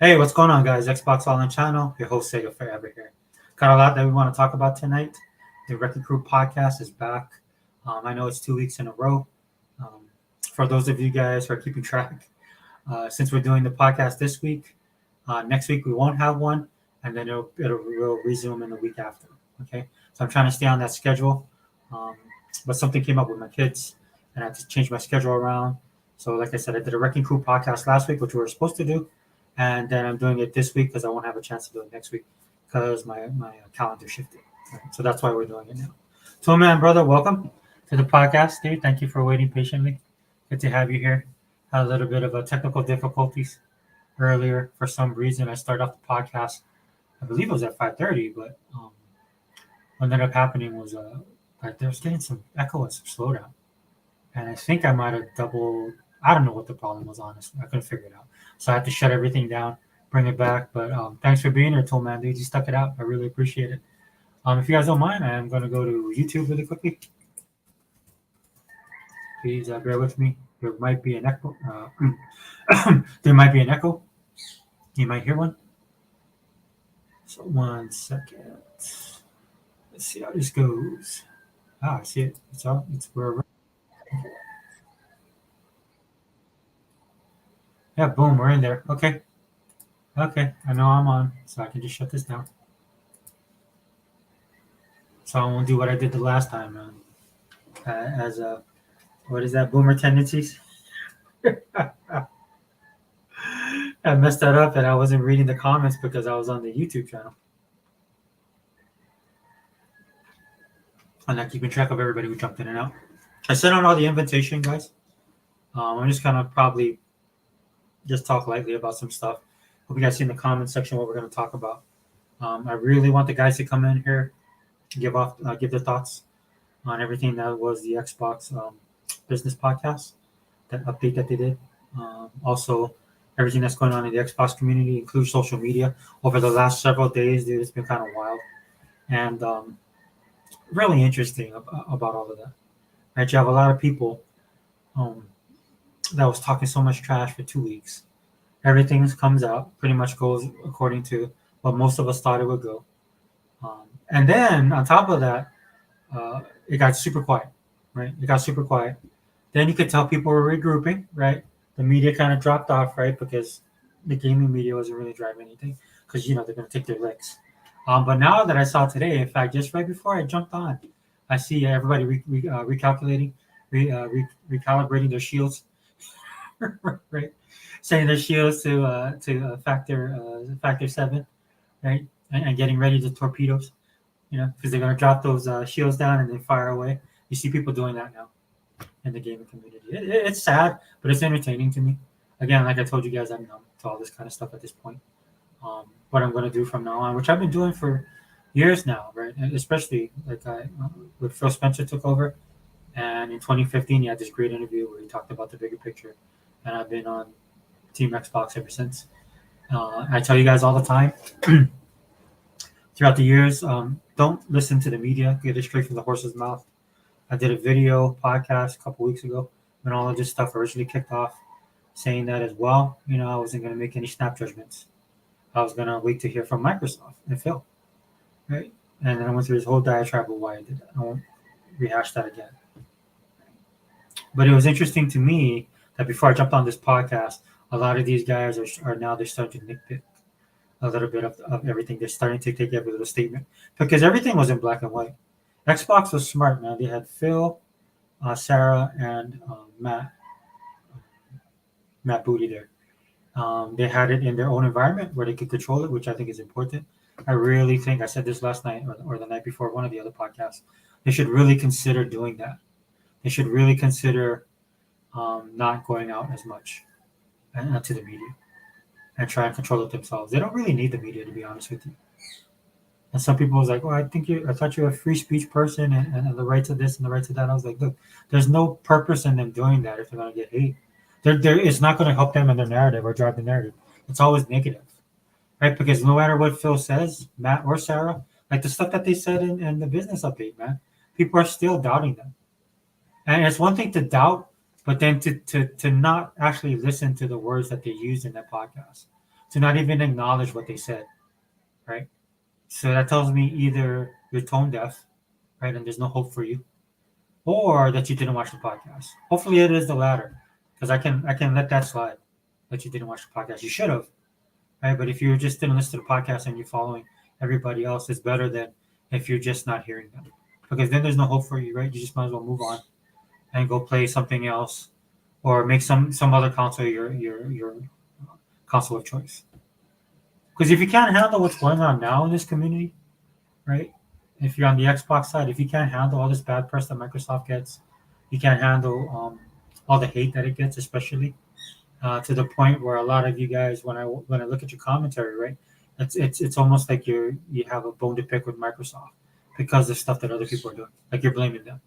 Hey, what's going on, guys? Xbox All In channel, your host Sega Forever here. Got a lot that we want to talk about tonight. The Wrecking Crew podcast is back. I know it's 2 weeks in a row. Um, for those of you guys who are keeping track, since we're doing the podcast this week, next week we won't have one, and then we'll resume in the week after. Okay, so I'm trying to stay on that schedule, um, but something came up with my kids, and I had to change my schedule around. So, like I said, I did a Wrecking Crew podcast last week, which we were supposed to do, and then I'm doing it this week because I won't have a chance to do it next week because my calendar shifted. Right? So that's why we're doing it now. So, man, brother, welcome to the podcast, dude. Thank you for waiting patiently. Good to have you here. Had a little bit of a technical difficulties earlier. For some reason, I started off the podcast. I believe it was at 5:30, but what ended up happening was like there was getting some echo and some slowdown, and I think I might have doubled. I don't know what the problem was, honestly. I couldn't figure it out. So I had to shut everything down, bring it back. But thanks for being here, Tool Man, dude. You stuck it out. I really appreciate it. If you guys don't mind, I am going to go to YouTube really quickly. Please bear with me. There might be an echo. There might be an echo. You might hear one. So 1 second. Let's see how this goes. I see it. It's out. It's wherever. Yeah, boom. We're in there. Okay. Okay. I know I'm on, so I can just shut this down. So I won't do what I did the last time, man. As what is that? Boomer tendencies. I messed that up, and I wasn't reading the comments because I was on the YouTube channel. I'm not keeping track of everybody who jumped in and out. I sent out all the invitation, guys. I'm just gonna probably just talk lightly about some stuff. Hope you guys see in the comment section what we're gonna talk about. I really want the guys to come in here, give their thoughts on everything that was the Xbox business podcast, that update that they did. Also, everything that's going on in the Xbox community, includes social media. Over the last several days, dude, it's been kind of wild and really interesting about all of that. Right, you have a lot of people um, that was talking so much trash for 2 weeks. Everything comes out, pretty much goes according to what most of us thought it would go. And then on top of that, it got super quiet, right? It got super quiet. Then you could tell people were regrouping, right? The media kind of dropped off, right? Because the gaming media wasn't really driving anything because, they're going to take their licks. But now that I saw today, in fact, just right before I jumped on, I see everybody recalculating, recalibrating their shields, right? Setting their shields to factor 7, right? And getting ready to torpedoes, because they're going to drop those shields down and then fire away. You see people doing that now in the gaming community. It's sad, but it's entertaining to me. Again, like I told you guys, I'm numb to all this kind of stuff at this point. What I'm going to do from now on, which I've been doing for years now, right? And especially like with Phil Spencer took over, and in 2015 he had this great interview where he talked about the bigger picture, and I've been on Team Xbox ever since. I tell you guys all the time throughout the years, don't listen to the media. Get it straight from the horse's mouth. I did a video podcast a couple weeks ago when all of this stuff originally kicked off, saying that as well. I wasn't going to make any snap judgments. I was going to wait to hear from Microsoft and Phil, right? And then I went through this whole diatribe of why I did that. I won't rehash that again. But it was interesting to me that before I jumped on this podcast, a lot of these guys are now they're starting to nitpick a little bit of everything. They're starting to take every little statement because everything was in black and white. Xbox was smart, man. They had Phil, Sarah, and Matt Booty there. They had it in their own environment where they could control it, which I think is important. I really think I said this last night or the night before one of the other podcasts. They should really consider doing that. They should really consider not going out as much and to the media and try and control it themselves. They don't really need the media, to be honest with you. And some people was like, "Well, I thought you were a free speech person and the right to this and the right to that." I was like, "Look, there's no purpose in them doing that if they're going to get hate. It's not going to help them in their narrative or drive the narrative. It's always negative, right? Because no matter what Phil says, Matt or Sarah, like the stuff that they said in the business update, man, people are still doubting them. And it's one thing to doubt, but then to not actually listen to the words that they used in that podcast, to not even acknowledge what they said, right? So that tells me either you're tone deaf, right, and there's no hope for you, or that you didn't watch the podcast. Hopefully, it is the latter, because I can let that slide that you didn't watch the podcast. You should have, right? But if you just didn't listen to the podcast and you're following everybody else, it's better than if you're just not hearing them, because then there's no hope for you, right? You just might as well move on and go play something else, or make some other console your console of choice. Because if you can't handle what's going on now in this community, right? If you're on the Xbox side, if you can't handle all this bad press that Microsoft gets, you can't handle all the hate that it gets, especially to the point where a lot of you guys, when I look at your commentary, right, it's almost like you have a bone to pick with Microsoft because of stuff that other people are doing, like you're blaming them,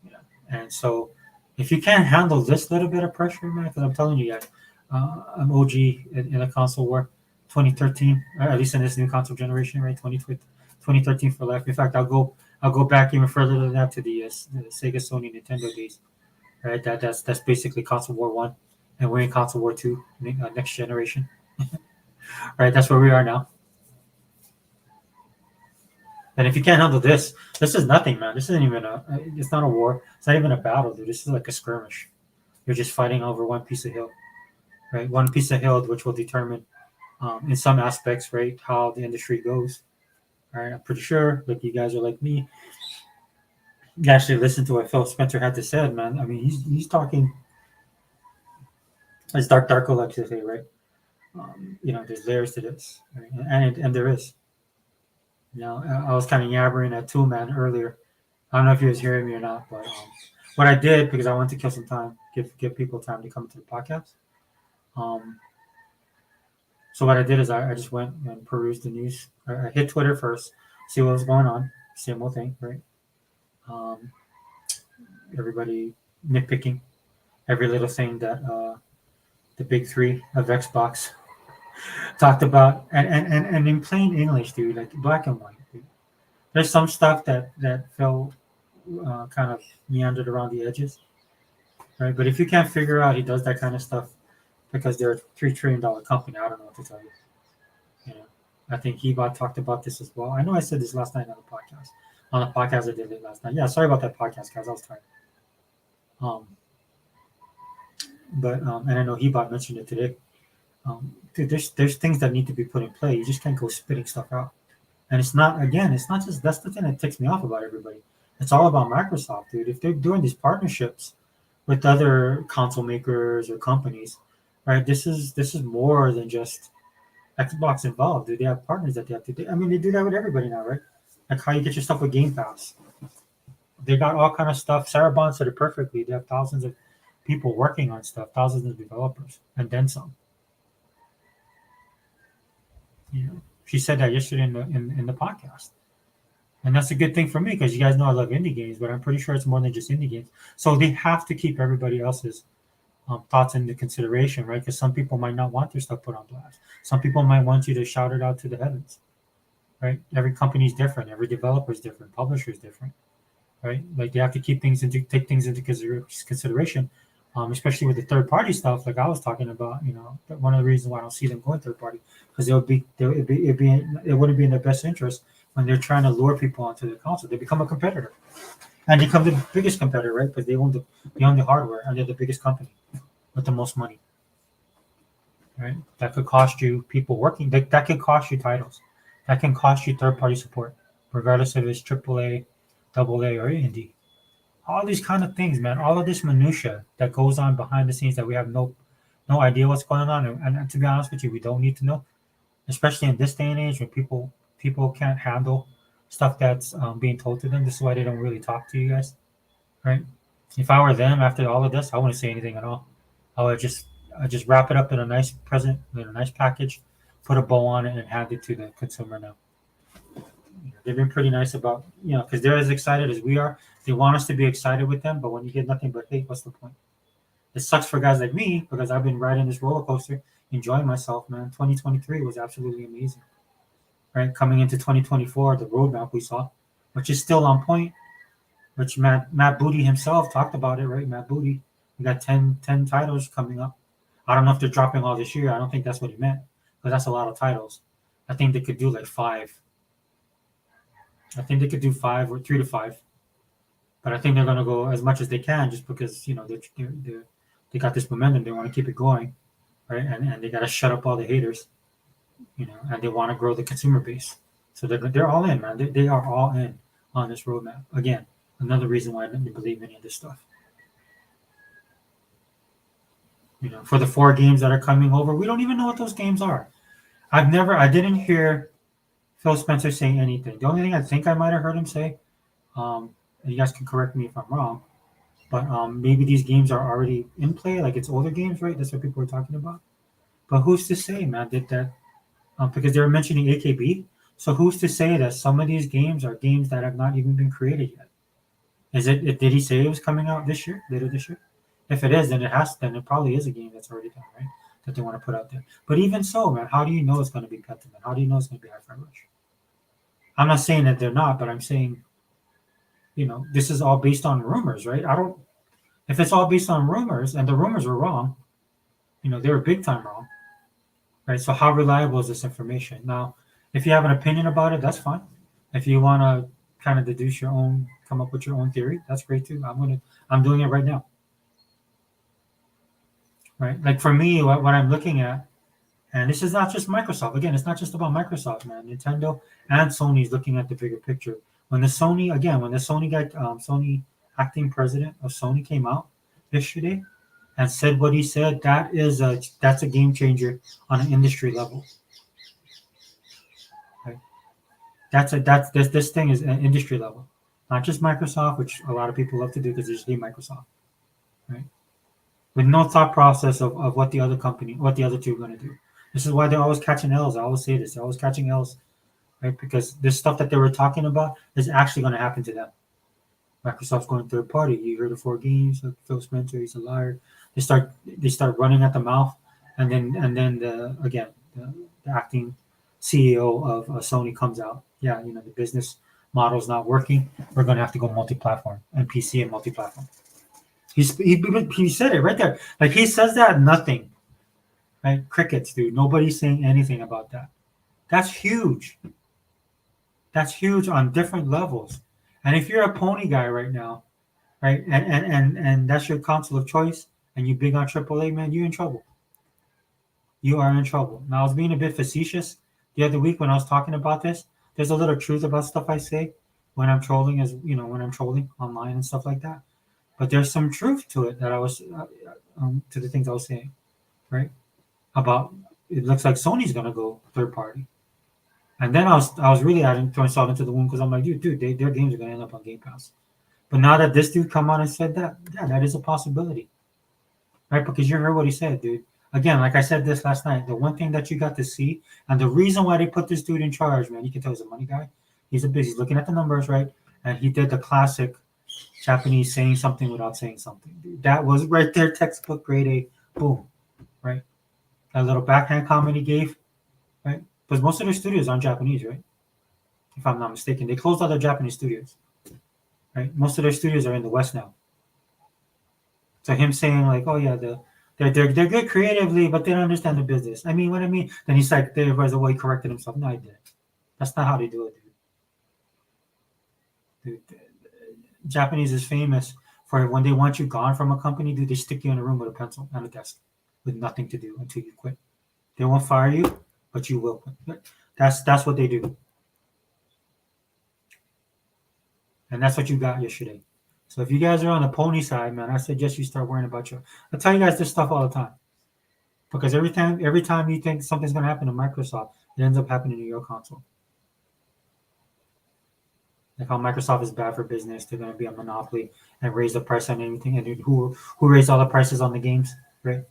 you know. And so, if you can't handle this little bit of pressure, man, because I'm telling you guys, I'm OG in a console war, 2013, or at least in this new console generation, right, 2013 for life. In fact, I'll go back even further than that to the Sega, Sony, Nintendo days, right? That's basically console war one, and we're in console war two, next generation, right? That's where we are now. And if you can't handle this is nothing, man. This isn't even it's not a war. It's not even a battle, dude. This is like a skirmish. You're just fighting over one piece of hill, right? One piece of hill, which will determine, in some aspects, right, how the industry goes. All right, I'm pretty sure, like you guys are like me, you actually listen to what Phil Spencer had to say, man. I mean, he's talking as Darko likes to say, right? There's layers to this, right? And there is. I was kind of yabbering at Tool Man earlier. I don't know if he was hearing me or not, but what I did, because I wanted to kill some time, give people time to come to the podcast. Um, so what I did is I just went and perused the news. I hit Twitter first, see what was going on. Same old thing, right? Um, Everybody nitpicking every little thing that the big three of Xbox talked about, and in plain English, dude, like black and white. Dude. There's some stuff that fell kind of meandered around the edges, right? But if you can't figure out he does that kind of stuff because they're a $3 trillion company, I don't know what to tell you. You know, I think Hebot talked about this as well. I know I said this last night on the podcast. On the podcast I did it last night. Yeah, sorry about that podcast, guys. I was tired. Um, and I know Hebot mentioned it today. Dude, there's things that need to be put in play. You just can't go spitting stuff out. And it's not just that's the thing that ticks me off about everybody. It's all about Microsoft, dude. If they're doing these partnerships with other console makers or companies, right? This is more than just Xbox involved. Dude, they have partners that they have to do. I mean, they do that with everybody now, right? Like how you get your stuff with Game Pass. They got all kind of stuff. Sarah Bond said it perfectly. They have thousands of people working on stuff, thousands of developers, and then some. She said that yesterday in the podcast, and that's a good thing for me because you guys know I love indie games, but I'm pretty sure it's more than just indie games. So they have to keep everybody else's thoughts into consideration, right? Because some people might not want their stuff put on blast. Some people might want you to shout it out to the heavens, right? Every company is different. Every developer is different. Publisher is different, right? Like they have to take things into consideration, especially with the third party stuff. Like I was talking about, one of the reasons why I don't see them going third party because it wouldn't be in their best interest when they're trying to lure people onto the console. They become a competitor, and they become the biggest competitor, right? Because they own the hardware and they're the biggest company with the most money, right? That could cost you people working. That could cost you titles. That can cost you third party support, regardless if it's AAA, AA, or indie. All these kind of things, man. All of this minutia that goes on behind the scenes that we have no idea what's going on, and to be honest with you, we don't need to know, especially in this day and age when people can't handle stuff that's being told to them. This is why they don't really talk to you guys, right? If I were them after all of this, I wouldn't say anything at all. I just wrap it up in a nice present, in a nice package, put a bow on it, and hand it to the consumer now. They've been pretty nice about, because they're as excited as we are. They want us to be excited with them, but when you get nothing but hate, what's the point? It sucks for guys like me because I've been riding this roller coaster, enjoying myself, man. 2023 was absolutely amazing, right? Coming into 2024, the roadmap we saw, which is still on point, which Matt Booty himself talked about it, right? Matt Booty, we got 10 titles coming up. I don't know if they're dropping all this year. I don't think that's what he meant. but that's a lot of titles. I think they could do like 5. I think they could do 5 or 3 to 5. But I think they're going to go as much as they can, just because they got this momentum. They want to keep it going, right? And they got to shut up all the haters, and they want to grow the consumer base. So they're all in, man. They are all in on this roadmap. Again, another reason why I didn't believe any of this stuff. For the 4 games that are coming over, we don't even know what those games are. I didn't hear Phil Spencer saying anything. The only thing I think I might have heard him say, and you guys can correct me if I'm wrong, but maybe these games are already in play, like it's older games, right? That's what people are talking about. But who's to say, man? Did that because they were mentioning AKB? So who's to say that some of these games are games that have not even been created yet? Did he say it was coming out this year, later this year? If it is, then it probably is a game that's already done, right? That they want to put out there. But even so, man, how do you know it's going to be Pentiment? How do you know it's going to be Hi-Fi Rush? I'm not saying that they're not, but I'm saying, this is all based on rumors, right? If it's all based on rumors and the rumors were wrong, they were big time wrong, right? So how reliable is this information? Now, if you have an opinion about it, that's fine. If you want to kind of deduce your own, come up with your own theory, that's great too. I'm doing it right now, right? Like for me, what I'm looking at, and this is not just Microsoft. Again, it's not just about Microsoft, man. Nintendo and Sony is looking at the bigger picture. When the Sony Sony acting president of Sony came out yesterday and said what he said, that's a game changer on an industry level. Right? This thing is an industry level, not just Microsoft, which a lot of people love to do because they just hate Microsoft, right? With no thought process of what the other two are going to do. This is why they're always catching L's. I always say this: they're always catching L's, right? Because this stuff that they were talking about is actually going to happen to them. Microsoft's going third party. You heard the 4 games. Like Phil Spencer, he's a liar. They start running at the mouth, and then the acting CEO of Sony comes out. Yeah, the business model's not working. We're going to have to go multi-platform and PC and multi-platform. He said it right there. Like he says that nothing, right? Crickets, dude. Nobody's saying anything about that. That's huge. That's huge on different levels. And if you're a Pony guy right now, right, and that's your console of choice, and you big on AAA, man, you're in trouble. You are in trouble. Now, I was being a bit facetious the other week when I was talking about this. There's a little truth about stuff I say when I'm trolling, when I'm trolling online and stuff like that. But there's some truth to it that I was to the things I was saying, right? About it looks like Sony's gonna go third party. And then I was really throwing salt into the wound because I'm like, dude, their games are gonna end up on Game Pass. But now that this dude come on and said that, yeah, that is a possibility, right? Because you heard what he said, dude. Again, like I said this last night, the one thing that you got to see, and the reason why they put this dude in charge, man, you can tell he's a money guy. He's looking at the numbers, right? And he did the classic Japanese saying something without saying something. Dude, that was right there, textbook grade A, boom, right? That little backhand comment he gave, right? Because most of their studios aren't Japanese, right? If I'm not mistaken, they closed all their Japanese studios, right? Most of their studios are in the West now. So him saying like, "Oh yeah, they're good creatively, but they don't understand the business." I mean, what I mean. Then he's like, there was a way he corrected himself. No, I didn't. That's not how they do it, dude. Japanese is famous for when they want you gone from a company, dude, they stick you in a room with a pencil and a desk with nothing to do until you quit. They won't fire you, but you will quit. That's what they do. And that's what you got yesterday. So if you guys are on the Pony side, man, I suggest you start worrying about I tell you guys this stuff all the time. Because every time you think something's gonna happen to Microsoft, it ends up happening to your console. Like how Microsoft is bad for business, they're gonna be a monopoly and raise the price on anything. And who raised all the prices on the games, right?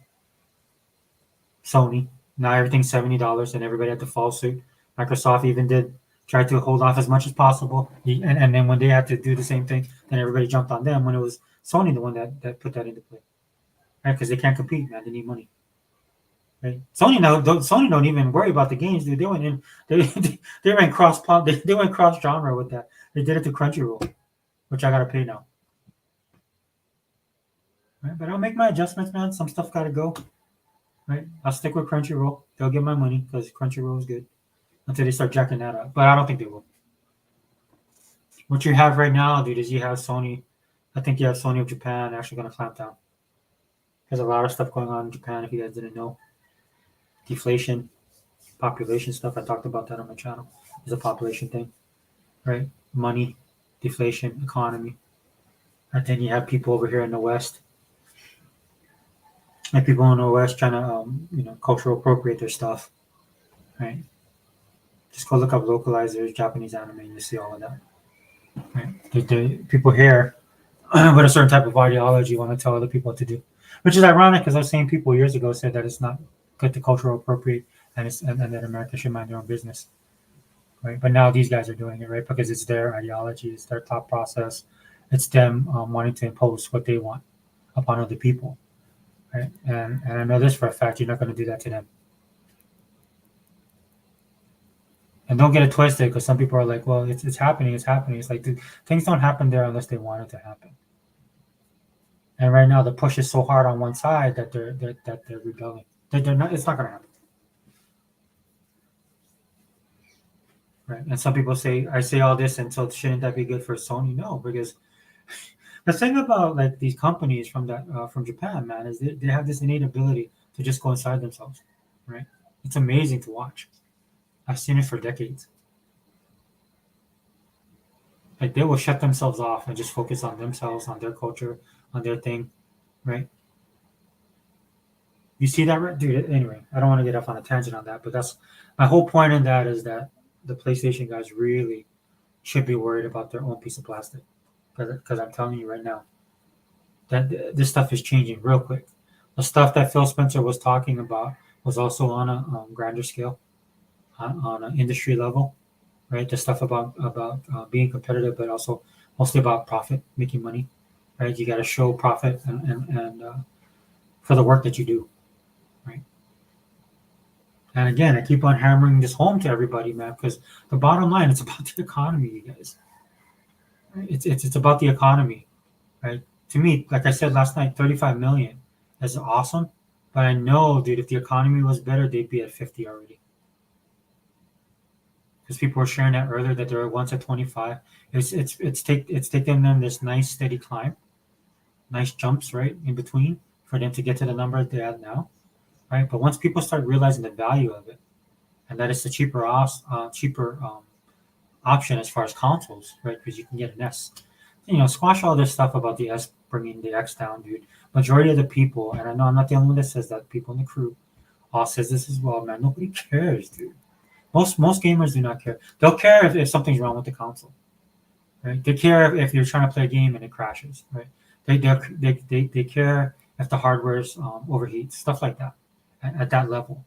Sony. Now everything's $70 and everybody had to follow suit. Microsoft even tried to hold off as much as possible. And then when they had to do the same thing, then everybody jumped on them when it was Sony the one that put that into play. Right? Because they can't compete, man. They need money. Right? Sony don't even worry about the games, dude. They went in, they went they went cross genre with that. They did it to Crunchyroll, which I gotta pay now. Right? But I'll make my adjustments, man. Some stuff gotta go. right? I'll stick with Crunchyroll. They'll get my money because Crunchyroll is good until they start jacking that up. But I don't think they will. What you have right now, dude, is you have Sony. I think you have Sony of Japan actually going to clamp down. There's a lot of stuff going on in Japan. If you guys didn't know, deflation, population stuff. I talked about that on my channel. It's a population thing, right? Money, deflation, economy. And then you have people over here in the West, and people in the West trying to, cultural appropriate their stuff, right? Just go look up localizers, Japanese anime, and you see all of that. Right? The people here with a certain type of ideology want to tell other people what to do, which is ironic because those same people years ago said that it's not good to cultural appropriate and that America should mind their own business, right? But now these guys are doing it, right? Because it's their ideology, it's their thought process, it's them wanting to impose what they want upon other people, right? And I know this for a fact, you're not going to do that to them. And don't get it twisted because some people are like, well, it's happening, it's happening. It's like, dude, things don't happen there unless they want it to happen. And right now, the push is so hard on one side that they're rebelling. They're not. It's not going to happen. Right. And some people say, I say all this, and so shouldn't that be good for Sony? No, because the thing about like these companies from Japan, man, is they have this innate ability to just go inside themselves. Right. It's amazing to watch. I've seen it for decades. Like they will shut themselves off and just focus on themselves, on their culture, on their thing, right? You see that, right? Dude? Anyway, I don't want to get off on a tangent on that, but that's my whole point in that is that the PlayStation guys really should be worried about their own piece of plastic, because I'm telling you right now that this stuff is changing real quick. The stuff that Phil Spencer was talking about was also on a grander scale, on an industry level, right? The stuff about being competitive, but also mostly about profit, making money, right? You got to show profit and for the work that you do, right? And again, I keep on hammering this home to everybody, man, because the bottom line, it's about the economy, you guys. Right? It's about the economy, right? To me, like I said last night, 35 million is awesome, but I know, dude, if the economy was better, they'd be at 50 already. Because people were sharing that earlier that they were once at 25. It's taken them this nice steady climb, nice jumps right in between for them to get to the number that they're at now, right? But once people start realizing the value of it, and that it's the cheaper option as far as consoles, right? Because you can get an S. Squash all this stuff about the S bringing the X down, dude. Majority of the people, and I know I'm not the only one that says that. People in the crew all says this as well, man. Nobody cares, dude. Most gamers do not care. They'll care if something's wrong with the console, right? They care if you're trying to play a game and it crashes, right? They care if the hardware overheats, stuff like that, at that level,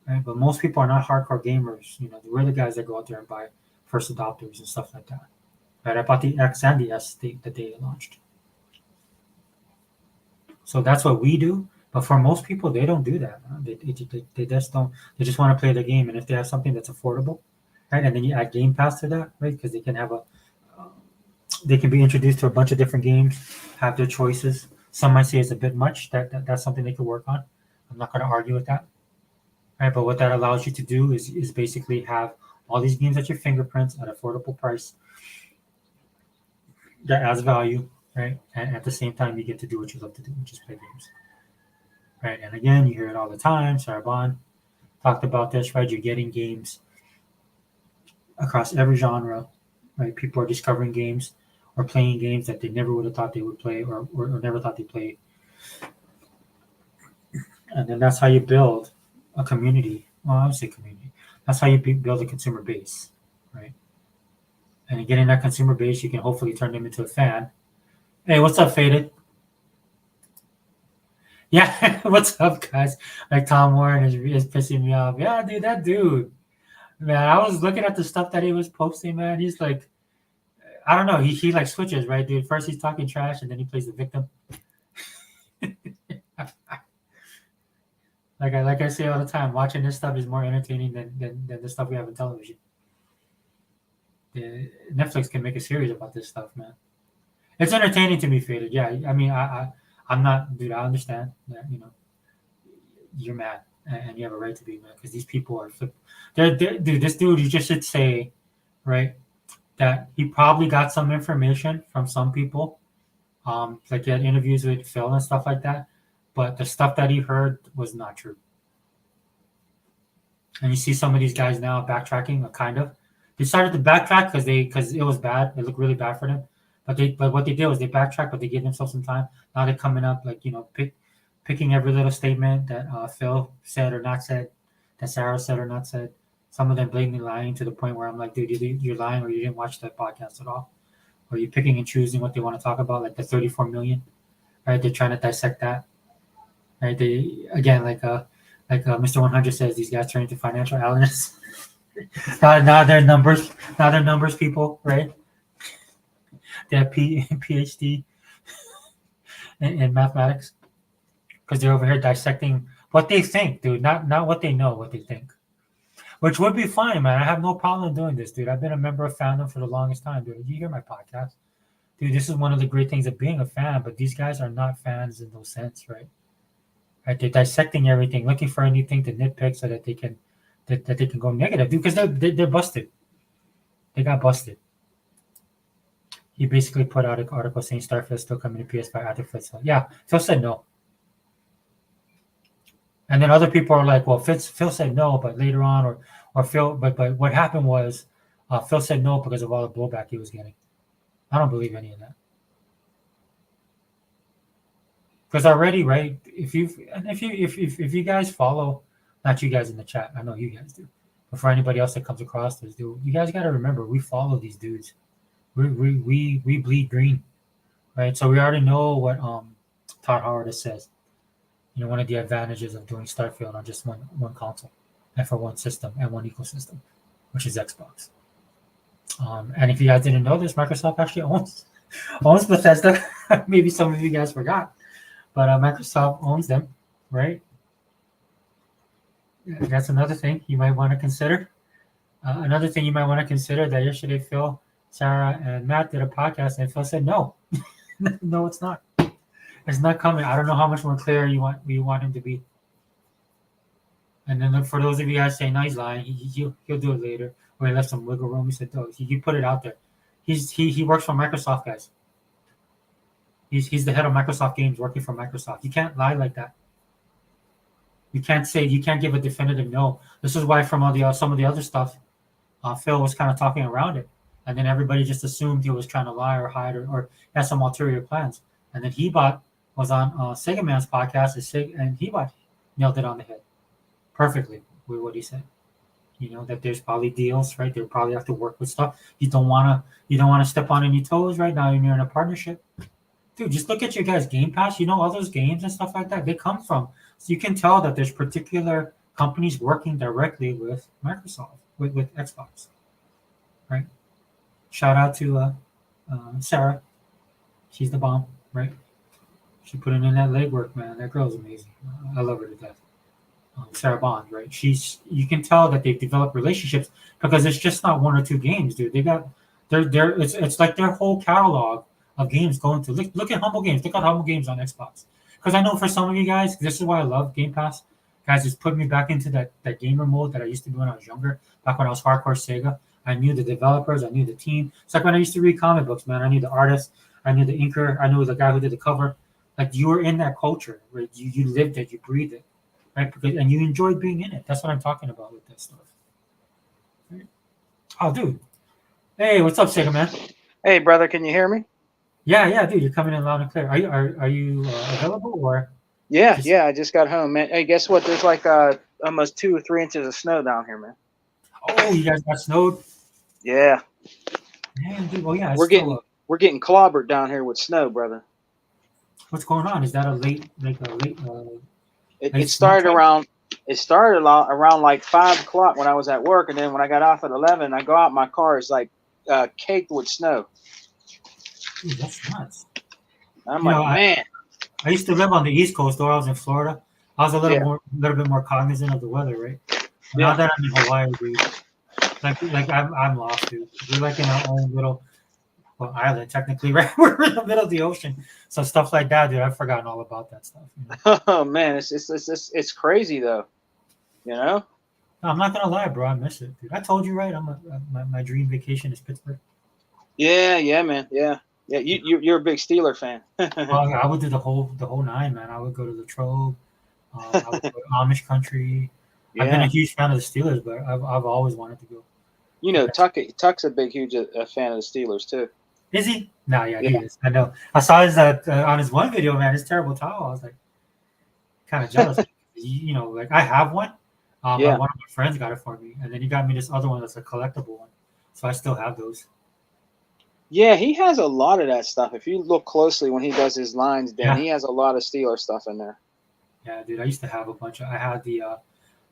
right? But most people are not hardcore gamers. We're the guys that go out there and buy first adopters and stuff like that, right? I bought the X and the S the day it launched, so that's what we do. But for most people, they don't do that. They just don't. They just want to play the game, and if they have something that's affordable, right, and then you add Game Pass to that, right, because they can be introduced to a bunch of different games, have their choices. Some might say it's a bit much. That's something they could work on. I'm not going to argue with that, right? But what that allows you to do is basically have all these games at your fingerprints at affordable price. That adds value, right? And at the same time, you get to do what you love to do, which is play games. Right, and again, you hear it all the time. Sarabon talked about this, right? You're getting games across every genre, right? People are discovering games or playing games that they never would have thought they would play or never thought they'd play. And then that's how you build a community. Well, I would say community. That's how you build a consumer base, right? And getting that consumer base, you can hopefully turn them into a fan. Hey, what's up, Faded? Yeah, what's up, guys? Like Tom Warren is pissing me off. Yeah, dude, that dude. Man, I was looking at the stuff that he was posting, man. He's like, I don't know. He like switches, right, dude? First he's talking trash and then he plays the victim. Like I say all the time, watching this stuff is more entertaining than the stuff we have on television. Netflix can make a series about this stuff, man. It's entertaining to me, Faded. Yeah, I mean, I'm not, dude. I understand that, you're mad, and you have a right to be mad because these people are dude. This dude, you just should say, right, that he probably got some information from some people, like he had interviews with Phil and stuff like that, but the stuff that he heard was not true. And you see some of these guys now backtracking, kind of. They started to backtrack because it was bad. It looked really bad for them. But what they did was they backtracked, but they gave themselves some time. Now they're coming up like picking every little statement that Phil said or not said, that Sarah said or not said. Some of them blatantly lying to the point where I'm like, dude, you're lying, or you didn't watch that podcast at all, or you're picking and choosing what they want to talk about, like the 34 million, right? They're trying to dissect that, right? They again like Mr. 100 says, these guys turn into financial analysts. now they're numbers people, right? They have PhD in mathematics because they're over here dissecting what they think, dude. Not what they know, what they think. Which would be fine, man. I have no problem doing this, dude. I've been a member of fandom for the longest time, dude. You hear my podcast, dude. This is one of the great things of being a fan. But these guys are not fans in no sense, right? Right? They're dissecting everything, looking for anything to nitpick so that they can go negative, dude. Because they're busted. They got busted. He basically put out an article saying Starfield still coming to PS5 after Phil. Yeah, Phil said no. And then other people are like, well, Phil said no, but later on, or Phil, but what happened was Phil said no because of all the blowback he was getting. I don't believe any of that. Because already, right? If you guys follow, not you guys in the chat, I know you guys do, but for anybody else that comes across this, dude, you guys got to remember, we follow these dudes. We bleed green, right? So we already know what Todd Howard says. You know, one of the advantages of doing Starfield on just one console and for one system and one ecosystem, which is Xbox. And if you guys didn't know this, Microsoft actually owns Bethesda. Maybe some of you guys forgot, but Microsoft owns them, right? That's another thing you might want to consider. Another thing you might want to consider that yesterday Phil, Sarah, and Matt did a podcast, and Phil said no. No, it's not. It's not coming. I don't know how much more clear you want him to be. And then for those of you guys saying, no, he's lying, he'll do it later, or he left some wiggle room. He said, no, he put it out there. He works for Microsoft, guys. He's the head of Microsoft Games working for Microsoft. You can't lie like that. You can't give a definitive no. This is why from some of the other stuff, Phil was kind of talking around it. And then everybody just assumed he was trying to lie or hide or had some ulterior plans. And then Hebot was on Sega Man's podcast, and Hebot nailed it on the head perfectly with what he said. You know, that there's probably deals, right? They'll probably have to work with stuff. You don't wanna step on any toes right now. You're in a partnership. Dude, just look at your guys' Game Pass. You know, all those games and stuff like that, they come from. So you can tell that there's particular companies working directly with Microsoft, with Xbox, right? Shout out to Sarah. She's the bomb, right? She put in that legwork, man. That girl's amazing. I love her to death. Sarah Bond, right? You can tell that they've developed relationships because it's just not one or two games, dude. They got it's like their whole catalog of games going to look at Humble Games. Look at Humble Games on Xbox. Because I know for some of you guys, this is why I love Game Pass. Guys, it's put me back into that gamer mode that I used to do when I was younger, back when I was hardcore Sega. I knew the developers, I knew the team. It's like when I used to read comic books, man. I knew the artist, I knew the inker, I knew the guy who did the cover. Like you were in that culture, right? You lived it, you breathed it, right? And you enjoyed being in it. That's what I'm talking about with this stuff. Right? Oh, dude. Hey, what's up, Sega Man? Hey, brother, can you hear me? Yeah, dude. You're coming in loud and clear. Are you available or? Yeah, I just got home, man. Hey, guess what? There's like almost 2 or 3 inches of snow down here, man. Oh, you guys got snowed? Yeah. Man, dude. Well, yeah. We're getting clobbered down here with snow, brother. What's going on? Is that a late? It started around like 5 o'clock when I was at work, and then when I got off at 11, I go out. My car is like caked with snow. Dude, that's nuts. I'm man. I used to live on the East Coast, though I was in Florida. I was a little bit more cognizant of the weather, right? Now that I'm in Hawaii, dude, like I'm lost, dude. We're like in our own little. well, island technically, right? We're in the middle of the ocean, so stuff like that, dude. I've forgotten all about that stuff. You know? Oh man, it's crazy though. You know. No, I'm not gonna lie, bro. I miss it, dude. I told you, right? My dream vacation is Pittsburgh. Yeah, man. Yeah. You're a big Steeler fan. I would do the whole nine, man. I would go to the Trove. I would go to Amish country. I've been a Yeah. huge fan of the Steelers, but I've always wanted to go. You know, Tuck's a big, huge fan of the Steelers too. Is he? No, yeah, he Yeah. is. I know. I saw his on his one video, man. His terrible towel. I was like, kind of jealous. You know, like I have one. Yeah. One of my friends got it for me, and then he got me this other one that's a collectible one. So I still have those. Yeah, he has a lot of that stuff. If you look closely when he does his lines, Dan, Yeah. he has a lot of Steeler stuff in there. Yeah, dude. I used to have a bunch of. I had the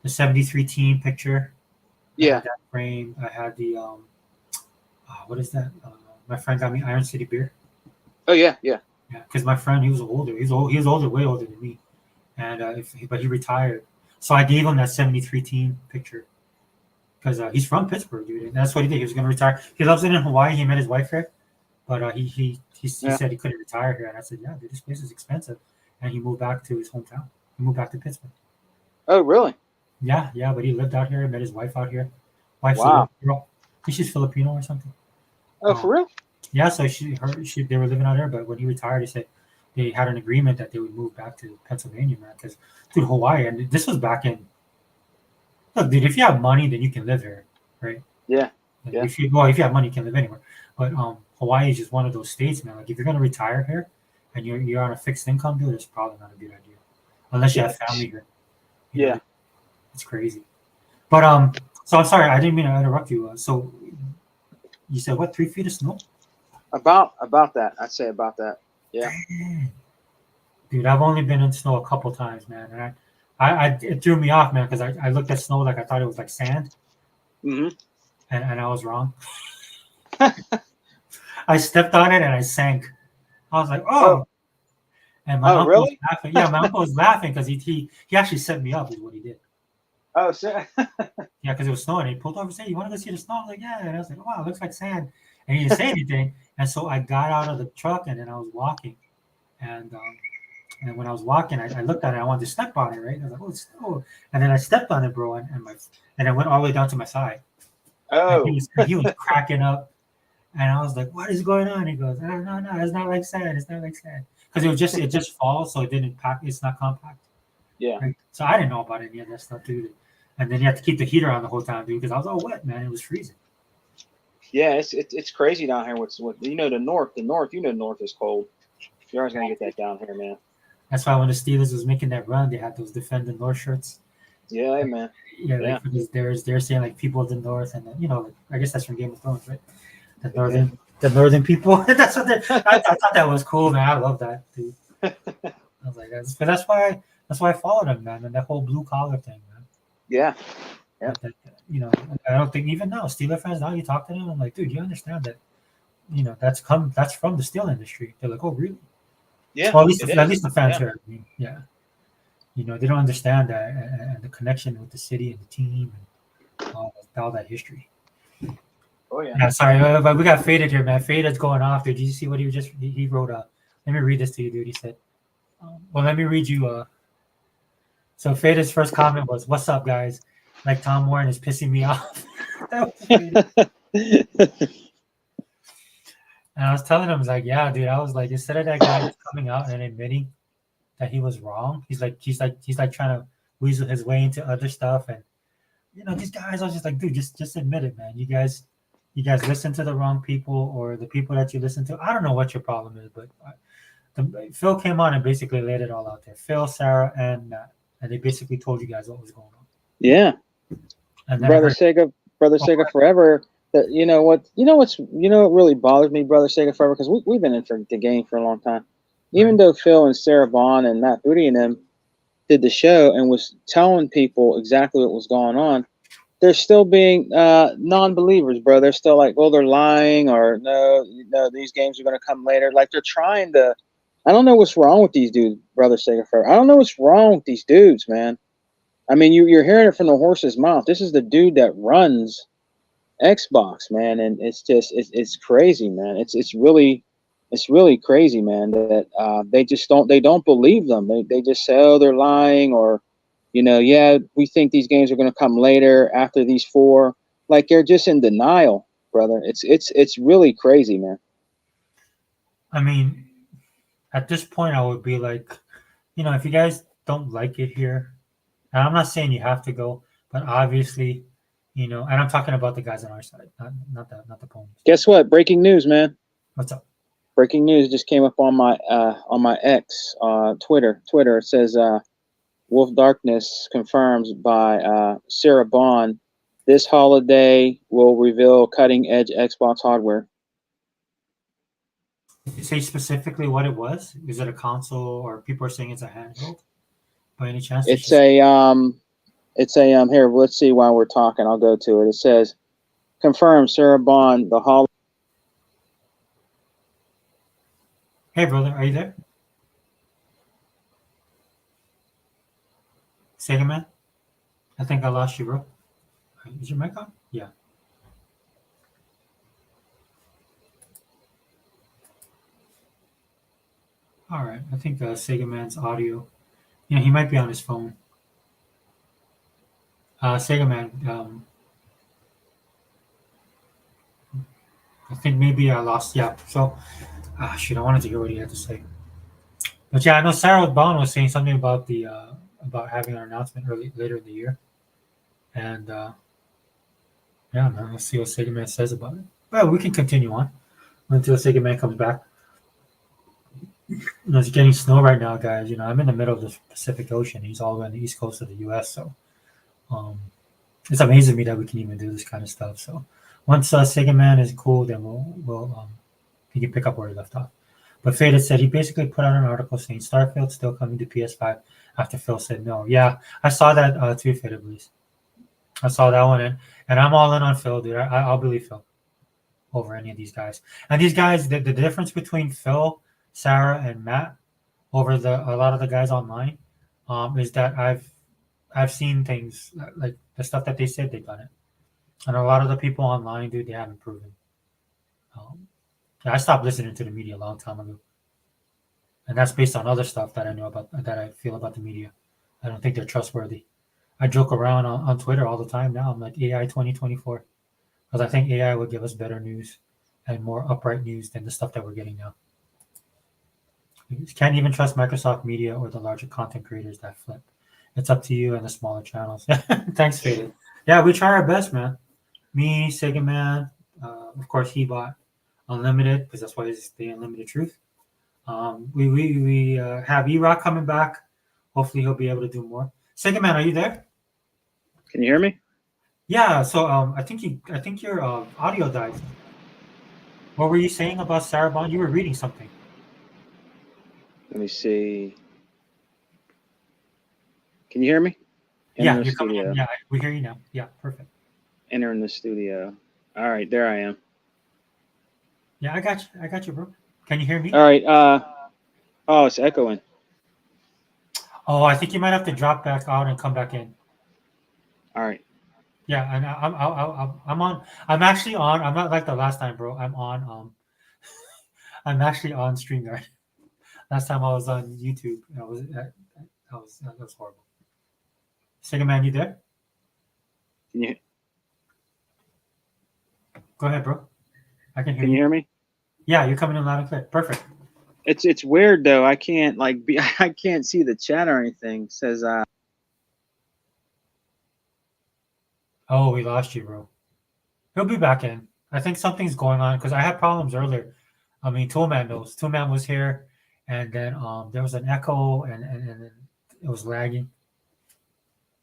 '73 team picture. I Yeah. had that frame. I had the what is that? My friend got me Iron City beer. Oh yeah. Yeah, because my friend, he was older. He was older, way older than me, and but he retired. So I gave him that '73 team picture because he's from Pittsburgh, dude, and that's what he did. He was going to retire. He loves it in Hawaii. He met his wife here, but he said he couldn't retire here, and I said, yeah, dude, this place is expensive, and he moved back to his hometown. He moved back to Pittsburgh. Oh really? Yeah, but he lived out here. Met his wife out here. Wife's Wow. a girl. I think she's Filipino or something. Oh, for real? Yeah, so they were living out there, but when he retired, he said they had an agreement that they would move back to Pennsylvania, man. Because dude, Hawaii, and this was back in. Look, dude, if you have money, then you can live here, right? Yeah. Like, Yeah. if you have money, you can live anywhere. But Hawaii is just one of those states, man. Like if you're gonna retire here and you're on a fixed income, dude, it's probably not a good idea, unless you have family here. You know, Yeah. it's crazy. But so I'm sorry, I didn't mean to interrupt you. So you said what? 3 feet of snow? About that. I'd say about that. Yeah. Dude, I've only been in snow a couple times, man, and it threw me off, man, because I looked at snow like I thought it was like sand, Mm-hmm. and I was wrong. I stepped on it and I sank. I was like, oh. And my uncle really? was laughing. Yeah, my uncle was laughing because he actually set me up, is what he did. Oh, so Yeah, because it was snowing. He pulled over and said, "You want to go see the snow?" I was like, "Yeah." And I was like, "Wow, it looks like sand." And he didn't say anything. And so I got out of the truck and then I was walking. And when I was walking, I looked at it. I wanted to step on it, right? And I was like, "Oh, it's snow!" And then I stepped on it, bro, and it went all the way down to my side. oh. And he was cracking up, and I was like, "What is going on?" He goes, "No, it's not like sand. It's not like sand." Because it just falls, so it didn't pack. It's not compact. Yeah. Right? So I didn't know about any of that stuff, dude. And then you have to keep the heater on the whole time, dude, because I was all wet, man. It was freezing. Yeah, it's crazy down here. With the north, north is cold. You're always gonna get that down here, man. That's why when the Steelers was making that run, they had those Defend the North shirts. Yeah, man. Yeah, like because they're saying like people of the North, and I guess that's from Game of Thrones, right? The northern people. That's what I thought that was cool, man. I love that, dude. I was like, that's why I followed him, man, and that whole blue collar thing, man. Yeah. I don't think even now Steeler fans, now you talk to them, I'm like, dude, you understand that, that's from the steel industry. They're like, oh, really? Yeah. Well, at least the fans yeah. here. I mean, yeah. They don't understand that and the connection with the city and the team and all that history. Oh yeah. Yeah, sorry, but we got faded here, man. Faded's going off, dude. Did you see what he wrote? Let me read this to you, dude. He said, well, let me read you. So Faded's first comment was, "What's up, guys? Like Tom Warren is pissing me off." And I was telling him, I was like, yeah, dude. I was like, instead of that guy coming out and admitting that he was wrong, he's like trying to weasel his way into other stuff, and these guys. I was just like, dude, just admit it, man. You guys listen to the wrong people, or the people that you listen to. I don't know what your problem is, but Phil came on and basically laid it all out there. Phil, Sarah, and Matt, and they basically told you guys what was going on. Yeah. And Brother Sega forever. That what really bothers me, Brother Sega forever, because we've been in for the game for a long time. Even though Phil and Sarah Vaughn and Matt Booty and them did the show and was telling people exactly what was going on, they're still being non-believers, bro. They're still like, well, they're lying, or no, these games are going to come later. Like they're trying to. I don't know what's wrong with these dudes, Brother Sega forever. I don't know what's wrong with these dudes, man. I mean, you're hearing it from the horse's mouth. This is the dude that runs Xbox, man, and it's just it's crazy, man. It's really crazy, man. That they don't believe them. They just say, oh, they're lying, or yeah, we think these games are going to come later after these four. Like they're just in denial, brother. It's really crazy, man. I mean, at this point, I would be like, if you guys don't like it here, and I'm not saying you have to go, but obviously, and I'm talking about the guys on our side, not the ponies. Guess what? Breaking news, man. What's up? Breaking news just came up on my X Twitter. Twitter, it says Wolf Darkness confirms by Sarah Bond this holiday will reveal cutting edge Xbox hardware. Did you say specifically what it was? Is it a console, or people are saying it's a handheld? By any chance? It's a here. Let's see while we're talking. I'll go to it. It says confirmed Sarah Bond the holiday. Hey, brother, are you there? Sega man? I think I lost you, bro. Is your mic on? Yeah. All right. I think Sega man's audio. Yeah, he might be on his phone. Sega man, I think maybe I lost. Yeah. So, shoot, I wanted to hear what he had to say. But yeah, I know Sarah Bond was saying something about the about having an announcement later in the year, and yeah, man, let's see what Sega Man says about it. Well, we can continue on until Sega Man comes back. It's getting snow right now, guys. I'm in the middle of the Pacific Ocean. He's all the way on the east coast of the U.S., so um, it's amazing to me that we can even do this kind of stuff. So once Sega Man is cool, then we'll he can pick up where he left off. But Faded said he basically put out an article saying Starfield's still coming to PS5 after Phil said no. Yeah, I saw that too, Faded, please. I saw that one, and I'm all in on Phil, dude. I'll believe Phil over any of these guys. And these guys, the difference between Phil, Sarah, and Matt over a lot of the guys online is that I've seen things like the stuff that they said they've done it, and a lot of the people online, dude, they haven't proven. I stopped listening to the media a long time ago, and that's based on other stuff that I know about that I feel about the media. I don't think they're trustworthy. I joke around on Twitter all the time now. I'm like AI 2024 because I think AI would give us better news and more upright news than the stuff that we're getting now. You can't even trust Microsoft Media or the larger content creators that flip. It's up to you and the smaller channels. Thanks, Faded. Yeah, we try our best, man. Me, Sega Man, of course, he bought Unlimited because that's why it's the Unlimited Truth. We have E-Rock coming back. Hopefully, he'll be able to do more. Sega Man, are you there? Can you hear me? Yeah. So I think your audio died. What were you saying about Sarah Bond? You were reading something. Let me see. Can you hear me? Yeah, you're coming in. Yeah, we hear you now. Yeah, perfect. Enter in the studio. All right, there I am. Yeah, I got you, bro. Can you hear me? All right. Oh, it's echoing. Oh, I think you might have to drop back out and come back in. All right. Yeah, and I'm on. I'm actually on. I'm not like the last time, bro. I'm on. I'm actually on StreamYard. Last time I was on YouTube, that was horrible. Sega Man, you there? Can you? Go ahead, bro. I can hear Can you hear me? Yeah, you're coming in loud and clear. Perfect. It's weird though. I can't I can't see the chat or anything. It says Oh, we lost you, bro. He'll be back in. I think something's going on because I had problems earlier. I mean, Toolman knows. Toolman was here, and then there was an echo, and it was lagging.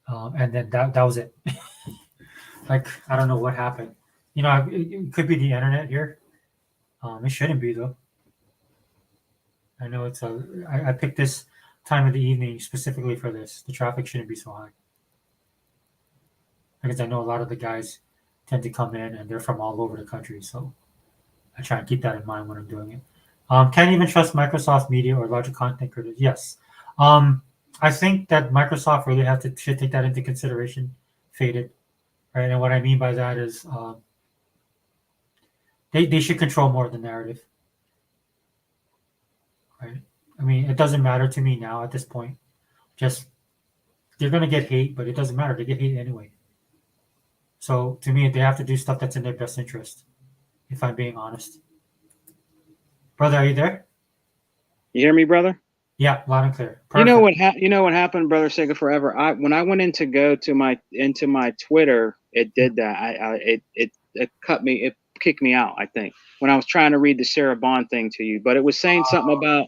And then that was it. Like I don't know what happened. It could be the internet here. It shouldn't be though. I know I picked this time of the evening specifically for this. The traffic shouldn't be so high. Because I know a lot of the guys tend to come in and they're from all over the country, so I try and keep that in mind when I'm doing it. Can't even trust Microsoft Media or larger content creators. Yes, I think that Microsoft really should take that into consideration. Faded, right? And what I mean by that is They should control more of the narrative, right? I mean, it doesn't matter to me now at this point. Just they're gonna get hate, but it doesn't matter. They get hate anyway. So to me, they have to do stuff that's in their best interest. If I'm being honest, brother, are you there? You hear me, brother? Yeah, loud and clear. You know Perfect. what? You know what happened, brother Sega Forever. When I went in to go to my Twitter, it did that. It cut me. It kicked me out. I think when I was trying to read the Sarah Bond thing to you, but it was saying something about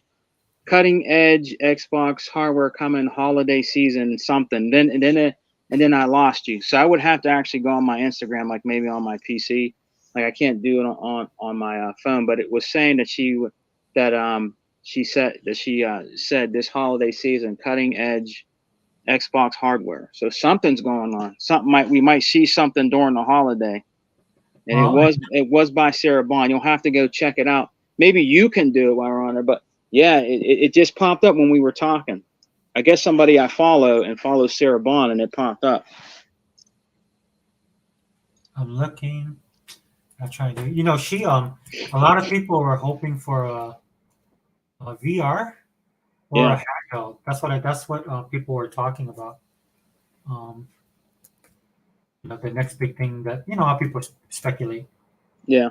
cutting edge Xbox hardware coming holiday season something. Then I lost you. So I would have to actually go on my Instagram, like maybe on my PC. Like I can't do it on my phone. But it was saying that she said this holiday season cutting edge Xbox hardware. So something's going on. We might see something during the holiday. And Well, it was by Sarah Bond. You'll have to go check it out. Maybe you can do it while we're on there, but yeah, it just popped up when we were talking. I guess somebody I follow Sarah Bond, and it popped up. I'm looking. I'm trying to. She a lot of people were hoping for a VR or Yeah, a handheld. That's what people were talking about. Um, the next big thing that how people speculate yeah.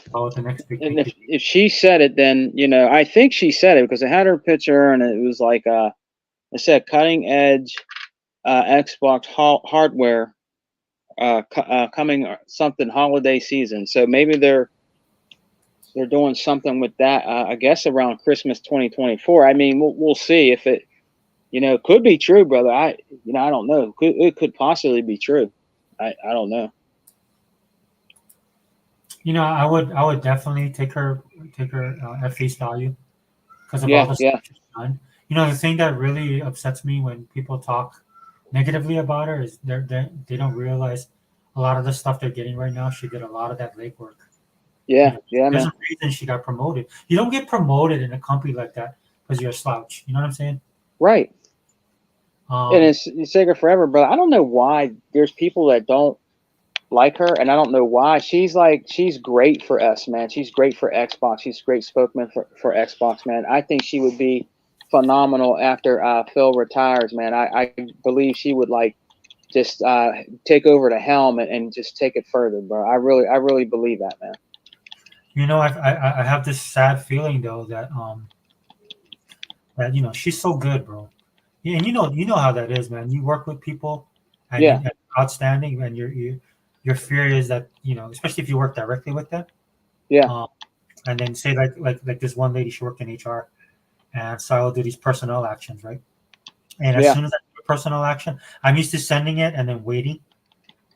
about what the next big thing And could be. if she said it, then I think she said it because it had her picture, and it was like it said cutting edge Xbox hardware coming something holiday season. So maybe they're doing something with that. I guess around Christmas 2024. I mean, we'll see if it could be true, brother. I don't know. It could possibly be true. I don't know. I would definitely take her at face value because of all Yeah, the stuff yeah, she's done. The thing that really upsets me when people talk negatively about her is they don't realize a lot of the stuff they're getting right now. She did a lot of that legwork. yeah, yeah, There's man. a reason she got promoted. You don't get promoted in a company like that because you're a slouch. You know what I'm saying? Right. And Um, it's Sega Forever, brother. I don't know why there's people that don't like her, and I don't know why. She's great for us, man. She's great for Xbox. She's a great spokesman for Xbox, man. I think she would be phenomenal after Phil retires, man. I believe she would like just take over the helm and just take it further, bro. I really believe that, man. I have this sad feeling though that she's so good, bro. Yeah, and you know how that is, man. You work with people, Yeah, and outstanding, and your fear is that especially if you work directly with them, yeah, um, and then say like this one lady, she worked in HR, and so I will do these personnel actions, right? And as yeah, soon as I do a personnel action, I'm used to sending it and then waiting,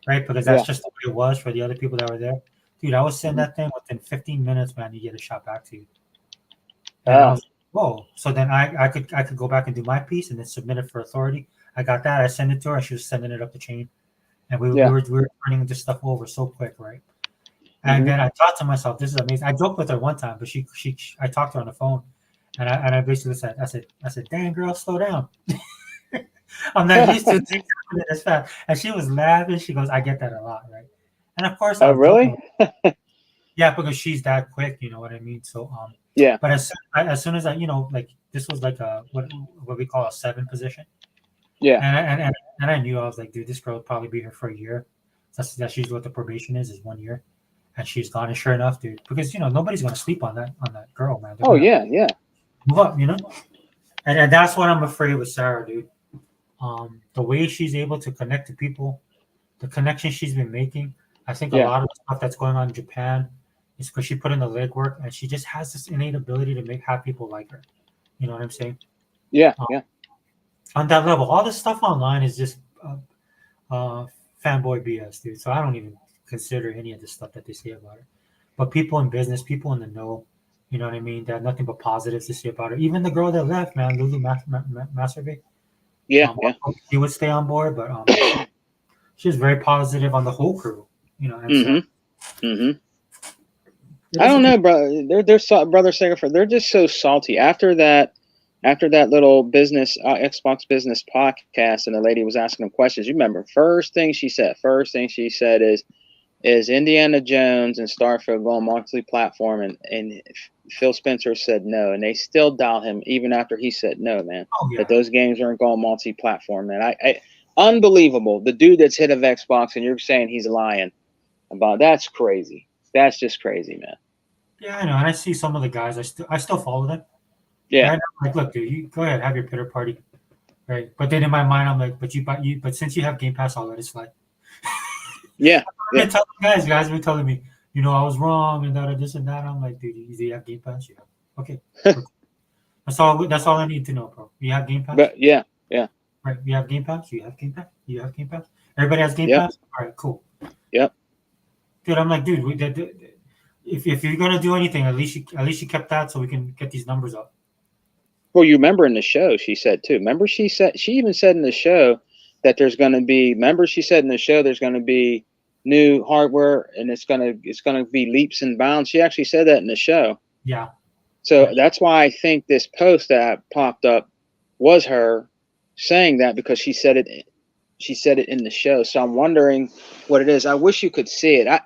right? Because that's yeah. just the way it was for the other people that were there. Dude, I would send Hmm. that thing within 15 minutes, man. You get a shot back to you, and I Oh, was like, whoa. So then I could go back and do my piece and then submit it for authority. I got that. I sent it to her, and she was sending it up the chain, and we, we yeah. were we were turning this stuff over so quick, right? And Hmm. then I thought to myself, this is amazing. I joked with her one time, but I talked to her on the phone, and I basically said, "Damn girl, slow down. I'm not used to things happening this fast." And she was laughing. She goes, "I get that a lot, right?" And of course, I Oh, was joking. really? Yeah, because she's that quick, you know what I mean. So, Yeah, but as soon as I, like this was like a what we call a 7 position, yeah. and I knew I was like, dude, this girl will probably be here for a year. That's usually what the probation is 1 year, and she's gone. And sure enough, dude, because nobody's gonna sleep on that girl, man. They're Oh, gonna yeah, yeah, move up, and that's what I'm afraid with Sarah, dude. The way she's able to connect to people, the connection she's been making. I think a yeah, lot of the stuff that's going on in Japan is because she put in the legwork and she just has this innate ability to have people like her. You know what I'm saying? yeah, Um, yeah, on that level, all this stuff online is just uh, fanboy BS, dude. So I don't even consider any of the stuff that they say about her. But people in business, people in the know, you know what I mean? They have nothing but positives to say about her. Even the girl that left, man, Lulu Mastervey, yeah, yeah. she would stay on board, but she was very positive on the whole crew, and so Hmm. Hmm. it I is. don't know, bro. Brother Singapore. They're just so salty after that little business Xbox business podcast, and the lady was asking them questions. You remember first thing she said is is Indiana Jones and Starfield going multi-platform, and Phil Spencer said no, and they still doubt him even after he said no, man. Oh yeah. That those games aren't going multi-platform, man. I unbelievable. The dude that's head of Xbox, and you're saying he's lying about that's crazy. That's just crazy, man. Yeah, I know. And I see some of the guys. I still follow them. Yeah. Right? I'm like, look, dude, you go ahead, have your Pitter party, right? But then in my mind, I'm like, but since you have Game Pass, I'll let it slide. Yeah. I've been telling guys have been telling me, I was wrong and that, this and that. I'm like, dude, do you have Game Pass? Yeah. Okay. That's all. That's all I need to know, bro. You have Game Pass? But yeah. Right. You have Game Pass? You have Game Pass? You have Game Pass? Everybody has Game Yep. Pass? All right, cool. Yep. Dude, I'm like, dude, if you're gonna do anything, at least you kept that so we can get these numbers up. Well, you remember in the show she said too. Remember she even said in the show that there's going to be. Remember she said in the show there's going to be new hardware and it's going to be leaps and bounds. She actually said that in the show. Yeah. So that's why I think this post that popped up was her saying that, because she said it in the show. So I'm wondering what it is. I wish you could see it.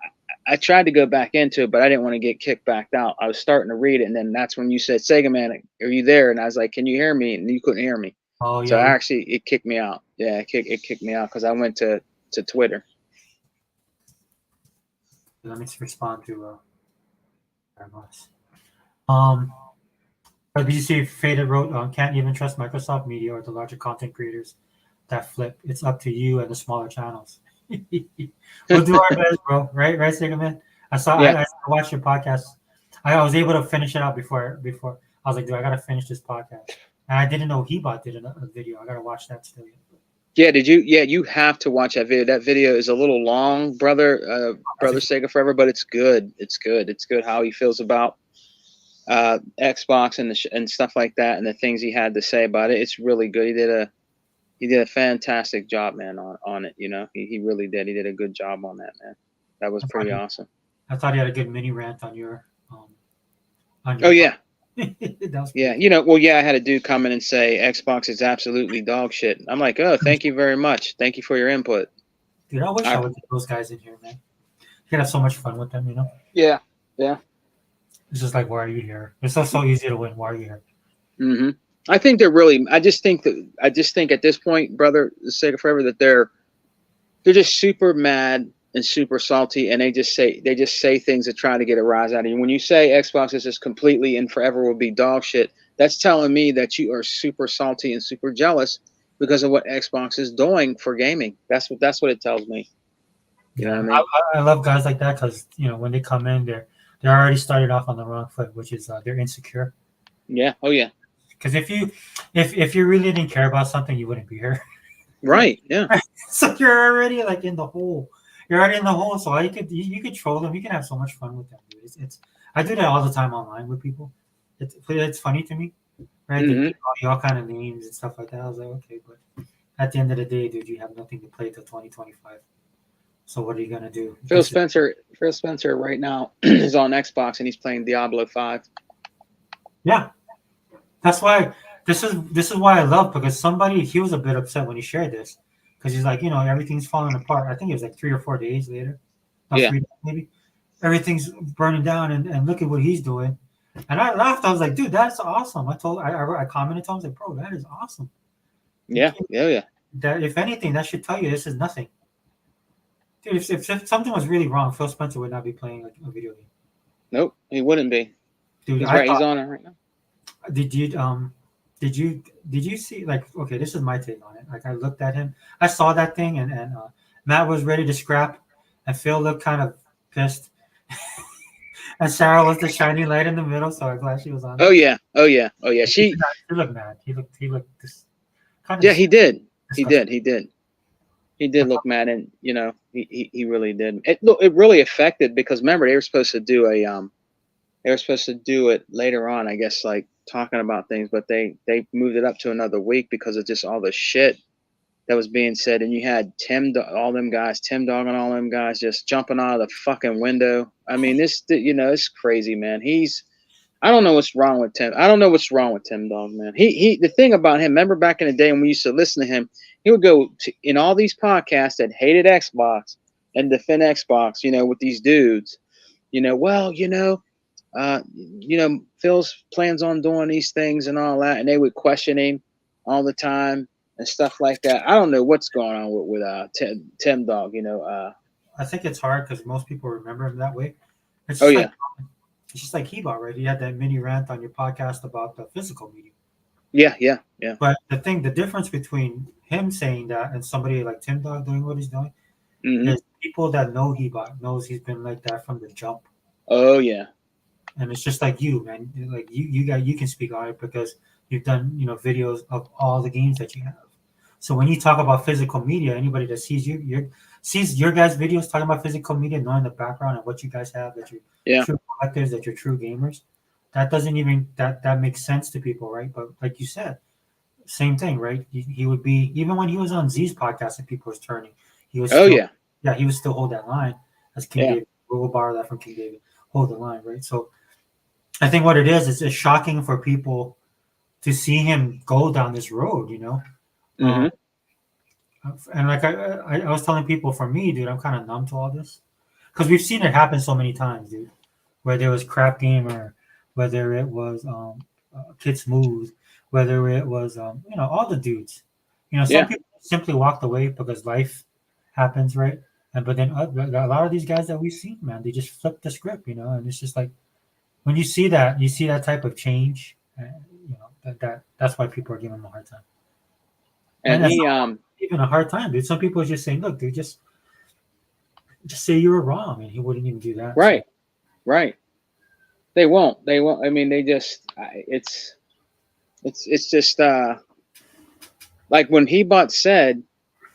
I tried to go back into it, but I didn't want to get kicked back out. I was starting to read it, and then that's when you said, Sega Man, are you there? And I was like, can you hear me? And you couldn't hear me. Oh yeah. So actually, it kicked me out. Yeah, it kicked me out because I went to Twitter. Let me respond to but did you see Faded wrote, can't even trust Microsoft Media or the larger content creators that flip. It's up to you and the smaller channels. We'll do our best, bro. Right, Sega Man? I watched your podcast. I was able to finish it out before I was like, dude, I gotta finish this podcast. And I didn't know Hebot did a video. I gotta watch that still. Yeah, did you? Yeah, you have to watch that video. That video is a little long, brother Sega Forever, but it's good. It's good. It's good how he feels about Xbox and stuff like that, and the things he had to say about it. It's really good. He did a fantastic job, man, on it. He really did. He did a good job on that, man. That was pretty awesome. I thought he had a good mini rant on your. Oh yeah. That was yeah, I had a dude come in and say Xbox is absolutely dog shit. I'm like, oh, thank you very much. Thank you for your input. Dude, I wish I would get those guys in here, man. You could have so much fun with them, Yeah. It's just like, why are you here? It's not so easy to win. Why are you here? Mm-hmm. I think they're really. I just think at this point, brother, Sega Forever, that they're just super mad and super salty, and they just say things to try to get a rise out of you. When you say Xbox is just completely and forever will be dog shit, that's telling me that you are super salty and super jealous because of what Xbox is doing for gaming. That's what it tells me. You know what I mean? I love guys like that because when they come in, they're already started off on the wrong foot, which is they're insecure. Yeah. Oh yeah. Because if you really didn't care about something, you wouldn't be here. Right. Yeah. So you're already like in the hole. You're already in the hole. So you could troll them. You can have so much fun with them. Dude. I do that all the time online with people. It's funny to me, right? Mm-hmm. They call you all kind of names and stuff like that. I was like, okay, but at the end of the day, dude, you have nothing to play till 2025. So what are you gonna do? Phil Spencer right now is on Xbox and he's playing Diablo 5. Yeah, that's why this is why I love, because he was a bit upset when he shared this, because he's like, everything's falling apart. I think it was like 3 or 4 days later. Yeah. 3 days maybe. Everything's burning down, and look at what he's doing. And I laughed. I was like, dude, that's awesome. I commented to him, I was like, bro, that is awesome. Yeah. That if anything, that should tell you this is nothing. Dude, if something was really wrong, Phil Spencer would not be playing like a video game. Nope, he wouldn't be. Dude, he's on it right now. Did you see, like, okay, this is my take on it. Like, I looked at him, I saw that thing, and Matt was ready to scrap, and Phil looked kind of pissed. And Sarah was the shining light in the middle, so I'm glad she was on. Oh yeah. She looked mad. He looked this kind of. Yeah, he did. He did look mad, and he really did. It really affected, because remember they were supposed to do it later on, I guess, like talking about things, but they moved it up to another week because of just all the shit that was being said. And you had Tim Dog and all them guys just jumping out of the fucking window. I mean, it's crazy, man. I don't know what's wrong with Tim. I don't know what's wrong with Tim Dog, man. The thing about him, remember back in the day when we used to listen to him, he would go in all these podcasts that hated Xbox, and defend Xbox, with these dudes, well, Phil's plans on doing these things and all that, and they would question him all the time and stuff like that. I don't know what's going on with Tim Dog. I think it's hard because most people remember him that way. It's Oh just yeah, like it's just like Heba, right? You had that mini rant on your podcast about the physical media. yeah. But the difference between him saying that and somebody like Tim Dog doing what he's doing Hmm. is people that know Heba knows he's been like that from the jump. Oh yeah, And it's just like you, man. Like you can speak on it because you've done videos of all the games that you have. So when you talk about physical media, anybody that sees your guys' videos talking about physical media, knowing the background and what you guys have, that you're yeah, true collectors, that you're true gamers, that doesn't even that makes sense to people, right? But like you said, same thing, right? He would be even when he was on Z's podcast and people was turning, he was oh still yeah, he would still hold that line as King yeah. David. We'll borrow that from King David. Hold the line, right? So I think what it is it's shocking for people to see him go down this road, Hmm. Um, and like I was telling people, for me, dude, I'm kind of numb to all this because we've seen it happen so many times, dude. Whether it was Crap Gamer, whether it was Kid Smooth, whether it was all the dudes. Some Yeah. people simply walked away because life happens, right? And but then a lot of these guys that we've seen, man, they just flip the script, and it's just like when you see that type of change, that's why people are giving him a hard time. And And that's he not even a hard time, dude. Some people are just saying, "Look, dude, just say you were wrong," and he wouldn't even do that. So right, right. They won't. I mean, they just it's just like when Hebot said,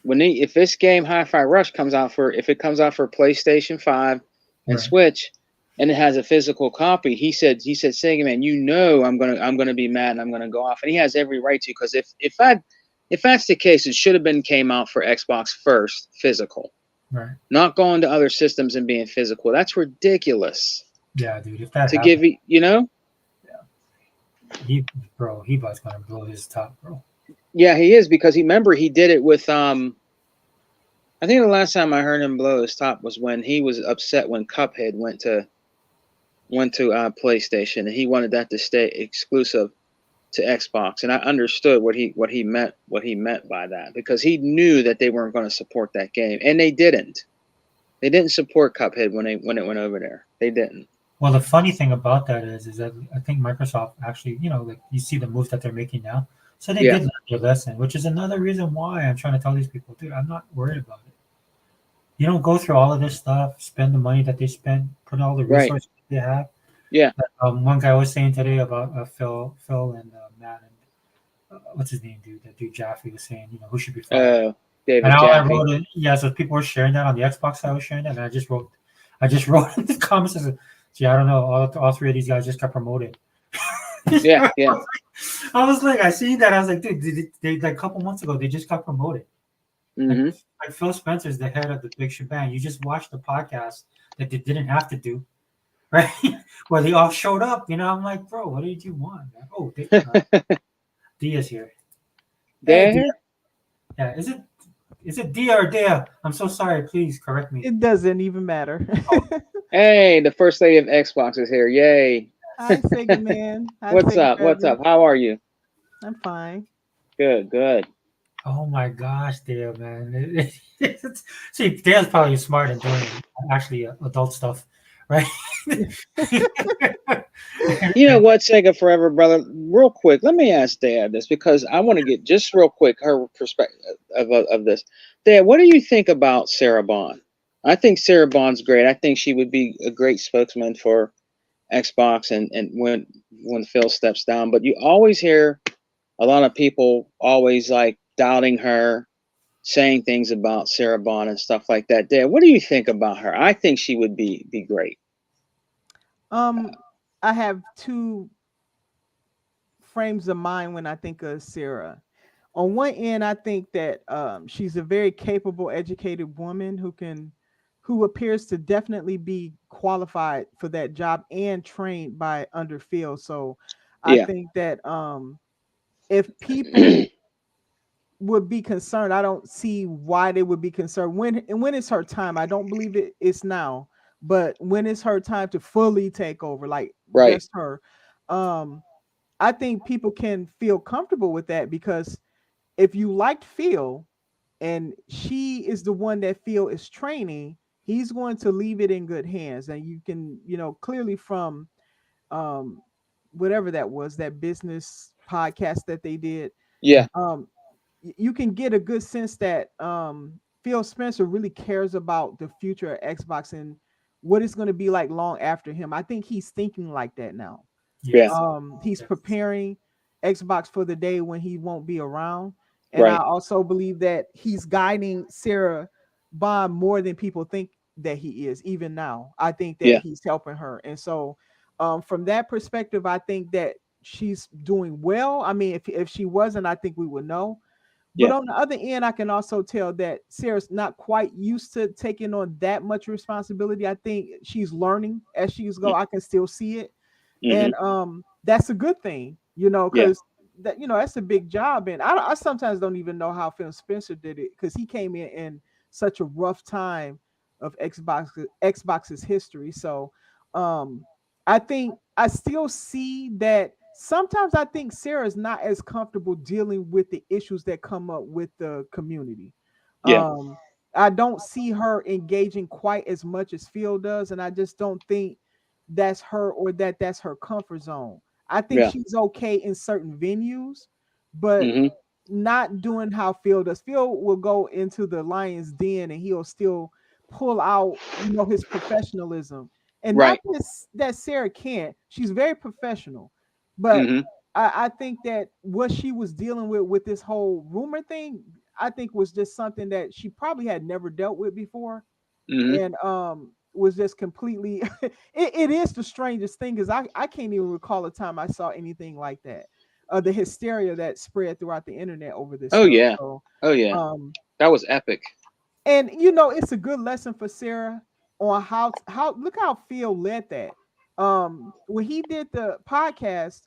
if this game Hi-Fi Rush comes out if it comes out for PlayStation 5 and right, Switch, and it has a physical copy, he said, Sega Man, I'm gonna be mad and I'm gonna go off, and he has every right to, because if that's the case, it should have been came out for Xbox first, physical, right, not going to other systems and being physical. That's ridiculous yeah, dude. If that to give happened, you. he was gonna blow his top, bro. Yeah, he is, because he did it with I think the last time I heard him blow his top was when he was upset when Cuphead went to PlayStation, and he wanted that to stay exclusive to Xbox. And I understood what he meant by that, because he knew that they weren't going to support that game, and they didn't. They didn't support Cuphead when it went over there. They didn't. Well, the funny thing about that is that I think Microsoft actually, like you see the moves that they're making now. So they Yeah, did learn their lesson, which is another reason why I'm trying to tell these people, dude, I'm not worried about it. You don't go through all of this stuff, spend the money that they spend, put all the right. resources they have. Yeah. One guy was saying today about Phil and Matt and what's his name, dude? That dude Jaffe was saying, who should be fired. And David how I Jaffe. wrote it, yeah. So people were sharing that on the Xbox side. I was sharing that, and I just wrote in the comments. I said, "Gee, I don't know. All three of these guys just got promoted." Yeah, yeah. I was like, I seen that. I was like, dude, they like a couple months ago they just got promoted. Like, Hmm. like Phil Spencer's the head of the big shebang. You just watched the podcast that they didn't have to do, right? Where they all showed up. I'm like, bro, what did you want, man? Oh, Dia's here. Hey, Dia. There. Yeah, is it Dia or Dia? I'm so sorry. Please correct me. It doesn't even matter. Oh, Hey, the first lady of Xbox is here. Yay. Hi, Sega Man. Hi, What's Sega up? What's Forever. up? How are you? I'm fine. Good, good. oh my gosh, Dia, man. See, Dia's probably smart and doing actually adult stuff, right? You know what, Sega Forever, brother? Real quick, let me ask Dad this, because I want to get just real quick her perspective of this. Dad, what do you think about Sarah Bond? I think Sarah Bond's great. I think she would be a great spokesman for Xbox, and when Phil steps down. But you always hear a lot of people always like doubting her, saying things about Sarah Bond and stuff like that. Dad, what do you think about her? I think she would be great. Um, I have two frames of mind when I think of Sarah. On one end, I think that she's a very capable, educated woman who appears to definitely be qualified for that job and trained by under Phil. So I Yeah. think that if people would be concerned. I don't see why they would be concerned when it's her time. I don't believe it's now, but when it's her time to fully take over, like Right. just her, um, I think people can feel comfortable with that because if you liked Phil and she is the one that Phil is training, he's going to leave it in good hands. And you can, clearly from um whatever that was, that business podcast that they did, Yeah. um you can get a good sense that Phil Spencer really cares about the future of Xbox and what it's going to be like long after him. I think he's thinking like that now. Yeah. Yes. He's Yes. preparing Xbox for the day when he won't be around. And I Right. also believe that he's guiding Sarah Bond more than people think that he is, even now. I think that Yeah. he's helping her. And so from that perspective, I think that she's doing well. I mean, if she wasn't, I think we would know. But Yeah. on the other end, I can also tell that Sarah's not quite used to taking on that much responsibility. I think she's learning as she's go. I can still see it, Mm-hmm. and that's a good thing, Yeah. because that's a big job. And I sometimes don't even know how Phil Spencer did it because he came in such a rough time of Xbox's history. So I think I still see that sometimes I think Sarah's not as comfortable dealing with the issues that come up with the community. Yeah. um I don't see her engaging quite as much as Phil does, and I just don't think that's her, or that's her comfort zone. I think Yeah. she's okay in certain venues, but Mm-hmm. not doing how Phil does. Phil will go into the lion's den and he'll still pull out, his professionalism. And not Right. that Sarah can't. She's very professional. But Mm-hmm. I think that what she was dealing with this whole rumor thing, I think was just something that she probably had never dealt with before, Mm-hmm. and was just completely it is the strangest thing because I can't even recall a time I saw anything like that. The hysteria that spread throughout the internet over this Oh stuff. yeah. So Oh yeah. um That was epic. and it's a good lesson for Sarah on how look how Phil led that. When he did the podcast,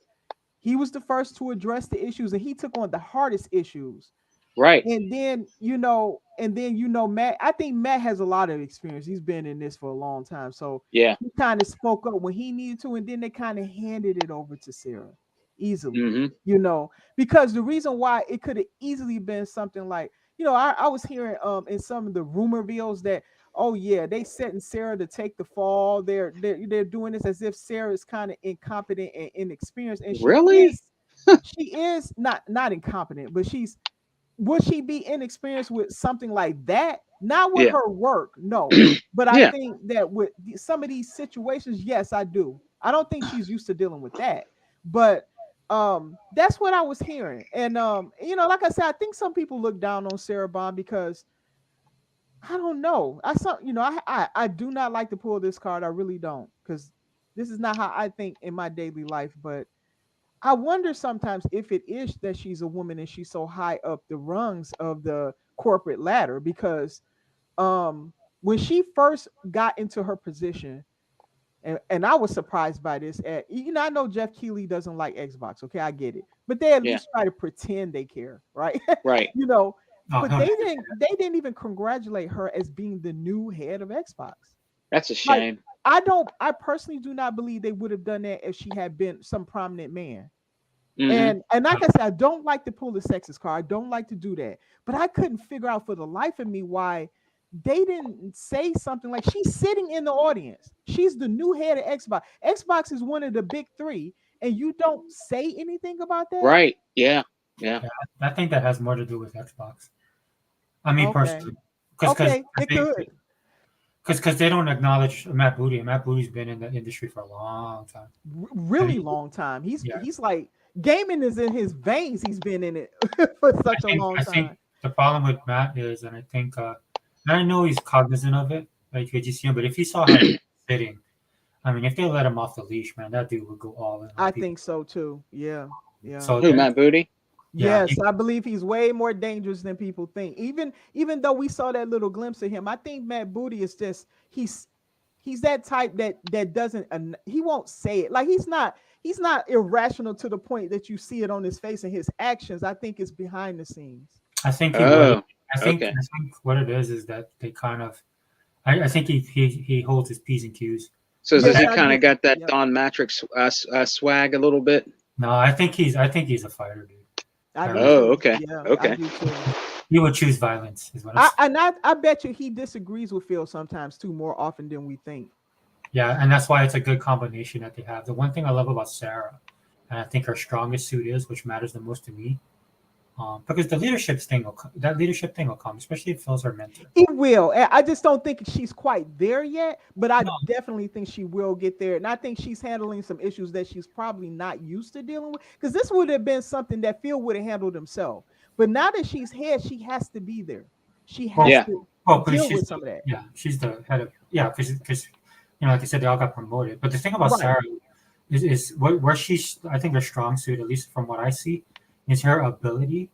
he was the first to address the issues and he took on the hardest issues. Right. And then Matt, I think Matt has a lot of experience. He's been in this for a long time. So Yeah. he kind of spoke up when he needed to, and then they kind of handed it over to Sarah easily, Mm-hmm. because the reason why it could have easily been something like, I was hearing in some of the rumor bills that, oh yeah, they setting Sarah to take the fall. They're doing this as if Sarah is kind of incompetent and inexperienced, and she Really? is not incompetent, but would she be inexperienced with something like that? Not with Yeah. her work, no. But I Yeah. think that with some of these situations, yes, I do. I don't think she's used to dealing with that. But that's what I was hearing. And like I said, I think some people look down on Sarah Bond because I don't know. I do not like to pull this card. I really don't, because this is not how I think in my daily life. But I wonder sometimes if it is that she's a woman and she's so high up the rungs of the corporate ladder, because when she first got into her position, and I was surprised by this, I know Jeff Keighley doesn't like Xbox, okay, I get it, but they at Yeah. least try to pretend they care, right? Right. you know Oh, but hell they yeah. didn't even congratulate her as being the new head of Xbox. That's a Like, shame. I personally do not believe they would have done that if she had been some prominent man. Mm-hmm. And like I said, I don't like to pull the sexist card. I don't like to do that. But I couldn't figure out for the life of me why they didn't say something like, she's sitting in the audience. She's the new head of Xbox. Xbox is one of the big three, and you don't say anything about that? Right. Yeah. Yeah. Yeah, I think that has more to do with Xbox. I mean, Okay. personally, because Okay, it could. because they don't acknowledge Matt Booty. Matt Booty's been in the industry for a long time. And Really long time. He's yeah, he's like, gaming is in his veins. He's been in it for such a long I time. think the problem with Matt is, and I think, and I know he's cognizant of it, like you see him, but if you saw how he's sitting, I mean, if they let him off the leash, man, that dude would go all in on I people. think so too. Yeah. Yeah. So Who? that, Matt Booty? yeah, Yes, I believe he's way more dangerous than people think. Even though we saw that little glimpse of him, I think Matt Booty is just he's that type that doesn't he won't say it. Like, he's not irrational to the point that you see it on his face and his actions. I think it's behind the scenes. I think he would. Oh, okay. I think what it is that they kind of. I think he holds his p's and q's. So But does Yes, he I kind of do. got that Yep. Don Matrix swag a little bit? no, I think he's a fighter, dude. I I do really Oh, too. okay, Yeah, I okay. do too. he would choose violence, is what I'm saying. I bet you he disagrees with Phil sometimes too, more often than we think. Yeah, and that's why it's a good combination that they have. The one thing I love about Sarah, and I think her strongest suit is, which matters the most to me, because that leadership thing will come, especially if Phil's her mentor. He will. I just don't think she's quite there yet, but I No, definitely think she will get there. And I think she's handling some issues that she's probably not used to dealing with. Because this would have been something that Phil would have handled himself. But now that she's head, she has to be there. She well, has Yeah, to well, because deal with some of that. she's the head of because like I said, they all got promoted. But the thing about Right. Sarah is where she's I think her strong suit, at least from what I see, is her ability.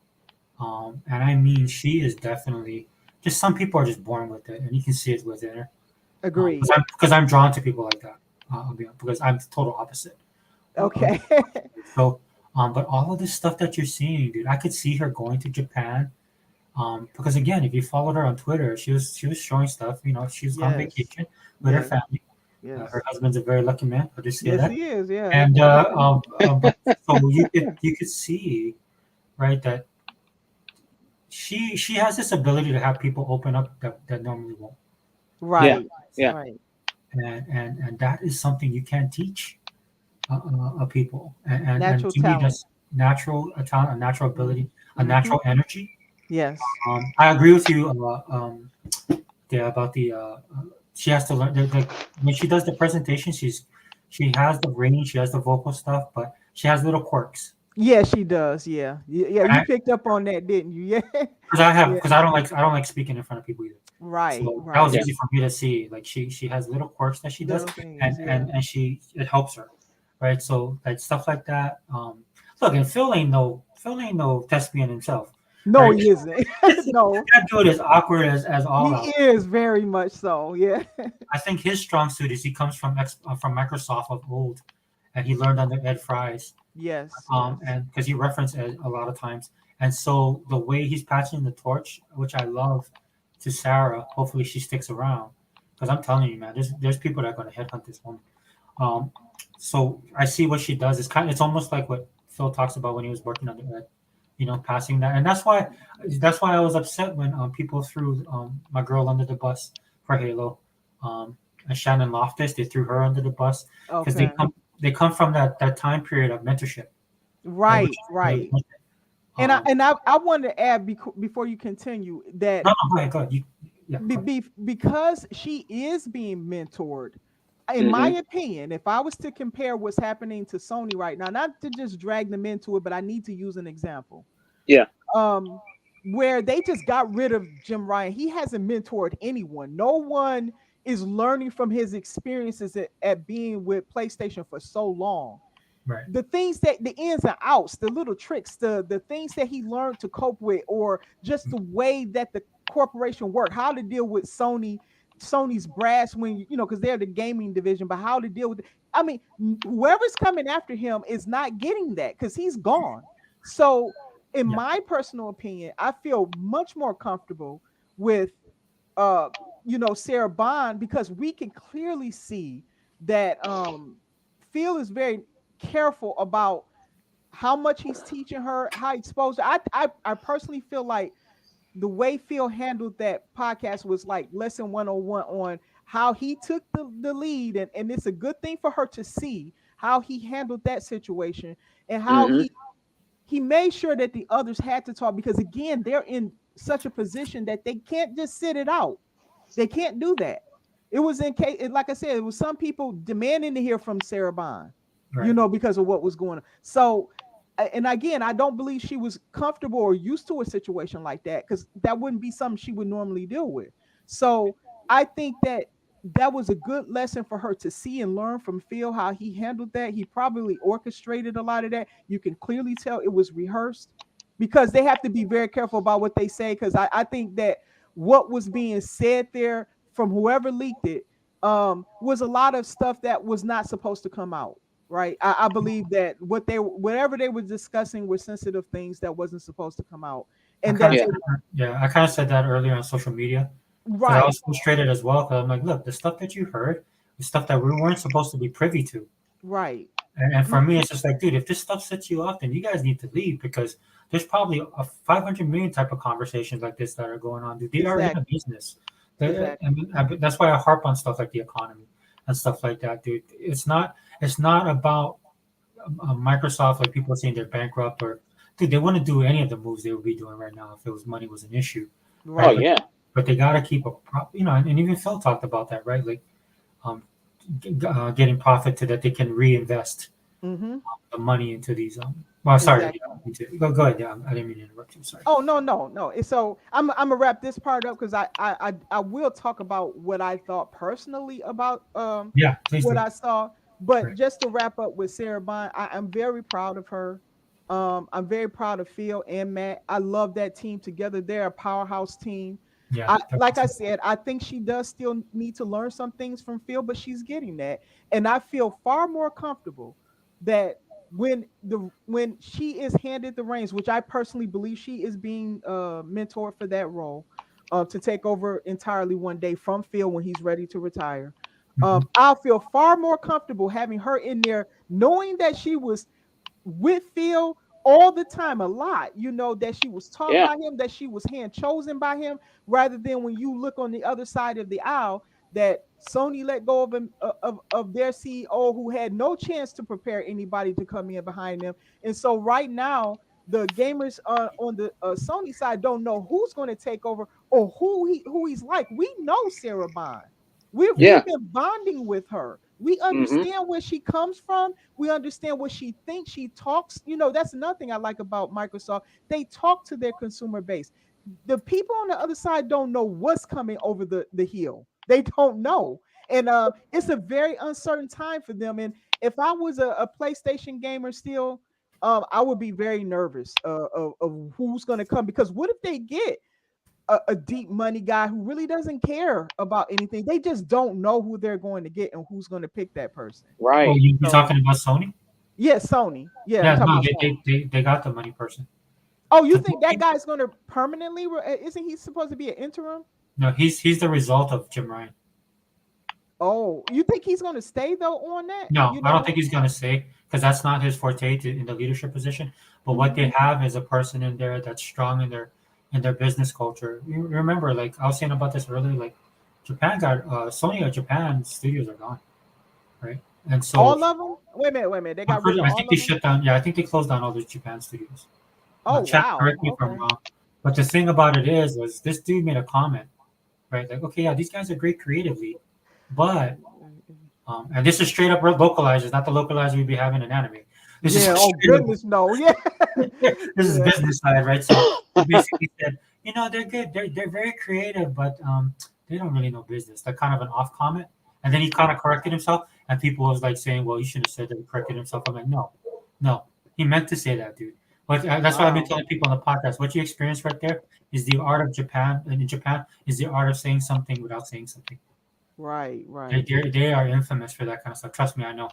And I mean, she is definitely just some people are just born with it, and you can see it within her. Agreed. Because I'm drawn to people like that. Because I'm the total opposite. Um, Okay. so, but all of this stuff that you're seeing, dude, I could see her going to Japan. Because again, if you followed her on Twitter, she was showing stuff. You know, she was on Yes. vacation with her Yes. family. Her Yes. husband's a very lucky man. I'll just say Yes, that. he is. Yeah. And but so you could see right that she has this ability to have people open up that normally won't. yeah, Right. yeah. Right. And that is something you can't teach people. And Natural to me, talent. that's natural a talent, a natural ability, a Mm-hmm. natural energy. Yes. I agree with you about the she has to learn when she does the presentation. She has the range, she has the vocal stuff, but she has little quirks. Yeah, she does. Yeah. Yeah. And You I picked up on that, didn't you? Yeah. Yeah. because I don't like speaking in front of people either. Right. So that was Right. Yeah. easy for me to see. Like she has little quirks that she does, Little things. Yeah. and she it helps her, right? So like stuff like that. Look, and Phil ain't no thespian himself, No, right? he isn't. No, That dude is awkward as all he out. is very much so. Yeah. I think his strong suit is he comes from Microsoft of old, and he learned under Ed Fries, Yes. Yes. and because he referenced Ed a lot of times, and so the way he's passing the torch, which I love, to Sarah. Hopefully she sticks around, because I'm telling you, man, there's people that are going to headhunt this woman. Um, so I see what she does. It's almost like what Phil talks about when he was working under Ed, passing that, and that's why I was upset when people threw my girl under the bus for Halo. And Shannon Loftus, they threw her under the bus because Okay. they come from that time period of mentorship, right? Which Right. is really Right. important. And Um, I wanted to add before you continue that no, go ahead, go ahead. Yeah, go ahead. because she is being mentored. In my Hmm. opinion, if I was to compare what's happening to Sony right now, not to just drag them into it, but I need to use an example. Yeah. um where they just got rid of Jim Ryan. He hasn't mentored anyone. No one is learning from his experiences at being with PlayStation for so long. Right. The things that the ins and outs, the little tricks, the things that he learned to cope with, or just the way that the corporation worked, how to deal with Sony's brass when because they're the gaming division, but how to deal with it. I mean, whoever's coming after him is not getting that because he's gone. So in Yeah. my personal opinion, I feel much more comfortable with uh Sarah Bond, because we can clearly see that Phil is very careful about how much he's teaching her, how exposed. I personally feel like the way Phil handled that podcast was like lesson 101 on how he took the lead, and it's a good thing for her to see how he handled that situation, and how Hmm. he made sure that the others had to talk, because again, they're in such a position that they can't just sit it out. They can't do that. It was in case, like I said, it was some people demanding to hear from Sarah Bond, Right. because of what was going on. So, and again, I don't believe she was comfortable or used to a situation like that, because that wouldn't be something she would normally deal with. So, I think that that was a good lesson for her to see and learn from Phil, how he handled that. He probably orchestrated a lot of that. You can clearly tell it was rehearsed, because they have to be very careful about what they say. Because I think that what was being said there from whoever leaked it was a lot of stuff that was not supposed to come out. Right. I believe that whatever they were discussing were sensitive things that wasn't supposed to come out. And kind that of, I kind of said that earlier on social media because I right, was frustrated as well. Because I'm like, look, the stuff that you heard, the stuff that we weren't supposed to be privy to. right. And for me, it's just like, dude, if this stuff sets you off, then you guys need to leave because there's probably a 500 million type of conversations like this that are going on, dude. They are in a Exactly. business. Exactly. That's why I harp on stuff like the economy and stuff like that, dude. It's not about Microsoft, like people are saying they're bankrupt or, dude, they wouldn't do any of the moves they would be doing right now if it was money was an issue, Oh right? Right. yeah, But they got to keep a and even Phil talked about that, right? Like, um, getting profit to that they can reinvest Mm-hmm. the money into these. Well, sorry, Exactly. go ahead. Yeah, I didn't mean to interrupt you. Sorry. Oh no, no, no. So I'm gonna wrap this part up because I will talk about what I thought personally about Yeah, please what do. I saw. But Right. just to wrap up with Sarah Bond, I'm very proud of her. I'm very proud of Phil and Matt. I love that team together. They're a powerhouse team. Yeah, that's Like I awesome. said, I think she does still need to learn some things from Phil, but she's getting that. And I feel far more comfortable that when she is handed the reins, which I personally believe she is being mentored for that role, to take over entirely one day from Phil when he's ready to retire. Mhm. I'll feel far more comfortable having her in there, knowing that she was with Phil all the time, a lot, that she was taught yeah, by him, that she was hand chosen by him, rather than when you look on the other side of the aisle that Sony let go of him, of their CEO who had no chance to prepare anybody to come in behind them. And so right now, the gamers on the Sony side don't know who's going to take over or who he's like. We know Sarah Bond. Yeah. We've yeah. been bonding with her. We Mm-hmm. understand where she comes from. We understand what she thinks. She talks. That's another thing I like about Microsoft. They talk to their consumer base. The people on the other side don't know what's coming over the hill. They don't know. And it's a very uncertain time for them. And if I was a PlayStation gamer still, I would be very nervous of who's going to come, because what if they get a deep money guy who really doesn't care about anything? They just don't know who they're going to get and who's going to pick that person. Oh, Right. you So talking about Sony? yeah, Sony. Yeah, I'm Yeah, talking no, about Sony. they got the money person. Oh, you So, think that guy's going to permanently? Isn't he supposed to be an interim? no, he's the result of Jim Ryan. Oh, you think he's going to stay though on that? No, I don't think he's gonna stay because that's not his forte in the leadership position. But what Mhm. they have is a person in there that's strong in their business culture. You remember, like I was saying about this earlier, like Japan got Sony or Japan studios are gone, right? And so All of them? Wait a minute, wait a minute. They I'm got rid pretty. of I think all they of them? shut down. Yeah, I think they closed down all the Japan studios. Oh, Chat, wow. correct me if I'm Okay. wrong. But the thing about it is, was this dude made a comment, right? Like, okay, yeah, these guys are great creatively, but and this is straight up localized. It's not the localized we'd be having in anime. This is Yeah. Oh straight up. goodness, no. Yeah. This is Yeah. business side, right? So he basically said, they're good. They're very creative, but they don't really know business. They're kind of an off comment. And then he kind of corrected himself, and people was like saying, "Well, you shouldn't have said that." He corrected himself. I'm like, no, no, he meant to say that, dude. But that's why I've been Wow. telling people on the podcast. What you experienced right there is the art of Japan, and in Japan is the art of saying something without saying something. Right. They Right. they are infamous for that kind of stuff. Trust me, I know,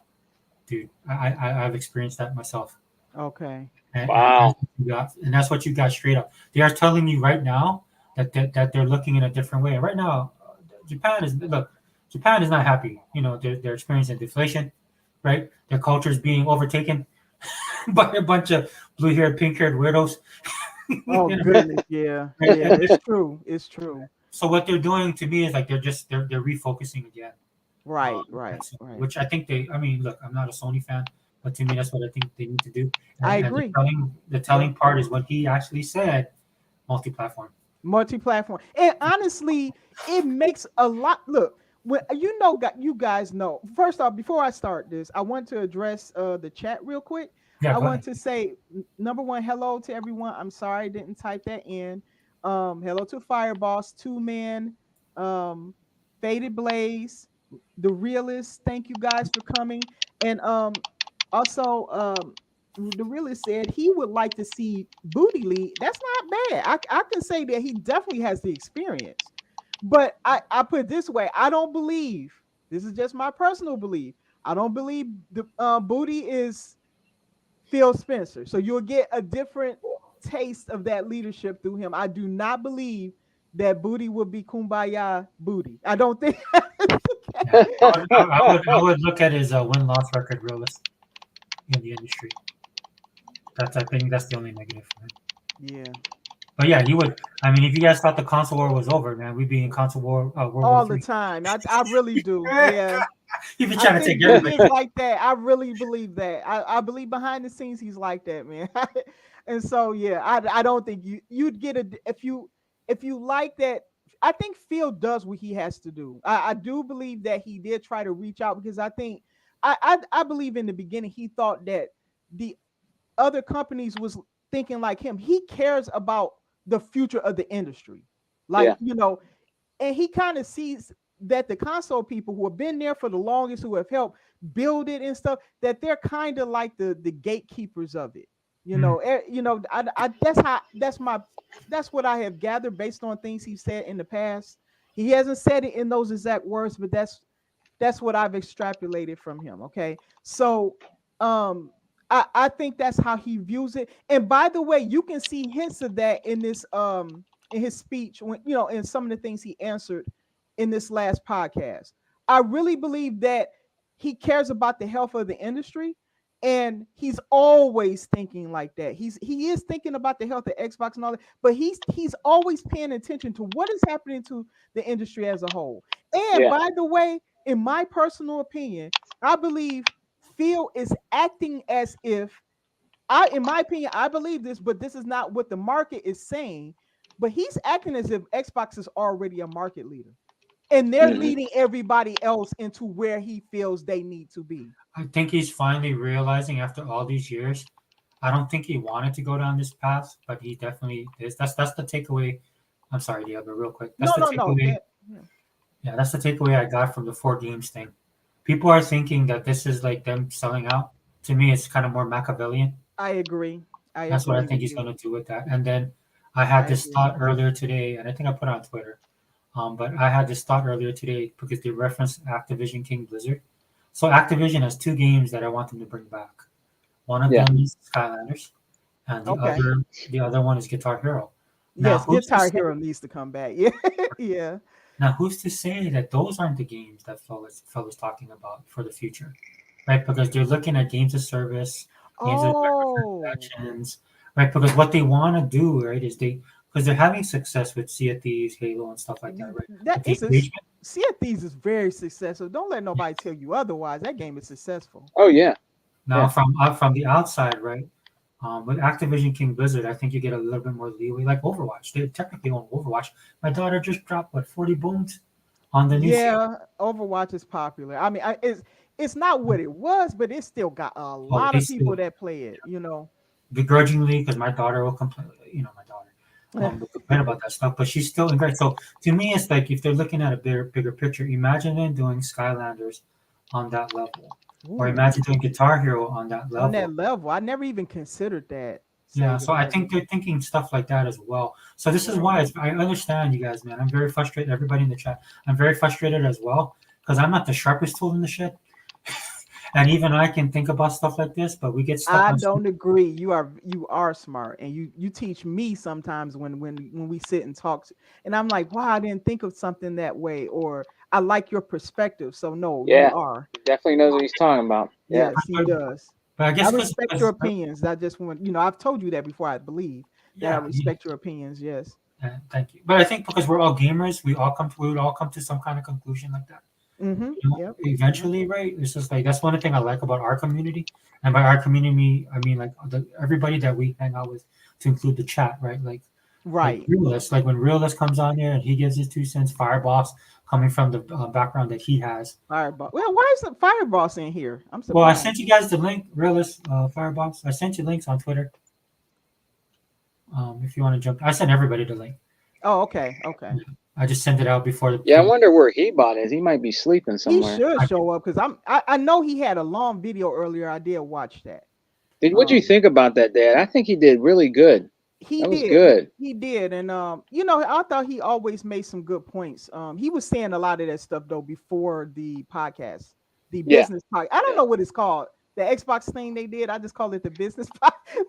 dude. I've experienced that myself. Okay. Wow. And that's what you got straight up. They are telling you right now that they're looking in a different way. Right now, Japan is not happy. They're experiencing deflation, right? Their culture is being overtaken by a bunch of blue-haired, pink-haired weirdos. Oh you know, goodness. Yeah. right? Yeah. It's true. It's true. So what they're doing to me is like they're refocusing again. Right. Right. Right. Which I think I mean, look, I'm not a Sony fan, but to me, that's what I think they need to do. I And agree. the Yeah. telling part is what he actually said: multi-platform. Multi-platform. And honestly, it makes a lot. Look, when you guys know. First off, before I start this, I want to address the chat real quick. Yeah, I go want ahead. to say number one, hello to everyone. I'm sorry I didn't type that in. Hello to Fireboss, Two Man, um, Faded Blaze, the Realist. Thank you guys for coming. And also the realist said he would like to see Booty Lee. That's not bad. I can say that he definitely has the experience. But I put it this way, I don't believe, this is just my personal belief. I don't believe the Booty is Phil Spencer. So you'll get a different taste of that leadership through him. I do not believe that Booty would be Kumbaya Booty. I don't think. Yeah. I would look at his win-loss record realist in the industry. I think that's the only negative for him. Yeah. But yeah, he would. I mean, if you guys thought the console war was over, man, we'd be in console war World All War the III. time. I really do. Yeah. He'd be I trying to think take he everybody. is like that. I really believe that. I believe behind the scenes he's like that, man. And so yeah, I don't think you'd get a if you like that. I think Phil does what he has to do. I do believe that he did try to reach out because I think I believe in the beginning he thought that the other companies was thinking like him. He cares about the future of the industry. Like, and he kind of sees that the console people who have been there for the longest, who have helped build it and stuff, that they're kind of like the gatekeepers of it. That's what I have gathered based on things he said in the past. He hasn't said it in those exact words, but that's what I've extrapolated from him. Okay. So I think that's how he views it. And by the way, you can see hints of that in this in his speech when in some of the things he answered in this last podcast. I really believe that he cares about the health of the industry, and he's always thinking like that. He is thinking about the health of Xbox and all that, but he's always paying attention to what is happening to the industry as a whole. And by the way, in my personal opinion, I believe Phil is acting as if in my opinion, I believe this, but this is not what the market is saying. But he's acting as if Xbox is already a market leader, and they're leading everybody else into where he feels they need to be. I think he's finally realizing after all these years. I don't think he wanted to go down this path, but he definitely is. That's the takeaway. I'm sorry, Diego, real quick. That's the takeaway. Yeah, that's the takeaway I got from the 4 games thing. People are thinking that this is like them selling out. To me, it's kind of more Machiavellian. I agree. That's what I think he's going to do with that. And then I had this thought earlier today, and I think I put it on Twitter. But I had this thought earlier today because they referenced Activision King Blizzard. So Activision has 2 games that I want them to bring back. One of them is Skylanders, and the other one is Guitar Hero. Now, yes, Guitar Hero needs to come back. Yeah, yeah. Now, who's to say that those aren't the games that Phil was talking about for the future, right? Because they're looking at games of service, games of transactions, right? Because what they want to do, right, is because they're having success with Sea of Thieves, Halo, and stuff like that, right? Sea of Thieves is very successful. Don't let nobody tell you otherwise. That game is successful. Oh yeah. Now, from the outside, right? With Activision King Blizzard, I think you get a little bit more leeway. Like Overwatch, they technically own Overwatch. My daughter just dropped 40 bones on the new. Yeah, Overwatch is popular. I mean, it's not what it was, but it still got a lot of people that play it. Begrudgingly, because my daughter will complain. My daughter will complain about that stuff, but she's still great. So to me, it's like if they're looking at a bigger picture, imagine them doing Skylanders on that level. Or imagine doing Guitar Hero on that level. On that level, I never even considered that. Yeah, so I think they're thinking stuff like that as well. So this is why I understand you guys, man. I'm very frustrated. Everybody in the chat, I'm very frustrated as well because I'm not the sharpest tool in the shed, and even I can think about stuff like this. But we get stuck. I don't agree. You are smart, and you teach me sometimes when we sit and talk, and I'm like, wow, I didn't think of something that way, or I like your perspective. So no, you are. He definitely knows what he's talking about. Yes, he does. But I guess I respect your opinions. I just want, I've told you that before. I believe that I respect your opinions. Yes. Thank you. But I think because we're all gamers, we would all come to some kind of conclusion like that. Mm-hmm. Eventually, right? It's just like that's one thing I like about our community, and by our community, I mean like everybody that we hang out with, to include the chat, right? Like Realist, like when Realist comes on here and he gives his 2 cents, Fireboss coming from the background that he has. Fireboss. Well, why is the Fireboss in here? I'm surprised. Well, I sent you guys the link, Realist, Fireboss. I sent you links on Twitter. If you want to jump, I sent everybody the link. Oh, okay. I just sent it out before the. Yeah, I wonder where He-Bot is. He might be sleeping somewhere. He should show up because I know he had a long video earlier. I did watch that. What do you think about that, Dad? I think he did really good. That was good. He did, and I thought he always made some good points. He was saying a lot of that stuff though before the podcast, the business podcast. I don't know what it's called. the Xbox thing they did. I just call it the business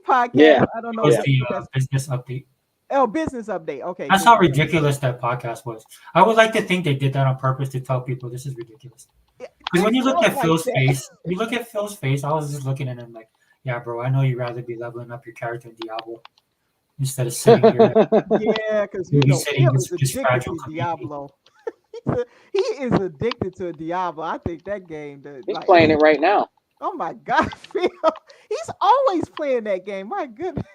podcast. Yeah. I don't It know was Yeah. the if that's business update. business update. Okay, That's how business update. ridiculous that podcast was. I would like to think they did that on purpose to tell people this is ridiculous. Yeah, Because when it you look felt at like Phil's that. face, you look at Phil's face. I was just looking at him like, yeah, bro. I know you'd rather be leveling up your character in Diablo instead of sitting here Yeah, because you know babysitting Phil is this addicted fragile to community. Diablo. He is addicted to Diablo. I think that game, He's like, playing it right now. oh my God, Phil, he's always playing that game. My goodness.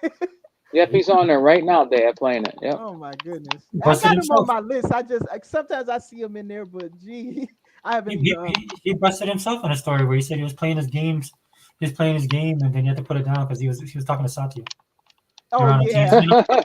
Yep, he's on there right now, Dad, playing it. Yep. Oh my goodness. He I busted got him on himself. my list. I just sometimes I see him in there, but gee, I haven't He, even. he, he busted himself in a story where he said he was playing his games. He was playing his game, and then he had to put it down because he was talking to Satya. Oh They're on a team. yeah,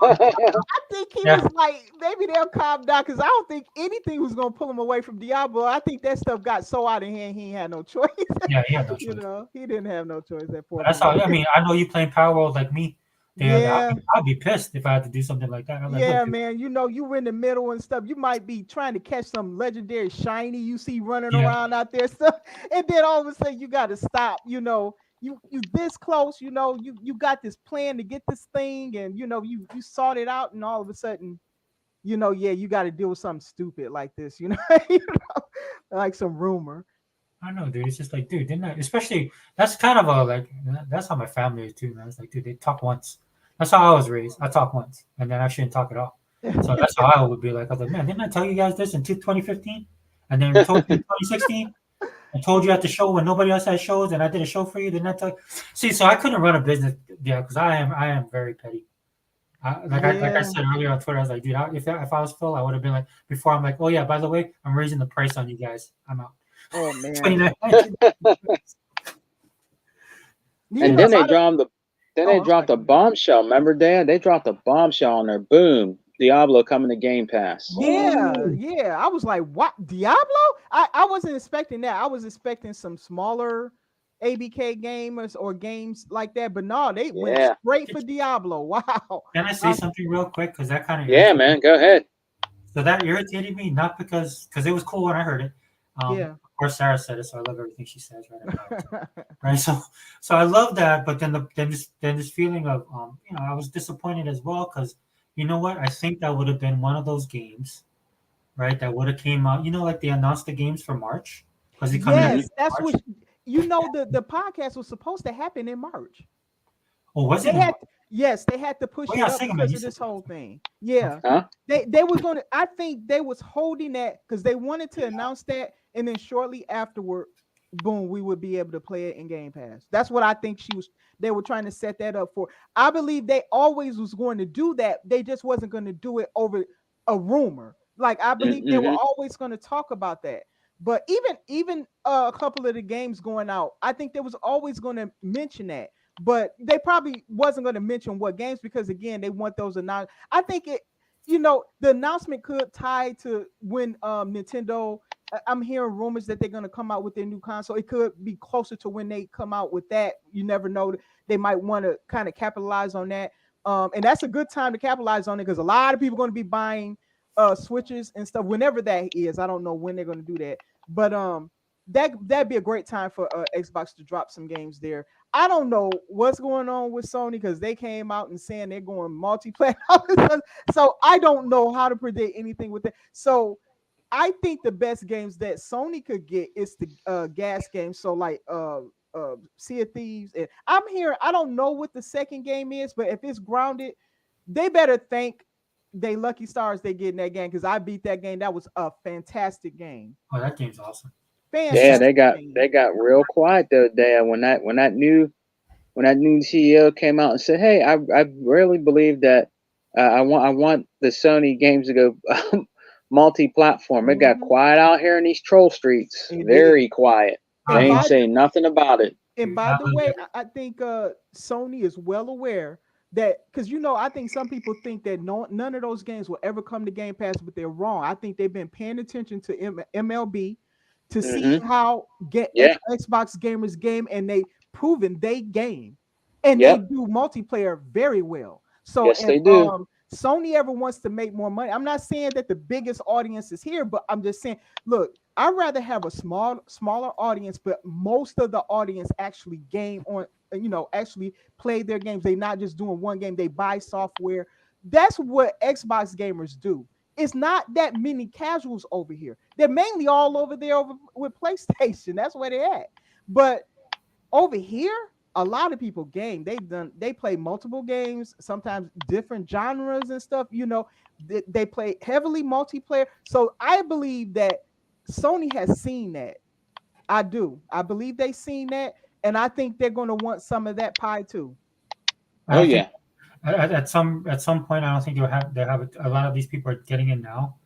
I think he Yeah. was like maybe they'll calm down because I don't think anything was gonna pull him away from Diablo. I think that stuff got so out of hand he ain't had no choice. Yeah, he had no You choice. know, he didn't have no choice. That poor But that's how. man. I mean, I know you playing Power World like me. Yeah. I'd be pissed if I had to do something like that. I'm like, Yeah, look, dude, man. You know, you were in the middle and stuff. You might be trying to catch some legendary shiny you see running Yeah. around out there, stuff, and then all of a sudden you got to stop. You know, you this close. You know, you got this plan to get this thing, and you know you sought it out, and all of a sudden, you know, yeah, you got to deal with something stupid like this. You know, you know, like some rumor. I know, dude. It's just like, dude, didn't I? Especially that's kind of a like that's how my family is too, man. It's like, dude, they talk once. That's how I was raised. I talk once, and then I shouldn't talk at all. So that's how I would be like. I was like, man, didn't I tell you guys this in 2015? And then we told you in 2016. I told you at the show when nobody else had shows, and I did a show for you. Didn't I tell you? See, so I couldn't run a business, yeah, because I am very petty. Like I Yeah. said earlier on Twitter, I was like, dude, if I was Phil, I would have been like, before I'm like, oh yeah, by the way, I'm raising the price on you guys. I'm out. Oh man. 29. You And know, then a they lot of- dropped the then Oh, they I'm dropped a sorry. bombshell. Remember, Dad? They dropped a bombshell on there. Boom. Diablo coming to Game Pass. Yeah, Ooh. yeah. I was like, what? Diablo? I wasn't expecting that. I was expecting some smaller ABK gamers or games like that, but no, they went Yeah. straight for Diablo. Wow. Can I say something real quick? Because that kind of Yeah, man. Go ahead. So that irritated me, not because it was cool when I heard it. Yeah. Of course, Sarah said it, so I love everything she says. Right, so I love that, but then this feeling of I was disappointed as well because you know what? I think that would have been one of those games, right? That would have came out. You know, like they announced the games for March because they come in. Yes, that's March. what you know. The podcast was supposed to happen in March. Oh, was They it? had yes, they had to push Oh, it yeah, up Sega Man, because you of said this that. whole thing. Yeah. Huh? They was gonna I think they was holding that because they wanted to announce that and then shortly afterward, boom, we would be able to play it in Game Pass. That's what I think they were trying to set that up for. I believe they always was going to do that. They just wasn't going to do it over a rumor. Like I believe they were Mhm. always going to talk about that. But even a couple of the games going out, I think they was always going to mention that. But they probably wasn't going to mention what games because again, they want those announced. I think the announcement could tie to when Nintendo. I'm hearing rumors that they're going to come out with their new console. It could be closer to when they come out with that. You never know. They might want to kind of capitalize on that. And that's a good time to capitalize on it because a lot of people are going to be buying switches and stuff whenever that is. I don't know when they're going to do that, but that'd be a great time for Xbox to drop some games there. I don't know what's going on with Sony because they came out and saying they're going multiplayer. So I don't know how to predict anything with it. So I think the best games that Sony could get is the gas games. So like Sea of Thieves. And I'm here. I don't know what the second game is, but if it's grounded, they better thank they lucky stars they get in that game because I beat that game. That was a fantastic game. Oh, that game's awesome. Fantastic Yeah, game. they got real quiet the other day when that new CEO came out and said, "Hey, I really believe that I want the Sony games to go multi-platform." It got Mhm. quiet out here in these troll streets. It Very quiet. And They ain't by- saying nothing about it. And by the way, I think Sony is well aware that because I think some people think that none of those games will ever come to Game Pass, but they're wrong. I think they've been paying attention to MLB to see how Xbox gamers game, and they proven they game, and they do multiplayer very well. So yes, if they do. Sony ever wants to make more money, I'm not saying that the biggest audience is here, but I'm just saying, look, I'd rather have a smaller audience, but most of the audience actually game on, actually play their games. They're not just doing one game. They buy software. That's what Xbox gamers do. It's not that many casuals over here. They're mainly all over there over with PlayStation. That's where they're at. But over here, a lot of people game. They play multiple games, sometimes different genres and stuff. They play heavily multiplayer. So I believe that Sony has seen that. I do. I believe they've seen that, and I think they're going to want some of that pie too. Oh yeah. At some point, I don't think they have a lot of these people are getting in now,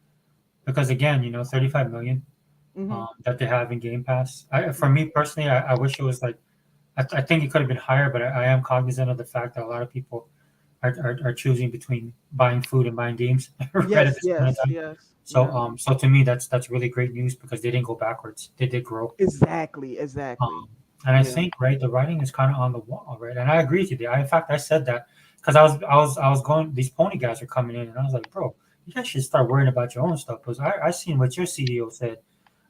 because again, 35 million that they have in Game Pass. For me personally, I wish it was like, I think it could have been higher, but I am cognizant of the fact that a lot of people are choosing between buying food and buying games right at this point in time. Yes. So so to me, that's really great news, because they didn't go backwards; they did grow. Exactly. And I think, right, the writing is kind of on the wall, right? And I agree with you. In fact, I said that because I was going. These pony guys are coming in, and I was like, bro, you guys should start worrying about your own stuff, because I seen what your CEO said,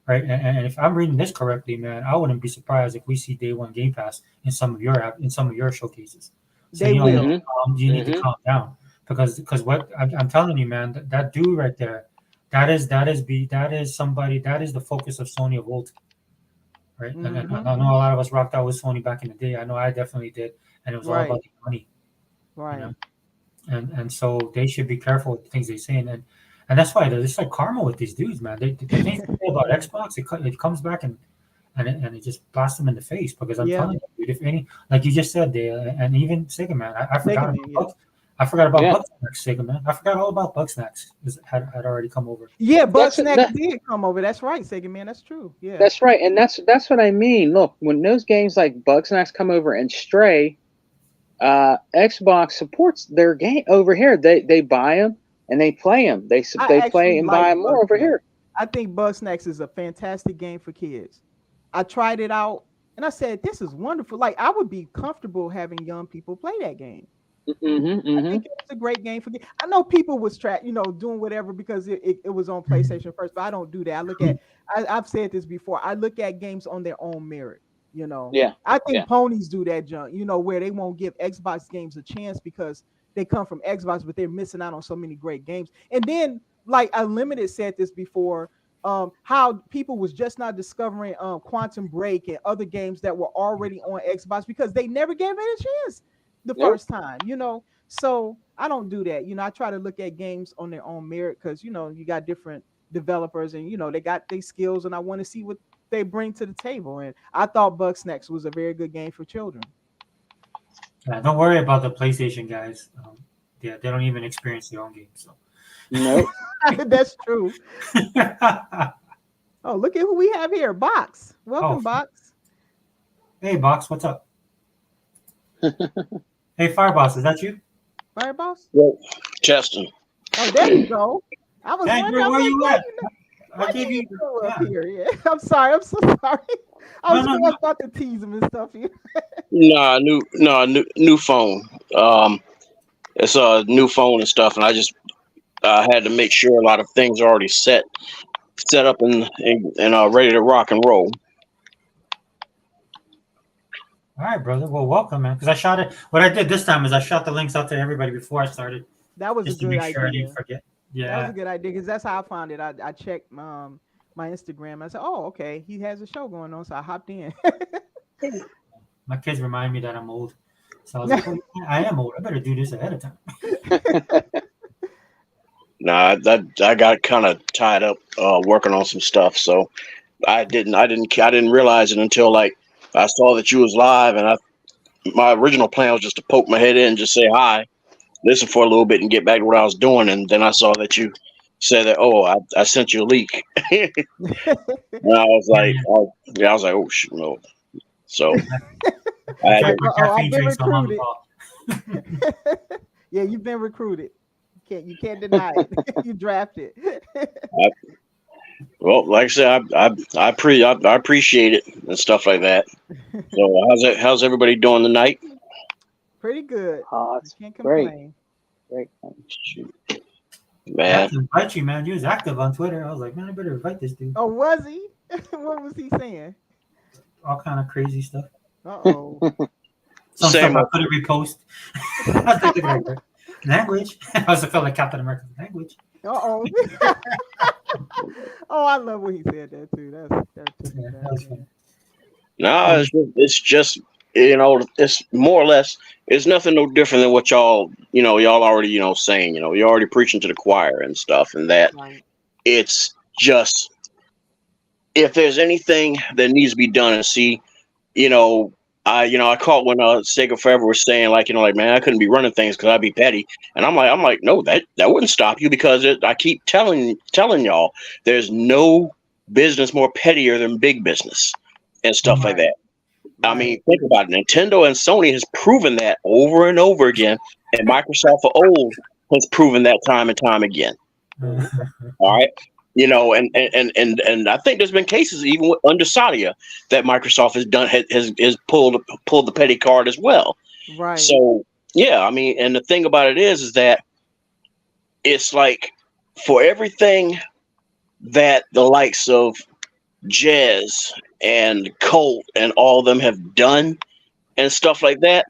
right? And if I'm reading this correctly, man, I wouldn't be surprised if we see day one Game Pass in some of your showcases. So They will. you need to calm down, because what I'm telling you, man, that dude right there, that is somebody, that is the focus of Sony of old. Right, and I know a lot of us rocked out with Sony back in the day. I know I definitely did, and it was all about the money, right? And so they should be careful with the things they say, and that's why it's like karma with these dudes, man. They think they say about Xbox, it comes back and it just blasts them in the face, because I'm telling you, dude, if any, like you just said, and even Sega, man, I forgot about I forgot about Bugsnax, Sega, man. I forgot all about Bugsnax. Had already come over. Yeah, Bugsnax did come over. That's right, Sega, man. That's true. Yeah, that's right, and that's what I mean. Look, when those games like Bugsnax come over and Stray, Xbox supports their game over here. They buy them and they play them. They play and buy more over here. I think Bugsnax is a fantastic game for kids. I tried it out and I said, this is wonderful. Like, I would be comfortable having young people play that game. I think it's a great game for kids. I know people was doing whatever because it was on PlayStation first, but I don't do that. I look at, I've said this before, I look at games on their own merit. I think ponies do that junk, where they won't give Xbox games a chance because they come from Xbox, but they're missing out on so many great games. And then, like Unlimited said this before, how people was just not discovering Quantum Break and other games that were already on Xbox because they never gave it a chance the first time, So I don't do that. I try to look at games on their own merit because, you got different developers and, they got their skills and I want to see what they bring to the table. And I thought Bugsnax was a very good game for children. Yeah, don't worry about the PlayStation guys. They don't even experience their own game. So no, that's true. Oh, look at who we have here. Box. Welcome, Box. Hey, Box, what's up? Hey, Fireboss, is that you? Fireboss? Yeah, Cheston. Oh, there you go. I was wondering where you at? I gave you up here. Yeah. I'm sorry. I'm so sorry. I was about to tease him and stuff here. New phone. It's a new phone and stuff, and I just had to make sure a lot of things are already set up and ready to rock and roll. All right, brother. Well, welcome, man. Because I shot it. What I did this time is I shot the links out to everybody before I started. That was just a good to make sure idea. I didn't forget. Yeah, that was a good idea because that's how I found it. I checked my Instagram. I said, "Oh, okay, he has a show going on," so I hopped in. My kids remind me that I'm old, so I was like, "I am old. I better do this ahead of time." Nah, I got kind of tied up working on some stuff, so I didn't realize it until like I saw that you was live, and my original plan was just to poke my head in and just say hi, listen for a little bit, and get back to what I was doing. And then I saw that you said that, I sent you a leak. And I was like, oh shit, no. So I've been recruited. Yeah, you've been recruited. You can't deny it. You drafted. Well, like I said, I appreciate it and stuff like that. So how's everybody doing tonight? Pretty good. It's can't complain. Great. Shoot. Man, I invite you, man. You was active on Twitter. I was like, man, I better invite this dude. Oh, was he? What was he saying? All kind of crazy stuff. Uh-oh. Some Same stuff I old. couldn't repost. I was like, looking at that. Language. I also felt like Captain America. Language. Uh-oh. Oh, I love when he said that too. That took me Yeah, back. that was funny. No, it's just it's more or less it's nothing no different than what y'all already saying. You're already preaching to the choir and stuff, and that Right. it's just if there's anything that needs to be done, and see, you know, I caught when Sega Forever was saying like man, I couldn't be running things because I'd be petty, and I'm like no, that wouldn't stop you because I keep telling y'all there's no business more pettier than big business and stuff like Right. that. I Right. mean, think about it. Nintendo and Sony has proven that over and over again, and Microsoft of old has proven that time and time again. All right. And I think there's been cases even under Sadia that Microsoft has done has pulled the petty card as well. Right. So yeah, I mean, and the thing about it is that it's like for everything that the likes of Jazz and Colt and all of them have done and stuff like that.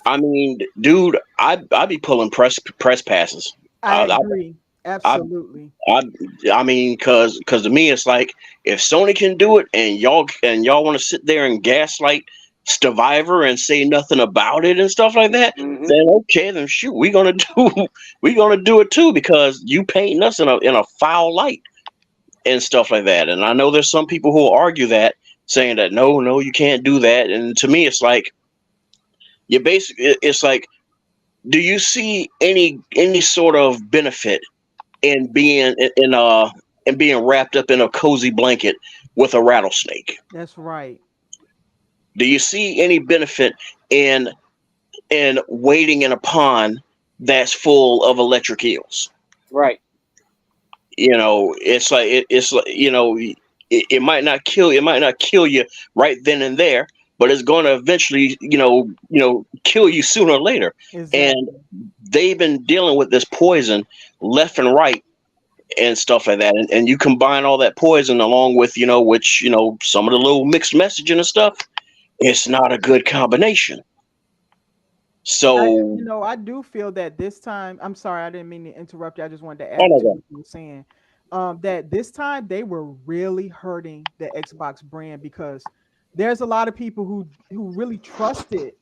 I mean, dude, I'd be pulling press passes. I I, agree. I, Absolutely. I, I mean, cause to me, it's like if Sony can do it, and y'all want to sit there and gaslight Survivor and say nothing about it and stuff like that, Mhm. then okay, then shoot, we gonna do it too because you painting us in a foul light and stuff like that. And I know there's some people who will argue that, saying that no, you can't do that. And to me, it's like it's like, do you see any sort of benefit in being wrapped up in a cozy blanket with a rattlesnake? That's right. Do you see any benefit in wading in a pond that's full of electric eels? Right. It's like it's like it might not kill you right then and there, but it's going to eventually kill you sooner or later. And Exactly. they've been dealing with this poison left and right and stuff like that, and you combine all that poison along with some of the little mixed messaging and stuff, it's not a good combination. I So I do feel that this time, I'm sorry, I didn't mean to interrupt you. I just wanted to I add know to that. what you were saying. That this time they were really hurting the Xbox brand because there's a lot of people who really trusted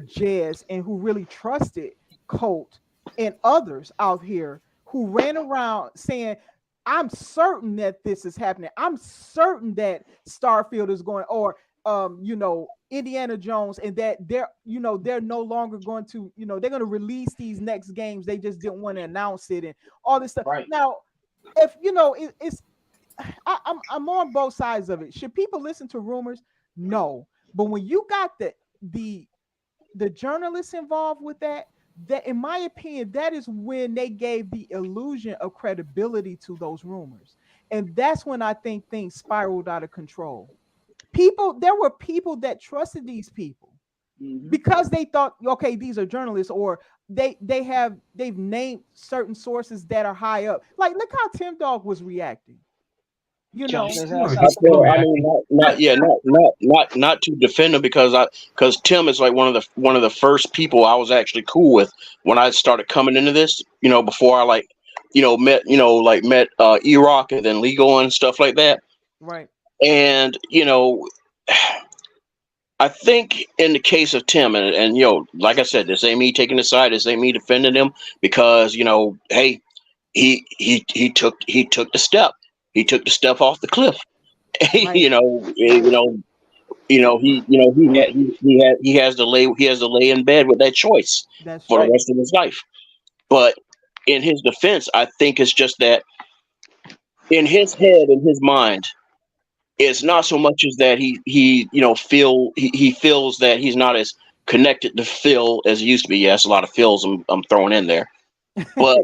Jazz and who really trusted Colt and others out here who ran around saying, I'm certain that this is happening. I'm certain that Starfield is going, or Indiana Jones, and that they're no longer going to, they're going to release these next games. They just didn't want to announce it and all this stuff. Right. Now, if it's I'm on both sides of it. Should people listen to rumors? No. But when you got the journalists involved with that in my opinion, that is when they gave the illusion of credibility to those rumors. And that's when I think things spiraled out of control. There were people that trusted these people Mhm. because they thought, okay, these are journalists, or they've named certain sources that are high up. Like, look how Tim Dog was reacting. Jumping his Sure, ass he's out the still I plane. mean, reacting. not to defend him because Tim is like one of the first people I was actually cool with when I started coming into this. Before I met E-Rock and then Legal and stuff like that. Right. And I think in the case of Tim and like I said, this ain't me taking the side. This ain't me defending him because hey, he took the step. He took the step off the cliff. Right. you know, Right. he has to lay in bed with that choice That's for the true. rest of his life. But in his defense, I think it's just that in his head, in his mind, it's not so much as that he feels that he's not as connected to Phil as he used to be. Yes, a lot of Phils I'm throwing in there, but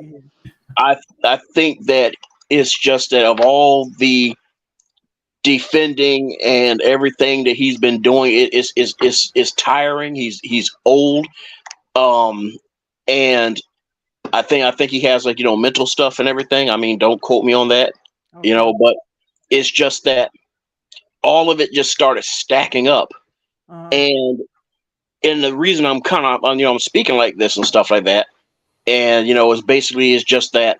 I think that it's just that of all the defending and everything that he's been doing, it's tiring. He's old, and I think he has mental stuff and everything. I mean, don't quote me on that, Okay. but it's just that all of it just started stacking up. And the reason I'm kind of, I'm speaking like this and stuff like that, and it's just that,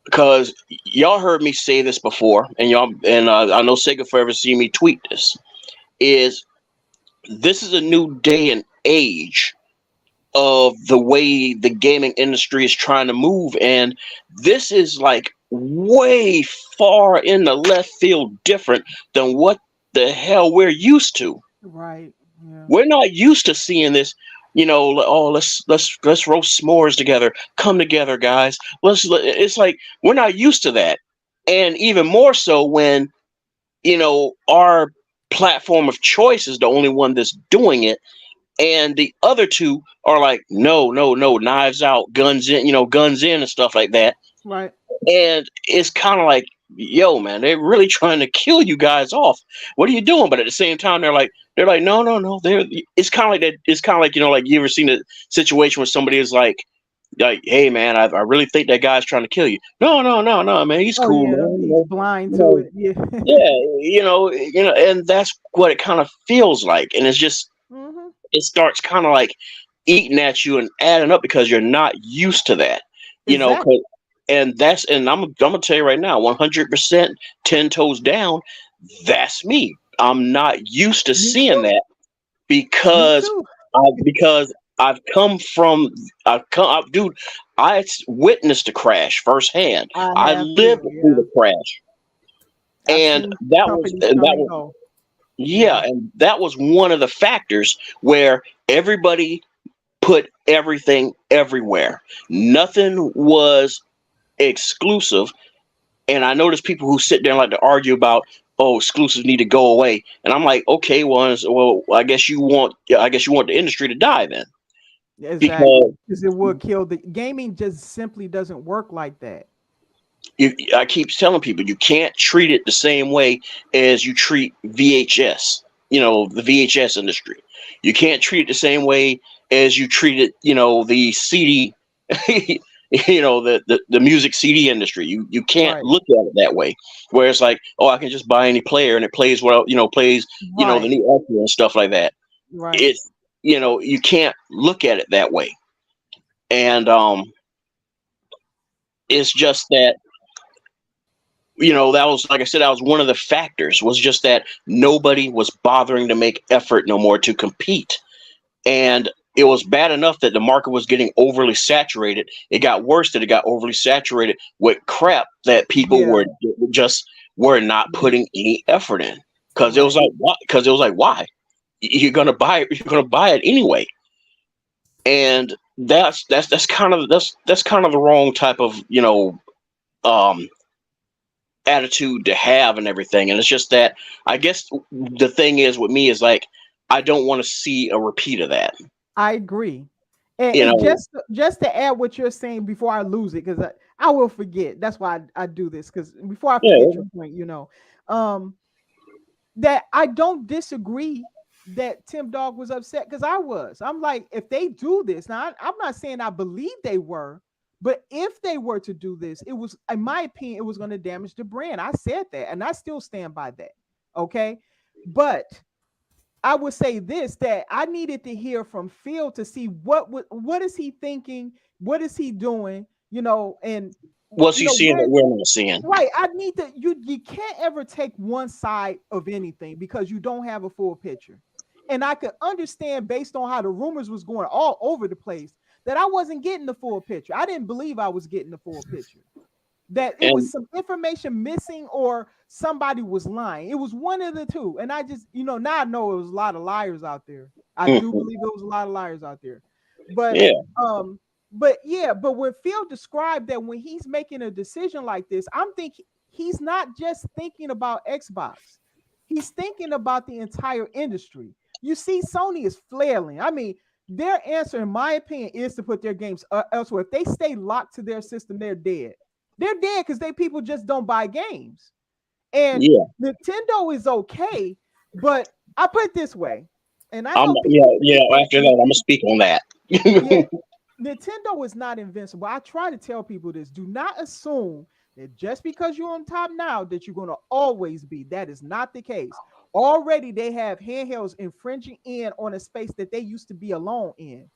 because y'all heard me say this before, and I know Sega Forever seen me tweet this. This is a new day and age of the way the gaming industry is trying to move, and this is like way far in the left field different than what the hell we're used to. Right. Yeah. We're not used to seeing this, let's roast s'mores together. Come together, guys. It's like we're not used to that. And even more so when, our platform of choice is the only one that's doing it. And the other two are like, no, knives out, guns in and stuff like that. Right. And it's kind of like, yo, man, they're really trying to kill you guys off. What are you doing? But at the same time, they're like, no. It's kind of like that. It's kind of like, like you ever seen a situation where somebody is like, hey, man, I really think that guy's trying to kill you. No, man, he's cool, man. He's blind to it. Yeah. Yeah, and that's what it kind of feels like. And it's just, it starts kind of like eating at you and adding up because you're not used to that, Exactly. And I'm gonna tell you right now, 100%, 10 toes down. That's me. I'm not used to seeing that because dude, I witnessed the crash firsthand. I lived through the crash, and that was one of the factors where everybody put everything everywhere. Nothing was exclusive. And I notice people who sit there and like to argue about, exclusives need to go away. And I'm like, okay, well, I guess you want the industry to die then. Exactly. Because it would kill the gaming. Just simply doesn't work like that. I keep telling people you can't treat it the same way as you treat VHS. The VHS industry. You can't treat it the same way as you treat it. The CD. The music CD industry. You can't look at it that way. Where it's like, I can just buy any player and it plays the new album and stuff like that. Right. It's you can't look at it that way. And it's just that that was, like I said, that was one of the factors, was just that nobody was bothering to make effort no more to compete. And it was bad enough that the market was getting overly saturated. It got worse that it got overly saturated with crap that people were not putting any effort in. Because it was like, what? Because it was like, why? You're gonna buy it. You're gonna buy it anyway. And that's kind of the wrong type of attitude to have and everything. And it's just that, I guess the thing is with me is like, I don't want to see a repeat of that. I agree. And just to add what you're saying before I lose it, because I will forget. That's why I do this, because before I forget your point, that I don't disagree that Tim Dog was upset, because I'm like, if they do this, now I'm not saying I believe they were, but if they were to do this, it was, in my opinion, it was going to damage the brand. I said that, and I still stand by that. Okay. But I would say this, that I needed to hear from Phil to see what is he thinking, what is he doing, and what's he seeing that we're not seeing. Right. I need to, you can't ever take one side of anything because you don't have a full picture. And I could understand, based on how the rumors was going all over the place, that I wasn't getting the full picture. I didn't believe I was getting the full picture. That it was some information missing or somebody was lying. It was one of the two. And I just, now I know it was a lot of liars out there. I do believe there was a lot of liars out there. But but when Phil described that, when he's making a decision like this, I'm thinking he's not just thinking about Xbox. He's thinking about the entire industry. You see, Sony is flailing. I mean, their answer, in my opinion, is to put their games elsewhere. If they stay locked to their system, they're dead. They're dead because people just don't buy games. And Nintendo is okay, but I put it this way, and I know after that, I'm gonna speak on that. Nintendo is not invincible. I try to tell people this: do not assume that just because you're on top now, that you're going to always be. That is not the case. Already they have handhelds infringing in on a space that they used to be alone in.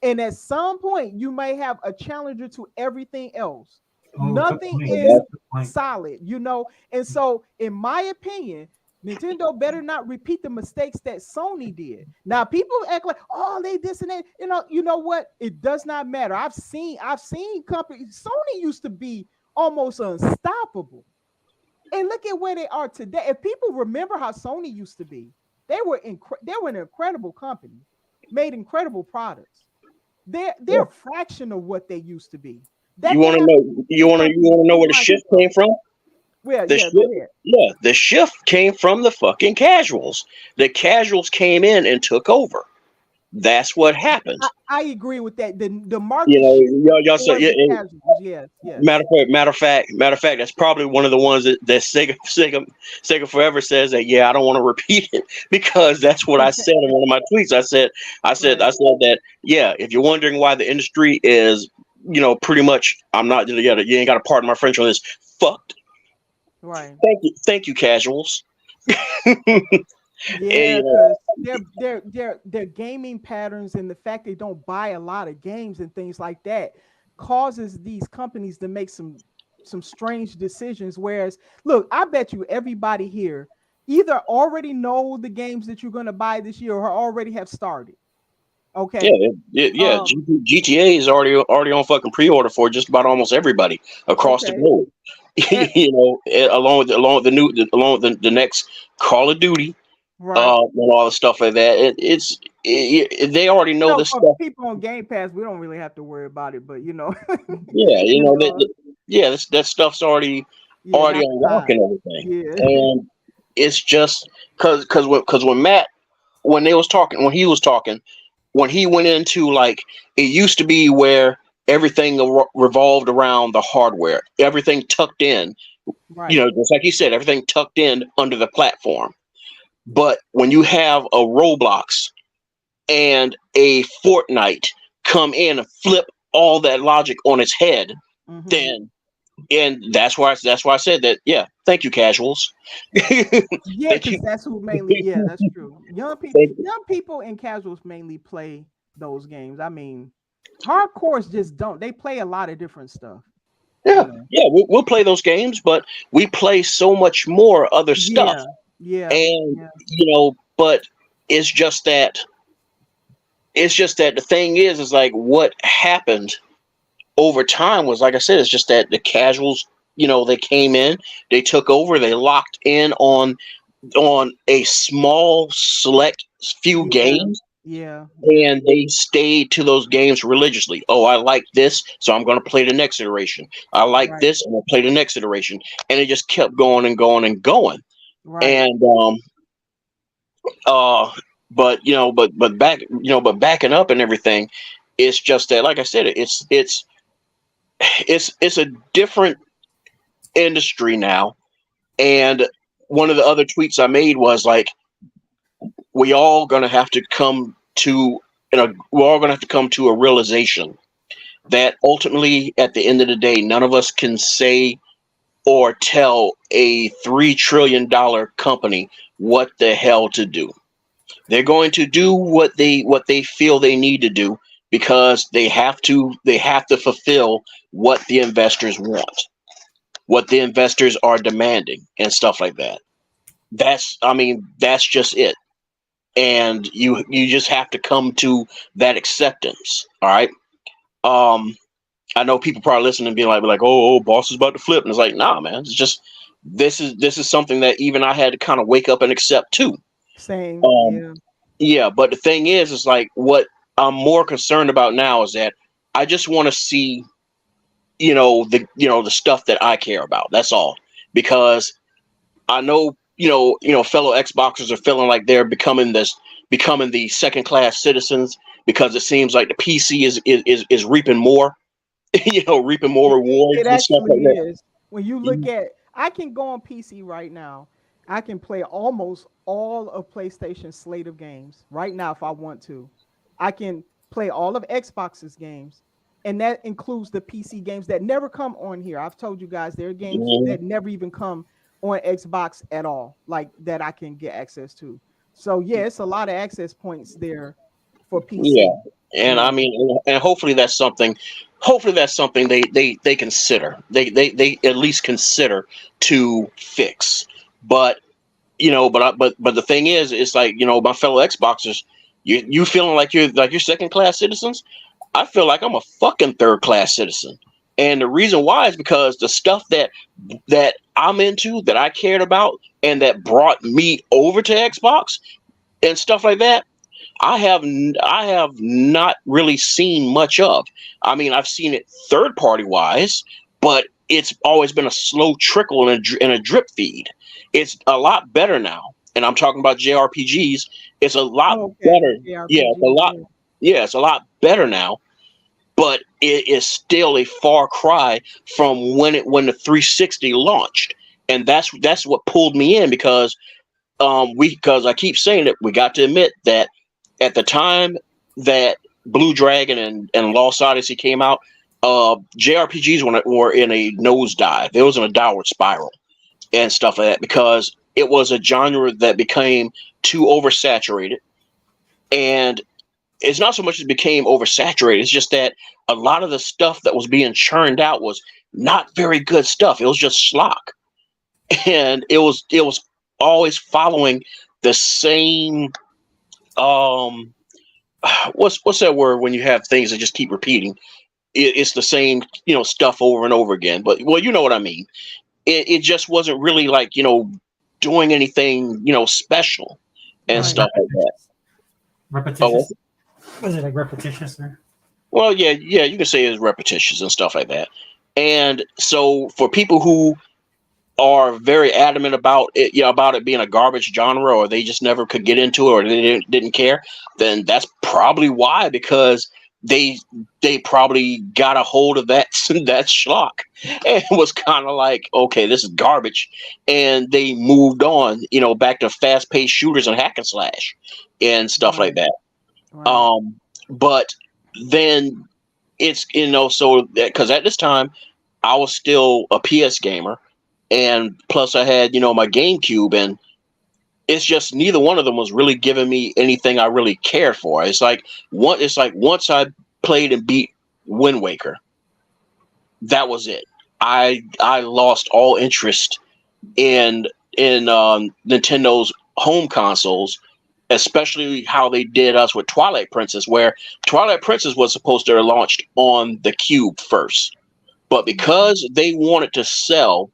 And at some point, you may have a challenger to everything else. Oh, good Nothing point. is Good point. solid, you know. And so, in my opinion, Nintendo better not repeat the mistakes that Sony did. Now, people act like, oh, they this and that. You know what? It does not matter. I've seen companies. Sony used to be almost unstoppable. And look at where they are today. If people remember how Sony used to be, they were an incredible company, made incredible products. They're a fraction of what they used to be. You want to know? You want to know where the shift came from? Well, The yeah, shift, go ahead. yeah, the shift came from the fucking casuals. The casuals came in and took over. That's what happened. I agree with that. The market You know, shift y'all for said, yeah, the casuals. Yes. matter of fact, that's probably one of the ones that Sega Forever says that. Yeah, I don't want to repeat it because that's what I said in one of my tweets. I said that. Yeah, if you're wondering why the industry is, pretty much, I'm not. Yeah, you ain't got to pardon my French on this. Fucked. Right. Thank you, casuals. Yeah, And, because their gaming patterns and the fact they don't buy a lot of games and things like that causes these companies to make some strange decisions. Whereas, look, I bet you everybody here either already know the games that you're going to buy this year or already have started. Okay. yeah. GTA is already on fucking pre-order for just about almost everybody across the Okay. globe. And, Along with the next Call of Duty, right. and all the stuff like that. They already know this For stuff. people on Game Pass, we don't really have to worry about it, but Yeah, you know, that stuff's already yeah, not on the lock time. and everything. Yeah. And it's just because when Matt when he was talking, when he went into, like, it used to be where everything revolved around the hardware, everything tucked in, Right. just like you said, everything tucked in under the platform. But when you have a Roblox and a Fortnite come in and flip all that logic on its head, Mhm. then and that's why I said that. Yeah, thank you, casuals. Yeah, Thank because you. that's who mainly. Yeah, that's true. Young people and casuals mainly play those games. I mean, hardcores just don't. They play a lot of different stuff. Yeah, You know. yeah, we'll play those games, but we play so much more other stuff. Yeah. And but it's just that the thing is like what happened over time was, like I said, it's just that the casuals, they came in, they took over, they locked in on a small select few games. Yeah. And they stayed to those games religiously. Oh, I like this, so I'm going to play the next iteration. I like Right. this, I'm going to play the next iteration. And it just kept going and going and going. Right. And but backing up and everything, it's just that, like I said, it's a different industry now. And one of the other tweets I made was like, we all gonna have to come to we're all gonna have to come to a realization that ultimately, at the end of the day, none of us can say or tell a $3 trillion company what the hell to do. They're going to do what they feel they need to do because they have to fulfill what the investors want, what the investors are demanding, and stuff like that. That's just it. And you just have to come to that acceptance. All right. I know people probably listening and being like, oh, boss is about to flip, and it's like, nah, man. It's just this is something that even I had to kind of wake up and accept too. Same. Yeah, but the thing is like what I'm more concerned about now is that I just want to see, the stuff that I care about. That's all, because I know, fellow Xboxers are feeling like they're becoming the second class citizens because it seems like the PC is reaping more, reaping more rewards It and stuff like actually that. is. When you look at, I can go on PC right now. I can play almost all of PlayStation's slate of games right now if I want to. I can play all of Xbox's games. and that includes the PC games that never come on here. I've told you guys there are games that never even come on Xbox at all, like that I can get access to. So yeah, it's a lot of access points there for PC. Yeah, and Yeah. I mean, and hopefully that's something. Hopefully that's something they consider. They at least consider to fix. But but the thing is, it's like, my fellow Xboxers, you feeling like you're second class citizens. I feel like I'm a fucking third class citizen, and the reason why is because the stuff that I'm into, that I cared about, and that brought me over to Xbox and stuff like that. I have not really seen much of. I mean, I've seen it third party wise, but it's always been a slow trickle and a drip feed. It's a lot better now, and I'm talking about JRPGs. It's a lot better. Yeah, it's a lot. Yeah, it's a lot better now, but it is still a far cry from when the 360 launched, and that's what pulled me in, because because I keep saying it, we got to admit that at the time that Blue Dragon and Lost Odyssey came out, JRPGs were in a nosedive. It was in a downward spiral and stuff like that, because it was a genre that became too oversaturated. And it's not so much as it became oversaturated, it's just that a lot of the stuff that was being churned out was not very good stuff. It was just schlock. And it was always following the same what's that word when you have things that just keep repeating? It's the same stuff over and over again. But well, you know what I mean. It just wasn't really like doing anything special and stuff like that. Repetitious. Was it like repetitious there? Well, yeah, you can say it's repetitious and stuff like that. And so for people who are very adamant about it, about it being a garbage genre, or they just never could get into it, or they didn't care, then that's probably why, because they probably got a hold of that schlock and was kind of like, okay, this is garbage, and they moved on, back to fast-paced shooters and hack and slash and stuff like that. Right. But then it's so because at this time I was still a PS gamer. And plus I had, my GameCube, and it's just neither one of them was really giving me anything I really cared for. It's like once I played and beat Wind Waker, that was it. I lost all interest in Nintendo's home consoles, especially how they did us with Twilight Princess, where Twilight Princess was supposed to have launched on the Cube first. But because they wanted to sell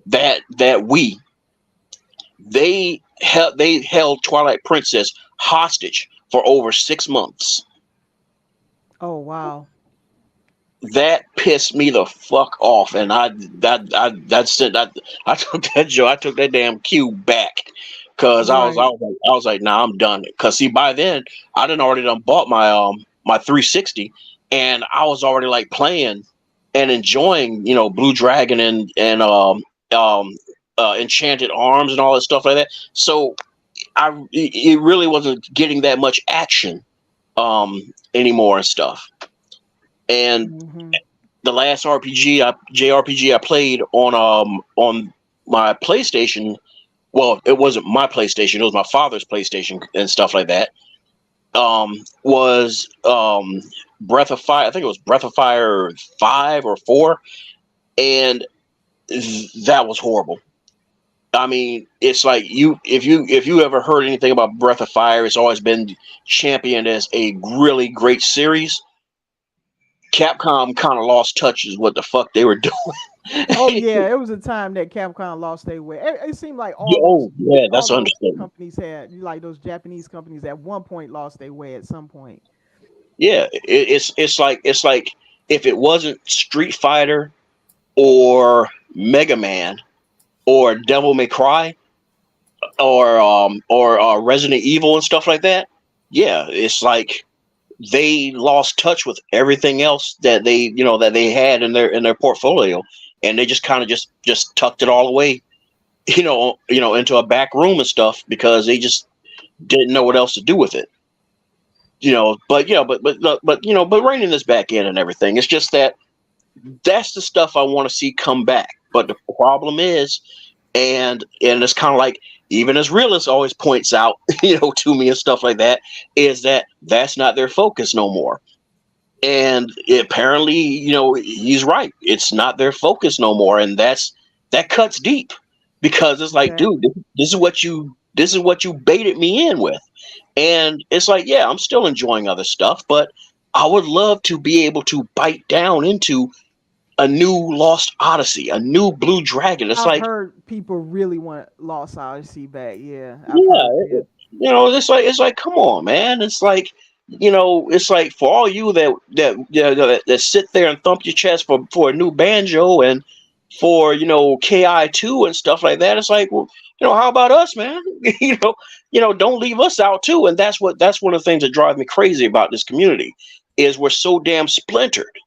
that Wii, they held Twilight Princess hostage for over 6 months. Oh wow. That pissed me the fuck off, and I took that damn cube back, because I was like, nah, I'm done. Because see, by then I already bought my 360, and I was already like playing and enjoying Blue Dragon and Enchanted Arms and all that stuff like that. So it really wasn't getting that much action anymore and stuff. And the last JRPG I played on my PlayStation, well, it wasn't my PlayStation, it was my father's PlayStation and stuff like that, was Breath of Fire. I think it was Breath of Fire 5 or 4, and that was horrible. I mean, it's like if you ever heard anything about Breath of Fire, it's always been championed as a really great series. Capcom kind of lost touch with what the fuck they were doing. Oh yeah, it was a time that Capcom lost their way. It seemed like all that's understood. Companies had, like those Japanese companies, at one point lost their way at some point. Yeah, it's like if it wasn't Street Fighter or Mega Man or Devil May Cry or Resident Evil and stuff like that, yeah, it's like they lost touch with everything else that they had in their portfolio, and they just kind of just tucked it all away, into a back room and stuff, because they just didn't know what else to do with it. but reining this back in and everything. It's just that's the stuff I want to see come back. But the problem is, and it's kind of like, even as Realist always points out, to me and stuff like that, is that's not their focus no more. And apparently, he's right. It's not their focus no more, and that cuts deep, because it's like, dude, this is what you baited me in with. And it's like, yeah, I'm still enjoying other stuff, but I would love to be able to bite down into a new Lost Odyssey, a new Blue Dragon. It's I've heard people really want Lost Odyssey back. Yeah. It's like, come on, man. It's like, it's like, for all you that sit there and thump your chest for a new Banjo and for KI2 and stuff like that. It's like, well, how about us, man? Don't leave us out too. And that's one of the things that drives me crazy about this community, is we're so damn splintered.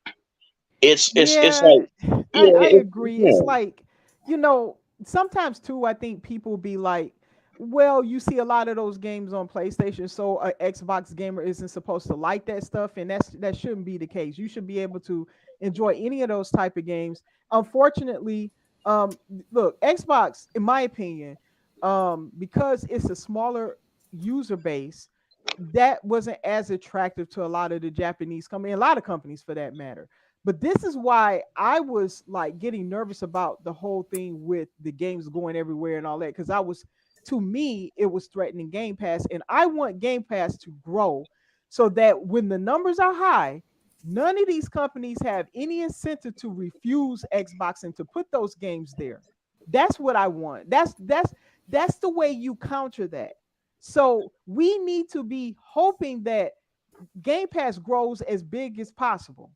It's like, I agree. It's like, sometimes too, I think people be like, well, you see a lot of those games on PlayStation, so an Xbox gamer isn't supposed to like that stuff, and that shouldn't be the case. You should be able to enjoy any of those type of games. Unfortunately, look, Xbox, in my opinion, because it's a smaller user base, that wasn't as attractive to a lot of the Japanese companies, a lot of companies for that matter. But this is why I was like getting nervous about the whole thing with the games going everywhere and all that, because to me, it was threatening Game Pass, and I want Game Pass to grow so that when the numbers are high, none of these companies have any incentive to refuse Xbox and to put those games there. That's what I want. That's the way you counter that. So we need to be hoping that Game Pass grows as big as possible.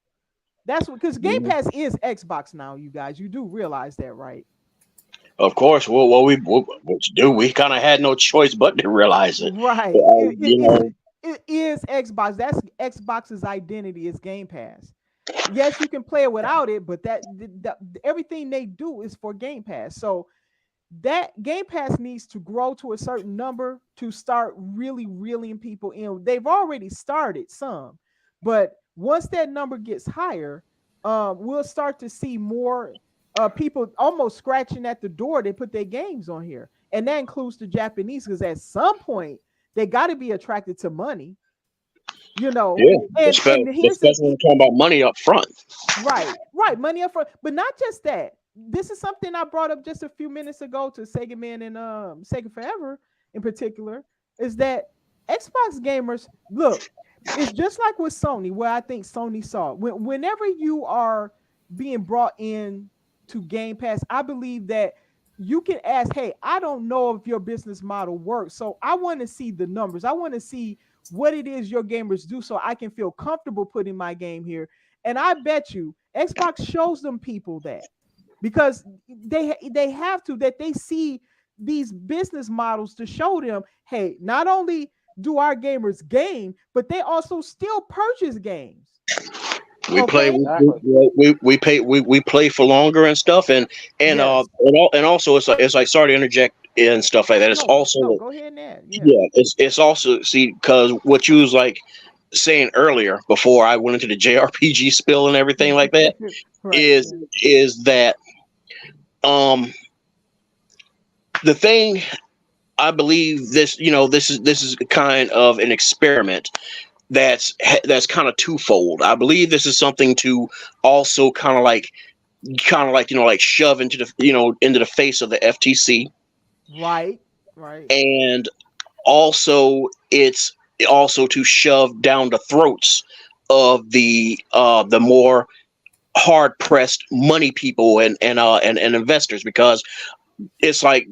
That's because Game Pass is Xbox now, you guys. You do realize that, right? Of course. Well, we kind of had no choice but to realize it. Right. It is Xbox. That's Xbox's identity is Game Pass. Yes, you can play it without it, but everything they do is for Game Pass. So that Game Pass needs to grow to a certain number to start really reeling people in. They've already started some, but once that number gets higher, we'll start to see more people almost scratching at the door. They put their games on here, and that includes the Japanese, because at some point they got to be attracted to money, Yeah, especially when you're talking about money up front. Right, money up front, but not just that. This is something I brought up just a few minutes ago to Sega Man and Sega Forever in particular, is that Xbox gamers, look, it's just like with Sony, where I think Sony saw whenever you are being brought in to Game Pass, I believe that you can ask, hey, I don't know if your business model works, so I want to see the numbers. I want to see what it is your gamers do so I can feel comfortable putting my game here. And I bet you Xbox shows them people that, because they have to, that they see these business models to show them, hey, not only do our gamers game, but they also still purchase games. We play, we play for longer and stuff, and also it's like, sorry to interject and stuff like that. It's also go ahead and add. Yeah, it's also, see, because what you was like saying earlier before I went into the JRPG spill and everything like that is that the thing, I believe this is kind of an experiment that's kind of twofold. I believe this is something to also kind of like shove into the face of the FTC. Right. And also it's also to shove down the throats of the more hard pressed money people and investors, because it's like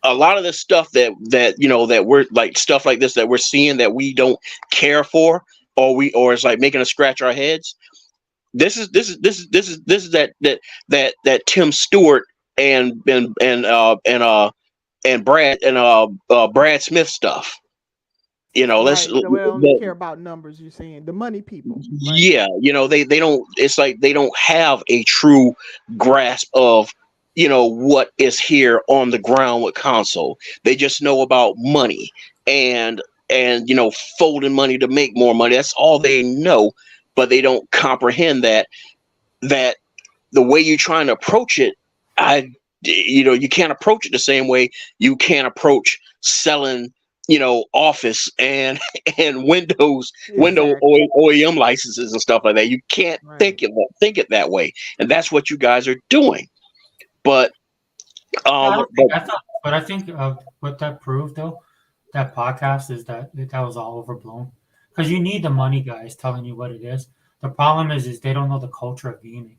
a lot of the stuff that we're like, stuff like this that we're seeing that we don't care for, or it's like making us scratch our heads. This is that Tim Stewart and Brad Smith stuff. They only care about numbers. You're saying the money people. Right? Yeah, they don't. It's like they don't have a true grasp of what is here on the ground with console. They just know about money, and and folding money to make more money. That's all they know, but they don't comprehend that the way you're trying to approach it, you can't approach it the same way you can't approach selling, Office and window Exactly. OEM licenses and stuff like that. You can't Right. think it that way, and that's what you guys are doing. But I don't but think I thought, but I think what that proved though, that podcast is that was all overblown because you need the money guys telling you what it is. The problem is they don't know the culture of gaming,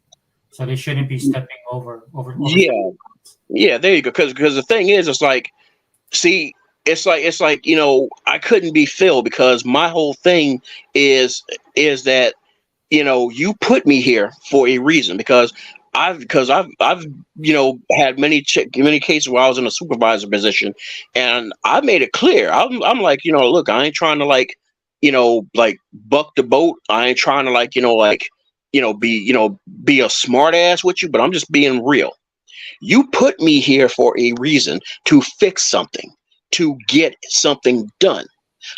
so they shouldn't be stepping over. yeah, yeah, there you go. Because the thing is, it's like, see, it's like I couldn't be Phil because my whole thing is that you put me here for a reason because I've had many cases where I was in a supervisor position, and I made it clear. I'm like, look, I ain't trying to like buck the boat. I ain't trying to be a smart ass with you, but I'm just being real. You put me here for a reason, to fix something, to get something done.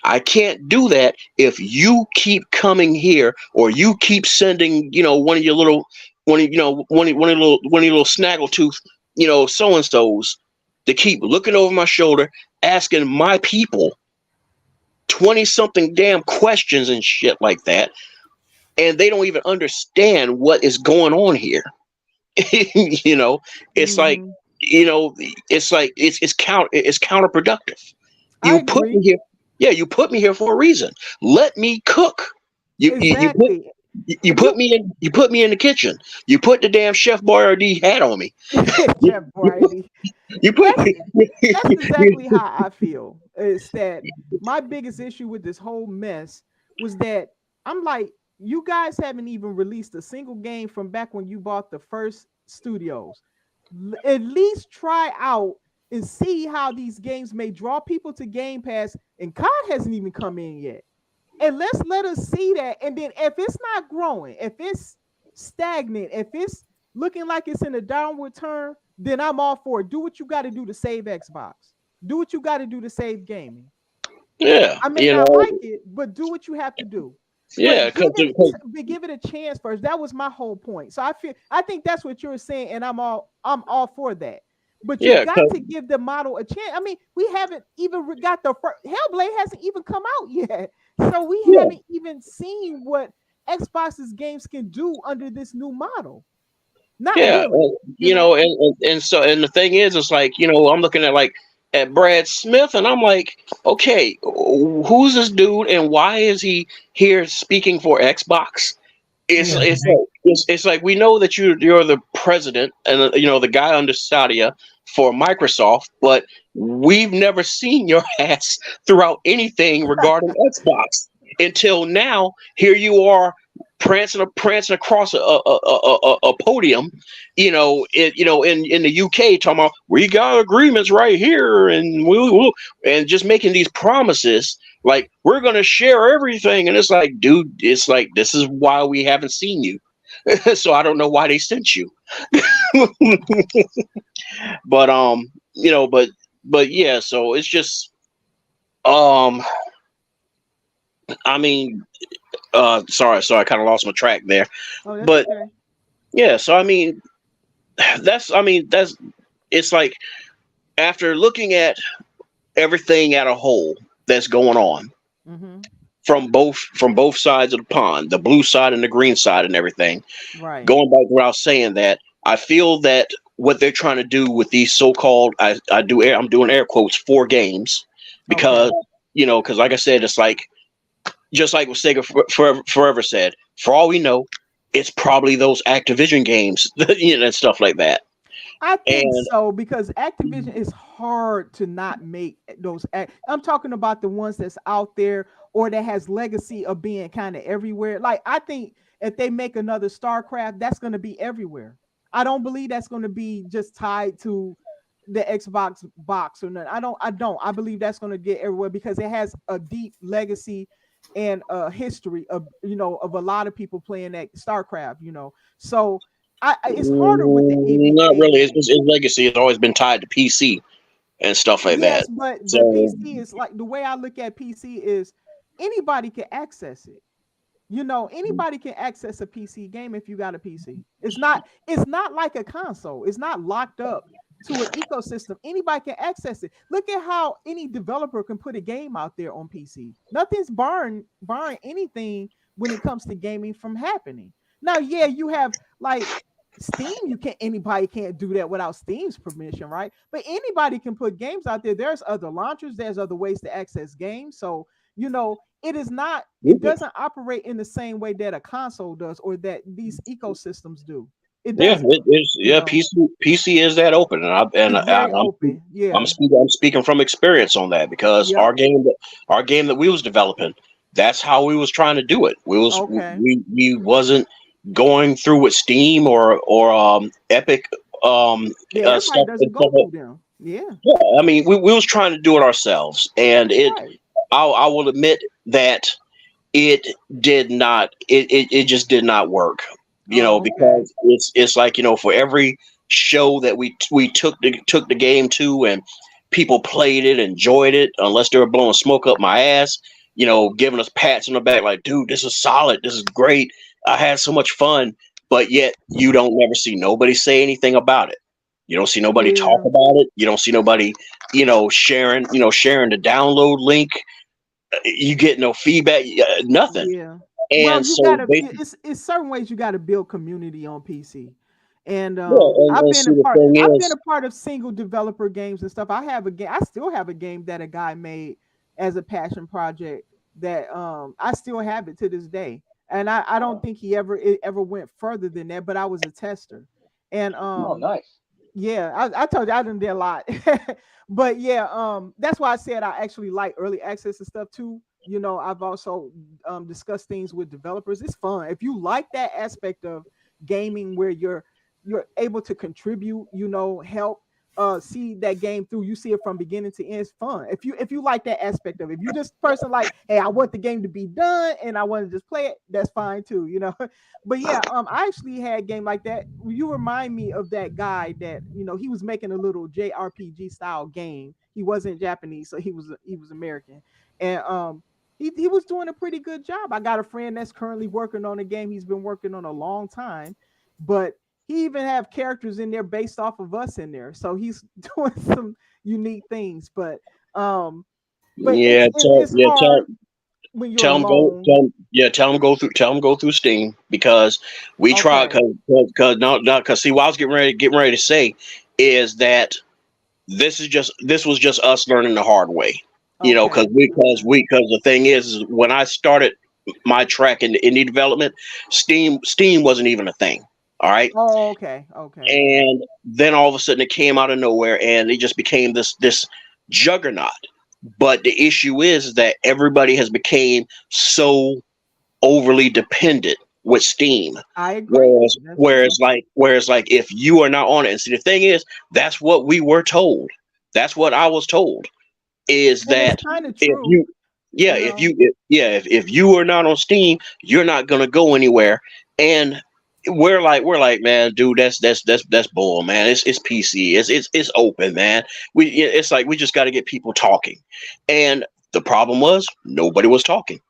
I can't do that if you keep coming here or you keep sending, one of your little, one of your little snaggletooth, so and so's to keep looking over my shoulder, asking my people 20 something damn questions and shit like that, and they don't even understand what is going on here. It's like, Mhm. it's counterproductive. I You put me agree. here. Yeah, you put me here for a reason. Let me cook. Exactly. You And put you me in the kitchen. You put the damn Chef Boyardee hat on me. You, Chef Brady. you put That's that's exactly how I feel. Is that my biggest issue with this whole mess was that I'm like, you guys haven't even released a single game from back when you bought the first studios. At least try out and see how these games may draw people to Game Pass. And COD hasn't even come in yet. And let us see that. And then if it's not growing, if it's stagnant, if it's looking like it's in a downward turn, then I'm all for it. Do what you got to do to save Xbox. Do what you got to do to save gaming. yeah, I may not like it, but do what you have to do. yeah, But because give it a chance first. That was my whole point. So I think that's what you're saying, and I'm all for that. But you yeah, got to give the model a chance. I mean, we haven't even got the first Hellblade hasn't even come out yet, so we yeah, haven't even seen what Xbox's games can do under this new model. Not yeah. really, you You know. know, and the thing is, it's like I'm looking at Brad Smith, and I'm like, okay, who's this dude, and why is he here speaking for Xbox? Yeah, It's like we know that you're the president and the guy under Stadia for Microsoft, but we've never seen your ass throughout anything regarding Xbox until now. Here you are prancing across a podium, in the UK, talking about we got agreements right here, and we'll and just making these promises like we're gonna share everything, and it's like, dude, it's like this is why we haven't seen you. So I don't know why they sent you. But but yeah, so it's just um I mean, sorry, I kind of lost my track there. Oh, that's But okay. yeah, so that's it's like, after looking at everything at a whole that's going on Mm-hmm. from both sides of the pond, the blue side and the green side and everything. Right. Going back without saying that, I feel that what they're trying to do with these so-called, I'm doing air quotes, 4 games, Okay. because because like I said, it's like, just like what Sega forever said, for all we know, it's probably those Activision games, and stuff like that. I think And so because Activision is hard to not make those. I'm talking about the ones that's out there or that has legacy of being kind of everywhere. Like I think if they make another StarCraft, that's going to be everywhere. I don't believe that's going to be just tied to the Xbox box or nothing. I don't. I believe that's going to get everywhere because it has a deep legacy and a history of of a lot of people playing that StarCraft. So it's harder with the not AAA really. games. Its legacy has always been tied to PC. and stuff like Yes, that. but So PC is like the way I look at PC is anybody can access it. You know, anybody can access a PC game if you got a PC. It's not like a console. It's not locked up to an ecosystem. Anybody can access it. Look at how any developer can put a game out there on PC. Nothing's barring anything when it comes to gaming from happening. Now, yeah, you have like Steam, anybody can't do that without Steam's permission, right? But anybody can put games out there. There's other launchers, there's other ways to access games. So, you know, it doesn't operate in the same way that a console does or that these ecosystems do. It yeah, doesn't, you know. PC is that open, and It's very open. I'm Yeah. speaking from experience on that because Yep. our game that we was developing, that's how we was trying to do it. Okay. We wasn't going through with Steam or Epic Yeah, everybody stuff. doesn't go through them. Yeah. Yeah, I mean, we was trying to do it ourselves, and That's right. I will admit that it did not it just did not work, Oh, okay. because it's like, for every show that we took the game to, and people played it, enjoyed it, unless they were blowing smoke up my ass, giving us pats on the back like, dude, this is solid, this is great, I had so much fun. But yet you don't never see nobody say anything about it. You don't see nobody talk Yeah. about it. You don't see nobody sharing the download link. You get no feedback, nothing. Yeah. Well, And you so gotta basically, it's certain ways you gotta build community on PC. And yeah, and see, the thing I've been is, a part of single developer games and stuff. I still have a game that a guy made as a passion project that I still have it to this day. And I don't think it ever went further than that, but I was a tester. And Oh, nice. yeah, I told you I done did a lot. But yeah, that's why I said I actually like early access and stuff too. You know, I've also discussed things with developers. It's fun. If you like that aspect of gaming where you're able to contribute, help see that game through. You see it from beginning to end. It's fun. If you like that aspect of it. If you just person like, hey, I want the game to be done and I want to just play it, that's fine too. But yeah, I actually had a game like that. You remind me of that guy that he was making a little JRPG style game. He wasn't Japanese, so he was American, and he was doing a pretty good job. I got a friend that's currently working on a game he's been working on a long time, but he even have characters in there based off of us in there. So he's doing some unique things, but yeah, it's hard when you're alone. tell them go through Steam, because we tried, Okay. because no, because see, what I was getting ready to say is that this was just us learning the hard way, because Okay. Okay. because the thing is when I started my track in indie development, Steam wasn't even a thing. All right. Oh, okay. Okay. And then all of a sudden it came out of nowhere, and it just became this juggernaut. But the issue is that everybody has became so overly dependent with Steam. I agree. That's true. Whereas like if you are not on it, and see, the thing is, that's what we were told. That's what I was told, is And it's that kind of if true, you yeah, you if know. you if you are not on Steam, you're not gonna go anywhere. And we're like, man, dude, that's bull, man. It's PC. It's open, man. It's like we just got to get people talking. And the problem was nobody was talking.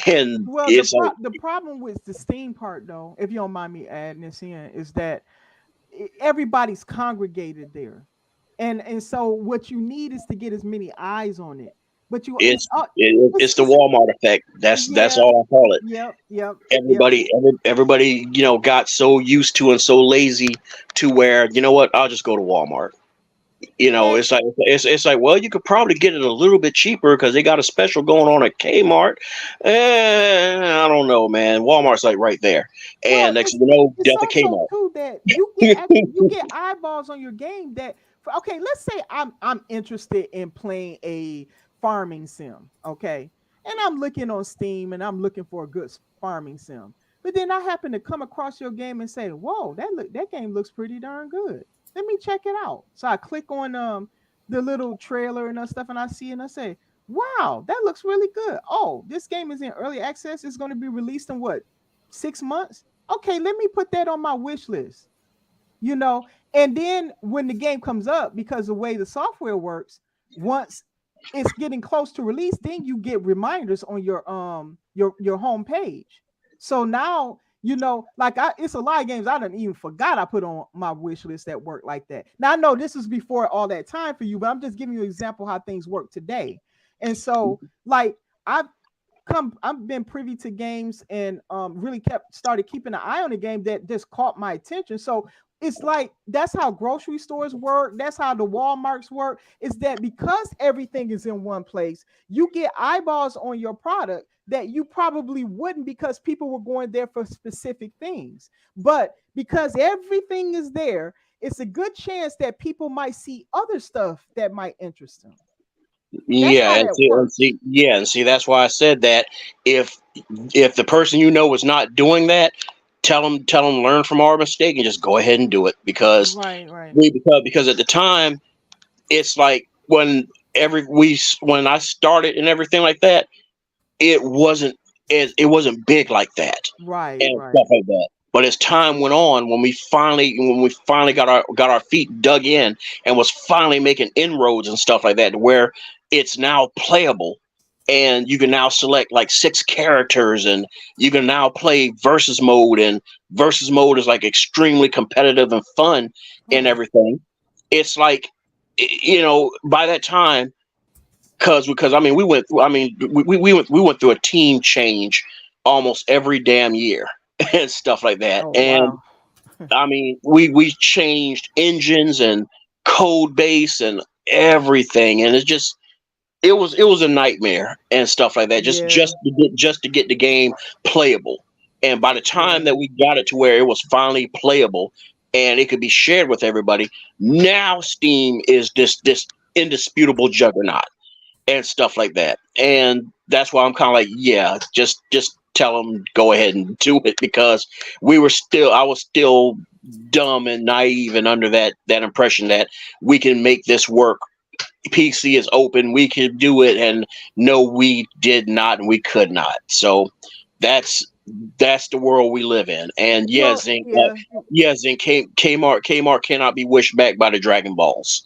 And Well, it's like, the problem with the Steam part, though, if you don't mind me adding this in, is that everybody's congregated there, and so what you need is to get as many eyes on it. But it's the Walmart effect. That's yeah, all I call it. yep, yep, yep. Everybody, got so used to and so lazy to where, what, I'll just go to Walmart. And It's like, well, you could probably get it a little bit cheaper because they got a special going on at Kmart. I don't know, man. Walmart's like right there, well, and next thing you know, it's Delta also Kmart. too that you get eyeballs on your game that okay, let's say I'm interested in playing a farming sim, okay, and I'm looking on Steam and I'm looking for a good farming sim, but then I happen to come across your game and say, whoa, that game looks pretty darn good. Let me check it out. So I click on the little trailer and stuff, and I see it and I say, wow, that looks really good. Oh, this game is in early access. It's going to be released in what, 6 months? Okay, let me put that on my wish list. you know. And then when the game comes up, because the way the software works, once it's getting close to release, then you get reminders on your home page. So now, you know, like it's a lot of games I didn't even forgot I put on my wish list that work like that. Now I know this is before all that time for you, but I'm just giving you an example how things work today. And so, like, I've been privy to games and really started keeping an eye on the game that just caught my attention. So it's like that's how grocery stores work. That's how the Walmarts work. Is that because everything is in one place, you get eyeballs on your product that you probably wouldn't because people were going there for specific things. But because everything is there, it's a good chance that people might see other stuff that might interest them. Yeah, and see, Works. and see, that's why I said that if the person you know is not doing that, tell them learn from our mistake and just go ahead and do it because Right. because at the time it's like when I started and everything like that, it wasn't it wasn't big like that Right. and stuff like that. But as time went on, when we finally got our feet dug in and was finally making inroads and stuff like that, to where it's now playable, and you can now select like 6 characters, and you can now play versus mode, and versus mode is like extremely competitive and fun and everything. It's like, by that time, because I mean we went through a team change almost every damn year and stuff like that. Oh And wow. I mean we changed engines and code base and everything, and it was a nightmare and stuff like that. Just Yeah. just to get the game playable. And by the time Yeah. that we got it to where it was finally playable and it could be shared with everybody, now Steam is this indisputable juggernaut and stuff like that. And that's why I'm kind of like, yeah, just tell them go ahead and do it, because I was still dumb and naive and under that impression that we can make this work. PC is open, we could do it, and no, we did not, and we could not. So that's the world we live in. And Well, yeah. Zinc, Kmart cannot be wished back by the Dragon Balls.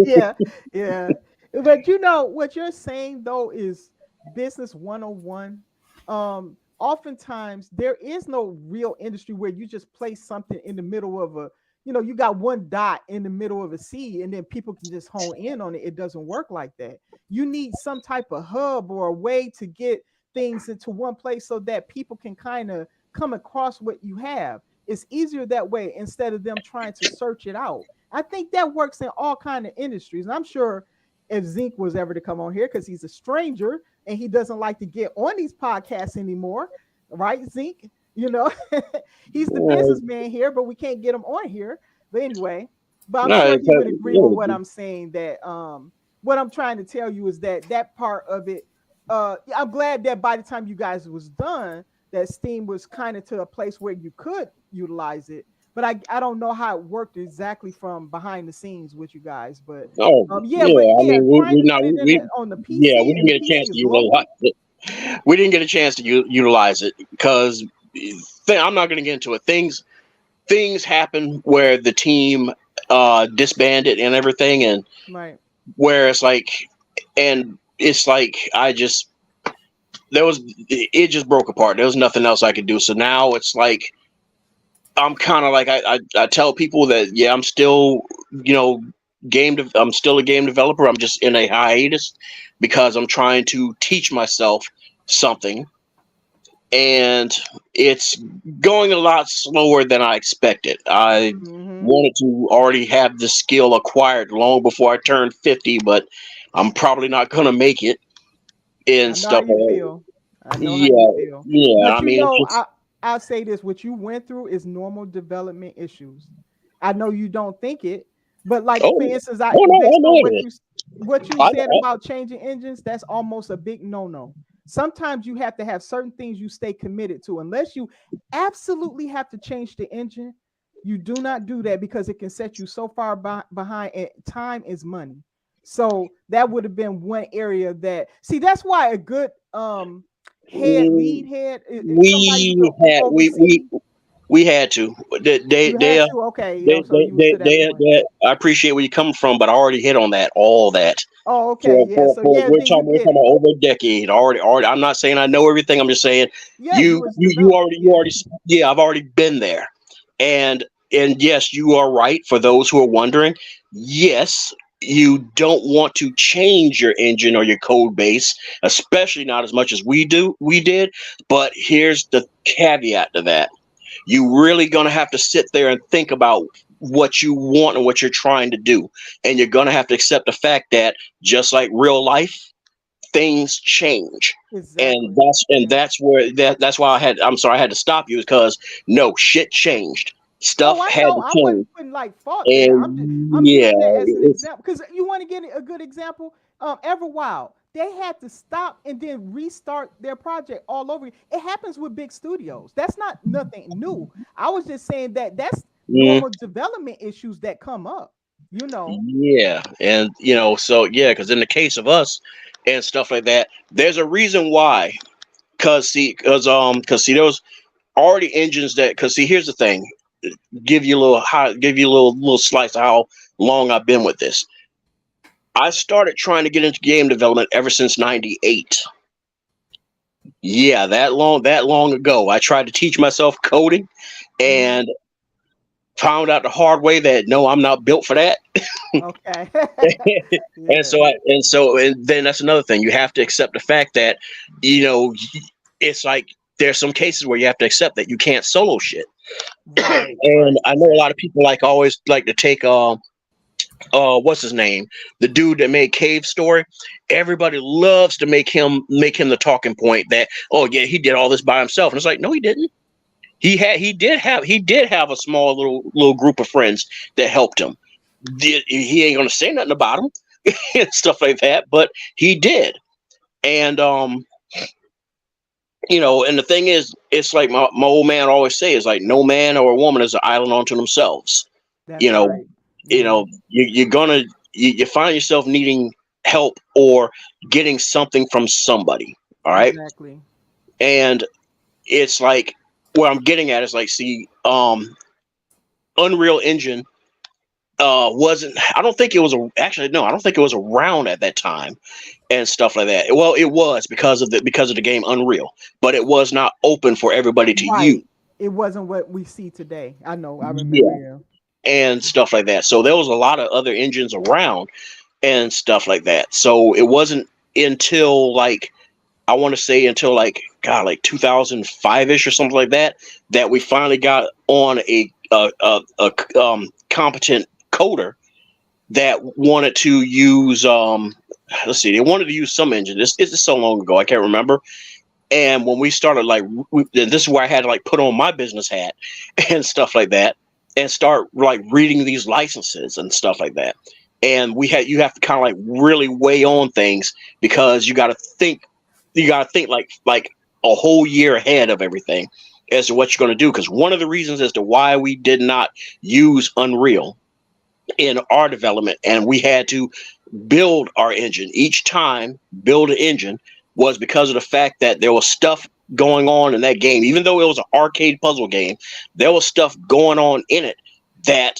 Yeah. Yeah. But you know what you're saying though is business 101. Oftentimes there is no real industry where you just place something in the middle of you got one dot in the middle of a sea and then people can just hone in on it. It doesn't work like that. You need some type of hub or a way to get things into one place so that people can kind of come across what you have. It's easier that way instead of them trying to search it out. I think that works in all kind of industries. And I'm sure if Zeke was ever to come on here, because he's a stranger and he doesn't like to get on these podcasts anymore, right, Zeke? He's the businessman here, but we can't get him on here. But anyway, I'm No, sure it's, he would agree with what I'm saying. That what I'm trying to tell you is that part of it. I'm glad that by the time you guys was done, that Steam was kind of to a place where you could utilize it. But I don't know how it worked exactly from behind the scenes with you guys. But yeah. I mean, trying to put it in on the we PC didn't and get the a chance PC to is local. utilize it. We didn't get a chance to utilize it because I'm not going to get into it. Things happen where the team disbanded and everything, and Right. where it's like, I just it just broke apart. There was nothing else I could do. So now it's like I'm kind of like I tell people that yeah, I'm still I'm still a game developer. I'm just in a hiatus because I'm trying to teach myself something, and it's going a lot slower than I expected. I wanted to already have the skill acquired long before I turned 50, but I'm probably not going to make it I and know how stuff like you that. feel. I know how you Yeah, feel. yeah. But I mean, it's just I'll say this: what you went through is normal development issues. I know you don't think it, but like for oh instance, no, based I on know it. what you I, said about changing engines, that's almost a big no-no. Sometimes you have to have certain things you stay committed to. Unless you absolutely have to change the engine, you do not do that because it can set you so far behind, and time is money. So that would have been one area that that's why a good lead head is somebody who we can had oversee. We had to. You had to, okay. So you was to that point. I appreciate where you're coming from, but I already hit on that, all that. Oh, okay, yeah. So yeah, We're then you talking did it. about over a decade. Already. I'm not saying I know everything. I'm just saying Yeah, you was developed, you already, yeah. I've already been there, and yes, you are right. For those who are wondering, yes, you don't want to change your engine or your code base, especially not as much as we did. But here's the caveat to that: you really gonna have to sit there and think about what you want and what you're trying to do, and you're gonna have to accept the fact that just like real life, things change. exactly. And that's where that's why I'm sorry I had to stop you, because no, shit changed. Oh, Stuff I had know. to I change. wasn't putting like fault there. I'm And yeah, using that as an it's example because you want to get a good example. Everwild, they had to stop and then restart their project all over. It happens with big studios. That's not nothing new. I was just saying that that's mm, normal development issues that come up. You know. yeah. And so yeah, because in the case of us and stuff like that, there's a reason why. Because see, there was already engines that. Because see, here's the thing. Give you a little slice of how long I've been with this. I started trying to get into game development ever since '98. Yeah, that long ago. I tried to teach myself coding Mhm. and found out the hard way that no, I'm not built for that. Okay. and Yeah. so and then that's another thing. You have to accept the fact that you know it's like there's some cases where you have to accept that you can't solo shit. Right. And Right. I know a lot of people always like to take what's his name, the dude that made Cave Story. Everybody loves to make him the talking point that, oh yeah, he did all this by himself. And it's like, no, he didn't. He did have a small little group of friends that helped him. He ain't gonna say nothing about him and stuff like that, but he did. And and the thing is, it's like my old man always say, is like no man or a woman is an island unto themselves. you That's know right. Yeah. you find yourself needing help or getting something from somebody. All right. Exactly. And it's like, where I'm getting at is like, see, Unreal Engine wasn't, I don't think it was actually, no, I don't think it was around at that time and stuff like that. Well, it was because of the game Unreal, but it was not open for everybody to use. Right. It wasn't what we see today. I know. I remember. Yeah. Yeah. And stuff like that. So there was a lot of other engines around and stuff like that. So it wasn't until like, I want to say until like, God, like 2005-ish or something like that, that we finally got on a competent coder that wanted to use let's see, they wanted to use some engine. This is so long ago, I can't remember. And when we started, like, and this is where I had to like put on my business hat and stuff like that, and start like reading these licenses and stuff like that. And you have to kind of like really weigh on things, because you got to think like a whole year ahead of everything as to what you're going to do. Because one of the reasons as to why we did not use Unreal in our development, and we had to build our engine each time, build an engine, was because of the fact that there was stuff going on in that game. Even though it was an arcade puzzle game, there was stuff going on in it that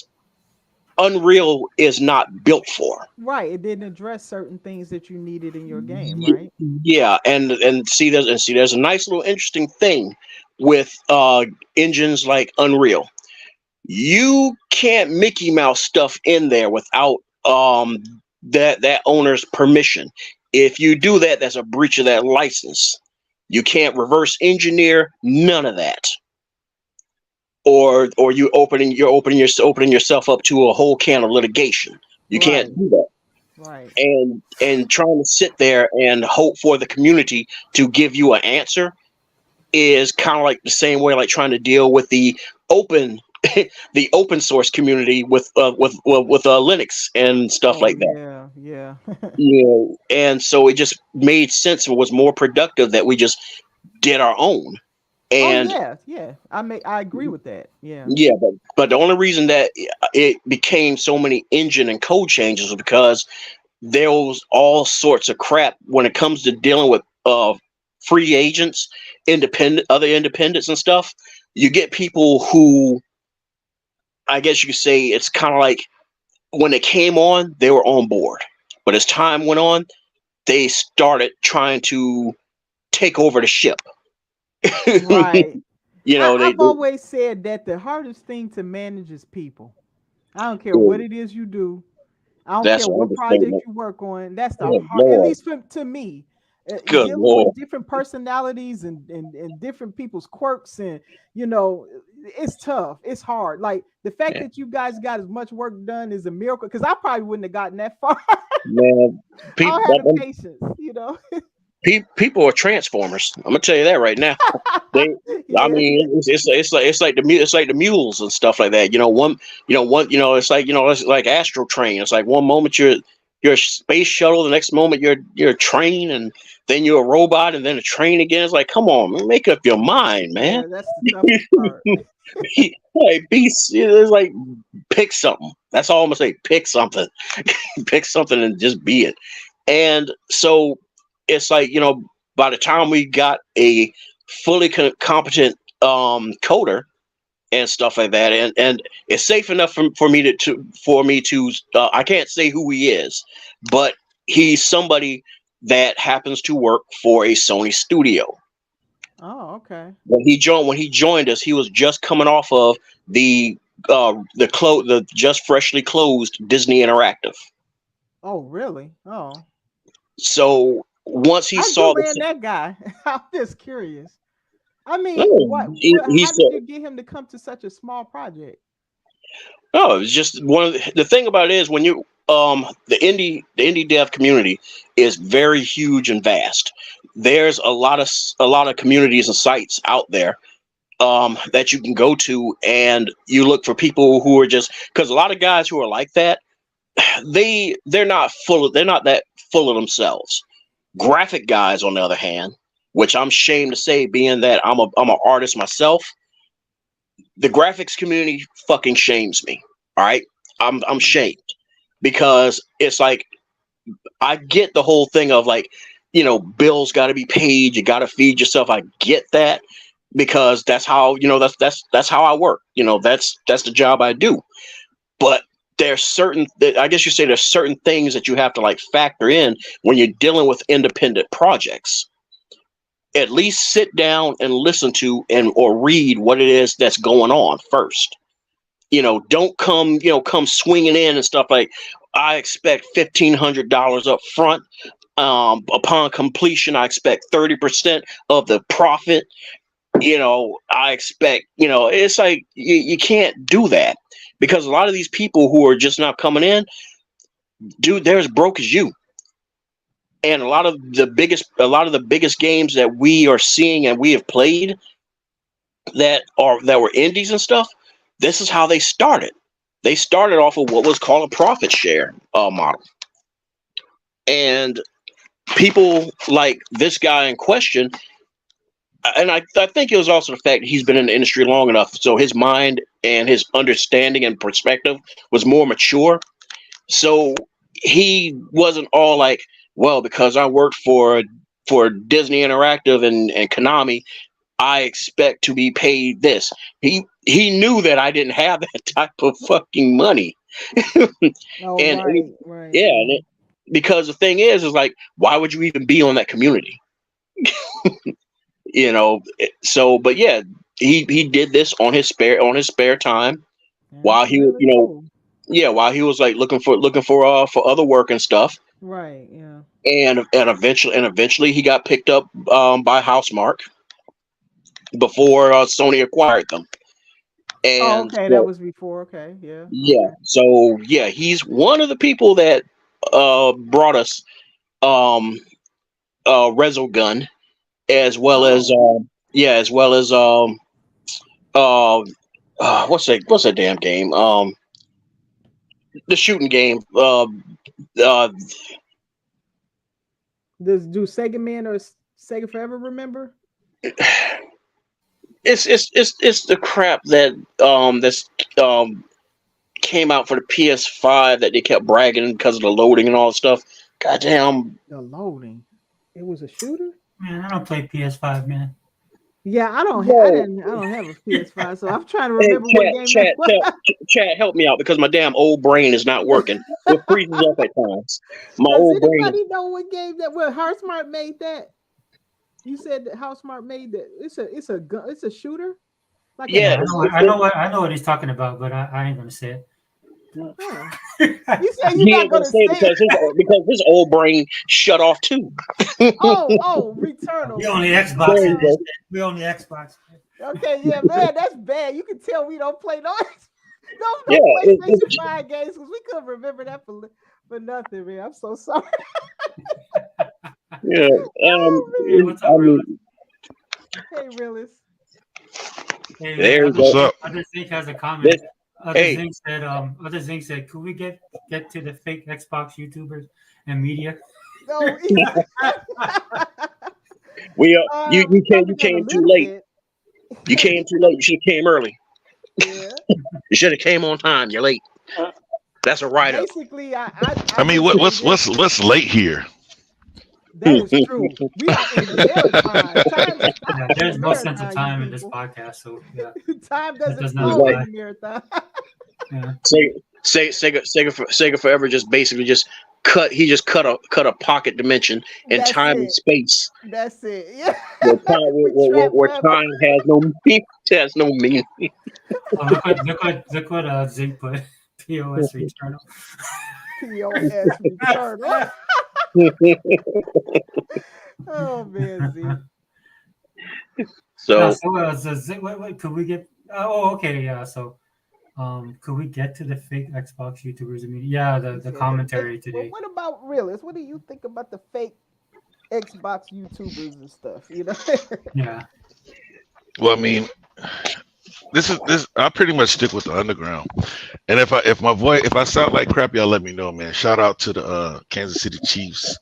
Unreal is not built for. Right. It didn't address certain things that you needed in your game, right? Yeah, and there's a nice little interesting thing with engines like Unreal. You can't Mickey Mouse stuff in there without that owner's permission. If you do that, that's a breach of that license. You can't reverse engineer, none of that. Or you're opening yourself up to a whole can of litigation. You Right. can't do that. Right. And trying to sit there and hope for the community to give you an answer is kind of like the same way like trying to deal with the open the open source community with Linux and stuff Oh like that. yeah. Yeah. And so it just made sense and was more productive that we just did our own. Oh And yeah. Yeah. I agree with that. Yeah. yeah, but the only reason that it became so many engine and code changes was because there was all sorts of crap when it comes to dealing with free agents, other independents and stuff. you get people who, I guess you could say, it's kind of like when it came on, they were on board, but as time went on, they started trying to take over the ship. Right. You know, I've always said that the hardest thing to manage is people. I don't care what it is you do. I don't that's care an what project understatement. you work on. That's the Good hard, at Lord. least to me. Good Dealing Lord. with different personalities and different people's quirks, and you know, it's tough. It's hard. Like the fact Yeah. that you guys got as much work done is a miracle. Because I probably wouldn't have gotten that far. Man, I don't have the patience, you know. people are transformers. I'm gonna tell you that right now. They, I Yeah. mean, it's like the mules and stuff like that. It's like Astro Train. It's like one moment you're a space shuttle, the next moment you're a train, and then you're a robot, and then a train again. It's like, come on, man, make up your mind, man. Yeah, that's the toughest part. Like, it's like pick something. That's all I'm gonna say. Pick something, pick something, and just be it. And so it's like, by the time we got a fully competent coder and stuff like that, and it's safe enough for me to I can't say who he is, but he's somebody that happens to work for a Sony studio. Oh, okay. When he joined us, he was just coming off of the just freshly closed Disney Interactive. Oh, really? Oh, So once he how did you saw land the, that guy? I'm just curious. I mean, oh, what? he How did said, you get him to come to such a small project? no, it's just one of the thing about it is when you the indie dev community is very huge and vast. There's a lot of communities and sites out there that you can go to, and you look for people who are just, because a lot of guys who are like that, they're not that full of themselves. Graphic guys, on the other hand, which I'm ashamed to say, being that I'm an artist myself, the graphics community fucking shames me. All right, I'm shamed, because it's like, I get the whole thing of like, bills got to be paid, you got to feed yourself. I get that, because that's how, that's how I work. That's the job I do. But I guess you say there's certain things that you have to like factor in when you're dealing with independent projects. At least sit down and listen to or read what it is that's going on first. Don't come swinging in and stuff like, I expect $1,500 up front. Upon completion, I expect 30% of the profit. I expect, it's like, you can't do that, because a lot of these people who are just now coming in, dude, they're as broke as you. And a lot of the biggest games that we are seeing and we have played that were indies and stuff, this is how they started. They started off of what was called a profit share model. And people like this guy in question, and I think it was also the fact that he's been in the industry long enough, so his mind and his understanding and perspective was more mature. So he wasn't all like, well, because I worked for Disney Interactive and Konami, I expect to be paid this. He knew that I didn't have that type of fucking money. Oh, And right. yeah, because the thing is like, why would you even be on that community? So, but yeah, he did this on his spare time, while That's he was, really cool. while he was like looking for other work and stuff. Right. Yeah. And eventually he got picked up by Housemark before Sony acquired them. Oh, And okay. That so, was before. Okay. Yeah. yeah, Okay. so yeah, he's one of the people that brought us um Resogun, as well as Oh. uh what's that damn game, the shooting game, Do Sega Man or Sega Forever remember? it's the crap that that's came out for the PS5 that they kept bragging because of the loading and all that stuff. Goddamn. The loading. It was a shooter. Man, I don't play PS5, man. Yeah, I don't have a PS5, so I'm trying to Hey, remember what game that was. chat, help me out because my damn old brain is not working. It freezes up at times. My Does old brain. anybody know what game that was? Heartsmart made that. You said that Housemart made that. It's a shooter. Like Yeah, I know what he's talking about, but I ain't gonna say it. Huh. You said you're he not ain't gonna gonna say it say it. because his old brain shut off too. Oh, Returnal. We only There Xbox. you go. We only Xbox. Okay, yeah, man, that's bad. You can tell we don't play no Yeah, PlayStation 5 games because we couldn't remember that for nothing, man. I'm so sorry. yeah. Hey, what's up, I mean, Hey, realist. Hey, there you What's go. up? Other Zink has a comment. This- hey. Other Zink said, could we get to the fake Xbox YouTubers and media? No, You came too late. Bit. You came too late. You should have came early. Yeah. You should have came on time. You're late. That's a write up. Basically, I mean, what's late here? That is true. We are in maritime. Yeah, there's no sense of time in this podcast, so yeah. Time does doesn't not flow apply. in marathon. Yeah. Sega Forever just basically just cut a pocket dimension in That's time and it. space That's it. Yeah. where time has no meaning. Oh, look what Zink put. POS Returnal. POS return. Oh man, Z. So So Zink, wait, could we get? Oh, okay, yeah. So, could we get to the fake Xbox YouTubers? I mean, yeah, the commentary Well, today. what about realists? What do you think about the fake Xbox YouTubers and stuff? You know. Yeah. Well, I mean, this. I pretty much stick with the underground. And if I sound like crap, y'all let me know, man. Shout out to the Kansas City Chiefs.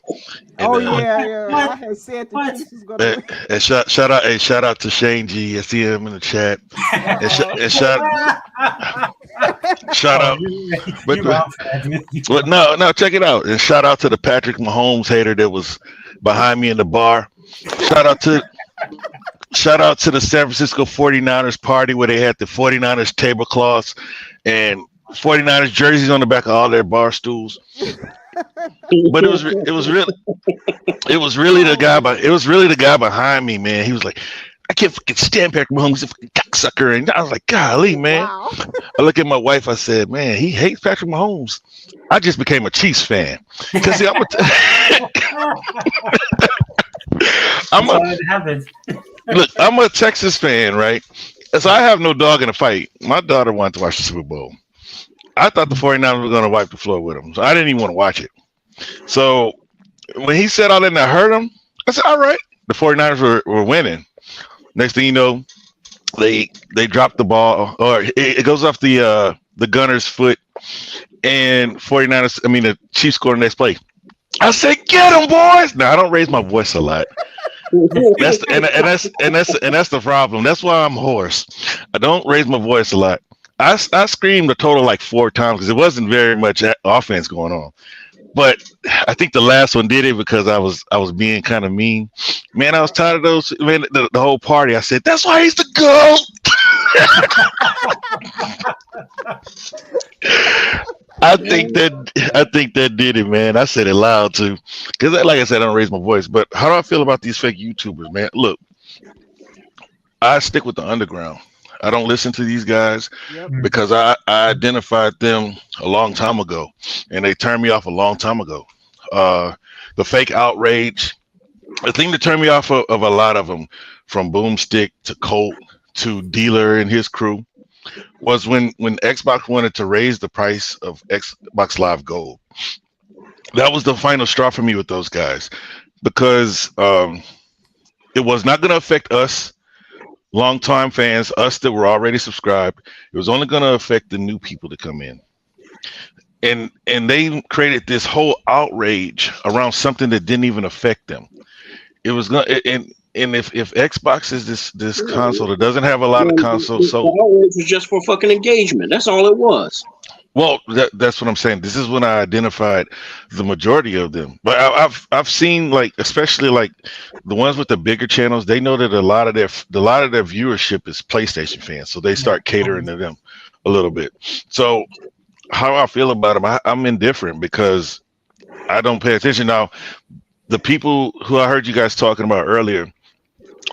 And, Oh yeah. I had said the Chiefs was gonna win. And shout out to Shane G. I see him in the chat. And shout out. But no, check it out. And shout out to the Patrick Mahomes hater that was behind me in the bar. Shout out to the San Francisco 49ers party where they had the 49ers tablecloths and 49ers jerseys on the back of all their bar stools. But it was really the guy behind me, man. He was like, I can't fucking stand Patrick Mahomes, he's a fucking cocksucker. And I was like, golly, man. Wow. I look at my wife, I said, man, he hates Patrick Mahomes. I just became a Chiefs fan. Because see, I'm a Texas fan, right? So I have no dog in the fight. My daughter wanted to watch the Super Bowl. I thought the 49ers were going to wipe the floor with them. So I didn't even want to watch it. So when he said all that and I heard him, I said, all right. The 49ers were winning. Next thing you know, they dropped the ball, or it goes off the gunner's foot, and the Chiefs scored the next play. I said, get them, boys. Now I don't raise my voice a lot. That's the problem. That's why I'm hoarse. I don't raise my voice a lot. I screamed a total like 4 times because it wasn't very much offense going on. But I think the last one did it because I was being kind of mean. Man, I was tired of those. Man, the whole party. I said, that's why he's the GOAT. I think that did it, man. I said it loud too, because like I said, I don't raise my voice. But how do I feel about these fake YouTubers, man? Look, I stick with the underground. I don't listen to these guys because I identified them a long time ago, and they turned me off a long time ago. The fake outrage, the thing that turned me off of a lot of them, from Boomstick to Colt to Dealer and his crew, was when Xbox wanted to raise the price of Xbox Live Gold. That was the final straw for me with those guys, because it was not going to affect us longtime fans, us that were already subscribed. It was only going to affect the new people to come in. And they created this whole outrage around something that didn't even affect them. It was going and if Xbox is this console that doesn't have a lot of consoles, so the outrage was just for fucking engagement. That's all it was. Well, that's what I'm saying. This is when I identified the majority of them. But I've seen, like, especially like the ones with the bigger channels. They know that a lot of their viewership is PlayStation fans, so they Yeah. start catering to them a little bit. So how I feel about them, I'm indifferent because I don't pay attention. Now, the people who I heard you guys talking about earlier,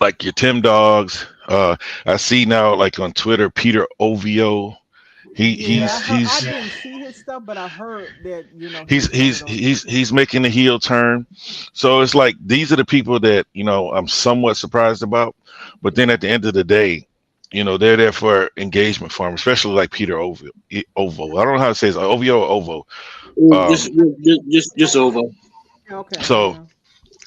like your Tim Dogs, I see now like on Twitter, Peter Ovio. Yeah, I He's didn't see his stuff, but I heard that he's he's one of he's those he's people. he's making a heel turn. So it's like these are the people that I'm somewhat surprised about. But then at the end of the day, they're there for engagement for him, especially like Peter Ovo. I don't know how to say it, Ovio or Ovo. Just Um, just over. Okay, so yeah.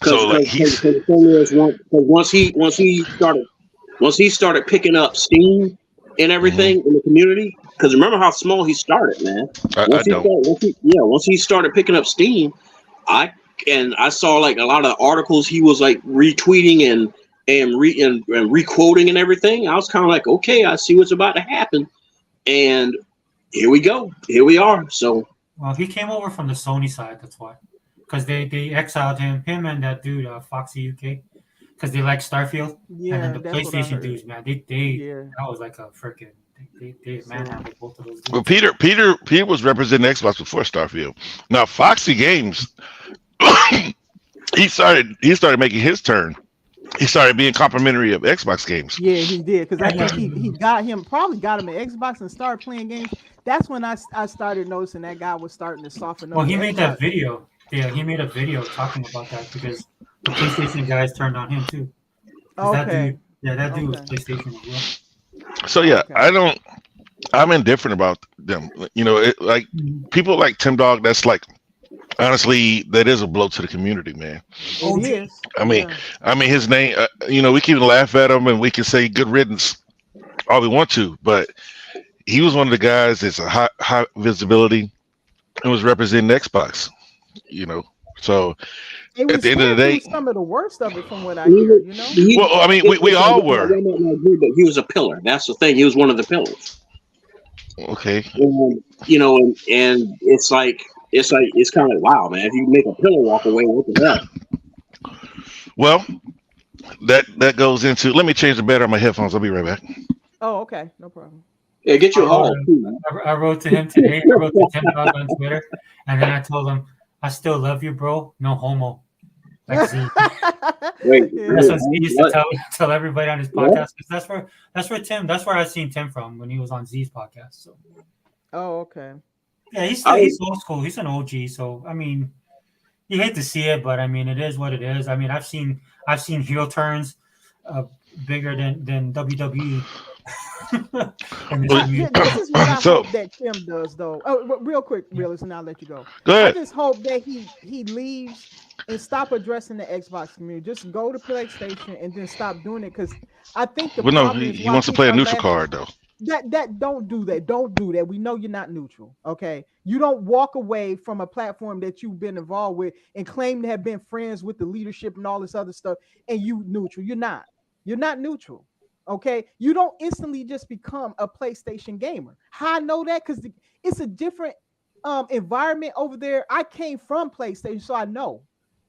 so Because like he's the thing is, once he started picking up steam and mhm. everything in the community, because remember how small he started, man. I don't. Once he started picking up steam, I saw like a lot of articles he was like retweeting and requoting and everything. I was kind of like, okay, I see what's about to happen, and here we go, here we are. So Well, he came over from the Sony side. That's why, because they exiled him and that dude Foxy UK, because they like Starfield, and then Yeah, the that's what I PlayStation heard. dudes, man, they Yeah. that was like a freaking they So manhandled both of those Well, dudes. Peter was representing Xbox before Starfield. Now Foxy Games, he started making his turn. He started being complimentary of Xbox games. yeah, he did because I Yeah, think he probably got him at Xbox and started playing games. That's when I started noticing that guy was starting to soften up well, with he made that Xbox. video. Yeah, he made a video talking about that because the PlayStation guys turned on him too. Because that Okay, dude, yeah, that dude was okay, PlayStation as well. So yeah, okay. I'm indifferent about them. Like Mhm. people like Tim Dog. That's like honestly, that is a blow to the community, man. It OG. is. I mean, Yeah. his name. We can laugh at him and we can say good riddance all we want to, but he was one of the guys that's a high visibility and was representing Xbox. You know, so It at was the end of him the through day, some of the worst of it, from what I he hear. was, well, I mean, we all were but he was a pillar. That's the thing. He was one of the pillars. okay. And it's kind of like, wow, man. If you make a pillar walk away, what the hell? Well, that goes into. Let me change the battery on my headphones. I'll be right back. Oh, okay, no problem. Yeah, get I your wrote, hog too, man. I wrote to him today. I wrote to Tim Dog on Twitter, and then I told him, "I still love you, bro. No homo." Like Z. Wait, That's Yeah. what Z used to what? tell everybody on his What? podcast. 'Cause that's where I seen Tim from when he was on Z's podcast. So Oh, okay. yeah, I he's old school. He's an OG. So I mean, you hate to see it, but I mean, it is what it is. I mean, I've seen heel turns uh, bigger than WWE in this Well, community. This is what I so hope that Tim does, though. Oh, real quick, realist, and I'll let you go. go I ahead. just hope that he leaves and stop addressing the Xbox community. Just go to PlayStation and then stop doing it, because I think the Well, no, problem is he why wants to play people a are neutral lashing. card though. That don't do that. Don't do that. We know you're not neutral. Okay. You don't walk away from a platform that you've been involved with and claim to have been friends with the leadership and all this other stuff, and you neutral. You're not. You're not neutral. Okay. You don't instantly just become a PlayStation gamer. How I know that? Because it's a different environment over there. I came from PlayStation, so I know.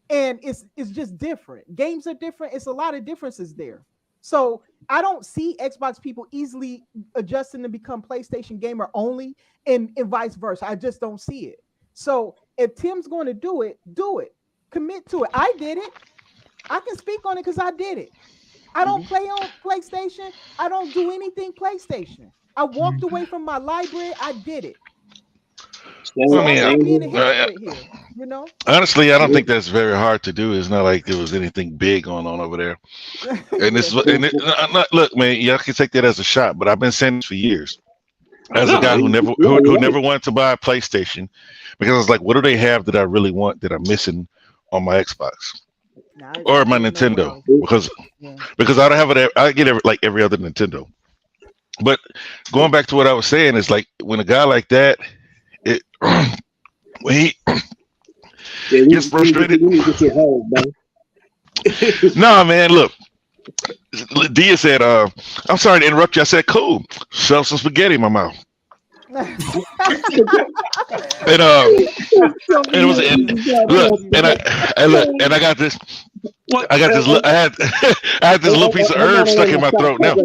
And it's just different. Games are different. It's a lot of differences there. So I don't see Xbox people easily adjusting to become PlayStation gamer only, and vice versa. I just don't see it. So if Tim's going to do it, commit to it. I did it. I can speak on it because I did it. I don't play on PlayStation. I don't do anything PlayStation. I walked away from my library. I did it. Well, So I I'm not being a mean, hypocrite here, you know? honestly, I don't think that's very hard to do. It's not like there was anything big going on over there. And this, Yeah. look, man, y'all can take that as a shot, but I've been saying this for years. As a No, guy who yeah, never you're who right. never wanted to buy a PlayStation, because I was like, what do they have that I really want that I'm missing on my Xbox Nah, or I my think know what I Nintendo? was. Yeah. Because I don't have it. I get like every other Nintendo. But going back to what I was saying is like when a guy like that, it when he Yeah, gets frustrated. we need to get your hog, man. No, man, look. Dia said, I'm sorry to interrupt you. I said, cool. Shove some spaghetti in my mouth. And it was look, and I got this. What? I got this. I had I had this little piece of herb stuck in my throat now.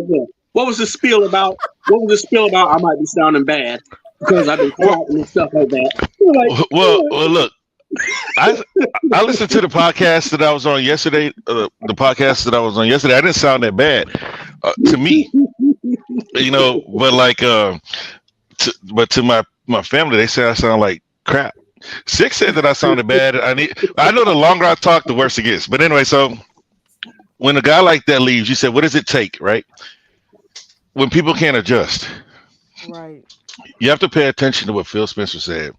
What was the spiel about? What was the spiel about? I might be sounding bad because I've been fighting and stuff like that. Well, look. I listened to the podcast that I was on yesterday. The podcast that I was on yesterday, I didn't sound that bad to me, But like, but to my family, they say I sound like crap. Six said that I sounded bad. I know the longer I talk, the worse it gets. But anyway, so when a guy like that leaves, you said, what does it take, right? When people can't adjust, Right. you have to pay attention to what Phil Spencer said.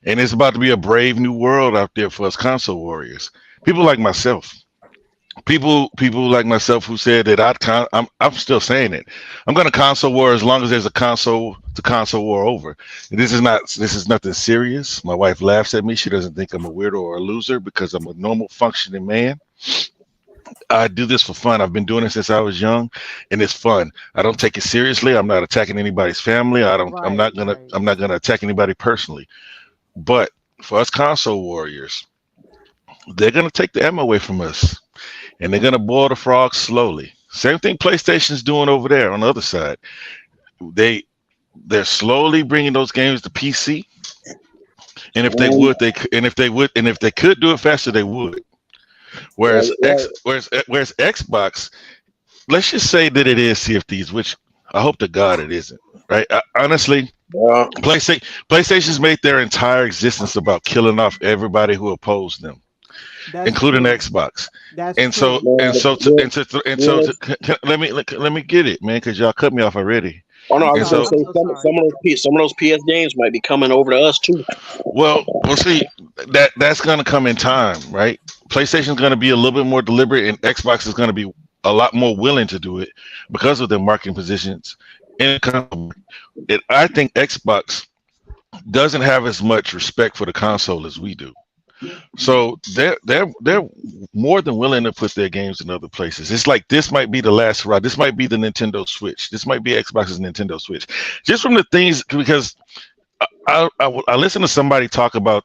And it's about to be a brave new world out there for us console warriors. People like myself. People like myself who said that I'm still saying it. I'm going to console war as long as there's a console war over. And this is nothing serious. My wife laughs at me. She doesn't think I'm a weirdo or a loser because I'm a normal functioning man. I do this for fun. I've been doing it since I was young, and it's fun. I don't take it seriously. I'm not attacking anybody's family. I'm not gonna attack anybody personally. But for us console warriors, they're gonna take the ammo away from us, and they're gonna boil the frog slowly. Same thing PlayStation's doing over there on the other side. They're slowly bringing those games to PC, and if they could do it faster, they would. Whereas Xbox, let's just say that it is CFDs, which I hope to God it isn't. Right? Honestly, PlayStation's made their entire existence about killing off everybody who opposed them, including Xbox. Let me get it, man, because y'all cut me off already. Oh no, I was going to say some of those PS games might be coming over to us too. Well, we'll see. That's going to come in time, right? PlayStation's going to be a little bit more deliberate, and Xbox is going to be a lot more willing to do it because of their marketing positions. And I think Xbox doesn't have as much respect for the console as we do. So they're more than willing to put their games in other places. It's like this might be the last ride. This might be the Nintendo Switch. This might be Xbox's Nintendo Switch. Just from the things, because I listened to somebody talk about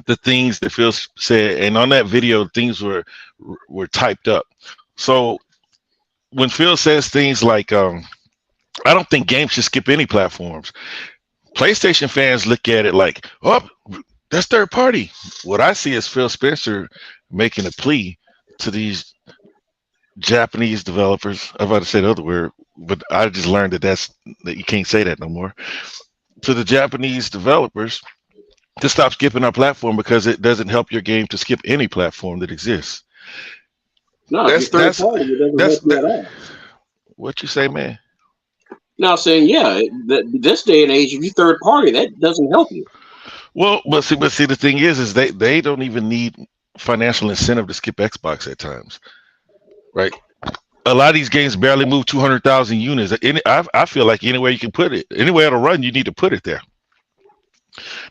the things that Phil said, and on that video, things were typed up. So when Phil says things like, I don't think games should skip any platforms. PlayStation fans look at it like, oh, that's third party. What I see is Phil Spencer making a plea to these Japanese developers. I'm about to say the other word, but I just learned that you can't say that no more. To the Japanese developers to stop skipping our platform because it doesn't help your game to skip any platform that exists. No, that's third party. It doesn't help you at all. What you say, man? Now saying, this day and age, if you third party, that doesn't help you. Well, but see, the thing is they don't even need financial incentive to skip Xbox at times, right? A lot of these games barely move 200,000 units. I feel like anywhere you can put it, anywhere it'll run, you need to put it there.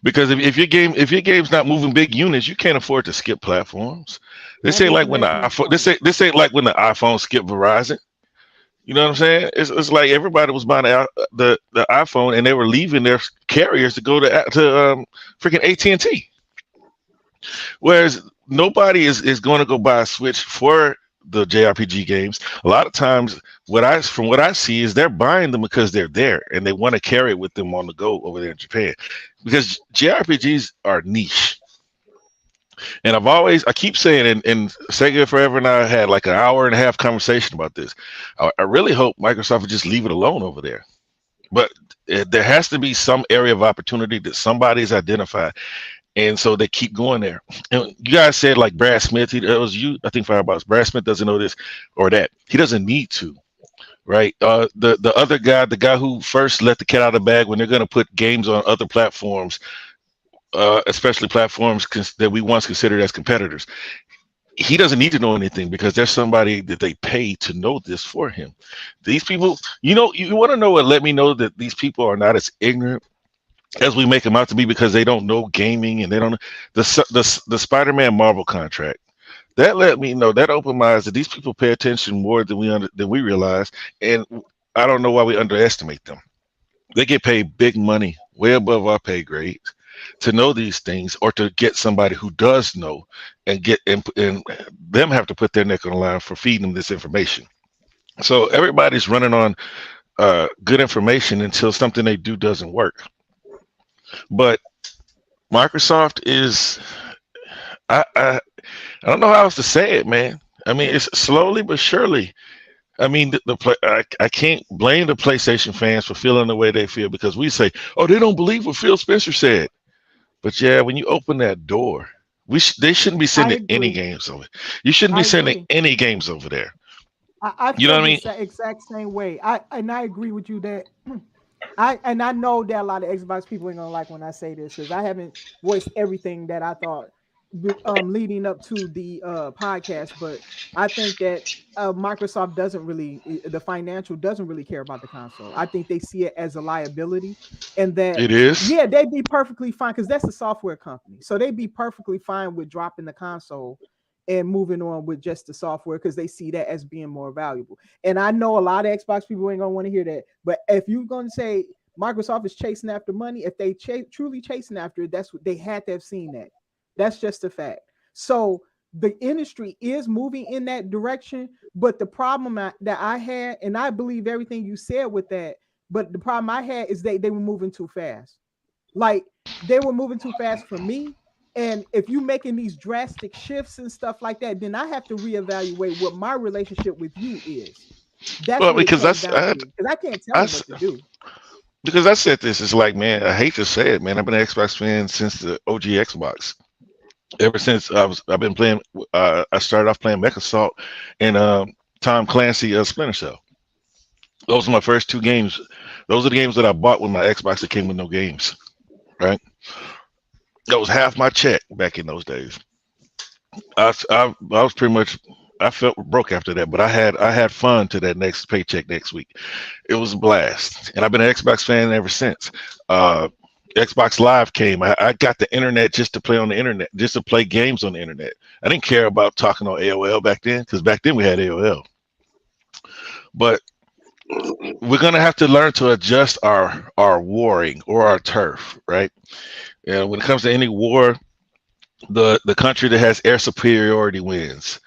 Because if your game's not moving big units, you can't afford to skip platforms. This ain't like when the iPhone. This ain't like when the iPhone skipped Verizon. You know what I'm saying? It's like everybody was buying the iPhone and they were leaving their carriers to go to freaking AT&T. Whereas nobody is going to go buy a Switch for the JRPG games. A lot of times, from what I see is they're buying them because they're there and they want to carry it with them on the go over there in Japan. Because JRPGs are niche. And I keep saying, and Sega Forever and I had like an hour and a half conversation about this. I really hope Microsoft would just leave it alone over there. But there has to be some area of opportunity that somebody's identified. And so they keep going there. And you guys said like Brad Smith, I think Firebox, Brad Smith doesn't know this or that. He doesn't need to, right? The other guy, the guy who first let the cat out of the bag when they're going to put games on other platforms, especially platforms that we once considered as competitors. He doesn't need to know anything because there's somebody that they pay to know this for him. These people, you want to know what let me know that these people are not as ignorant as we make them out to be because they don't know gaming and they don't know the Spider-Man Marvel contract. That let me know, that opened my eyes that these people pay attention more than we realize, and I don't know why we underestimate them. They get paid big money, way above our pay grades, to know these things, or to get somebody who does know and get and them have to put their neck on the line for feeding them this information. So everybody's running on good information until something they do doesn't work. But Microsoft is, I don't know how else to say it, man. I mean, it's slowly but surely. I mean, I can't blame the PlayStation fans for feeling the way they feel, because we say, "Oh, they don't believe what Phil Spencer said." But yeah, when you open that door, they shouldn't be I sending any agree. games over. You shouldn't I be sending agree. any games over there. I You know feel what I the mean? exact same way. I agree with you that I know that a lot of Xbox people ain't gonna like when I say this because I haven't voiced everything that I thought leading up to the podcast, but I think that Microsoft doesn't really the financial doesn't really care about the console. I think they see it as a liability, and that It is. yeah, they'd be perfectly fine because that's a software company, so they'd be perfectly fine with dropping the console and moving on with just the software because they see that as being more valuable. And I know a lot of Xbox people ain't gonna want to hear that, but if you're gonna say Microsoft is chasing after money, if they truly chasing after it, that's what they had to have seen that. That's just a fact. So the industry is moving in that direction, but the problem that I had, and I believe everything you said with that, but the problem I had is they were moving too fast. Like they were moving too fast for me. And if you making these drastic shifts and stuff like that, then I have to reevaluate what my relationship with you is. That's Well, what it because came down to. Because I can't tell I, them what to do. because I said this, it's like, man, I hate to say it, man. I've been an Xbox fan since the OG Xbox. Ever since I've been playing. I started off playing Mech Assault and Tom Clancy Splinter Cell. Those are my first two games. Those are the games that I bought with my Xbox that came with no games. Right? That was half my check back in those days. I was pretty much, I felt broke after that, but I had fun to that next paycheck next week. It was a blast, and I've been an Xbox fan ever since. Uh, Xbox Live came. I got the internet just to play on the internet, just to play games on the internet. I didn't care about talking on AOL back then, because back then we had AOL. But we're gonna have to learn to adjust our warring or our turf, right? And when it comes to any war, the country that has air superiority wins,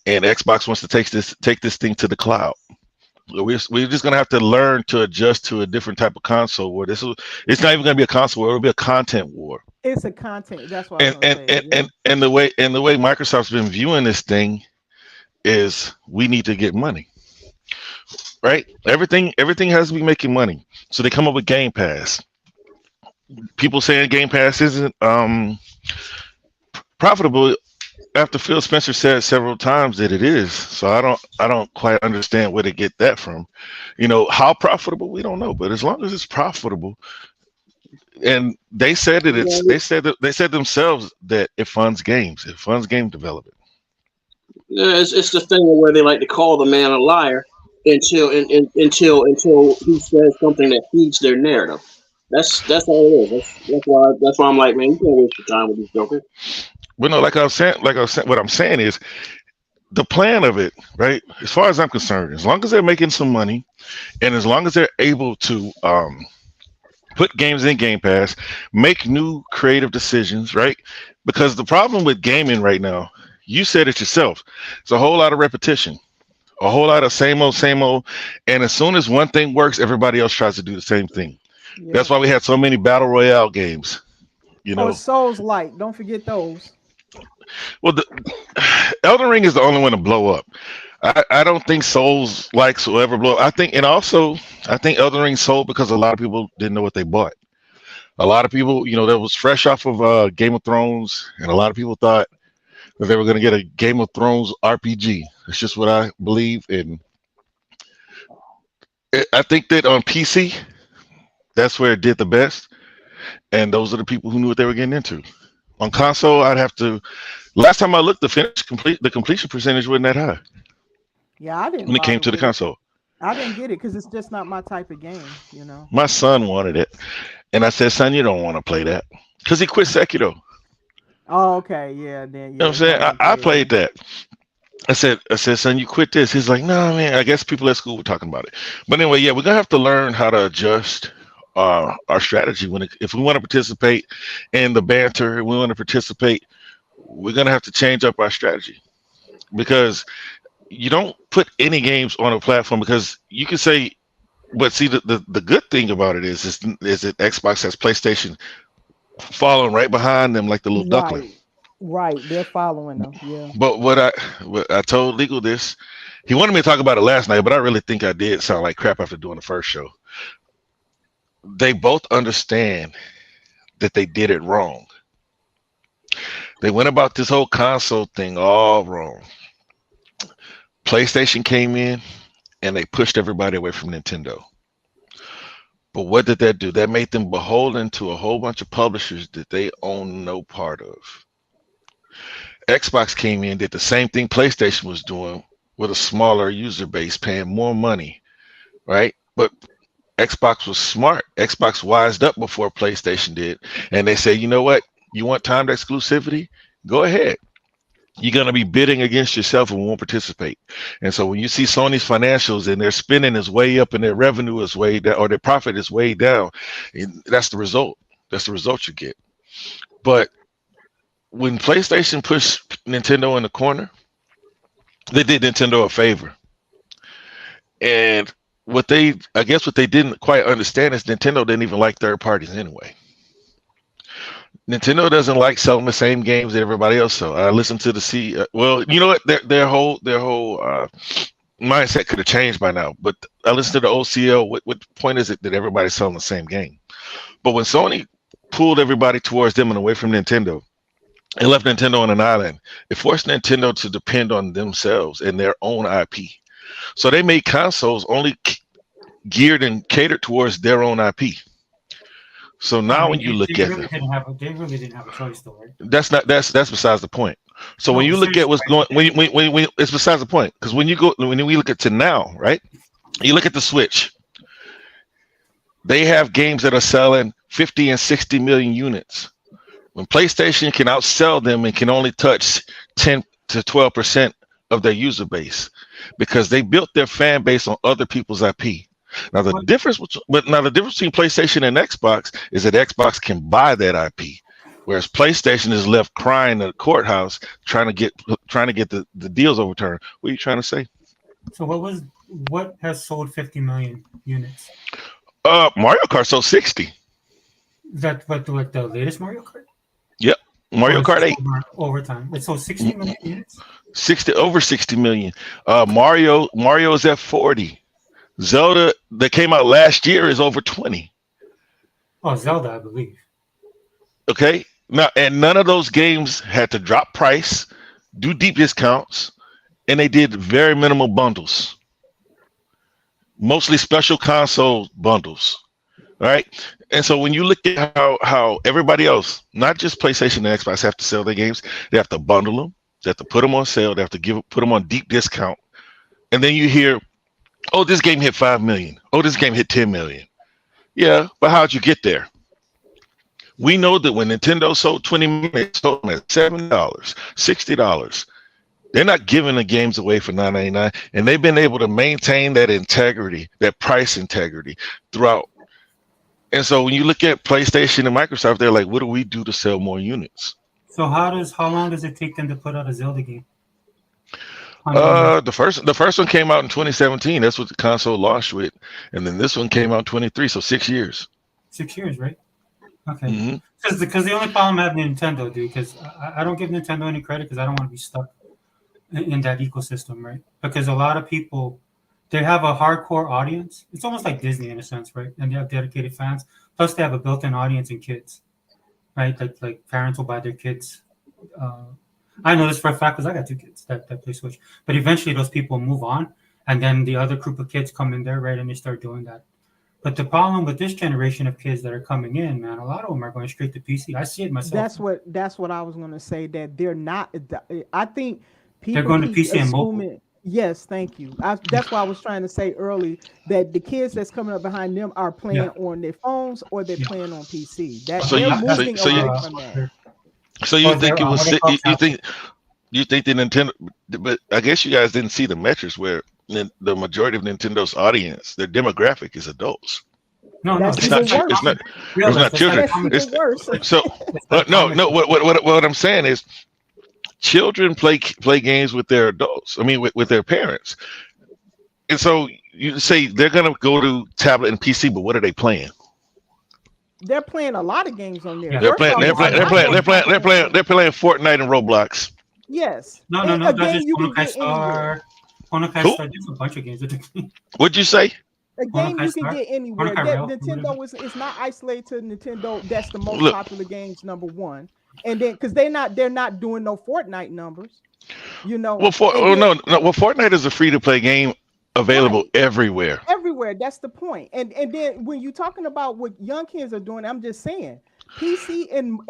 and Xbox wants to take this thing to the cloud. We're just gonna have to learn to adjust to a different type of console war. It's not even gonna be a console war, it'll be a content war. It's a content. That's what I was And gonna and say. and Yeah. and the way Microsoft's been viewing this thing is, we need to get money, right? Everything has to be making money. So they come up with Game Pass. People saying Game Pass isn't profitable, after Phil Spencer said several times that it is. So I don't quite understand where they get that from. How profitable, we don't know, but as long as it's profitable, and they said that Yeah, they said themselves that it funds games, it funds game development. yeah, it's the thing where they like to call the man a liar until he says something that feeds their narrative. That's all it is. That's why I'm like, man, you can't waste your time with this joker. But no, like I was saying, what I'm saying is, the plan of it, right? As far as I'm concerned, as long as they're making some money, and as long as they're able to put games in Game Pass, make new creative decisions, right? Because the problem with gaming right now, you said it yourself, it's a whole lot of repetition, a whole lot of same old, and as soon as one thing works, everybody else tries to do the same thing. Yeah. That's why we had so many battle royale games. You Oh, know, Souls Light. Don't forget those. well, the Elden Ring is the only one to blow up. I don't think Souls likes will ever blow up. I think Elden Ring sold because a lot of people didn't know what they bought. A lot of people, that was fresh off of Game of Thrones, and a lot of people thought that they were going to get a Game of Thrones RPG. It's just what I believe, and I think that on PC, that's where it did the best, and those are the people who knew what they were getting into. On console, I'd have to. Last time I looked, the completion percentage wasn't that high Yeah, I didn't when it came bother to the with it. console. I didn't get it because it's just not my type of game. My son wanted it, and I said, "Son, you don't want to play that," because he quit Sekiro. Oh, okay. Yeah, then You know what yeah, I'm it's saying? hard to I play played then. that. I said, "Son, you quit this." He's like, "No, man." I guess people at school were talking about it. But anyway, yeah, we're gonna have to learn how to adjust our strategy if we want to participate in the banter, we want to participate, we're gonna have to change up our strategy, because you don't put any games on a platform, because you can say, but see, the good thing about it is that Xbox has PlayStation following right behind them like the little duckling. Right. They're following them. Yeah. But what I told Legal this, he wanted me to talk about it last night, but I really think I did sound like crap after doing the first show. They both understand that they did it wrong. They went about this whole console thing all wrong. PlayStation came in and they pushed everybody away from Nintendo. But what did that do? That made them beholden to a whole bunch of publishers that they own no part of. Xbox came in, did the same thing PlayStation was doing with a smaller user base, paying more money, right? But Xbox was smart. Xbox wised up before PlayStation did. And they said, you know what? You want timed exclusivity? Go ahead. You're going to be bidding against yourself and won't participate. And so when you see Sony's financials and their spending is way up and their revenue is way down, or their profit is way down, that's the result. That's the result you get. But when PlayStation pushed Nintendo in the corner, they did Nintendo a favor. And I guess what they didn't quite understand is Nintendo didn't even like third parties anyway. Nintendo doesn't like selling the same games that everybody else sells. I listened to well, you know what? Their whole mindset could have changed by now. But I listened to the OCL. What point is it that everybody's selling the same game? But when Sony pulled everybody towards them and away from Nintendo and left Nintendo on an island, it forced Nintendo to depend on themselves and their own IP. So they made consoles only geared and catered towards their own IP. So now when you look at it, they really didn't have a choice, though, right? That's besides the point. So when you look at what's going, when it's besides the point, because when we look at to now, right? You look at the Switch. They have games that are selling 50 and 60 million units. When PlayStation can outsell them and can only touch 10 to 12% of their user base, because they built their fan base on other people's IP. Now the difference between PlayStation and Xbox is that Xbox can buy that IP, whereas PlayStation is left crying in the courthouse trying to get the deals overturned. What are you trying to say? So what has sold 50 million units? Mario Kart sold 60. Is that what the latest Mario Kart? Yep. Mario Kart 8 over time. It sold 60 million units. Over 60 million. Mario is at 40. Zelda that came out last year is over 20. Oh, Zelda, I believe. Okay. Now, and none of those games had to drop price, do deep discounts, and they did very minimal bundles. Mostly special console bundles. All right. And so when you look at how everybody else, not just PlayStation and Xbox, have to sell their games, they have to bundle them, they have to put them on sale, they have to put them on deep discount. And then you hear, oh, this game hit 5 million. Oh, this game hit 10 million. Yeah, but how'd you get there? We know that when Nintendo sold 20 million, it sold them at $7, $60. They're not giving the games away for $9.99, and they've been able to maintain that integrity, that price integrity throughout. And so when you look at PlayStation and Microsoft, they're like, what do we do to sell more units? So how long does it take them to put out a Zelda game? The first one came out in 2017. That's what the console launched with, and then this one came out in 23. So 6 years. 6 years, right? Okay. Because the only problem I have Nintendo, dude, because I don't give Nintendo any credit because I don't want to be stuck in that ecosystem, right? Because a lot of people, they have a hardcore audience. It's almost like Disney in a sense, right? And they have dedicated fans. Plus, they have a built-in audience in kids, right? Like parents will buy their kids. I know this for a fact because I got 2 kids that play Switch. But eventually, those people move on, and then the other group of kids come in there, right? And they start doing that. But the problem with this generation of kids that are coming in, man, a lot of them are going straight to PC. I see it myself. That's what I was going to say. That they're not. I think people they're going to PC and mobile. Yes, thank you. That's why I was trying to say early that the kids that's coming up behind them are playing on their phones or they're playing on PC. So you think it was? You think the Nintendo? But I guess you guys didn't see the metrics where the majority of Nintendo's audience, their demographic is adults. No, That's It's even not. worse. It's not. Realize It's not that's children. That's common. even worse. So, It's not no, common. no. What I'm saying is, children play games with their adults. I mean, with their parents. And so you say they're gonna go to tablet and PC, but what are they playing? They're playing a lot of games on there. Yeah. They're First playing. off, They're playing. They're I playing. know They're playing. They're playing. They're playing Fortnite and Roblox. yes, No, a that's game just you can Konokai get anywhere. Star. Konokai Who? Star. There's a bunch of games. What'd you say? A game Konokai you can Star? get anywhere. Konokai That Rail? Nintendo is not isolated to Nintendo. That's the most Look. popular games, number one. And then because they're not doing no Fortnite numbers, you know. Well, And then, Well, Fortnite is a free to play game available right, everywhere. everywhere. That's the point. And then when you're talking about what young kids are doing, I'm just saying PC and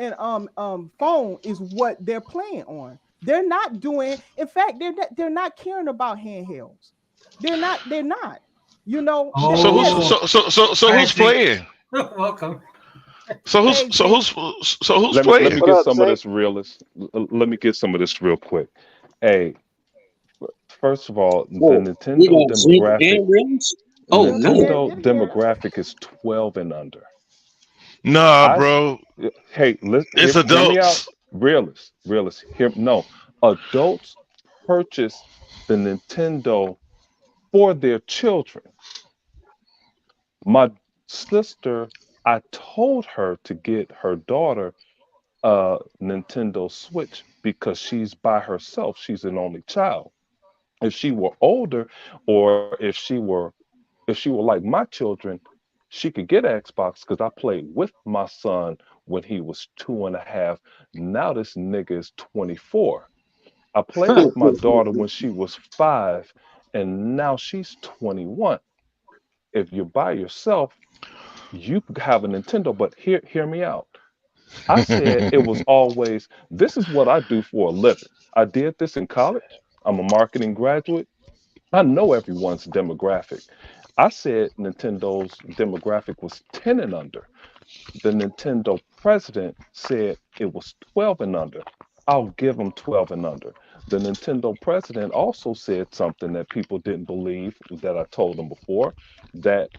phone is what they're playing on. They're not doing. In fact, they're not caring about handhelds. They're not. You know. So Oh. who's Hi, who's Jake. playing? Welcome. So Hey, who's so Jake. who's Let me playing? What get up, some of Zay? this realist. Let me get some of this real quick. Hey, first of all, the Oh, we Nintendo got Zeke demographic. and Reels. Oh Yep, no. Nintendo they're here. demographic is 12 and under. Nah, I bro. hey, listen, It's hear me out. adults. Realist. Hear no. Adults purchase the Nintendo for their children. My sister, I told her to get her daughter a Nintendo Switch because she's by herself. She's an only child. If she were older, or if she were like my children, she could get an Xbox because I played with my son when he was 2.5. Now this nigga is 24. I played with my daughter when she was 5, and now she's 21. If you're by yourself, you could have a Nintendo, but hear me out. I said it was always, this is what I do for a living. I did this in college. I'm a marketing graduate. I know everyone's demographic. I said Nintendo's demographic was 10 and under. The Nintendo president said it was 12 and under. I'll give them 12 and under. The Nintendo president also said something that people didn't believe that I told them before, that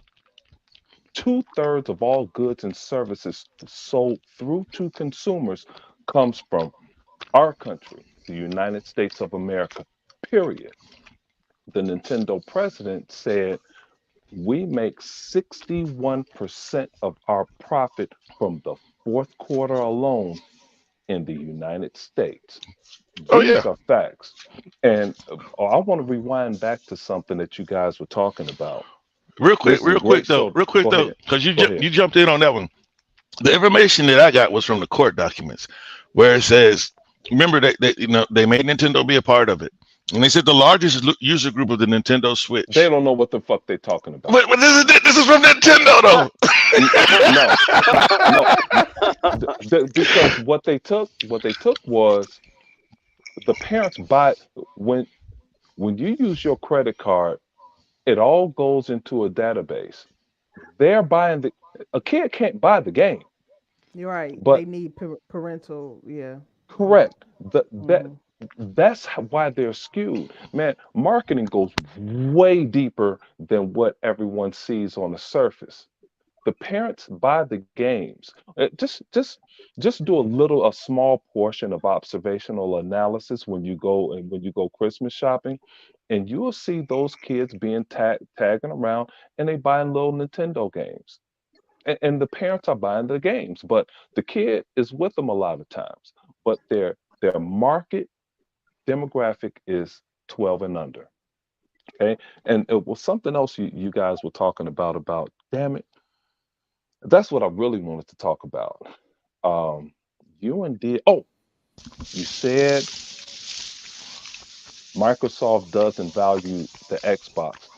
2/3 of all goods and services sold through to consumers comes from our country, the United States of America, period. The Nintendo president said we make 61% of our profit from the fourth quarter alone in the United States. Oh yeah. These are facts. And I want to rewind back to something that you guys were talking about. Real quick, This is a great show. Go ahead. because Go ahead. you jumped in on that one. The information that I got was from the court documents, where it says, remember that they made Nintendo be a part of it, and they said the largest user group of the Nintendo Switch. They don't know what the fuck they're talking about. But this is from Nintendo though. No. Because what they took was the parents buy when you use your credit card, it all goes into a database. They're buying a kid can't buy the game, You're right. but They need parental. Yeah. correct. Mhm. That's why they're skewed. Man, marketing goes way deeper than what everyone sees on the surface. The parents buy the games. Just do a small portion of observational analysis when you go Christmas shopping, and you will see those kids being tagging around, and they buying little Nintendo games, and the parents are buying the games, but the kid is with them a lot of times. But their market demographic is 12 and under. Okay, and it was something else you guys were talking about. Damn it, that's what I really wanted to talk about. You and D. Oh, you said Microsoft doesn't value the Xbox.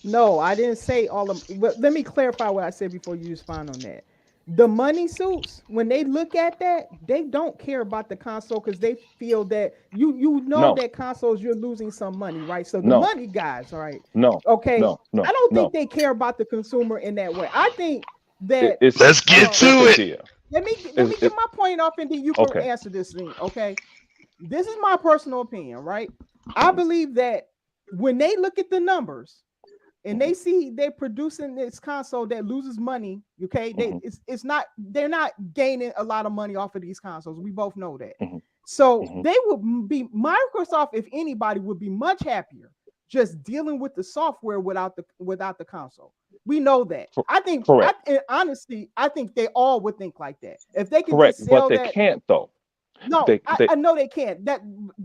No, I didn't say all of. But let me clarify what I said before you respond on that. The money suits, when they look at that, they don't care about the console because they feel that you know No, that consoles you're losing some money, right? So the no, money guys, all right, no, okay. no, I no, don't think no. they care about the consumer in that way. I think that It's Let's get to listen, it. Tia. let me It, get it, my point off and then you can okay. answer this thing, okay? This is my personal opinion, right? I believe that when they look at the numbers and they see they're producing this console that loses money, okay, it's not, they're not gaining a lot of money off of these consoles. We both know that. So they would be, Microsoft, if anybody, would be much happier just dealing with the software without the console. We know that. I think, honestly, I think they all would think like that. If they can just sell but they that, can't though. no, I know they can't. That,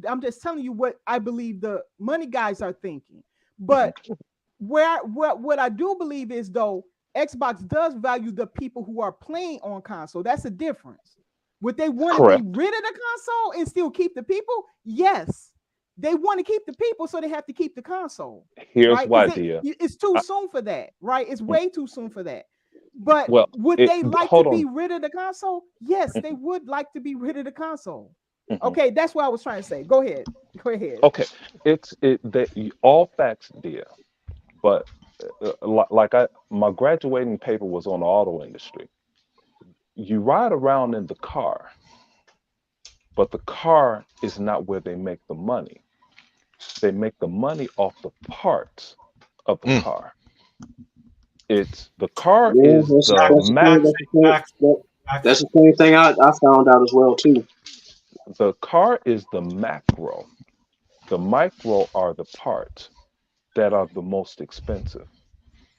I'm just telling you what I believe the money guys are thinking. But what I do believe is, though, Xbox does value the people who are playing on console. That's a difference. Would they want to be rid of the console and still keep the people? Yes. They want to keep the people, so they have to keep the console. Here's why, dear. It's too soon for that, right? It's way too soon for that. But would they like to be rid of the console? Yes, they would like to be rid of the console. Okay, that's what I was trying to say. Go ahead. Okay, all facts, dear. But my graduating paper was on the auto industry. You ride around in the car, but the car is not where they make the money. They make the money off the parts of the car. It's the car is the max. That's the same thing I found out as well too. The car is the macro. The micro are the parts that are the most expensive.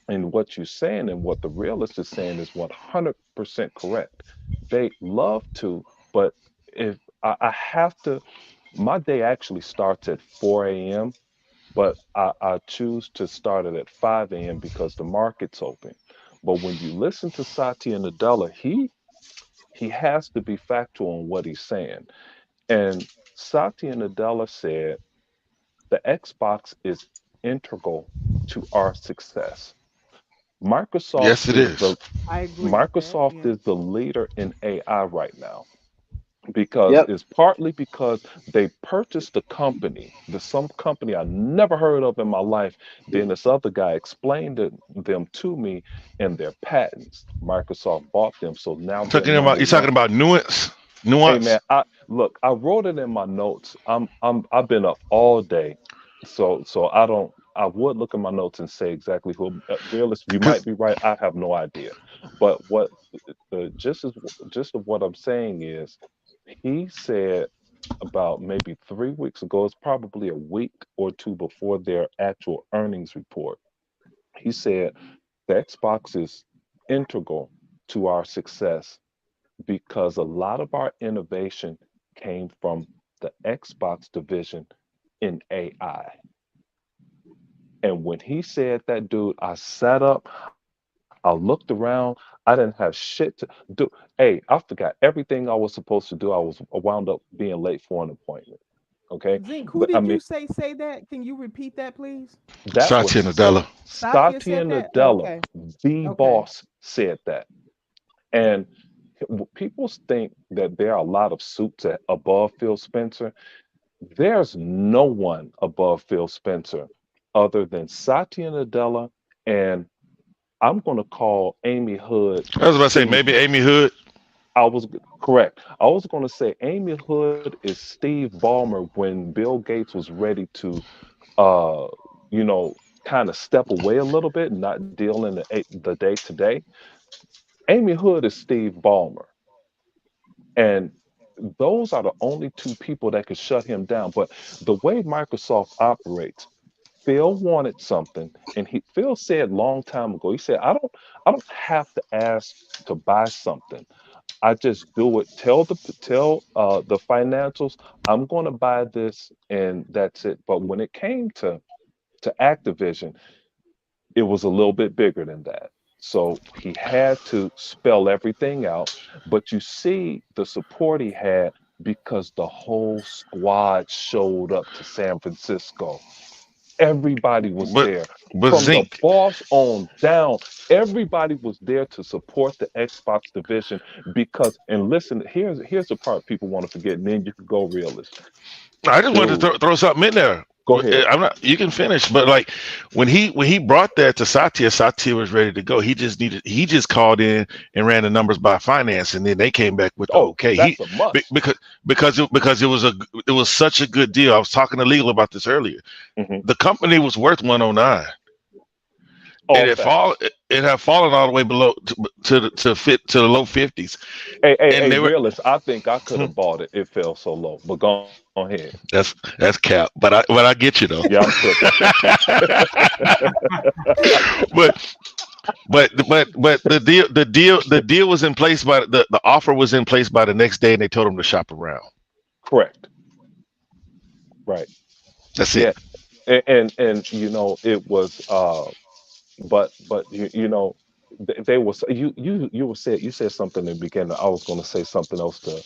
And what you're saying and what the realist is saying is 100% correct. They love to, but if I have to, my day actually starts at 4 a.m., but I choose to start it at 5 a.m. because the market's open. But when you listen to Satya Nadella, he has to be factual in what he's saying. And Satya Nadella said the Xbox is integral to our success. Microsoft, yes, it is. I agree. Microsoft is the leader in AI right now, because it's partly because they purchased a company, some company I never heard of in my life. Then this other guy explained them to me and their patents. Microsoft bought them, so now you're talking about Nuance. Hey man, I wrote it in my notes. I've been up all day, so I would look at my notes and say exactly who. Realist, you might be right. I have no idea, but what just of what I'm saying is, he said about maybe 3 weeks ago. It's probably a week or two before their actual earnings report. He said the Xbox is integral to our success because a lot of our innovation came from the Xbox division in AI. And when he said that, dude, I sat up, I looked around, I didn't have shit to do. Hey, I forgot everything I was supposed to do. I wound up being late for an appointment. Okay. Zink, who did you say that? Can you repeat that, please? That Satya Nadella. Satya Nadella, the boss, said that. And people think that there are a lot of suits above Phil Spencer. There's no one above Phil Spencer other than Satya Nadella, and I'm going to call Amy Hood. I was about to say maybe Amy Hood. I was correct. I was going to say Amy Hood is Steve Ballmer when Bill Gates was ready to, kind of step away a little bit and not deal in the day to day. Amy Hood is Steve Ballmer. And those are the only two people that could shut him down. But the way Microsoft operates, Phil wanted something, and Phil said long time ago, he said, I don't have to ask to buy something. I just do it. Tell the financials, I'm going to buy this, and that's it. But when it came to Activision, it was a little bit bigger than that. So he had to spell everything out. But you see the support he had because the whole squad showed up to San Francisco. Everybody was there. From the boss on down, everybody was there to support the Xbox division because, and listen, here's the part people want to forget, and then you can go realist. I just wanted to throw something in there. Go ahead. You can finish, but like when he brought that to Satya was ready to go. He just called in and ran the numbers by finance, and then they came back with okay. That's a must. Because it was such a good deal. I was talking to Legal about this earlier. Mm-hmm. The company was worth 109. It All had facts. fallen all the way below to the low 50s, and Hey, they were realist, I think I could have bought it. It fell so low. But go ahead. that's cap. But I get you though. Yeah, I'm tripping. but but the deal was in place by the offer was in place by the next day, and they told them to shop around. Correct. Right. That's Yeah. it. And it was but they was you said something in the beginning. I was going to say something else to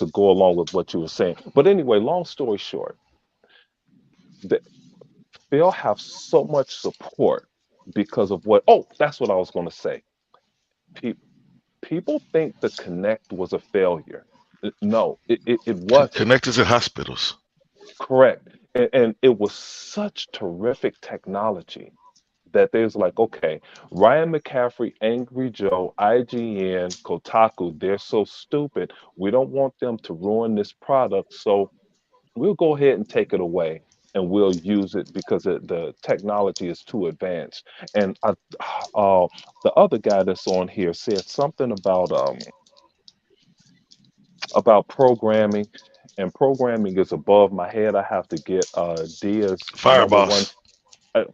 go along with what you were saying. But anyway, long story short, the, they'll have so much support because of what. Oh, that's what I was going to say. Pe- People think the Connect was a failure. No, it wasn't. Connectors in hospitals. Correct. And it was such terrific technology that there's like, okay, Ryan McCaffrey, Angry Joe, IGN, Kotaku, they're so stupid. We don't want them to ruin this product. So we'll go ahead and take it away and we'll use it because the technology is too advanced. And uh, the other guy that's on here said something about programming, and programming is above my head. I have to get Dia's number one Fireboss.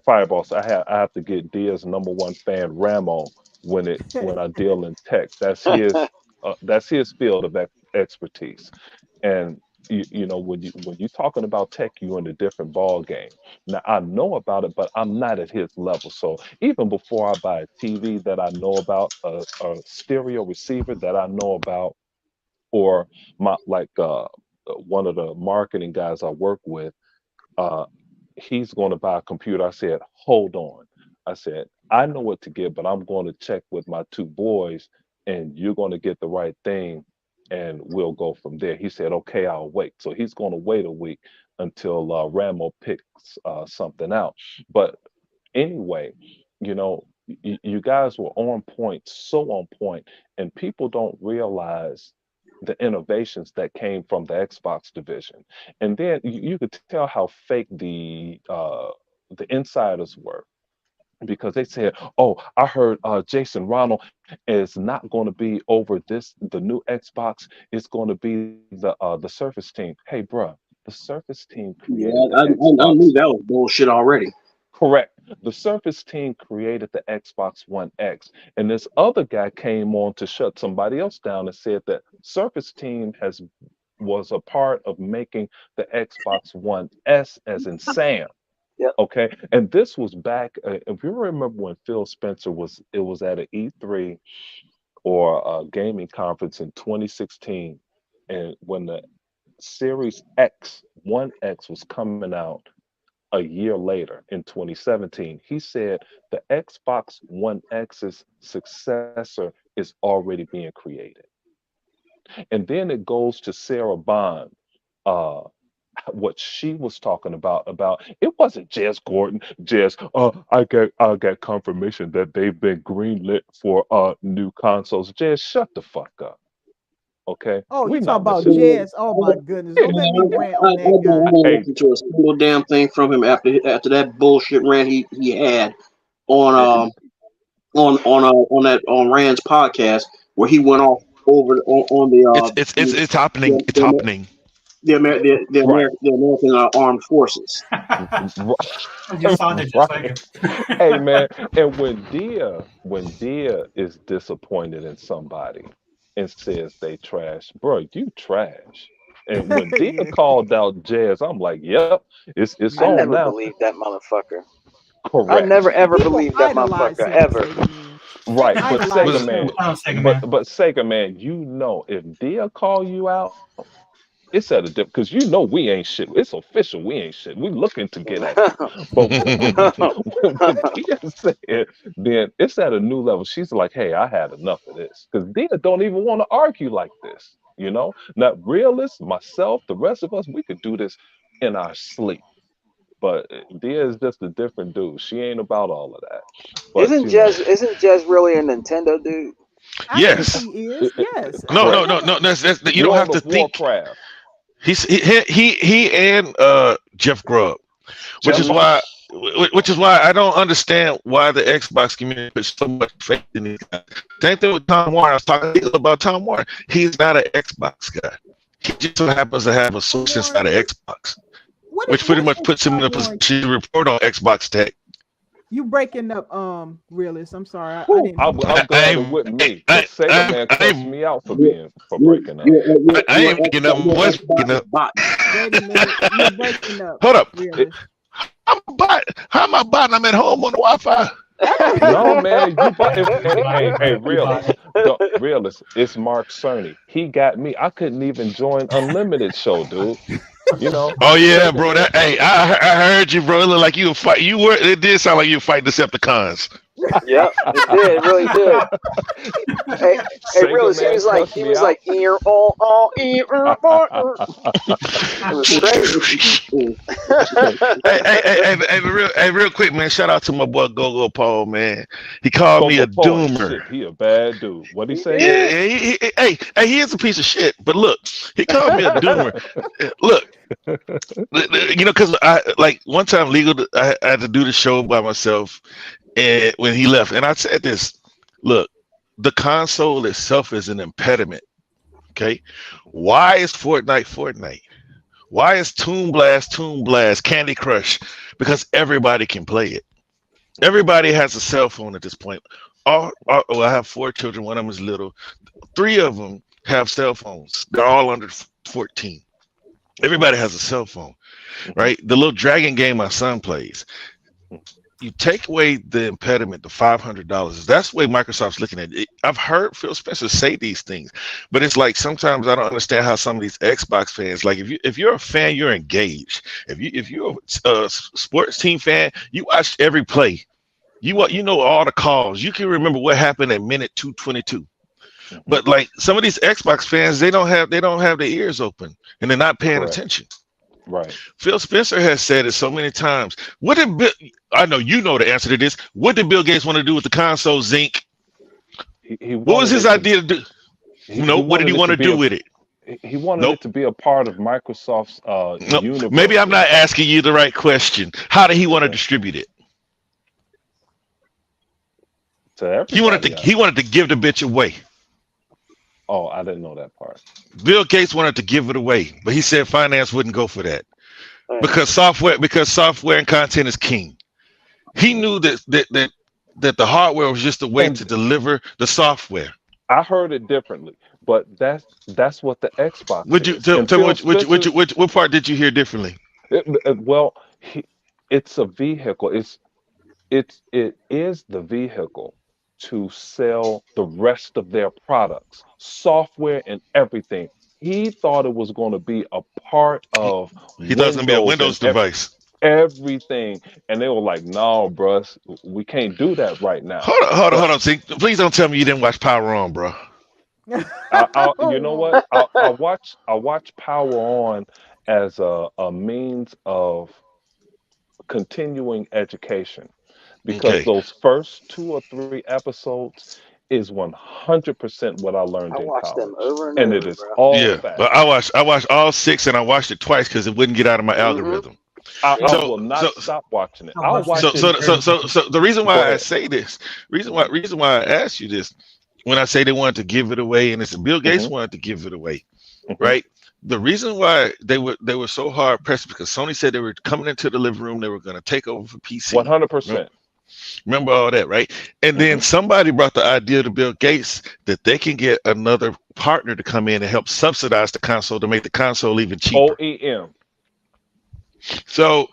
Fireball. So I have to get Dia's number one fan Ramo when I deal in tech. That's his field of expertise. And when you're talking about tech, you're in a different ball game. Now I know about it, but I'm not at his level. So even before I buy a TV that I know about, a stereo receiver that I know about, or my like one of the marketing guys I work with, uh, he's going to buy a computer. I said, hold on. I said, I know what to get, but I'm going to check with my two boys, and you're going to get the right thing, and we'll go from there. He said, okay, I'll wait. So he's going to wait a week until Ramo picks something out. But anyway, you guys were on point, so on point, and people don't realize the innovations that came from the Xbox division. And then you could tell how fake the insiders were because they said, "Oh, I heard Jason Ronald is not going to be over this. The new Xbox is going to be the Surface team." Hey, bruh, the Surface team created Yeah, the I knew Xbox. that was bullshit already. Correct. The Surface team created the Xbox One X, and this other guy came on to shut somebody else down and said that Surface team has was a part of making the Xbox One S, as in Sam. Yep. Okay, and this was back. If you remember when Phil Spencer it was at an E3 or a gaming conference in 2016, and when the Series X, One X was coming out a year later in 2017, he said the Xbox One X's successor is already being created. And then it goes to Sarah Bond, uh, what she was talking about it wasn't Jez Gordon. Jez, I got confirmation that they've been greenlit for new consoles. Jez, shut the fuck up. Okay? Oh, you We're talk not about listening. Jazz. Oh my goodness. Don't let me rant I on that don't guy. want to Hey, listen to a single damn thing from him after that bullshit rant he had on on Rand's podcast where he went off over on It's happening. It's happening. right. The American Armed Forces. You sounded just like Right. him. Hey man, and when Dia is disappointed in somebody and says they trash, bro, you trash. And when Dia Yeah. called out Jazz, I'm like, yep, it's I on never now. believed that motherfucker. I Correct. never ever People believed that idolize motherfucker him, ever. Sega Man. They Right. But idolize Sega Was Man, him. Hold on a second, but man. but Sega Man, if Dia call you out, it's at a dip because we ain't shit. It's official. We ain't shit. We looking to get at you. But when Dia said, then it's at a new level. She's like, hey, I had enough of this. Because Dia don't even want to argue like this. Not realists, myself, the rest of us, we could do this in our sleep. But Dia is just a different dude. She ain't about all of that. But isn't Jez really a Nintendo dude? I think Yes. he is. Yes. No, I no, correct. no, know. no. That's you don't have World to of think. Warcraft. He and Jeff Grubb, which Jeff is Yeah. why Grubb. which is why I don't understand why the Xbox community puts so much faith in these guys. Same thing with Tom Warner. I was talking about Tom Warner. He's not an Xbox guy. He just so happens to have a source inside of Xbox, which pretty much puts him in a position to report on Xbox tech. You breaking up, realist. I'm sorry. I Whew, didn't. I'm glad it wasn't me. The Sega man cussed me out for breaking up. I ain't breaking up. My voice breaking up. Wait a minute. You're breaking up. Hold up. Realist. How am I botting? I'm at home on the Wi-Fi. No, man. Hey, realist. It's Mark Cerny. He got me. I couldn't even join Unlimited show, dude. You know. Oh yeah, bro. I heard you, bro. It looked like you were fight. It did sound like you were fighting Decepticons. Yeah, it did. It really did. Hey, really, he was like, ear, ear, It was crazy. hey, real quick, man. Shout out to my boy Go Paul, man. He called me a doomer. Shit, he a bad dude. What he say? Yeah, he is a piece of shit. But look, he called me a doomer. Look, you know, because one time legal, I had to do the show by myself. And when he left, and I said this, look, the console itself is an impediment. Okay, why is Fortnite? Why is Toon Blast, Candy Crush? Because everybody can play it. Everybody has a cell phone at this point. I have 4 children. One of them is little. 3 of them have cell phones. They're all under 14. Everybody has a cell phone, right? The little dragon game my son plays. You take away the impediment, the $500. That's the way Microsoft's looking at it. I've heard Phil Spencer say these things, but it's like sometimes I don't understand how some of these Xbox fans, like if you're a fan, you're engaged. If you're a sports team fan, you watch every play. You know all the calls. You can remember what happened at minute 222. But like some of these Xbox fans, they don't have their ears open and they're not paying attention. Right. Phil Spencer has said it so many times. I know you know the answer to this. What did Bill Gates want to do with the console, Zinc? What was his idea to do? What did he want to do with it? He wanted it to be a part of Microsoft's universe. Maybe I'm not asking you the right question. How did he want to distribute it? To everybody. He wanted to give the bitch away. Oh, I didn't know that part. Bill Gates wanted to give it away, but he said finance wouldn't go for that because software and content is king. He knew that the hardware was just a way to deliver the software. I heard it differently, but that's what the Xbox. Would you tell what part did you hear differently? It's a vehicle. It is the vehicle to sell the rest of their products, software and everything. He thought it was going to be a part of. He thought it was going to be a Windows device. Everything, and they were like, "No, bro, we can't do that right now." Hold on. See, please don't tell me you didn't watch Power On, bro. You know what? I watch Power On as a means of continuing education. Because those first 2 or 3 episodes is 100% what I learned in college. Them over and it is all fact. But I watched all 6 and I watched it twice because it wouldn't get out of my algorithm. I will not stop watching it. I'll watch it. So the reason why I say this, reason why I asked you this, when I say they wanted to give it away, and it's Bill Gates wanted to give it away, right? The reason why they were so hard pressed because Sony said they were coming into the living room, they were going to take over for PC. 100%. Remember all that, right? And then somebody brought the idea to Bill Gates that they can get another partner to come in and help subsidize the console to make the console even cheaper. OEM. So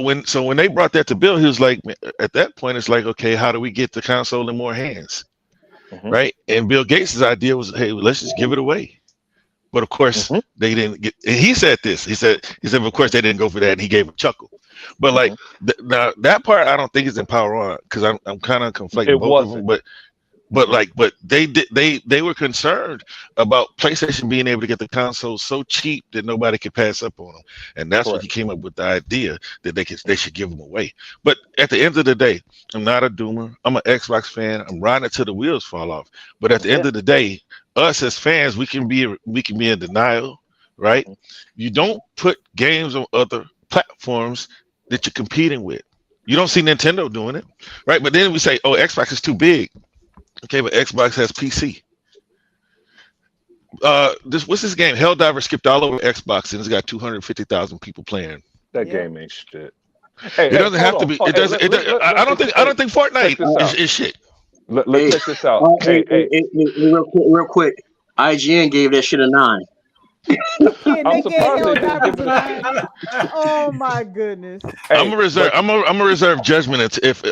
when they brought that to Bill, he was like, at that point, it's like, okay, how do we get the console in more hands, right? And Bill Gates' idea was, hey, let's just give it away. But of course, they didn't get. And he said this. He said, of course, they didn't go for that, and he gave a chuckle. But like now that part, I don't think is in Power On because I'm kind of conflicted both of them. But they were concerned about PlayStation being able to get the console so cheap that nobody could pass up on them, and that's what he came up with the idea that they should give them away. But at the end of the day, I'm not a doomer. I'm an Xbox fan. I'm riding it till the wheels fall off. But at the end of the day, us as fans, we can be in denial, right? You don't put games on other platforms that you're competing with. You don't see Nintendo doing it, right? But then we say, oh, Xbox is too big. Okay, but Xbox has PC. What's this game? Helldiver skipped all over Xbox and it's got 250,000 people playing. That Yeah. game ain't shit. Hey, It doesn't have to hold be. on. It doesn't. I don't think. I don't think check Fortnite this out. is shit. Let's check this out. Hey, real quick. IGN gave that shit a 9. Yeah, I'm they gave surprised they didn't Helldivers give it a a 9. Oh my goodness. I'm a reserve. but- I'm a reserve judgment if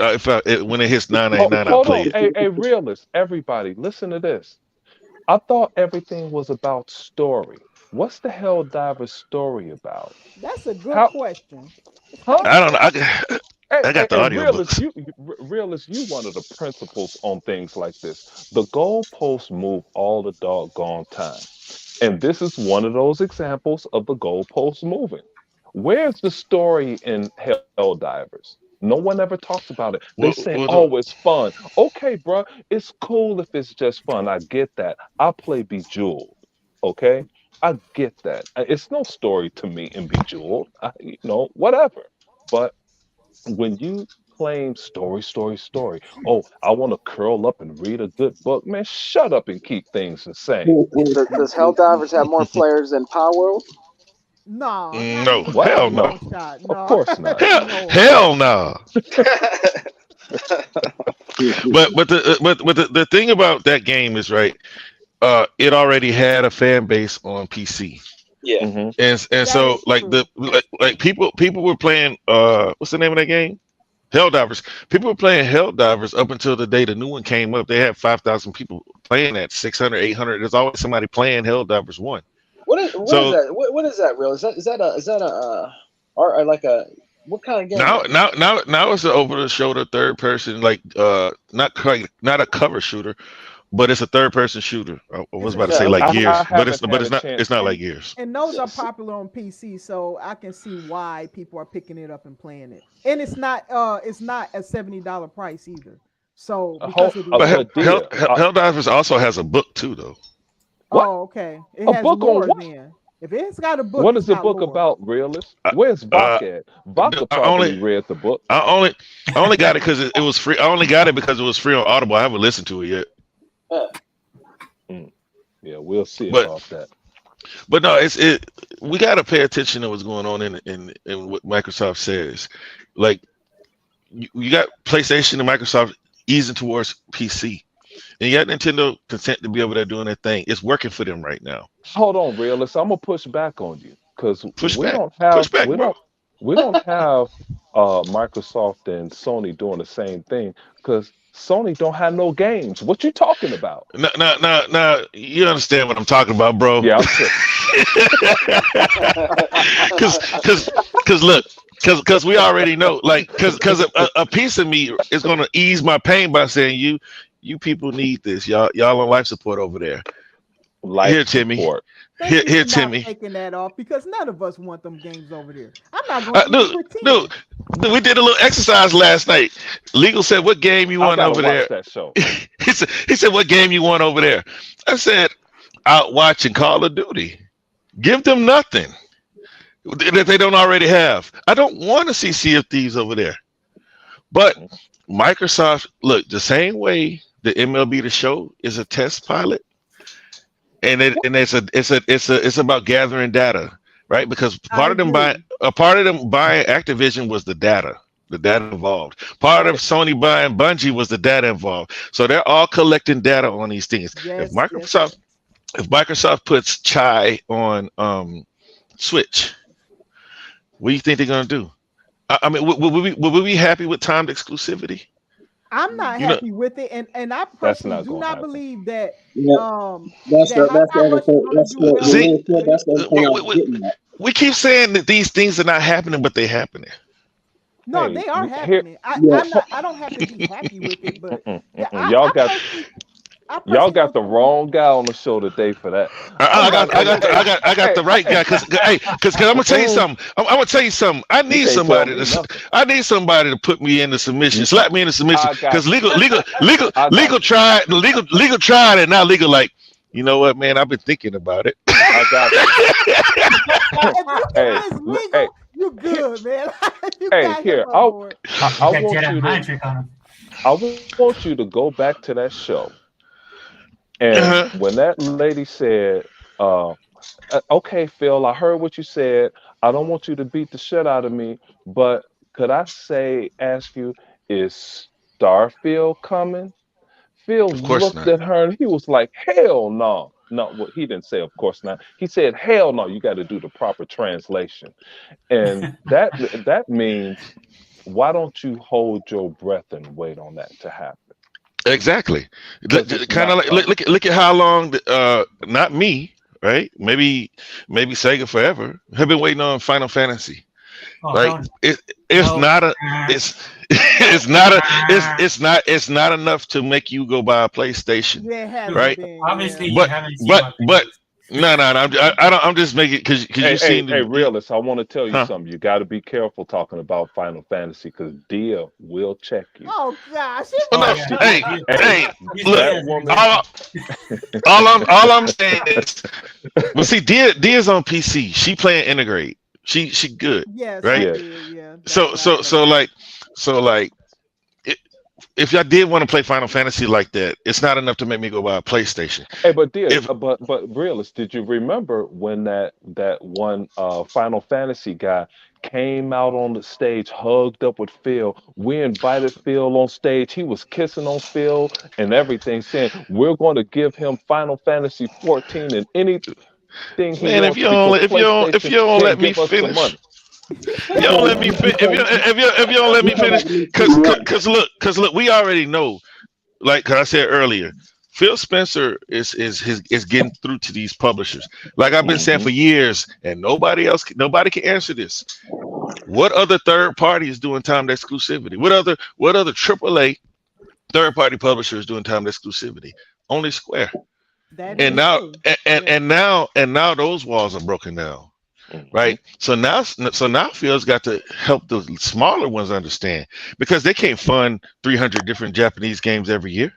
when it hits 9.99, I hold play on. it. Hey, realist, everybody, listen to this. I thought everything was about story. What's the Helldiver story about? That's a good How- question. Huh? I don't know. I got the audio realist, books. realist, you one of the principles on things like this. The goalposts move all the doggone time. And this is one of those examples of the goalposts moving. Where's the story in Helldivers? No one ever talks about it. They say, oh, it's fun. Okay, bro, it's cool if it's just fun. I get that. I play Bejeweled. Okay? I get that. It's no story to me in Bejeweled. Whatever. But when you claim story, oh, I want to curl up and read a good book, man, shut up and keep things the same. Does Helldivers have more players than Power World? No, No, What? hell no. Long shot. No. Of course not. Hell no. But the thing about that game is right. It already had a fan base on PC. Yeah. Mhm. And so is like true. like people were playing what's the name of that game? Helldivers. People were playing Helldivers up until the day the new one came up. They had 5,000 people playing that, 600, 800. There's always somebody playing Helldivers 1. What is that? What is that real? Is that a or like a what kind of game? Now it's an over the shoulder third person, like not a cover shooter, but it's a third person shooter. I was about to say like Gears, but it's not like Gears. And those are popular on PC, so I can see why people are picking it up and playing it. And it's not a $70 price either. So because of But the Helldivers also has a book too, though. What? Oh, okay. It A has book on lore what? then. If it's got a book, What it's is the got book lore. about, realist? Where's Bach at? Bach probably read the book. I only got it because it was free. I only got it because it was free on Audible. I haven't listened to it yet. Yeah, we'll see about that. But no, we got to pay attention to what's going on in what Microsoft says. Like you got PlayStation and Microsoft easing towards PC, and you got Nintendo content to be over there doing their thing. It's working for them right now. Hold on, realist. I'm gonna push back on you because we don't have Microsoft and Sony doing the same thing because Sony don't have no games. What you talking about? No, you understand what I'm talking about, bro? Yeah, I'm sure. Because we already know, like, because a piece of me is going to ease my pain by saying you people need this. Y'all on life support over there. Here, Timmy. Thank you Here, for Timmy. not taking that off because none of us want them games over there. I'm not going to Dude, we did a little exercise last night. Legal said, "What game you want over there?" That show. he said, "What game you want over there?" I said, "Out watching Call of Duty. Give them nothing that they don't already have. I don't want to see Sea of Thieves over there." But Microsoft, look, the same way the MLB The Show is a test pilot, and it's about gathering data, right? Because part of them buying Activision was the data involved. Part of Sony buying Bungie was the data involved. So they're all collecting data on these things. Yes, If Microsoft puts Chai on Switch, what do you think they're gonna do? I mean, will we be happy with timed exclusivity? I'm not happy with it, and I personally do not believe that. That's the other thing. We keep saying that these things are not happening, but they're happening. No, they are happening. I don't have to be happy with it, but y'all got the wrong guy on the show today for that. I got the right guy because I'm gonna tell you something. I'm gonna tell you something. I need somebody to put me into submission, slap me into submission. Because legal tried it. Now legal like, you know what, man? I've been thinking about it. I got it. You're good, man. Hey, here, I That want Jedi you mind to trick on him. want you to go back to that show, and Uh-huh. when that lady said, "Okay, Phil, I heard what you said. I don't want you to beat the shit out of me, but could I ask you, is Starfield coming?" Phil Of course looked not. at her and he was like, "Hell no." No, well, he didn't say, "Of course not." He said, "Hell no." You got to do the proper translation, and that means, why don't you hold your breath and wait on that to happen? Exactly. Because it's Kind of not like coming. look at how long not me, right? Maybe Sega forever have been waiting on Final Fantasy. Oh, Like don't. it's No. not a it's it's not a it's not enough to make you go buy a PlayStation, Yeah, it hasn't right? been. Obviously, Yeah. you But haven't seen but my but videos. no, I don't, I'm just making because Hey, you've seen hey, the realist, I want to tell you huh. something. You got to be careful talking about Final Fantasy because Dia will check you. Oh gosh, Oh Oh no, yeah, hey, Hey, hey, He's look, that as an woman. all example. all I'm saying is, well, see, Dia's on PC. She playing integrate. She good, yes, I right? Yes. did. Yeah, that's So what I so so played. like so like i- if y'all did want to play Final Fantasy like that, it's not enough to make me go buy a PlayStation. Hey, but Dia, If but realist, did you remember when that one Final Fantasy guy came out on the stage, hugged up with Phil? We invited Phil on stage. He was kissing on Phil and everything, saying we're going to give him Final Fantasy 14 and anything he man, wants because if PlayStation you don't can't let me give us the finish, money. if you don't let me if you don't let You me talking finish, about the new rant. cause look, we already know. Like 'cause I said earlier, Phil Spencer is getting through to these publishers. Like I've been saying Hmm. for years, and nobody can answer this. What other third party is doing timed exclusivity? What other AAA third party publisher is doing timed exclusivity? Only Square. That And is now true. and Yeah. and now and now those walls are broken down. Hmm. Right. So now Phil's got to help the smaller ones understand because they can't fund 300 different Japanese games every year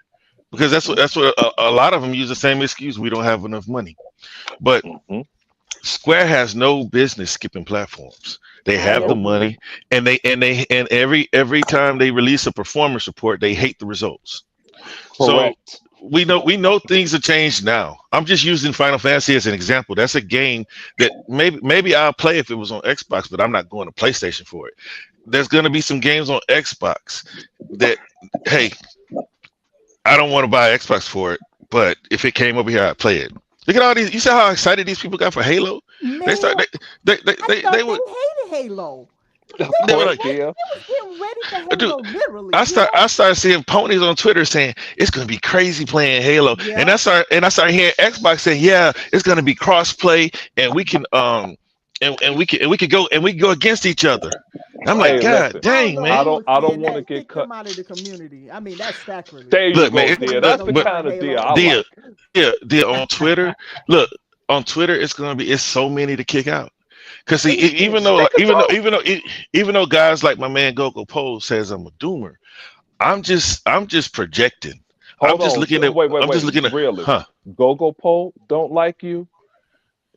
because Hmm. that's what a lot of them use the same excuse. We don't have enough money. But Hmm. Square has no business skipping platforms. They I have the Nope. agree. money, and every time they release a performance report, they hate the results. So Correct. we know things have changed now. I'm just using Final Fantasy as an example. That's a game that maybe I'll play if it was on Xbox, but I'm not going to PlayStation for it. There's going to be some games on Xbox that, hey, I don't want to buy an Xbox for it, but if it came over here, I'd play it. Look at all these. You see how excited these people got for Halo? They Man, start. They they I they, thought they were they hated Halo. Of they were course, like, dear. They was getting ready for dude. Halo, literally. I You know? started seeing ponies on Twitter saying it's gonna be crazy playing Halo, and Yeah. I started hearing Xbox saying, yeah, it's gonna be crossplay, and we can and we can go against each other. I'm like, Hey, Well, God listen. I don't dang, know man. who was I don't saying want to that. get Kick cut. them out of the community. I mean, that's sacrilege. There you Look, man, go, You dear. can't have That's no the but more kind of deal Halo. I dear, like. dear on Twitter, look on Twitter, it's so many to kick out. Cause see, It's even many. though Take it off. even though guys like my man Gogo Pole says I'm a doomer, I'm just projecting. Hold on. I'm just Wait. looking at, Realist. huh? Gogo Pole don't like you.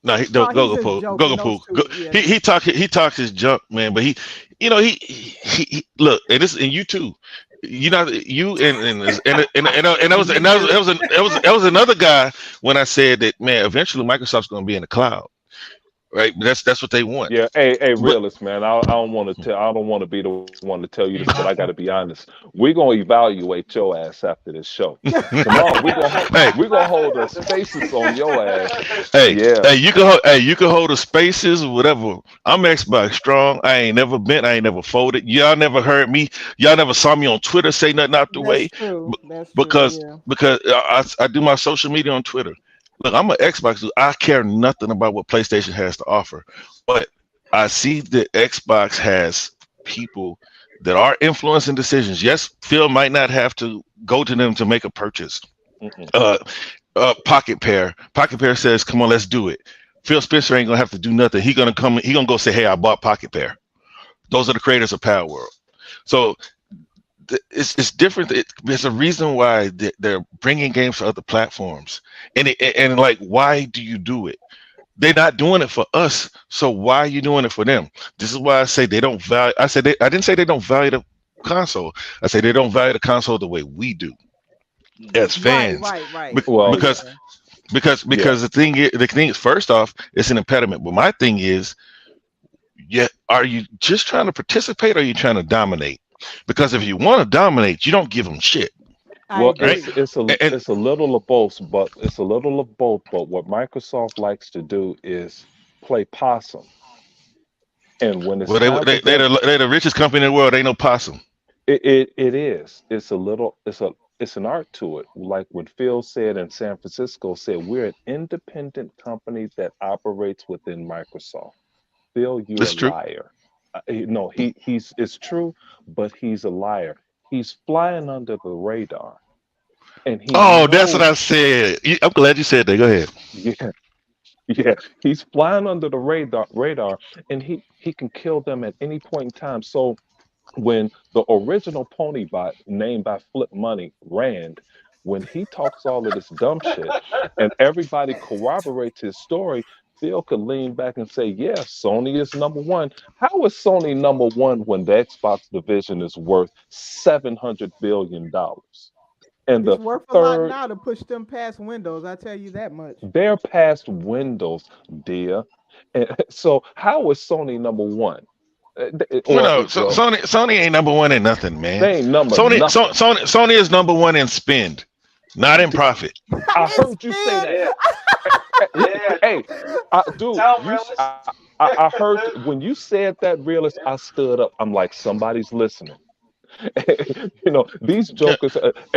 No, No, he's Gogo just Pole, joking. Those two, yeah. he talks his junk, man. But he look, and this and you too. You know, you and that was another guy when I said that, man. Eventually, Microsoft's going to be in the cloud, right? That's what they want. Yeah, hey, But realist, man. I don't want to tell. I don't want to be the one to tell you this, Hey, but I got to Marco. be honest. We're gonna evaluate your ass after this show. Tomorrow hey, we gonna hold a spaces on your ass. hey, Yeah. you can hold the spaces or whatever. I'm Xbox strong. I ain't never been. I ain't never folded. Y'all never heard me. Y'all never saw me on Twitter say nothing out the That's way, true. That's true. because Yeah. I do my social media on Twitter. Look, I'm an Xbox dude. I care nothing about what PlayStation has to offer, but I see that Xbox has people that are influencing decisions. Yes, Phil might not have to go to them to make a purchase. Mm-mm. Uh, Pocket Pair says, "Come on, let's do it." Phil Spencer ain't gonna have to do nothing. He gonna come. He gonna go say, "Hey, I bought Pocket Pair." Those are the creators of Power World. So it's different. There's a reason why they're bringing games to other platforms, and like, why do you do it? They're not doing it for us, so why are you doing it for them? This is why I say they don't value. I didn't say they don't value console. I say they don't value the console the way we do as fans. Right. Well, Because yeah. the thing is, first off, it's an impediment. But my thing is, yeah, are you just trying to participate or are you trying to dominate? Because if you want to dominate, you don't give them shit. I Well, agree. And it's a little of both, but it's a little of both. But what Microsoft likes to do is play possum, and when it's well, time for them, they're the richest company in the world. Ain't no possum. it is. It's a little. It's an art to it. Like what Phil said in San Francisco, said we're an independent company that operates within Microsoft. Phil, you a It's true. liar. No, he's it's true, but he's a liar. He's flying under the radar, and he Oh, that's what knows. I said. I'm glad you said that. Go ahead. Yeah, yeah, he's flying under the radar, and he can kill them at any point in time. So when the original pony bot named by Flip Money, Rand, when he talks all of this dumb shit and everybody corroborates his story, Phil could lean back and say, yeah, Sony is number one. How is Sony number one when the Xbox division is worth $700 billion? And It's the worth a lot third, now to push them past Windows. I tell you that much. they're past Windows, dear. And so how is Sony number one? Well, no, Well, Sony ain't number one in nothing, man. they ain't number nothing. Sony is number one in spend, not in profit. I heard you say that. Yeah. Hey, dude, I heard when you said that, realist. I stood up. I'm like, somebody's listening. These Yeah. jokers.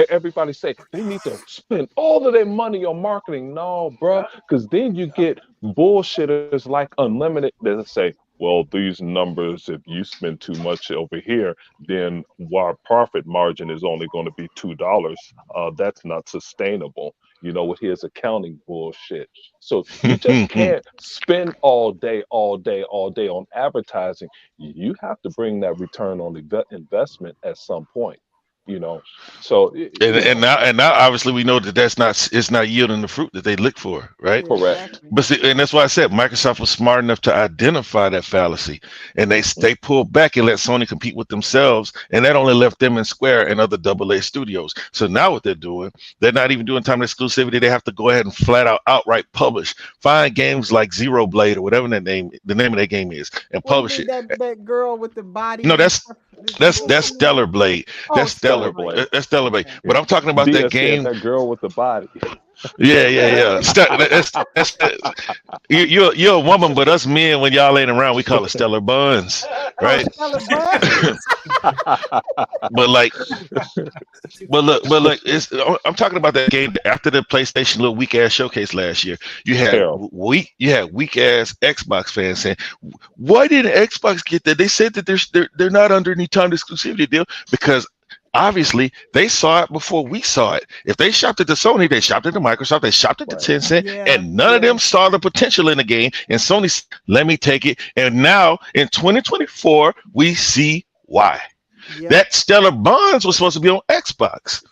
Everybody say they need to spend all of their money on marketing. No, bro, because then you get bullshitters like Unlimited that say, "Well, these numbers, if you spend too much over here, then our profit margin is only going to be $2. That's not sustainable." With his accounting bullshit. So you just can't spend all day on advertising. You have to bring that return on investment at some point. You know, so and now obviously we know that it's not yielding the fruit that they look for, right? correct. Exactly. But see, and that's why I said Microsoft was smart enough to identify that fallacy, and they pulled back and let Sony compete with themselves, and that only left them in Square and other AA studios. So now what they're doing, they're not even doing time exclusivity. They have to go ahead and flat out outright publish, find games like Zero Blade or whatever the name of that game is, and What you publish mean, it. that girl with the body? No, and that's stuff? that's Stellar Blade. Oh, That's Stellar Stellar. Blade. That's Stellar Blade. Okay. But I'm talking about Dia that said game. that girl with the body. Yeah. You're a woman, but us men, when y'all ain't around, we call it Stellar Buns, Oh, right? Stellar Bud. But like, but look, I'm talking about that game after the PlayStation little weak ass showcase last year. You had Terrible. weak ass Xbox fans saying, "Why didn't Xbox get that?" They said that they're not under any time exclusivity deal because obviously they saw it before we saw it. If they shopped it to Sony, they shopped it to Microsoft, they shopped it to Right. Tencent, Yeah, and none of yeah. them saw the potential in the game. And Sony said, let me take it. And now in 2024, we see why. Yep. That Stellar Bonds was supposed to be on Xbox.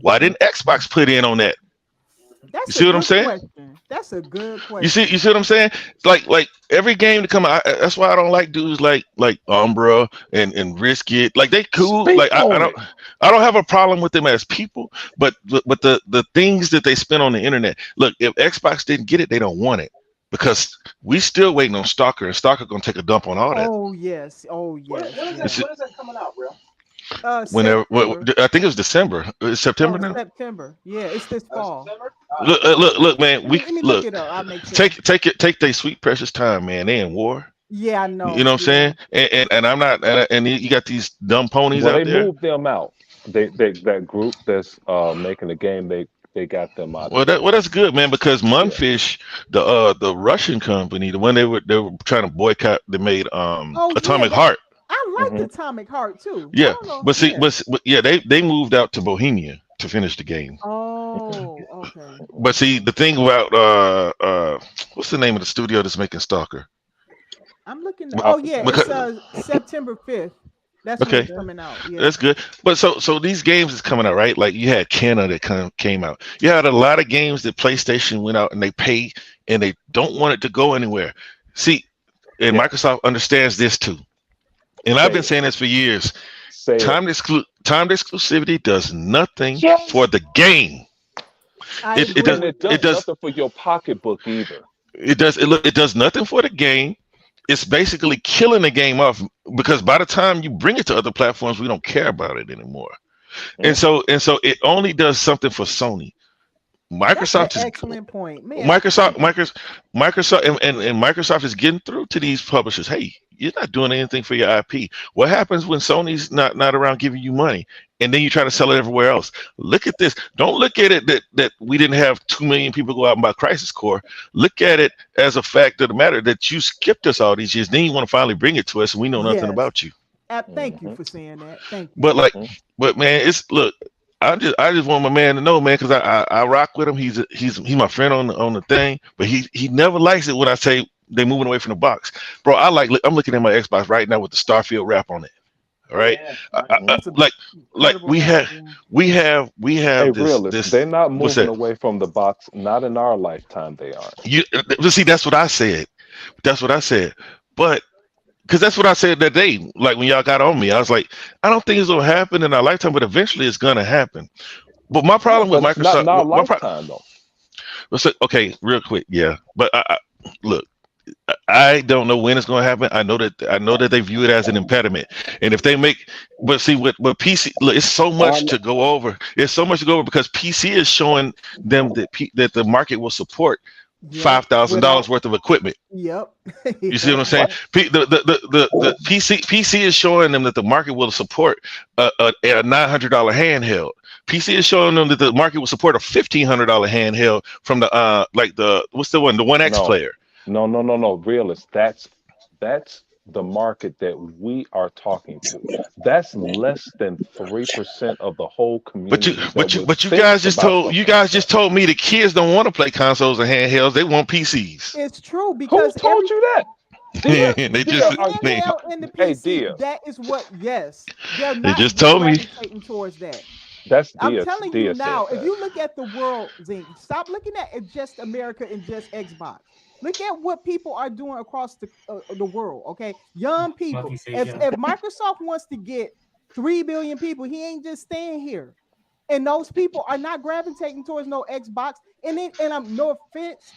Why didn't Xbox put in on that? That's You see a what I'm good saying? question. That's a good question. You see what I'm saying? Like every game to come out. That's why I don't like dudes like Umbra and Risk It. Like they cool. Speak Like I on don't it. I don't have a problem with them as people, but the things that they spend on the internet. Look, if Xbox didn't get it, they don't want it because we still waiting on Stalker, and Stalker gonna take a dump on all that. Oh yes. Oh yes. When yes. is that coming out, bro? Whenever September. I think it was December. It's September now. September. Yeah, it's this fall. September? Look, man. Let me look it up. I'll make sure. Take their sweet precious time, man. They in war. Yeah, I know. You know what I'm saying? And I'm not. And you got these dumb ponies Well, out they there. moved them out. They that group that's making the game. They got them out. Well, that's good, man. Because Munfish, the Russian company, the one they were trying to boycott, they made Atomic Heart. I like Atomic Heart too. I Yeah, don't know. but see, but yeah, they moved out to Bohemia to finish the game. Oh, okay. But see, the thing about what's the name of the studio that's making Stalker? I'm looking. Oh yeah, Because- it's September 5th. That's when Okay. it's coming out. Yeah. That's good. But so these games is coming out, right? Like you had Kenna that came out. You had a lot of games that PlayStation went out and they pay and they don't want it to go anywhere. See, and Yeah. Microsoft understands this too. And I've been saying this for years. Say it. Timed exclusivity does nothing Yes. for the game. I It agree does. And it with does It that. does. nothing for your pocketbook either. It does. It does nothing for the game. It's basically killing the game off because by the time you bring it to other platforms, we don't care about it anymore. And Mm. so it only does something for Sony. That's an Microsoft is excellent point, man. Microsoft, Microsoft, and Microsoft is getting through to these publishers. Hey, you're not doing anything for your IP. What happens when Sony's not around giving you money, and then you try to sell it everywhere else? Look at this. Don't look at it that we didn't have 2 million people go out and buy Crisis Core. Look at it as a fact of the matter that you skipped us all these years. Then you want to finally bring it to us, and we know nothing Yes. about you. Thank you Mhm. for saying that. Thank you. But like, Mhm. but man, it's look. I just want my man to know, man, because I rock with him. He's my friend on the thing, but he never likes it when I say they moving away from the box, bro. I'm looking at my Xbox right now with the Starfield wrap on it. All right, Yeah. That's a like incredible we wrap, have yeah. we Hey, have realist, this. they're not What's moving that? away from the box. Not in our lifetime, they aren't. You see, that's what I said. That's what I said. But because that's what I said that day. Like when y'all got on me, I was like, I don't think it's gonna happen in our lifetime, but eventually it's gonna happen. But my Yeah, problem with but not Microsoft, in our my lifetime though. okay, real quick, yeah. But look, I don't know when it's going to happen. I know that they view it as an impediment, and if they make, but see, what PC, look, it's so much to go over. It's so much to go over because PC is showing them that the market will support Yep. $5,000 Without. worth of equipment. Yep. You see what Yep. I'm saying? Right. The PC is showing them that the market will support a $900 handheld. PC is showing them that the market will support a $1,500 handheld from the like the what's the one, the One X No, player. no. Realist, that's the market that we are talking to. That's less than 3% of the whole But you community that but you would but you think guys just about told you something like guys that. just told me the kids don't want to play consoles and handhelds. They want PCs. It's true Who because told you that? Dia, they the just Dia, are they, handheld and the hey PC, Dia, that is what, yes, they're they not just told me. gravitating towards that. that's I'm Dia. telling you Dia said now, if that. you look at the world, Zink, stop looking at it just America and just Xbox. Look at what people are doing across the world. Okay, young people. Fluffy says, If yeah. if Microsoft wants to get 3 billion people, he ain't just staying here. And those people are not gravitating towards no Xbox. And I'm no offense,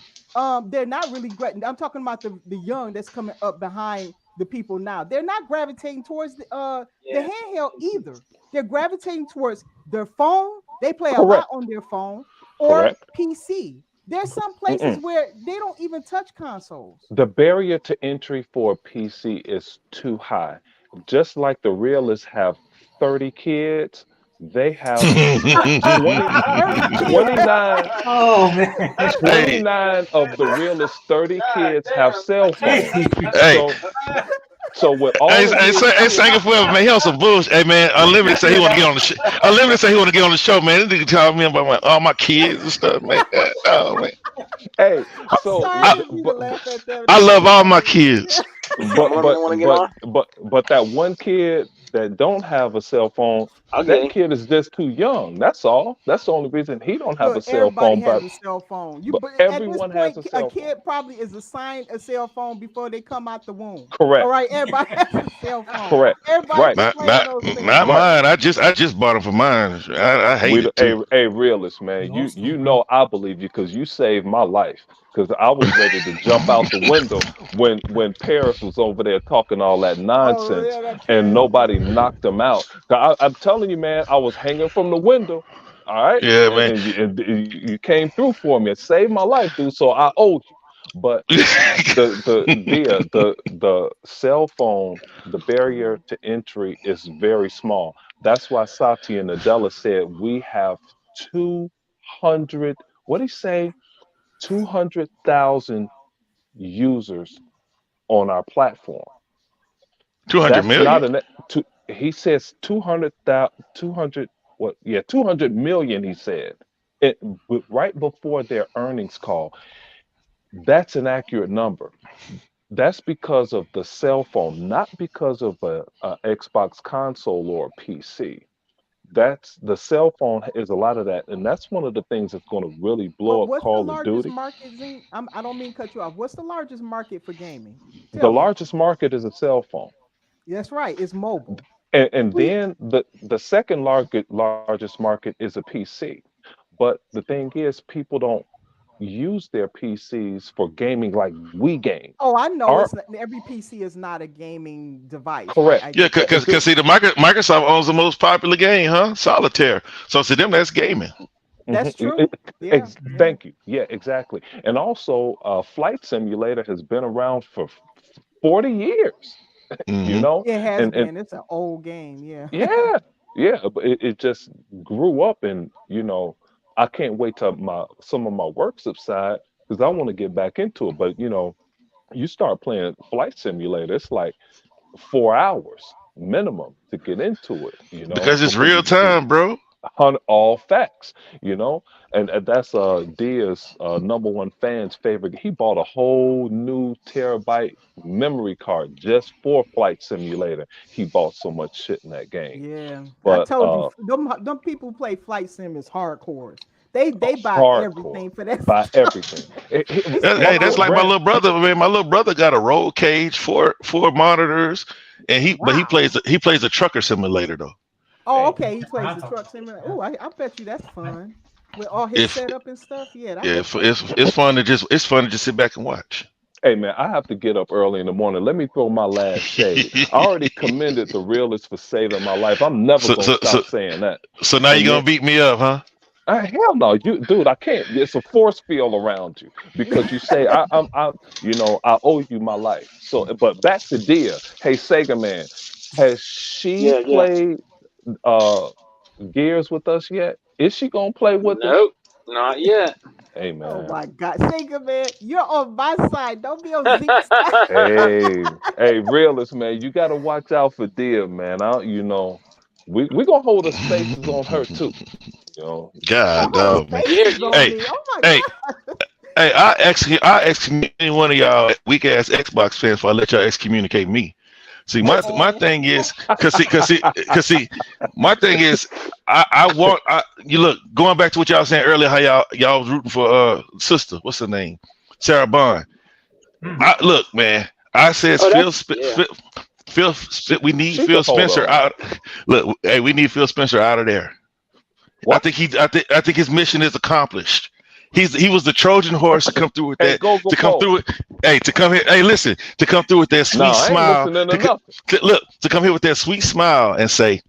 they're not really I'm talking about the young that's coming up behind the people now. They're not gravitating towards the handheld either. They're gravitating towards their phone. They play a lot Correct. on their phone or Correct. PC. There's some places Mm-mm. where they don't even touch consoles. The barrier to entry for a PC is too high. Just like the realists have 30 kids, they have Uh, uh, 20, 30 kids. 29, Oh man. 29 of the realist 30 kids have cell phones. Hey, So with Hey, all of hey, you, hey, Singing Forever, man. He on some bullshit. Hey, man. Unlimited say he want to get on the show. Unlimited say he want to get on the show, man. This nigga talking me about all my kids and stuff, man. Oh, man. hey, I'm so sorry, I I, didn't mean to laugh at that. I That love was all my funny. kids. but Want but to get but on? but that one kid that don't have a cell phone, I'll get that him. kid is just too young. That's all. That's the only reason he don't have a Look, cell everybody phone. has But a cell phone. but But at this everyone has point, a a cell phone. kid probably is assigned a cell phone before they come out the womb. All Correct. right, everybody has a cell phone. Correct. Everybody Right. be Not, playing not, those things. not Right. mine. I just bought them for mine. I hate it too. Hey, realist man, You old school, you bro. know I believe you because you saved my life. Because I was ready to jump out the window when Paris was over there talking all that Oh nonsense yeah, that and Paris nobody girl. knocked him out. I'm telling you, man, I was hanging from the window. All right, Yeah, and, man. and you came through for me and saved my life, dude. So I owe you. But the cell phone, the barrier to entry is very small. That's why Satya and Nadella said we have 200, what did he say? 200,000 users on our platform. 200 That's not million? an he says 200,000, 200, what, yeah, 200 million, he said. Right before their earnings call. That's an accurate number. That's because of the cell phone, not because of a Xbox console or a PC. That's the cell phone is a lot of that, and that's one of the things that's going to really blow But up what's the Call of largest Duty. market, Zing? I don't mean to cut you off. What's the largest market for gaming? The Tell me. largest market is a cell phone. That's right. It's mobile. And then the second largest market is a PC. But the thing is, people don't use their PCs for gaming like we game. Oh, I know Our it's not, every PC is not a gaming device, right? correct. I Yeah, get that. Cause see, Microsoft owns the most popular game, huh? Solitaire. So to them, that's gaming. That's Mhm. true. Yeah, yeah. Thank you. Yeah, exactly. And also, Flight Simulator has been around for 40 years, you Hmm. know? It has And been. It's an old game. Yeah. yeah, yeah, but it just grew up and, I can't wait till some of my work subside because I want to get back into it. But, you start playing Flight Simulator, it's like 4 hours minimum to get into it, Because it's before you real can see time, bro. all facts, and that's Dia's number one fan's favorite. He bought a whole new terabyte memory card just for Flight Simulator. He bought so much shit in that game. Yeah. I But told you, them people who play Flight Sim is hardcores. They buy hardcore everything for that by stuff. everything. They spend Hey, that's Marco like my money. Rant. little brother, man. My little brother got a roll cage, four monitors, and he Wow. plays a trucker simulator though. Oh, Hey, okay. He plays the Awesome. truck simulator. Oh, I bet you that's fun with all his If setup and stuff. Yeah, I yeah, bet you. it's fun to just sit back and watch. hey man, I have to get up early in the morning. Let me throw my last shade. I already commended the realists for saving my life. I'm never so, gonna so so stop saying that. so now And you're then gonna beat me up, huh? hell no, dude, I can't. It's a force field around you because you say I owe you my life. So, but back to Dia. Hey, Sega man, has she Yeah, yeah. played uh Gears with us yet? Is she gonna play with us? Nope, not yet. Hey Oh man, my God, Sega man, you're on my side. Don't be on Zeke's side. hey, realist man, you gotta watch out for Dia, man. We gonna hold the spaces on her too. You know, Don't God, hold the dog, man. Here, spaces on Hey, me. Oh my hey, God. hey, I excommunicate any one of y'all weak ass Xbox fans before I let y'all excommunicate me. See, my Uh-oh. thing is, cause see, my thing is, I want you look going back to what y'all was saying earlier, how y'all was rooting for sister, what's her name, Sarah Bond. Mhm. Look, man, I says oh, that's yeah. We need she can Phil hold her Spencer own. out. Look, hey, we need Phil Spencer out of there. What? I think his mission is accomplished. He was the Trojan horse to come through with Hey, that. go To come Poe. through it. Hey, to come here. Hey, listen. To come through with that No, sweet I ain't smile. listening to nothing. Look. To come here with that sweet smile and say,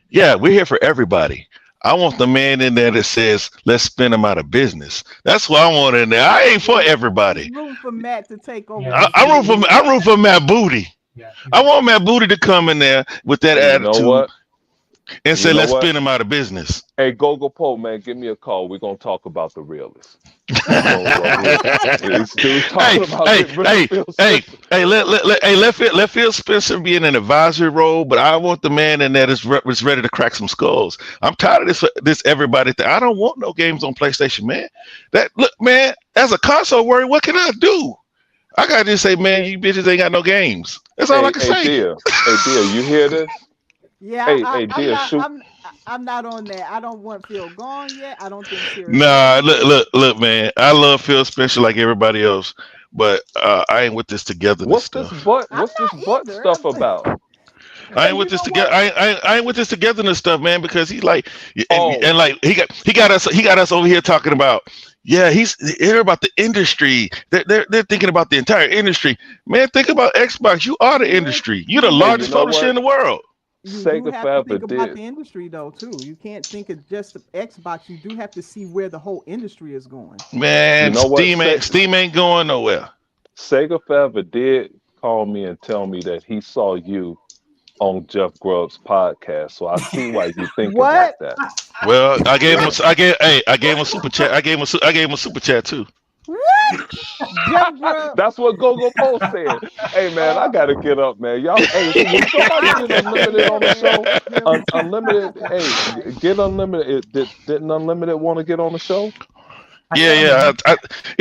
"Yeah, we're here for everybody." I want the man in there that says, "Let's spin him out of business." That's what I want in there. I ain't for He's everybody. rooting for Matt to take over Yeah, the I root spin. for Matt Booty. yeah. I want Matt Booty to come in there with that You know attitude what? and You say, know "Let's what? spin him out of business." Hey, Gogo Poe, man, give me a call. We're gonna talk about the realists. This dude's hey, talking about hey, getting rid of hey, Phil hey, Spencer. hey, let Phil Spencer be in an advisory role, but I want the man in there is ready to crack some skulls. I'm tired of this everybody thing. I don't want no games on PlayStation, man. That look, man, as a console warrior, what can I do? I gotta just say, man, you bitches ain't got no games. That's all I Hey, can hey, say. dear. Hey, dear, you hear this? Yeah, Hey, I'm dear, not. shoot. I'm not on that. I don't want Phil gone yet. I don't think Sarah's Nah, ready yet. look, man. I love Phil Spencer like everybody else, but I ain't with this togetherness What's this stuff. butt? I'm What's this not butt either. stuff about? I ain't And with you this know together. what? I ain't with this togetherness stuff, man. Because he's like, Oh, and like he got us over here talking about. Yeah, he's here about the industry. They're thinking about the entire industry. Man, think about Xbox. You are the Yeah, industry. You're the you hey, have you largest to. know publisher in what? the world. You do Sega have to forever think about did. the industry though too. You can't think of just the Xbox. You do have to see where the whole industry is going. You Man, know what? Steam ain't going nowhere. Sega forever did call me and tell me that he saw you on Jeff Grubb's podcast. So I see why you thinking like What? that. Well, Yeah. I gave him a super chat. I gave him a super chat too. What? Jeff Grubb. That's what Gogo Post said. Hey man, I Uh, gotta get up, man. Y'all, hey, so will somebody get unlimited yeah, on the man. show? Yeah, we got Unlimited, time. hey, get unlimited. Didn't unlimited want to get on the show? I Yeah, sent him yeah, a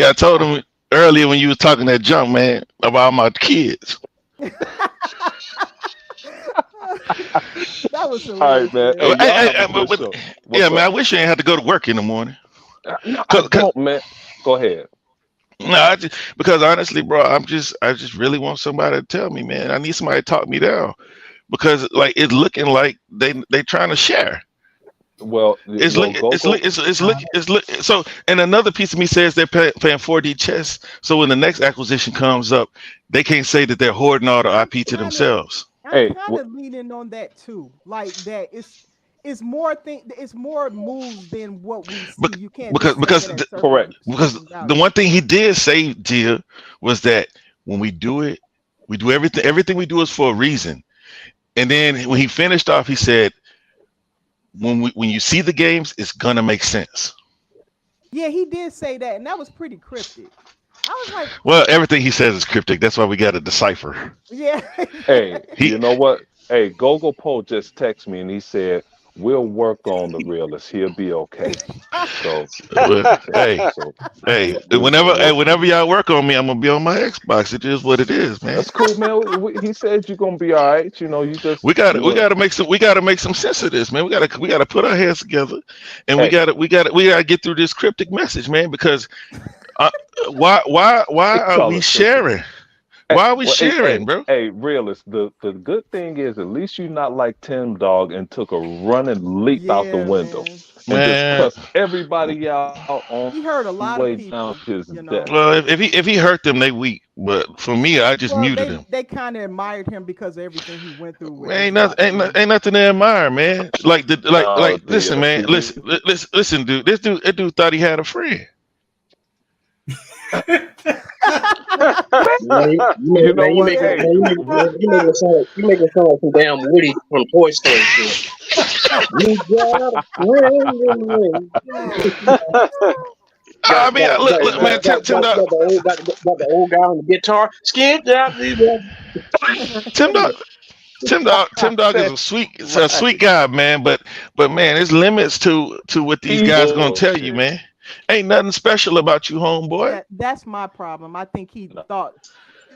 I told him earlier when you was talking that junk, man, about my kids. That was All right, hilarious, man. Hey, man. y'all have a good show. Yeah, What's man, I up? wish you ain't had to go to work in the morning. No, I Cause, don't, man. Go ahead. no, because honestly, bro, I just really want somebody to tell me, man. I need somebody to talk me down because like it's looking like they trying to share. Well, It's well, look, it's look, it's look. So, and another piece of me says they're paying 4D chess. So when the next acquisition comes up, they can't say that they're hoarding all the IP to themselves. I'm Hey, kind of leaning on that too. Like that it's more it's more moves than what we see. Bec- You can't because just say because that the, at correct. because certain the value. one thing he did say, Gia, was that when we do it, we do everything. Everything we do is for a reason. And then when he finished off, he said, when you see the games, it's gonna make sense. Yeah, he did say that, and that was pretty cryptic. I was like, Well, everything he says is cryptic. That's why we got to decipher. yeah. Hey, He you know what? Hey, Gogo Poe just texted me and he said, "We'll work on the realist. He'll be okay." So, hey, so hey, we'll whenever y'all work on me, I'm gonna be on my Xbox. It is what it is, man. that's cool, man. He said you're gonna be all right. You know, We you. gotta make some sense of this, man. We gotta put our heads together, and Hey, we gotta get through this cryptic message, man. Because uh, why it are we color sister. sharing? Hey, Why are we well, hey, sharing, hey, bro? hey, realist. The good thing is at least you're not like Tim Dog and took a running leap out the Yeah, window man. and just Man, cussed everybody out on He hurt a the lot of way down people, to his you death. know. well, if he hurt them, they weak. But for me, I just Well, muted they him. they kind of admired him because of everything he went through with Ain't Xbox, nothing, man. ain't nothing to admire, man. No, Listen, man, the listen, dude. That dude thought he had a friend. man, you know Man, what? Hey, you make it sound like some damn Woody from Toy Story shit. You got a friend in me. I mean, look, man, Tim Dog, Got the old guy on the guitar. Skid down the Tim Dog, Tim Dog is that's a right. sweet guy, man. But man, there's limits to what these He guys gonna tell you, bullshit. man. Ain't nothing special about you, homeboy. That's my problem. I think he No. thought,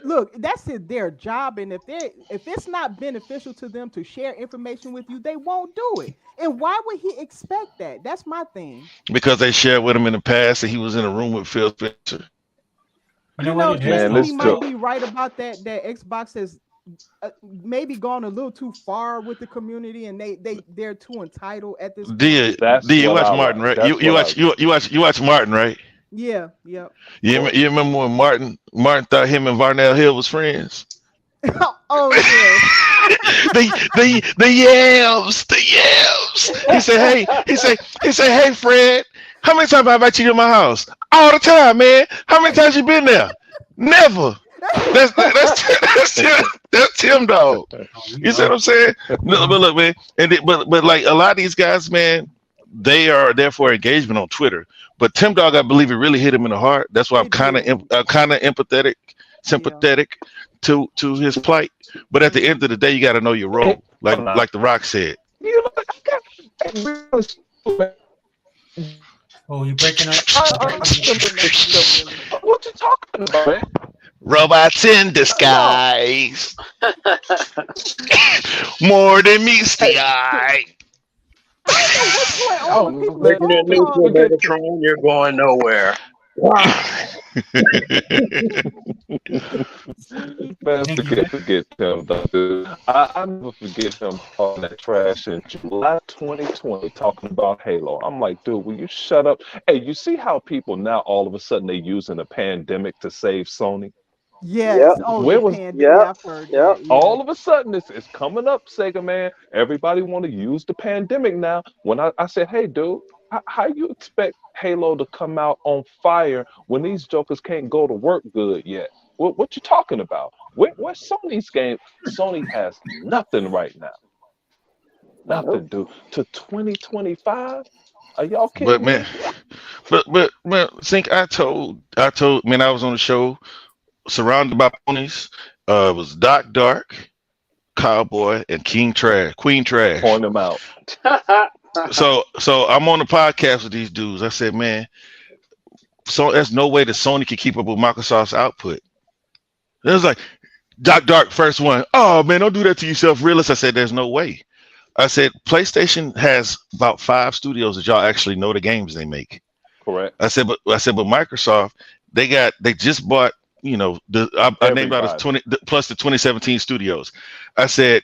look, that's their job, and if it's not beneficial to them to share information with you, they won't do it. And why would he expect that? That's my thing. Because they shared with him in the past that he was in a room with Phil Spencer. You know You what know, it is, Man, and though. he this might joke. be right about that. That Xbox has maybe gone a little too far with the community, and they're too entitled at this point. That's You what watch I Martin, like. right? That's what I agree. You watch Martin, right? Yeah, yep. You remember when Martin thought him and Varnell Hill was friends? Oh yeah. The yams. He said, hey Fred, how many times have I invited you to my house? All the time, man. How many times you been there? Never. That's Tim Dog. Oh, you You see what know. I'm saying? No, but look, man, but like a lot of these guys, man, they are there for engagement on Twitter. But Tim Dog, I believe it really hit him in the heart. That's why I'm It did. kind of empathetic, Yeah. sympathetic to his plight. But at the Mhm. end of the day, you got to know your Hey, role, like The Rock said. you know, I got Oh, you're breaking up. Oh, You're breaking up. what you talking about, man? Robots in no. disguise, more than meets the eye. I don't know what's going on Oh, with people's Breaking man, that phone news calls for today. Megatron, you're going nowhere. Wow. I man, think he's back. forget him, dude. I never forget him talking that trash in July 2020, talking about Halo. I'm like, dude, will you shut up? Hey, you see how people now all of a sudden they using a pandemic to save Sony? Yes. Oh, the Where was pandemic. Yeah, I've heard that. Yeah. all of a sudden it's coming up, Sega man. Everybody want to use the pandemic now. When I said, hey, dude, how you expect Halo to come out on fire when these jokers can't go to work good yet? What you talking about? Where's Sony's game? Sony has nothing right now. Nothing, dude. To 2025? Are y'all But kidding man, me? think man, I was on the show surrounded by ponies. It was Doc Dark, Cowboy, and Queen Trash. Point them out. So I'm on the podcast with these dudes. I said, man, so there's no way that Sony can keep up with Microsoft's output. It was like Doc Dark, first one. Oh man, don't do that to yourself, realist. I said, there's no way. I said, PlayStation has about 5 studios that y'all actually know the games they make. Correct. I said, but Microsoft, they just bought, I named out as Everybody. 20 plus the 2017 studios. I said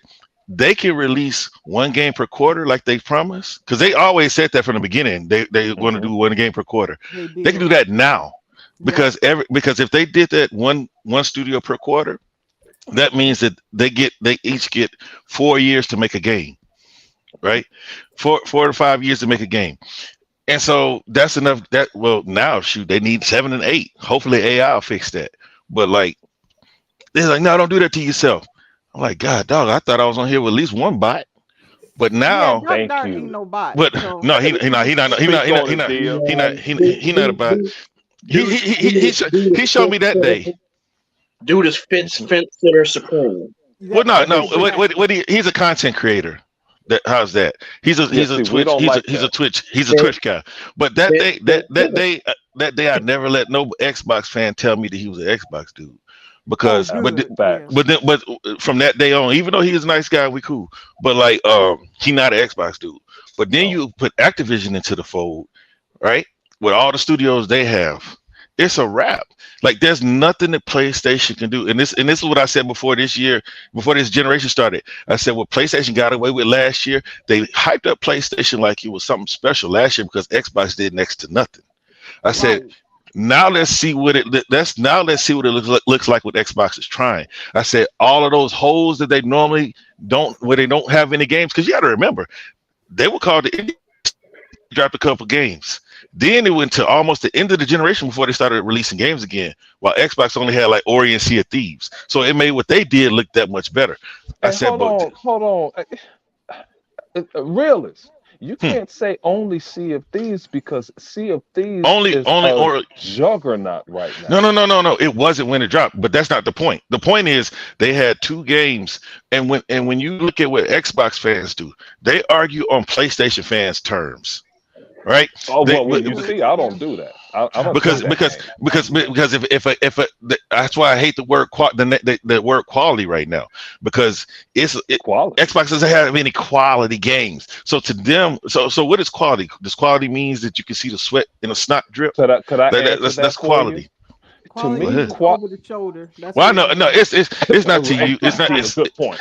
they can release one game per quarter like they promised, because they always said that from the beginning. They want to do one game per quarter. They They can do did. that now, Yep. because if they did that one studio per quarter, that means that they each get 4 years to make a game, right? 4 to 5 years to make a game. And so that's enough. That well, now shoot, they need 7 and 8. Hopefully AI will fix that. But like, they're like, no, don't do that to yourself. I'm like, God, dog, I thought I was on here with at least one bot. But Yeah, now, Dark Thank Dark you. ain't no bot. but So no, Deal. he not about. He showed me that day. Dude is fence sitter supreme. Well, no, no. exactly. He's a content creator. How's that? He's a Yeah, see, we Twitch. don't like He's a that. Twitch guy. But that day, I never let no Xbox fan tell me that he was an Xbox dude. Because, Oh, but good. Facts. Yeah. but from that day on, even though he's a nice guy, we cool. But like, he not an Xbox dude. But then No. you put Activision into the fold, right? With all the studios they have, it's a wrap. Like there's nothing that PlayStation can do. And this is what I said before this generation started. I said what PlayStation got away with last year, they hyped up PlayStation like it was something special last year because Xbox did next to nothing. I said, Right. now let's see what it looks like what Xbox is trying. I said all of those holes that they normally don't, where they don't have any games, because you got to remember they were called the indie, dropped a couple games. Then it went to almost the end of the generation before they started releasing games again, while Xbox only had like Ori and Sea of Thieves. So it made what they did look that much better. I Hey, said, but hold on. Realist, you Hmm. can't say only Sea of Thieves because Sea of Thieves only is only a or juggernaut right now. no. It wasn't when it dropped, but that's not the point. The point is they had two games, and when you look at what Xbox fans do, they argue on PlayStation fans' terms, right? Oh They, well, you but- see, I don't do that. I don't because play that game. because if that's why I hate the word the word quality right now, because Quality. Xbox doesn't have any quality games. So to them, so what is quality? Does quality means that you can see the sweat in a snot drip? Could I add to That's that for quality. Quality me, means over the shoulder. That's Well, what no, it's not to you. It's not. a It's, good point.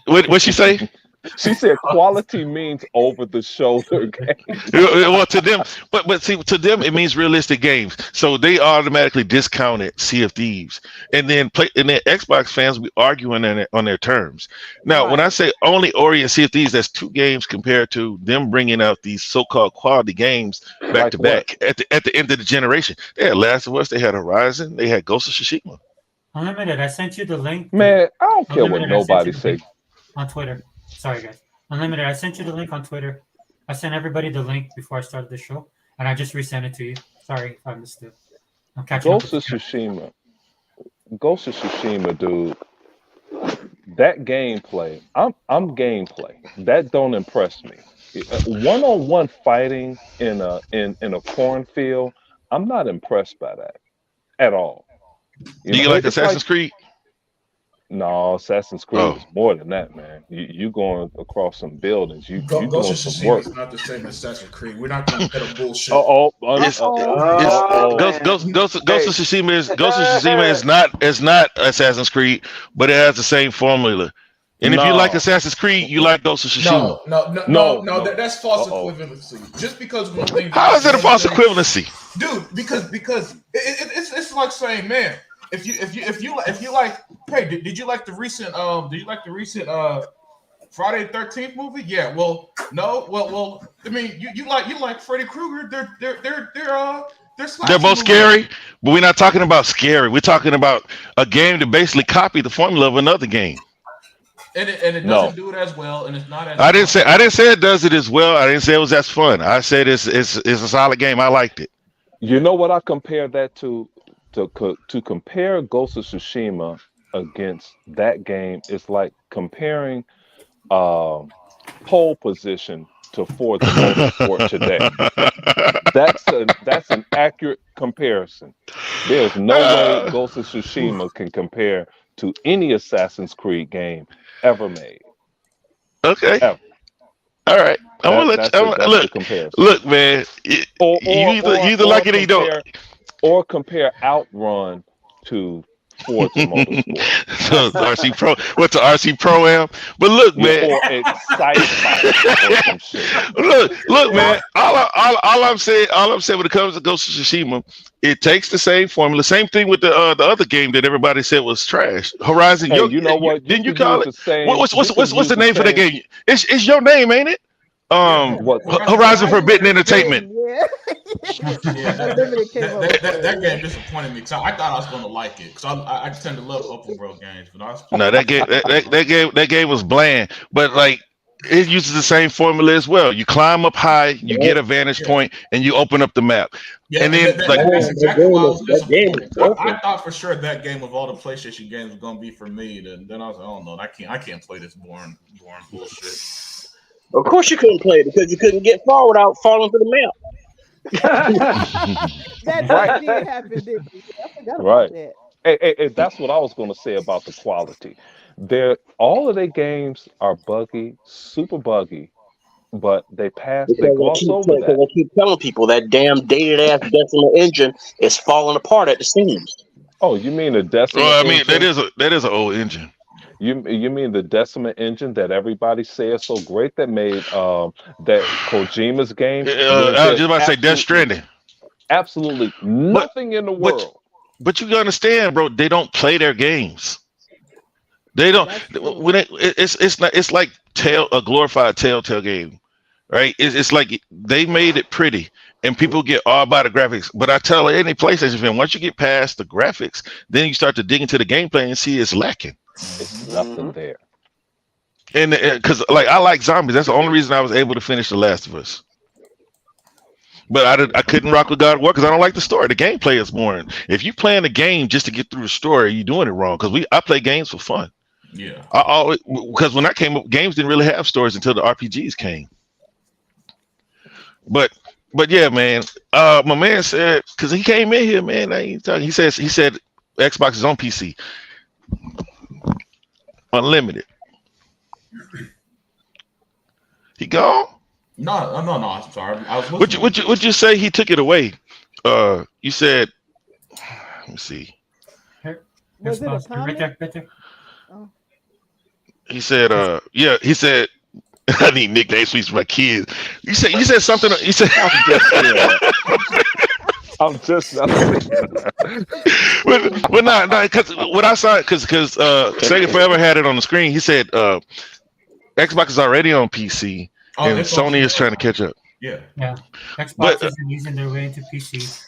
what she say? She said quality means over the shoulder game. Well, to them, but see, to them it means realistic games. So they automatically discounted Sea of Thieves, and then Xbox fans be arguing on their terms. Now, when I say only Ori and Sea of Thieves, that's two games compared to them bringing out these so-called quality games back Like to what? back at the end of the generation. They had Last of Us, they had Horizon, they had Ghost of Tsushima. Unlimited, I sent you the link. Man, I don't care what Unlimited, I sent nobody you the say. link on Twitter. Sorry, guys. Unlimited, I sent you the link on Twitter. I sent everybody the link before I started the show, and I just resent it to you. Sorry if I missed it. I'm catching up. Ghost of Tsushima, dude. That gameplay, I'm gameplay. That don't impress me. One-on-one fighting in a cornfield, I'm not impressed by that at all. Do you like Assassin's Creed? No, Assassin's Creed Oh. is more than that, man. You going across some buildings. You doing Ghost of some Tsushima work. is not the same as Assassin's Creed. We're not going to pedal bullshit. Ghost of Tsushima is not Assassin's Creed, but it has the same formula. And if you like Assassin's Creed, you like Ghost of Tsushima. No. That's false equivalency. Just because one thing. How is it a false equivalency, dude? Because it's like saying, man, if you like, hey, did you like the recent Friday the 13th movie? Yeah. Well, no. Well. I mean, you like Freddy Krueger? They're both movies. scary, but we're not talking about scary. We're talking about a game to basically copy the formula of another game. And it doesn't do it as well, and it's not as. I didn't say it does it as well. I didn't say it was as fun. I said it's a solid game. I liked it. You know what I compare that to? To compare Ghost of Tsushima against that game is like comparing pole position to Forza Motorsport today. That's an accurate comparison. There's no way Ghost of Tsushima can compare to any Assassin's Creed game ever made. Okay. Ever. All right. I'm gonna let you look, man. You either like it or you don't. Or compare Outrun to Forza Motorsport. So RC Pro, what's the RC Pro Am? But look, man. Or Excite or some shit. Look, man. All I'm saying when it comes to Ghost of Tsushima, it takes the same formula. Same thing with the other game that everybody said was trash, Horizon. Hey, you know what? Didn't you can call use it? the same. What's you can the use name for that same- game? It's your name, ain't it? What? Horizon Forbidden Entertainment. Yeah. Unlimited came up with That game disappointed me because I thought I was going to like it because I tend to love open world games, but I was No, that game was bland. But like it uses the same formula as well. You climb up high, you get a vantage point, and you open up the map. Yeah, And then that's exactly why I was that game is disappointed. I awesome. thought for sure that game of all the PlayStation games was going to be for me. Then I was like, oh no, I can't play this boring bullshit. Of course you couldn't play it because you couldn't get far without falling to the map. That did happen, didn't it? I forgot about Right. that. Hey, that's what I was going to say about the quality. All of their games are buggy, super buggy, but they gloss over Because that. I keep telling people that damn dated ass decimal engine is falling apart at the seams. Oh, you mean the Decima well, I mean engine? that is an old engine. You mean the Decima engine that everybody says so great that made that Kojima's game? I was just about to say Death Stranding. Absolutely nothing in the world. But you gotta understand, bro. They don't play their games. They don't. When it's like a glorified Telltale game, right? It's like they made it pretty, and people get all about the graphics. But I tell any PlayStation fan, once you get past the graphics, then you start to dig into the gameplay and see it's lacking. It's nothing there. And because like I like zombies, that's the only reason I was able to finish The Last of Us. But I couldn't rock with God of War because I don't like the story. The gameplay is boring. If you playing a game just to get through the story, you're doing it wrong. Because I play games for fun. Yeah. Because when I came up, games didn't really have stories until the RPGs came. But yeah, man. My man said because he came in here, man. He said Xbox is on PC, unlimited. He gone? No. I'm sorry. I was listening. Would you say he took it away? You said. Let me see. Was it a Right comment? there, right there. Oh. He said. Yeah. He said. I need nicknames for my kids. You said something. You said. I'm just Well, no, because what I saw, because Sega Forever had it on the screen. He said Xbox is already on PC, and Sony is trying to catch up. Yeah. Xbox isn't using their way into PC.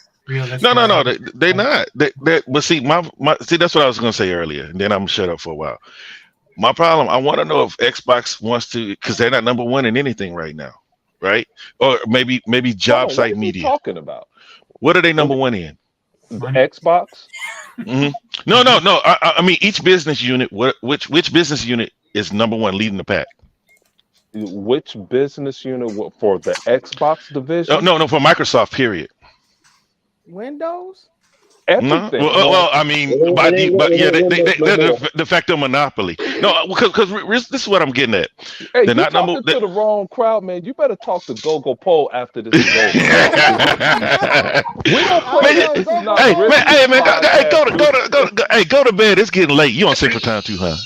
No, they're not. But see, that's what I was going to say earlier, and then I'm gonna shut up for a while. My problem, I want to know if Xbox wants to, because they're not number one in anything right now, right? Or maybe job site what are media. you talking about? What are they number one in? The Xbox? Mm-hmm. No. I mean, each business unit. Which business unit is number one, leading the pack? Which business unit for the Xbox division? No, for Microsoft. Period. Windows? Everything. No. Well, I mean, they're the de facto monopoly. No, because this is what I'm getting at. Hey, they're you're not talking to the wrong crowd, man. You better talk to Gogo Pole after this is over. We don't play Man, this. Go to bed. It's getting late. You on Central Time too, huh?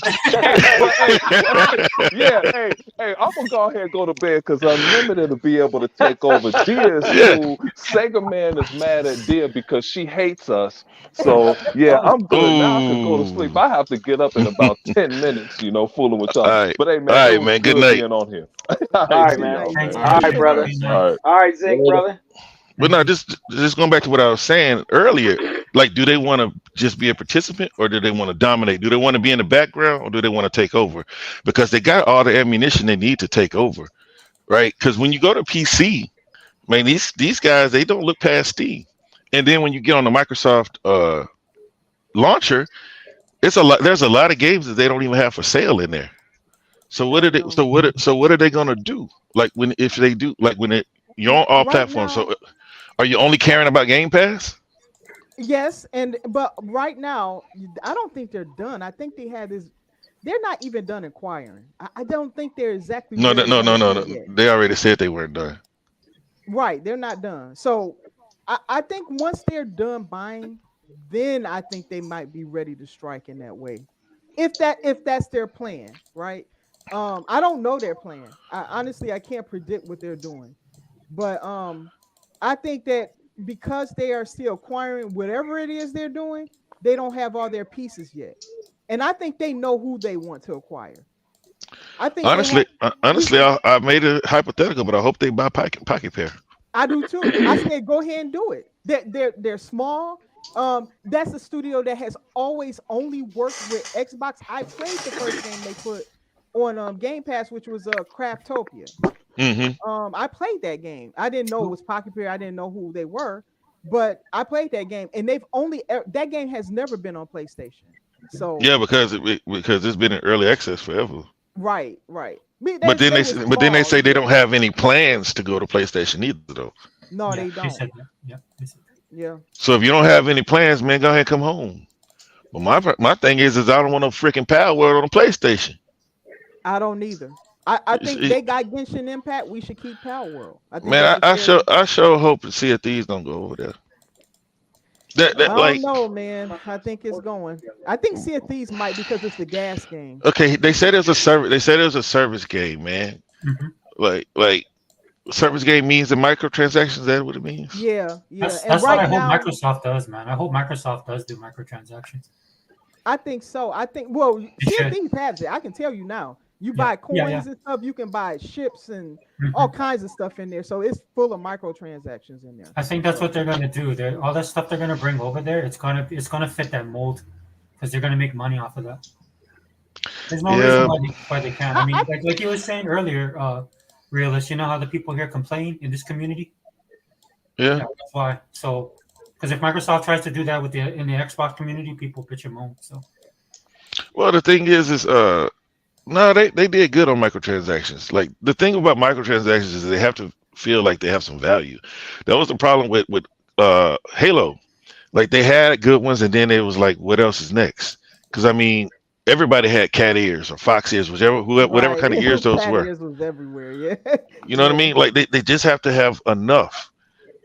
Hey, I'm gonna go ahead and go to bed because Unlimited will be able to take over. Dia's school. Sega Man is mad at Dia because she hates us. So yeah, I'm good now. I can go to sleep. I have to get up in about 10 minutes, fooling with y'all. All right. But hey, man, All right, man. Good night. being on here. All right, man. Thanks. All right, brother. All All right, Zink, brother. But no, just going back to what I was saying earlier. Like, do they want to just be a participant, or do they want to dominate? Do they want to be in the background, or do they want to take over? Because they got all the ammunition they need to take over, right? Because when you go to PC, man, these guys, they don't look past Steam. And then when you get on the Microsoft launcher, there's a lot of games that they don't even have for sale in there. So what are they? So what are they gonna do? Like when you're on all platforms. So are you only caring about Game Pass? Yes, but right now I don't think they're done. I think they had this. They're not even done acquiring. I don't think they're exactly. No. They already said they weren't done. Right, they're not done. So I think once they're done buying then I think they might be ready to strike in that way. If that's their plan, right? I don't know their plan. Honestly, I can't predict what they're doing. But I think that because they are still acquiring whatever it is they're doing, they don't have all their pieces yet. And I think they know who they want to acquire. I think they have Honestly, I made it hypothetical, but I hope they buy Pocket Pair. I do too. I said go ahead and do it. They're small. That's a studio that has always only worked with Xbox. I played the first game they put on Game Pass, which was Craftopia. I played that game. I didn't know it was Pocket Pair. I didn't know who they were, but I played that game, and they've only that game has never been on PlayStation. So yeah, because it's been in early access forever. Right. But then they say they don't have any plans to go to PlayStation either, though. No, they don't. They said that. Yeah, they said that. Yeah. So if you don't have any plans, man, go ahead and come home. But my thing is I don't want no freaking Power World on the PlayStation. I don't either. I think they got Genshin Impact. We should keep Power World. I sure hope Sea of Thieves don't go over there. I don't know, man. I think it's going. I think Sea of Thieves might because it's the gas game. Okay, they said it was a service. They said it was a service game, man. Like service game means the microtransactions. Is that what it means? Yeah. That's and what right I hope now, Microsoft does, man. I hope Microsoft does do microtransactions. I think so. Sea of Thieves has it. I can tell you now. You buy coins and stuff. You can buy ships and all kinds of stuff in there. So it's full of microtransactions in there. I think that's what they're gonna do. All that stuff they're gonna bring over there. It's gonna fit that mold because they're gonna make money off of that. There's no reason why they can't. I mean, like you were saying earlier, Realist. You know how the people here complain in this community. Yeah, that's why. So, because if Microsoft tries to do that in the Xbox community, people bitch and moan. So, well, the thing is no, they did good on microtransactions. Like the thing about microtransactions is they have to feel like they have some value. That was the problem with Halo. Like they had good ones, and then it was like, what else is next? Because I mean, everybody had cat ears or fox ears, whatever kind of ears those were. Ears was everywhere, yeah. You know what I mean? Like they just have to have enough,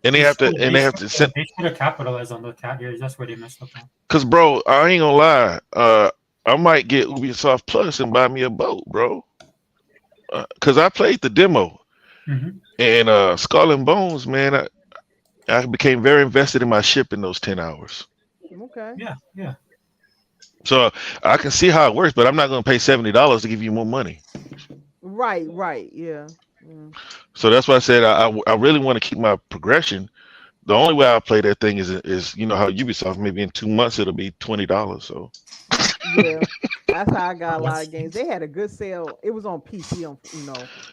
and they have to send. They should have capitalized on the cat ears. That's where they messed up on. Cause bro, I ain't gonna lie. I might get Ubisoft Plus and buy me a boat, bro. Cause I played the demo, and Skull and Bones, man. I became very invested in my ship in those 10 hours. Okay. Yeah. So I can see how it works, but I'm not gonna pay $70 to give you more money. Right. Yeah. So that's why I said I really want to keep my progression. The only way I play that thing is you know how Ubisoft, maybe in 2 months it'll be $20. So yeah, that's how I got a lot of games. They had a good sale. It was on PC.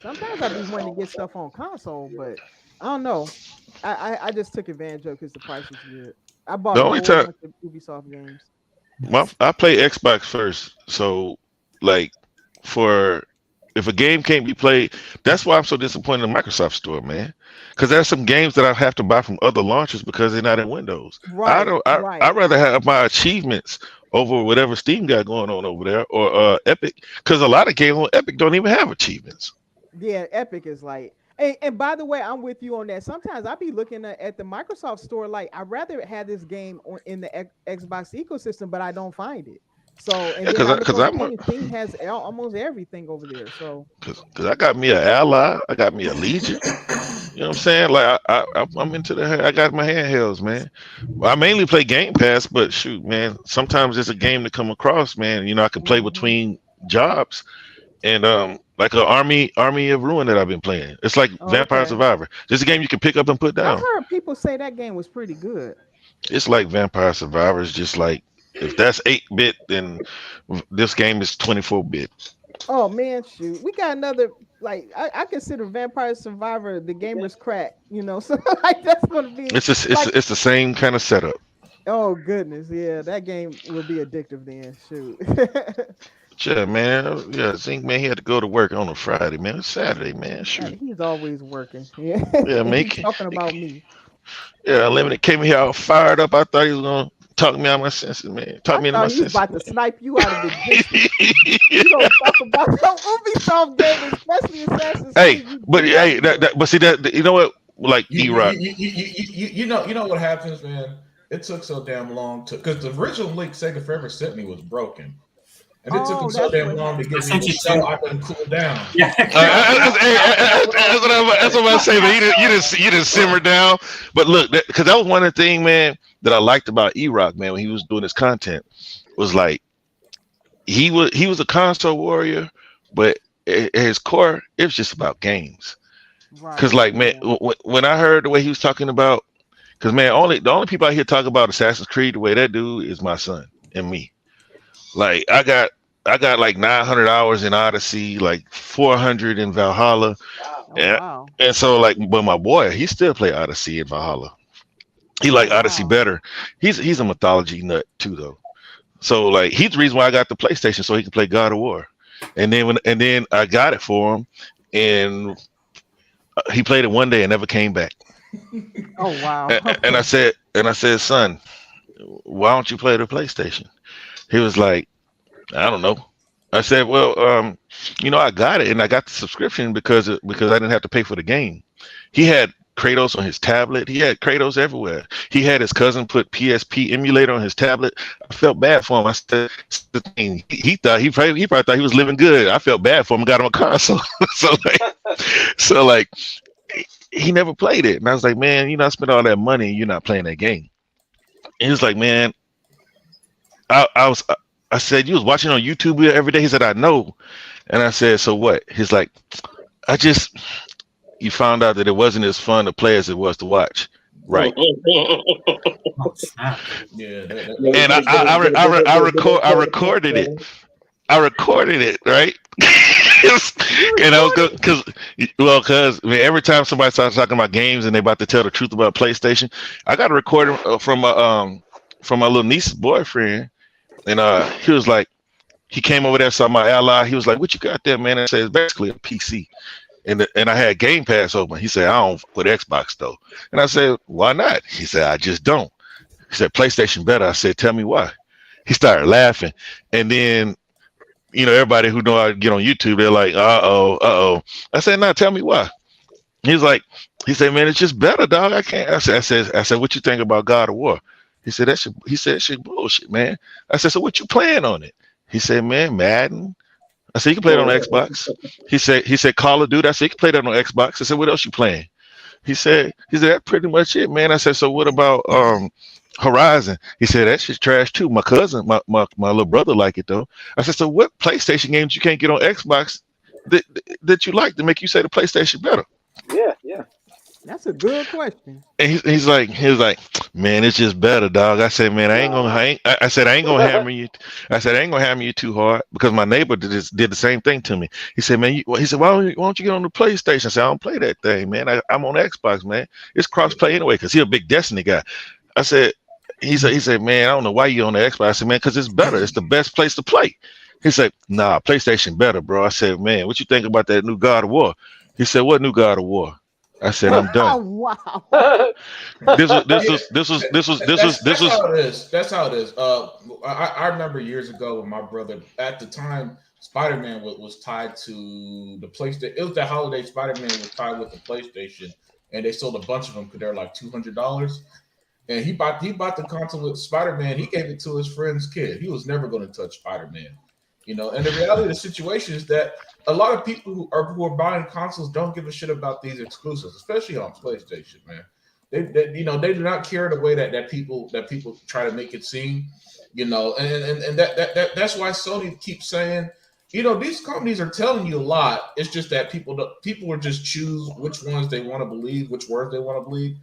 Sometimes I be wanting to get stuff on console, but I don't know. I just took advantage of it because the price was good. I bought a whole bunch of Ubisoft games. I play Xbox first, so like if a game can't be played, that's why I'm so disappointed in the Microsoft store, man. Because there's some games that I have to buy from other launchers because they're not in Windows. Right. I'd rather have my achievements over whatever Steam got going on over there or Epic, because a lot of games on Epic don't even have achievements. Yeah, Epic is like. And by the way, I'm with you on that. Sometimes I be looking at the Microsoft store like I'd rather have this game in the Xbox ecosystem, but I don't find it. So because Steam has almost everything over there. So because I got me an Ally, I got me a Legion. You know what I'm saying? Like I'm into I got my handhelds, man. I mainly play Game Pass, but shoot, man, sometimes it's a game to come across, man. You know, I can play between jobs, and like an Army of Ruin that I've been playing. It's like Vampire Survivor. This is a game you can pick up and put down. I heard people say that game was pretty good. It's like Vampire Survivor. It's just like if that's 8-bit, then this game is 24-bit. Oh man, shoot, we got another. Like I consider Vampire Survivor the gamer's crack. You know, so like that's gonna be. It's the same kind of setup. Oh goodness, yeah, that game will be addictive then. Shoot. Yeah, man. Yeah, Zink, man, he had to go to work on a Friday, man. It's Saturday, man. Shoot. He's always working. Yeah, man. He's talking about me. Yeah, Unlimited came here all fired up. I thought he was gonna talk me out of my senses, man. Talk me into my senses. He's about to snipe you out of the distance. You don't talk about some Ubisoft game, especially Assassin's Creed. But see that you know what? Like E-Rock. You know what happens, man. it took so damn long to because the original link Sega Forever sent me was broken. And it took them Oh, so that's damn what long to happened. get I me sent to you so two. I couldn't cool down. Yeah. That's what I'm about to say, man. You didn't simmer down. But look, because that was one of the things, man, that I liked about E-Rock, man, when he was doing his content, was like he was a console warrior, but at his core, it was just about games. Cause Right. like, man, Yeah. when I heard the way he was talking about, cause man, the only people out here talk about Assassin's Creed the way that dude is my son and me. Like I got like 900 hours in Odyssey, like 400 in Valhalla, Oh and wow. and so like, but my boy, he still play Odyssey and Valhalla. He Oh like Odyssey wow. better. He's a mythology nut too, though. So like, he's the reason why I got the PlayStation so he can play God of War. And then I got it for him, and he played it one day and never came back. Oh wow. And I said, son, why don't you play the PlayStation? He was like, I don't know. I said, well, I got it and I got the subscription because I didn't have to pay for the game. He had Kratos on his tablet. He had Kratos everywhere. He had his cousin put PSP emulator on his tablet. I felt bad for him. I said, "It's the thing." He probably thought he was living good. I felt bad for him. Got him a console. so like he never played it, and I was like, man, I spent all that money. And you're not playing that game. And he was like, man, I said, you was watching on YouTube every day. He said, I know. And I said, so what? He's like, I just, you found out that it wasn't as fun to play as it was to watch. Right. Oh, snap. Yeah, And I recorded it. I recorded it, right? You And I was recorded? good because every time somebody starts talking about games and they about to tell the truth about PlayStation, I got a recording from my little niece's boyfriend, and he was like, he came over there, saw my ally. He was like, "What you got there, man?" I said, "It's basically a PC." And I had Game Pass open. He said, "I don't with Xbox though." And I said, "Why not?" He said, "I just don't." He said, "PlayStation better." I said, "Tell me why." He started laughing, and then everybody who know I get on YouTube, they're like, "Uh oh." I said, "No, tell me why." He's like, he said, "Man, it's just better, dog. I can't." I said, "What you think about God of War?" He said, "That shit bullshit, man." I said, "So what you playing on it?" He said, "Man, Madden." I said, "You can play it on Xbox." He said, "Call of Duty." I said, "You can play that on Xbox." I said, "What else you playing?" He said, "That's pretty much it, man." I said, "So what about Horizon?" He said, "That shit's trash too. My cousin, my little brother like it though." I said, "So what PlayStation games you can't get on Xbox that you like to make you say the PlayStation better?" Yeah. That's a good question. And he was like, "Man, it's just better, dog." I said, "Man, I said, I ain't gonna hammer you. I said, I ain't gonna hammer you too hard because my neighbor did the same thing to me." He said, "Man," he said, why don't you get on the PlayStation?" I said, "I don't play that thing, man. I'm on Xbox, man. It's cross play anyway because he a big Destiny guy." I said, he said, "Man, I don't know why you on the Xbox." I said, "Man, because it's better. It's the best place to play." He said, "Nah, PlayStation better, bro." I said, "Man, what you think about that new God of War?" He said, "What new God of War?" I said, "I'm done." Wow. yeah. That's This was how it is. That's how it is. I remember years ago when my brother, at the time, Spider Man was tied to the PlayStation. It was the holiday. Spider Man was tied with the PlayStation, and they sold a bunch of them because they're like $200. And he bought the console with Spider Man. He gave it to his friend's kid. He was never going to touch Spider Man. And the reality of the situation is that a lot of people who are buying consoles don't give a shit about these exclusives, especially on PlayStation, man. They do not care the way that people try to make it seem, and that's why Sony keeps saying, these companies are telling you a lot. It's just that people will just choose which ones they want to believe, which words they want to believe,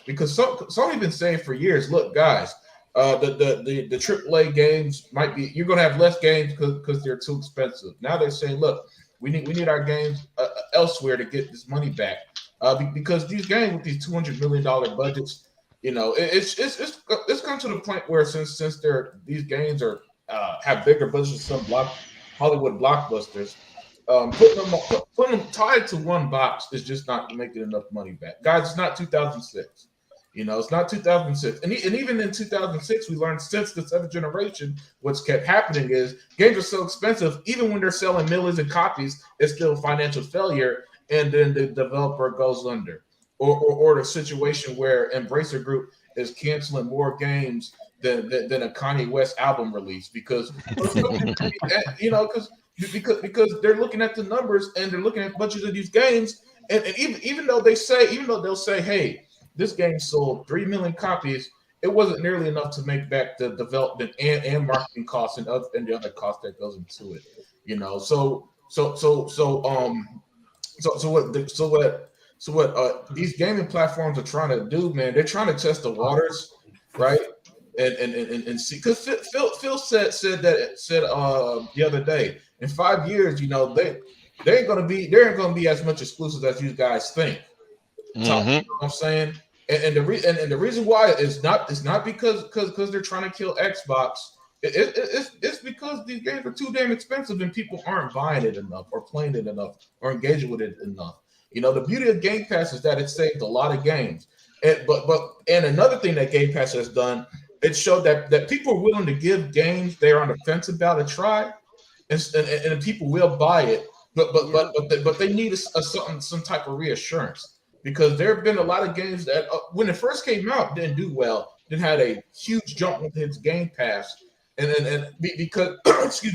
because Sony been saying for years, look, guys, the AAA games you're gonna have less games because they're too expensive. Now they're saying, look, we need our games elsewhere to get this money back, because these games with these $200 million budgets, it's come to the point where since these games are have bigger budgets than some Hollywood blockbusters. Putting them tied to one box is just not making enough money back, guys. It's not 2006. It's not 2006. And even in 2006, we learned since the seventh generation, what's kept happening is games are so expensive, even when they're selling millions of copies, it's still a financial failure. And then the developer goes under. Or the situation where Embracer Group is canceling more games than a Kanye West album release because because they're looking at the numbers and they're looking at budgets of these games, and even though they'll say, hey, this game sold 3 million copies, it wasn't nearly enough to make back the development and marketing costs and the other costs that goes into it. So what these gaming platforms are trying to do, man, they're trying to test the waters, right? And see, because Phil said the other day, in 5 years, they ain't gonna be as much exclusive as you guys think. You know what I'm saying? And the reason why it's not because they're trying to kill Xbox. It's because these games are too damn expensive and people aren't buying it enough or playing it enough or engaging with it enough. The beauty of Game Pass is that it saved a lot of games. And another thing that Game Pass has done, it showed that people are willing to give games they're on the fence about a try, and people will buy it. But they need some type of reassurance, because there have been a lot of games that when it first came out didn't do well, then had a huge jump with its Game Pass, and because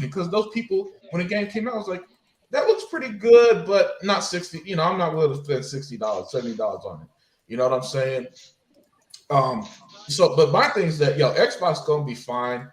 because those people, when the game came out, was like, that looks pretty good, but not 60. I'm not willing to spend $60, $70 on it. You know what I'm saying? But my thing is that Xbox gonna be fine.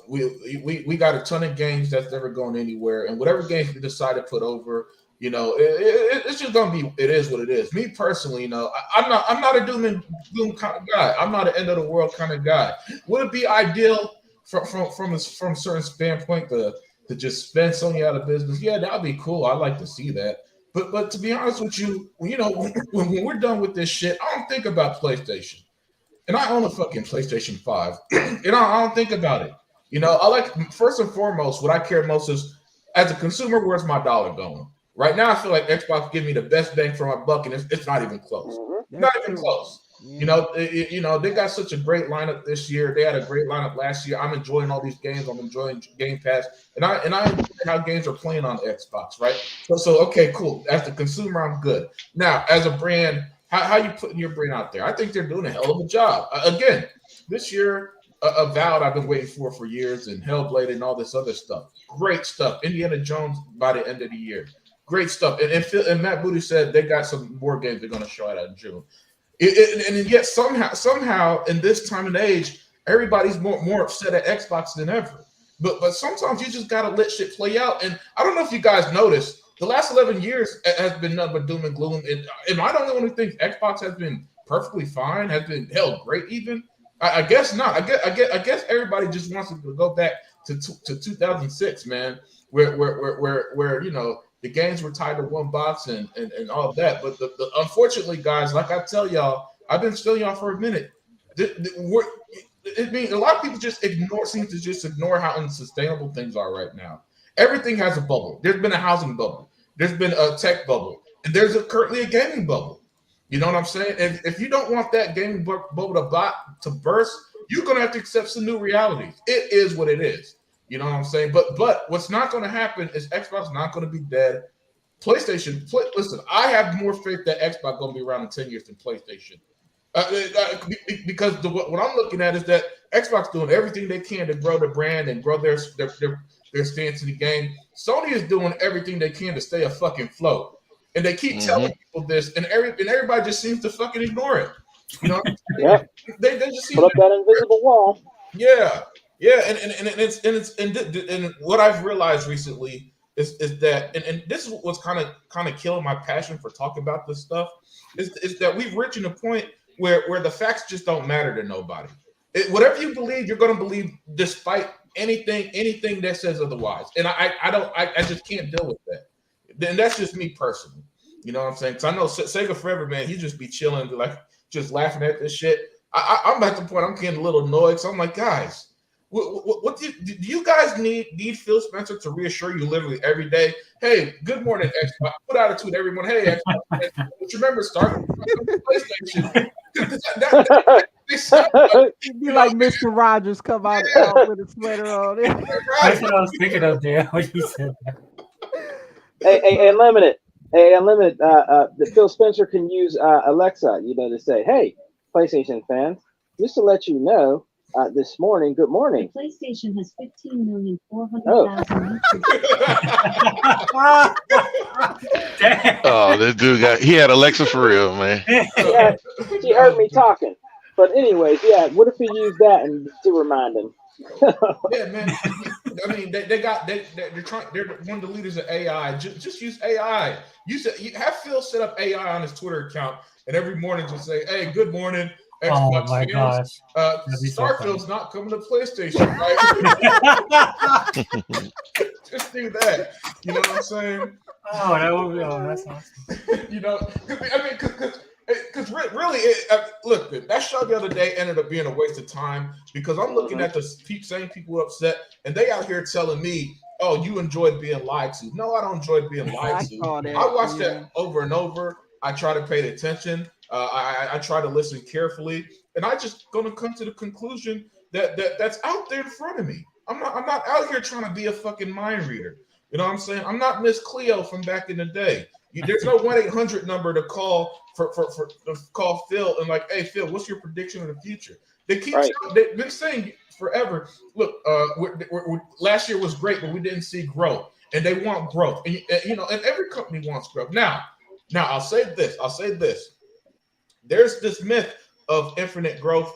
We got a ton of games that's never going anywhere, and whatever games we decide to put over, it's just gonna be. It is what it is. Me personally, I'm not a doom and gloom kind of guy. I'm not an end of the world kind of guy. Would it be ideal from a certain standpoint to just spend Sony out of business? Yeah, that'd be cool. I'd like to see that. But to be honest with you, when we're done with this shit, I don't think about PlayStation. And I own a fucking PlayStation 5. And I don't think about it. I like, first and foremost, what I care most is, as a consumer, where's my dollar going? Right now, I feel like Xbox gives me the best bang for my buck, and it's not even close. Not even close. Yeah. They got such a great lineup this year. They had a great lineup last year. I'm enjoying all these games. I'm enjoying Game Pass, and I enjoy how games are playing on Xbox, right? So okay, cool. As the consumer, I'm good. Now, as a brand, how you putting your brand out there? I think they're doing a hell of a job. Again, this year, Avowed I've been waiting for years, and Hellblade and all this other stuff. Great stuff. Indiana Jones by the end of the year. Great stuff. And Matt Booty said they got some more games they're going to show out in June. And yet somehow in this time and age, everybody's more upset at Xbox than ever. But sometimes you just gotta let shit play out. And I don't know if you guys noticed, the last 11 years has been nothing but doom and gloom. And am I the only one who thinks Xbox has been perfectly fine, has been held great even? I guess not. I guess everybody just wants to go back to 2006, man, where the games were tied to one box and all of that. But unfortunately, guys, like I tell y'all, I've been telling y'all for a minute. It means a lot of people seem to just ignore how unsustainable things are right now. Everything has a bubble. There's been a housing bubble. There's been a tech bubble. And there's currently a gaming bubble. You know what I'm saying? And if you don't want that gaming bubble to burst, you're going to have to accept some new realities. It is what it is. You know what I'm saying? But what's not going to happen is Xbox not going to be dead. Listen, I have more faith that Xbox going to be around in 10 years than PlayStation. Because what I'm looking at is that Xbox doing everything they can to grow the brand and grow their stance in the game. Sony is doing everything they can to stay afloat. And they keep telling people this, and everybody just seems to fucking ignore it. You know? Yeah. They just seem put up that invisible wall. Yeah. And what I've realized recently is that, and this is what's kind of killing my passion for talking about this stuff, is that we've reached a point where the facts just don't matter to nobody. Whatever you believe, you're going to believe despite anything that says otherwise. And I just can't deal with that. And that's just me personally. You know what I'm saying? Because I know Sega Forever, man, he just be chilling, like just laughing at this shit. I'm at the point I'm getting a little annoyed. So I'm like, guys, what do you guys need Phil Spencer to reassure you literally every day? Hey, good morning, Xbox. Put out a tweet every morning. Hey, Xbox, but remember, start PlayStation. You'd be like Mr. Rogers come out with a sweater on. That's what I was thinking of there when you said that. Hey, Unlimited. The Phil Spencer can use Alexa, to say, hey, PlayStation fans, just to let you know, this morning. Good morning. The PlayStation has 15,400,000. Damn. Oh, this dude he had Alexa for real, man. Yeah, she heard me talking. But anyways, yeah. What if we use that and to remind him? Yeah, man. I mean, they're one of the leaders of AI. Just use AI. Have Phil set up AI on his Twitter account, and every morning just say, "Hey, good morning, Oh Xbox my fans. gosh. That'd be so Starfield's not coming to PlayStation, right?" Just do that. You know what I'm saying? Oh, that would be. Oh, that's awesome. You know, because really, look, that show the other day ended up being a waste of time because I'm looking at the same people upset, and they out here telling me, "Oh, you enjoyed being lied to." No, I don't enjoy being lied to. I watched that over and over. I try to pay attention. I try to listen carefully, and I just gonna come to the conclusion that's out there in front of me. I'm not out here trying to be a fucking mind reader. You know what I'm saying? I'm not Miss Cleo from back in the day. There's no 1-800 number to call for call Phil and like, hey Phil, what's your prediction of the future? They've been saying forever. Look, last year was great, but we didn't see growth, and they want growth, and every company wants growth. Now I'll say this. There's this myth of infinite growth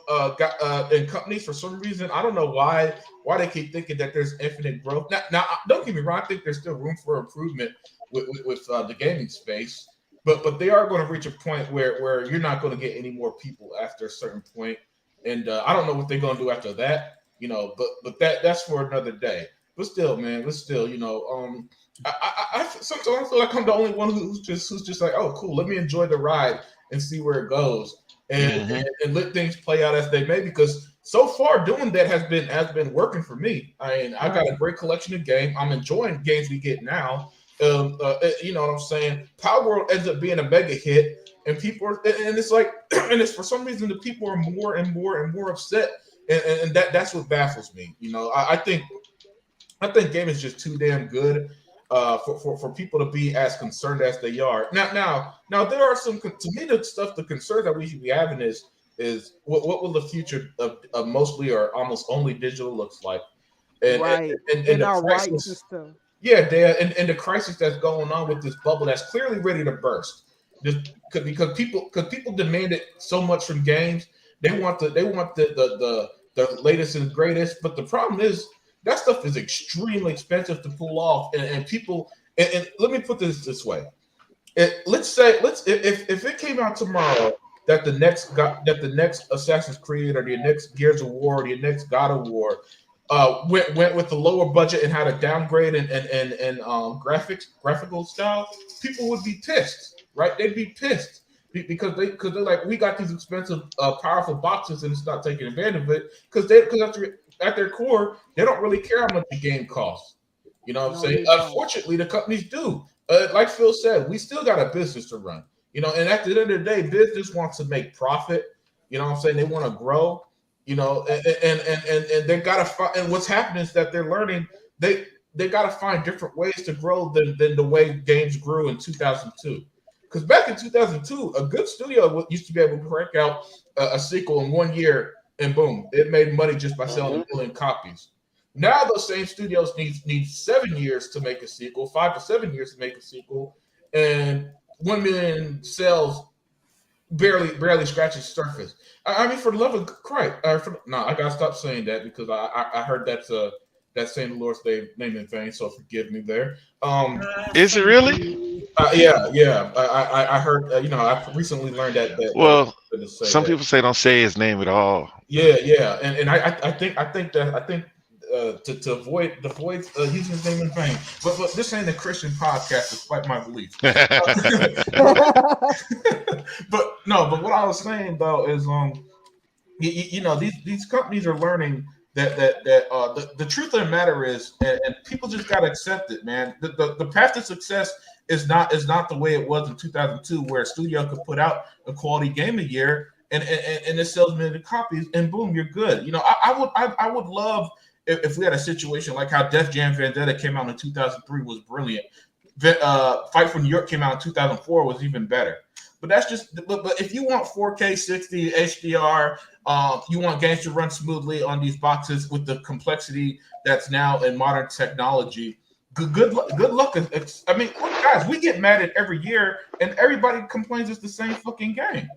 in companies. For some reason, I don't know why they keep thinking that there's infinite growth. Now don't get me wrong. I think there's still room for improvement with the gaming space, but they are going to reach a point where you're not going to get any more people after a certain point, and I don't know what they're going to do after that. But that's for another day. But still, man, I sometimes feel like I'm the only one who's just like, oh, cool, let me enjoy the ride and see where it goes. And let things play out as they may, because so far doing that has been working for me. I mean, I got a great collection of games. I'm enjoying games we get now. You know what I'm saying? Power World ends up being a mega hit, and people are, and it's like, and it's for some reason the people are more and more upset, and that's what baffles me. I think game is just too damn good. For people to be as concerned as they are. Now there are some, to me, the concerns that we should be having is what will the future of mostly or almost only digital looks like, and the our crisis, rights and stuff. yeah, and the crisis that's going on with this bubble that's clearly ready to burst. Just because people demanded so much from games, they want the latest and greatest, but the problem is, that stuff is extremely expensive to pull off, and people. And let me put this way: if it came out tomorrow that the next Assassin's Creed or the next Gears of War or the next God of War went with the lower budget and had a downgrade and graphical style, people would be pissed, right? They'd be pissed because they're like, we got these expensive, powerful boxes and it's not taking advantage of it because at their core, they don't really care how much the game costs. You know what I'm saying? Unfortunately, the companies do. Like Phil said, we still got a business to run. And at the end of the day, business wants to make profit. You know what I'm saying? They want to grow. And they gotta find. And what's happening is that they're learning. They gotta find different ways to grow than the way games grew in 2002. Because back in 2002, a good studio used to be able to crank out a sequel in 1 year. And boom, it made money just by selling 1 million copies. Now those same studios need 7 years to make a sequel, 5 to 7 years to make a sequel, and 1 million sales barely scratches the surface. I mean, for the love of Christ, I gotta stop saying that because I heard that's saying the Lord's name in vain. So forgive me there. Is it really? Yeah. I heard. I recently learned that. Well, some people say don't say his name at all. Yeah, and I think to avoid using his name in vain. But this ain't a Christian podcast, despite my belief. But what I was saying though is these companies are learning that the truth of the matter is, and people just gotta accept it, man. The path to success is not the way it was in 2002, where a studio could put out a quality game a year and it sells millions of copies, and boom, you're good. I would love if we had a situation like how Def Jam Vendetta came out in 2003 was brilliant. Fight for New York came out in 2004 was even better. But that's just. But if you want 4K 60 HDR, you want games to run smoothly on these boxes with the complexity that's now in modern technology. Good luck. I mean, look, guys, we get mad at every year, and everybody complains it's the same fucking game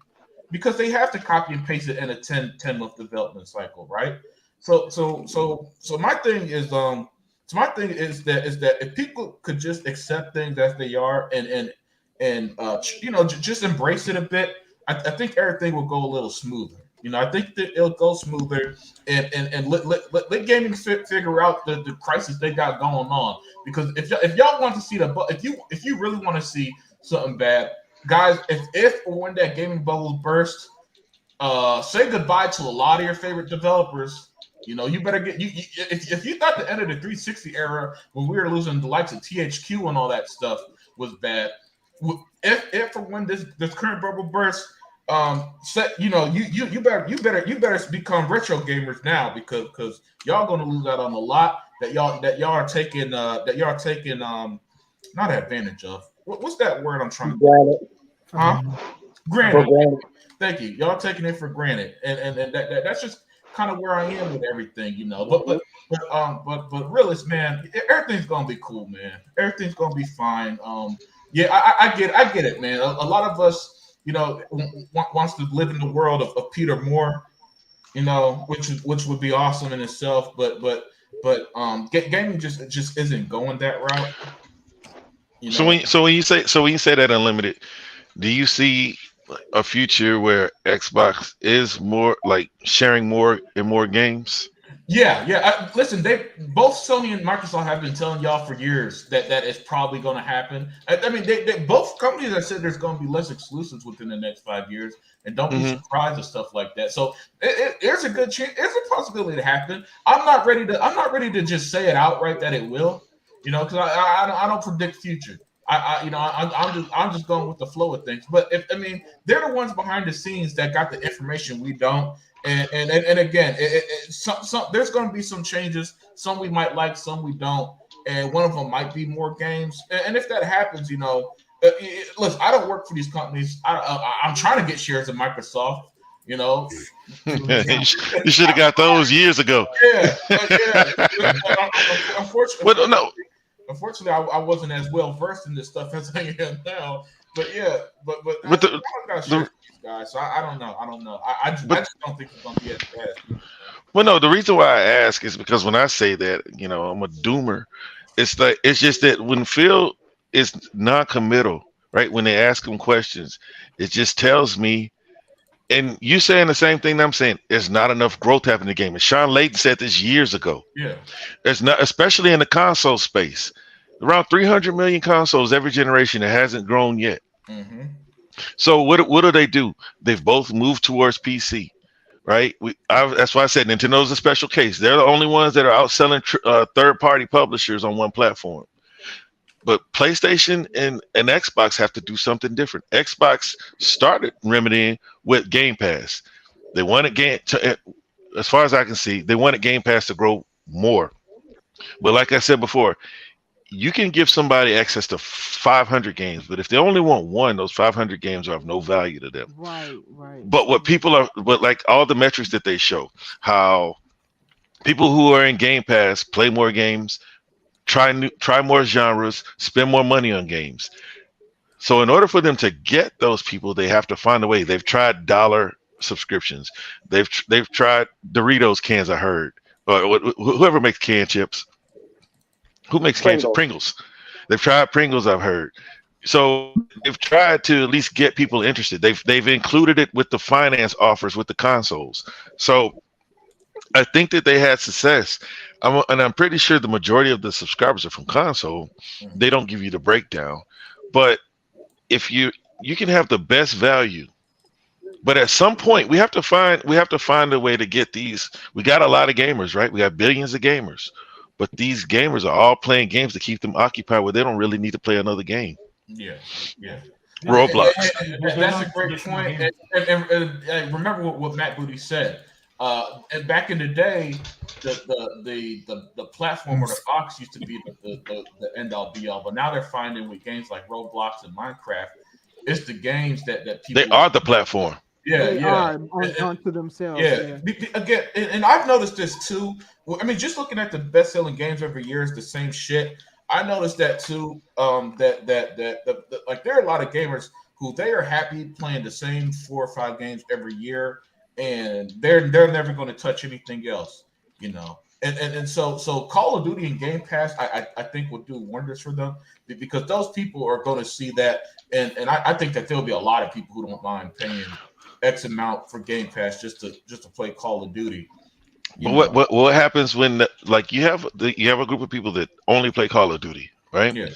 because they have to copy and paste it in a 10-month development cycle, right? So my thing is that if people could just accept things as they are and just embrace it a bit, I think everything will go a little smoother. I think that it'll go smoother and let gaming figure out the crisis they got going on. Because if y'all want to see if you really want to see something bad, guys, if or when that gaming bubble bursts, say goodbye to a lot of your favorite developers. You better get if you thought the end of the 360 era when we were losing the likes of THQ and all that stuff was bad, if or when this current bubble bursts, you better become retro gamers now because y'all gonna lose out on a lot that y'all are taking not advantage of. What's that word I'm trying to? Granted. Huh? For Granted. granted. Thank you. Y'all taking it for granted, and that's just kind of where I am with everything, But realist, man, everything's gonna be cool, man. Everything's gonna be fine. Yeah, I get it, man. A lot of us, wants to live in the world of Peter Moore, which would be awesome in itself. But gaming just isn't going that route. So when you say that Unlimited, do you see a future where Xbox is more like sharing more and more games? Yeah. Listen, both Sony and Microsoft have been telling y'all for years that it's probably going to happen. I mean, they both companies have said there's going to be less exclusives within the next 5 years, and don't be surprised at stuff like that. So there's a good chance, there's a possibility to happen. I'm not ready to just say it outright that it will, because I don't predict future. I'm just going with the flow of things. But they're the ones behind the scenes that got the information we don't. And again, there's going to be some changes. Some we might like, some we don't, and one of them might be more games. And if that happens, listen, I don't work for these companies. I'm trying to get shares of Microsoft. You should have got those years ago. Yeah. Unfortunately, no. Unfortunately, I wasn't as well versed in this stuff as I am now. But yeah, but With I got share with these guys, so I don't know. I just don't think it's gonna be as bad. Well, no, the reason why I ask is because when I say that, I'm a doomer. It's just that when Phil is non-committal, right? When they ask him questions, it just tells me, and you saying the same thing that I'm saying, there's not enough growth happening in the game. And Sean Layton said this years ago. Yeah. There's not, especially in the console space, around 300 million consoles every generation. It hasn't grown yet. Mm-hmm. So what do? They've both moved towards PC. Right, that's why I said Nintendo's a special case. They're the only ones that are outselling third-party publishers on one platform. But PlayStation and Xbox have to do something different. Xbox started remedying with Game Pass. They wanted as far as I can see, they wanted Game Pass to grow more. But like I said before, you can give somebody access to 500 games, but if they only want one, those 500 games are of no value to them. Right. But but like all the metrics that they show, how people who are in Game Pass play more games, try more genres, spend more money on games. So in order for them to get those people, they have to find a way. They've tried dollar subscriptions. They've tried Doritos cans, I heard, or whoever makes canned chips. Who makes canned chips? Pringles. They've tried Pringles, I've heard. So they've tried to at least get people interested. They've included it with the finance offers with the consoles. So I think that they had success. And I'm pretty sure the majority of the subscribers are from console. They don't give you the breakdown. But if you can have the best value, but at some point we have to find a way to get these. We got a lot of gamers, right? We got billions of gamers. But these gamers are all playing games to keep them occupied where they don't really need to play another game. Yeah. Roblox. That's a great point. And remember what Matt Booty said. And back in the day, the platform or the box used to be the end all be all. But now they're finding with games like Roblox and Minecraft, it's the games that They people. are the platform. Yeah, They yeah. are onto themselves. Yeah, Yeah. again, and I've noticed this too. I mean, just looking at the best-selling games every year is the same shit. I noticed that too. Like there are a lot of gamers who they are happy playing the same 4 or 5 games every year, and they're never going to touch anything else. You know, and so Call of Duty and Game Pass, I think will do wonders for them because those people are going to see that, and I think that there'll be a lot of people who don't mind paying X amount for Game Pass just to play Call of Duty. But what happens when like you have a group of people that only play Call of Duty, right? Yeah.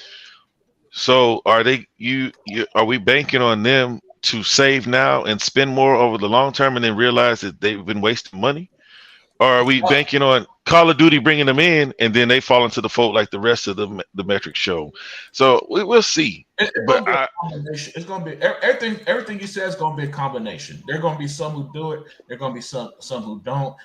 So are are we banking on them to save now and spend more over the long term and then realize that they've been wasting money? Or are we banking on Call of Duty bringing them in and then they fall into the fold like the rest of the metrics show? So we'll see. It's But gonna be a combination. It's gonna be everything you said is gonna be a combination. There are gonna be some who do it. There are gonna be some who don't.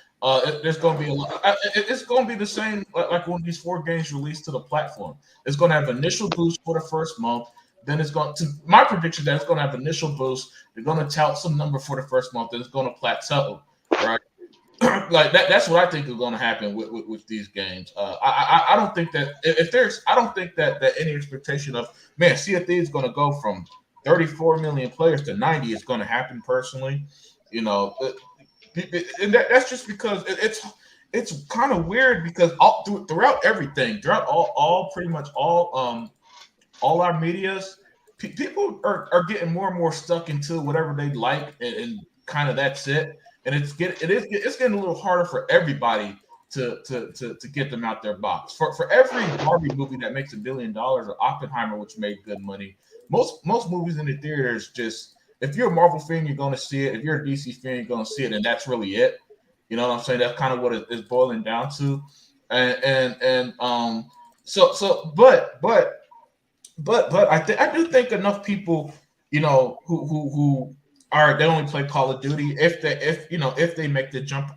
There's gonna be a lot. It's gonna be the same like when these 4 games released to the platform. It's gonna have initial boost for the first month. Then it's going to my prediction that it's gonna have initial boost. They're gonna tout some number for the first month. Then it's gonna plateau, right? Like that's what I think is going to happen with these games. I don't think that I don't think that any expectation of Sea of Thieves is going to go from 34 million players to 90 is going to happen personally, you know, and that's just because it's kind of weird because throughout everything, throughout all pretty much all our medias, people are getting more and more stuck into whatever they like and kind of that's it. And it's getting a little harder for everybody to get them out their box. For every Barbie movie that makes $1 billion or Oppenheimer, which made good money, most movies in the theaters just if you're a Marvel fan, you're going to see it. If you're a DC fan, you're going to see it, and that's really it. You know what I'm saying? That's kind of what it's boiling down to. But I do think enough people, you know, who they only play Call of Duty if they make the jump,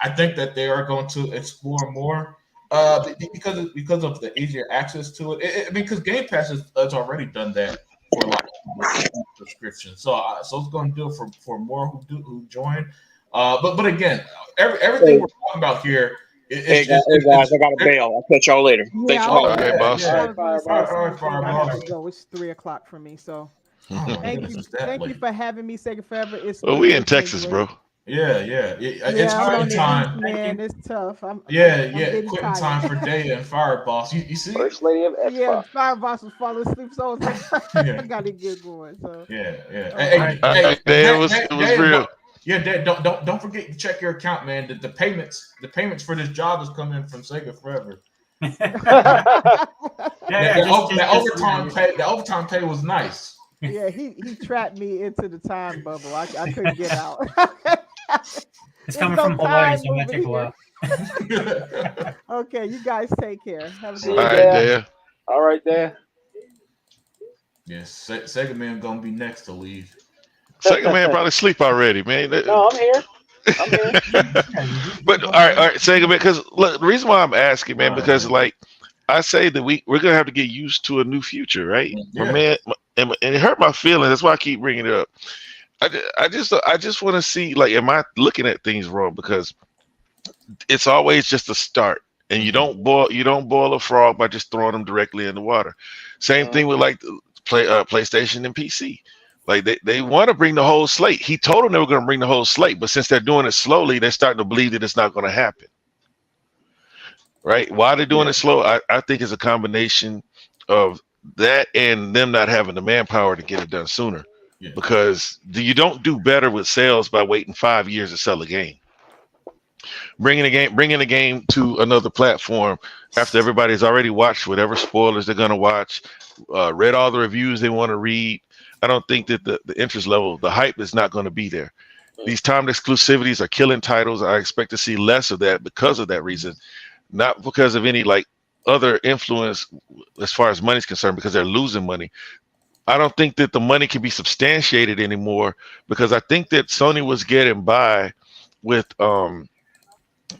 I think that they are going to explore more because of the easier access to it. I mean, because Game Pass has already done that for a lot of subscriptions, so it's going to do it for more who join. But again, everything we're talking about here. Hey guys, I got a bail. I'll catch y'all later. Thanks for holding. Okay, boss. All right, I have to go. It's 3:00 for me, so. Thank you for having me. Sega Forever. Well, we in Texas, bro. Yeah. It's quitting time, man. It's tough. I'm quitting time for Data and Fire Boss. You see? First lady of Xbox. Yeah, Fire Boss was falling asleep, so I was like, I got to get going. So yeah. It was real. Yeah, Dad, don't forget to check your account, man. The payments for this job is coming from Sega Forever. The overtime pay was nice. Yeah, he trapped me into the time bubble. I couldn't get out. It's coming from Hawaii, so it might take a while. Okay, you guys take care. Have a good All right, Dad. All right, Dad. Yes, Sega Man gonna be next to leave. Sega Man probably sleep already, man. No, I'm here. But all right, Sega Man. Because look, the reason why I'm asking, man, because like I say that we're gonna have to get used to a new future, right? Yeah. Man, and it hurt my feelings. That's why I keep bringing it up. I just want to see, like, am I looking at things wrong? Because it's always just a start, and you don't boil a frog by just throwing them directly in the water. Same thing with like PlayStation and PC. Like they want to bring the whole slate. He told them they were going to bring the whole slate, but since they're doing it slowly, they're starting to believe that it's not going to happen. Right? Why they're doing it slow, I think it's a combination of that and them not having the manpower to get it done sooner. Yeah. Because you don't do better with sales by waiting 5 years to sell a game. Bringing a game to another platform after everybody's already watched whatever spoilers they're going to watch, read all the reviews they want to read. I don't think that the interest level, the hype is not going to be there. These timed exclusivities are killing titles. I expect to see less of that because of that reason, not because of any like other influence as far as money is concerned, because they're losing money. I don't think that the money can be substantiated anymore because I think that Sony was getting by with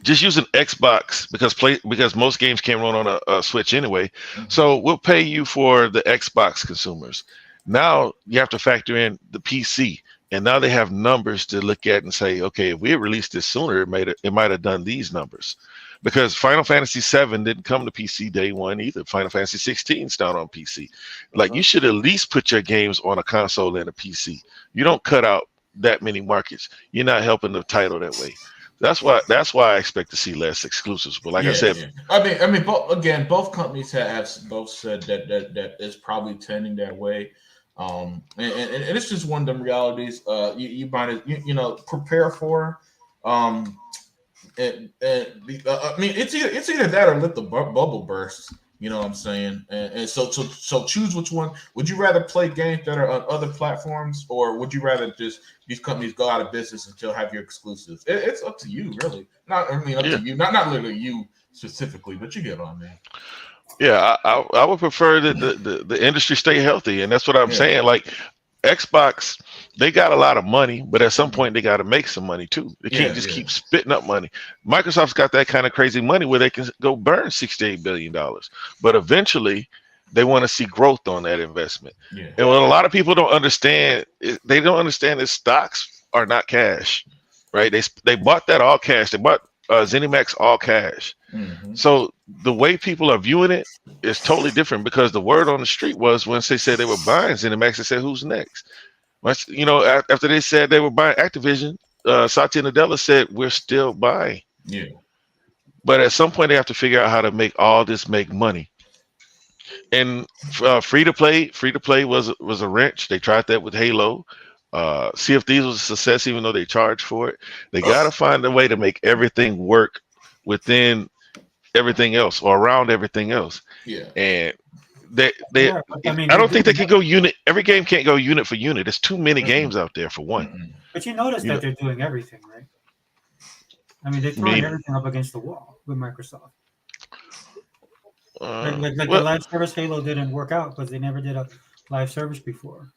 just using Xbox because most games can't run on a Switch anyway. So we'll pay you for the Xbox consumers. Now you have to factor in the PC, and now they have numbers to look at and say, okay, if we had released this sooner, it might have done these numbers. Because Final Fantasy VII didn't come to PC day one either. Final Fantasy 16 is not on PC. Like, you should at least put your games on a console and a PC. You don't cut out that many markets. You're not helping the title that way. That's why I expect to see less exclusives. But like I said, I mean, both companies have both said that it's probably tending that way. And it's just one of them realities. You might prepare for. I mean, it's either that or let the bubble burst. You know what I'm saying? And so choose which one. Would you rather play games that are on other platforms, or would you rather just these companies go out of business until have your exclusives? It's up to you, really. Up to you. Not literally you specifically, but you get on, man. Yeah, I would prefer that the industry stay healthy, and that's what I'm saying. Like, Xbox, they got a lot of money, but at some point they got to make some money too. They can't just keep spitting up money. Microsoft's got that kind of crazy money where they can go burn $68 billion, but eventually they want to see growth on that investment. Yeah. And what a lot of people don't understand, they don't understand that stocks are not cash, right? They bought that all cash. They bought ZeniMax all cash. Mm-hmm. So the way people are viewing it is totally different, because the word on the street was, once they said they were buying ZeniMax, they said, who's next? Once, after they said they were buying Activision, Satya Nadella said, we're still buying. Yeah. But at some point they have to figure out how to make all this make money. And free to play was a wrench. They tried that with Halo. Sea of Thieves was a success, even though they charged for it. They got to find a way to make everything work within everything else, or around everything else. Yeah. And I don't think they can go unit. Every game can't go unit for unit. There's too many games out there for one. But you notice that they're doing everything, right? I mean, they're throwing everything up against the wall with Microsoft. The live service Halo didn't work out because they never did a live service before.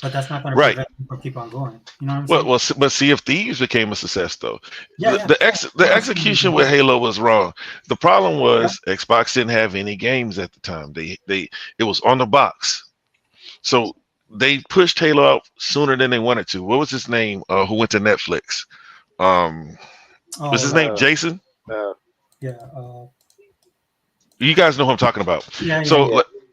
But that's not going to prevent them from keep on going. You know what I'm saying? But Sea of Thieves became a success, though. The execution with Halo was wrong. The problem was Xbox didn't have any games at the time. It was on the box, so they pushed Halo out sooner than they wanted to. What was his name? Who went to Netflix? Was his name Jason? You guys know who I'm talking about.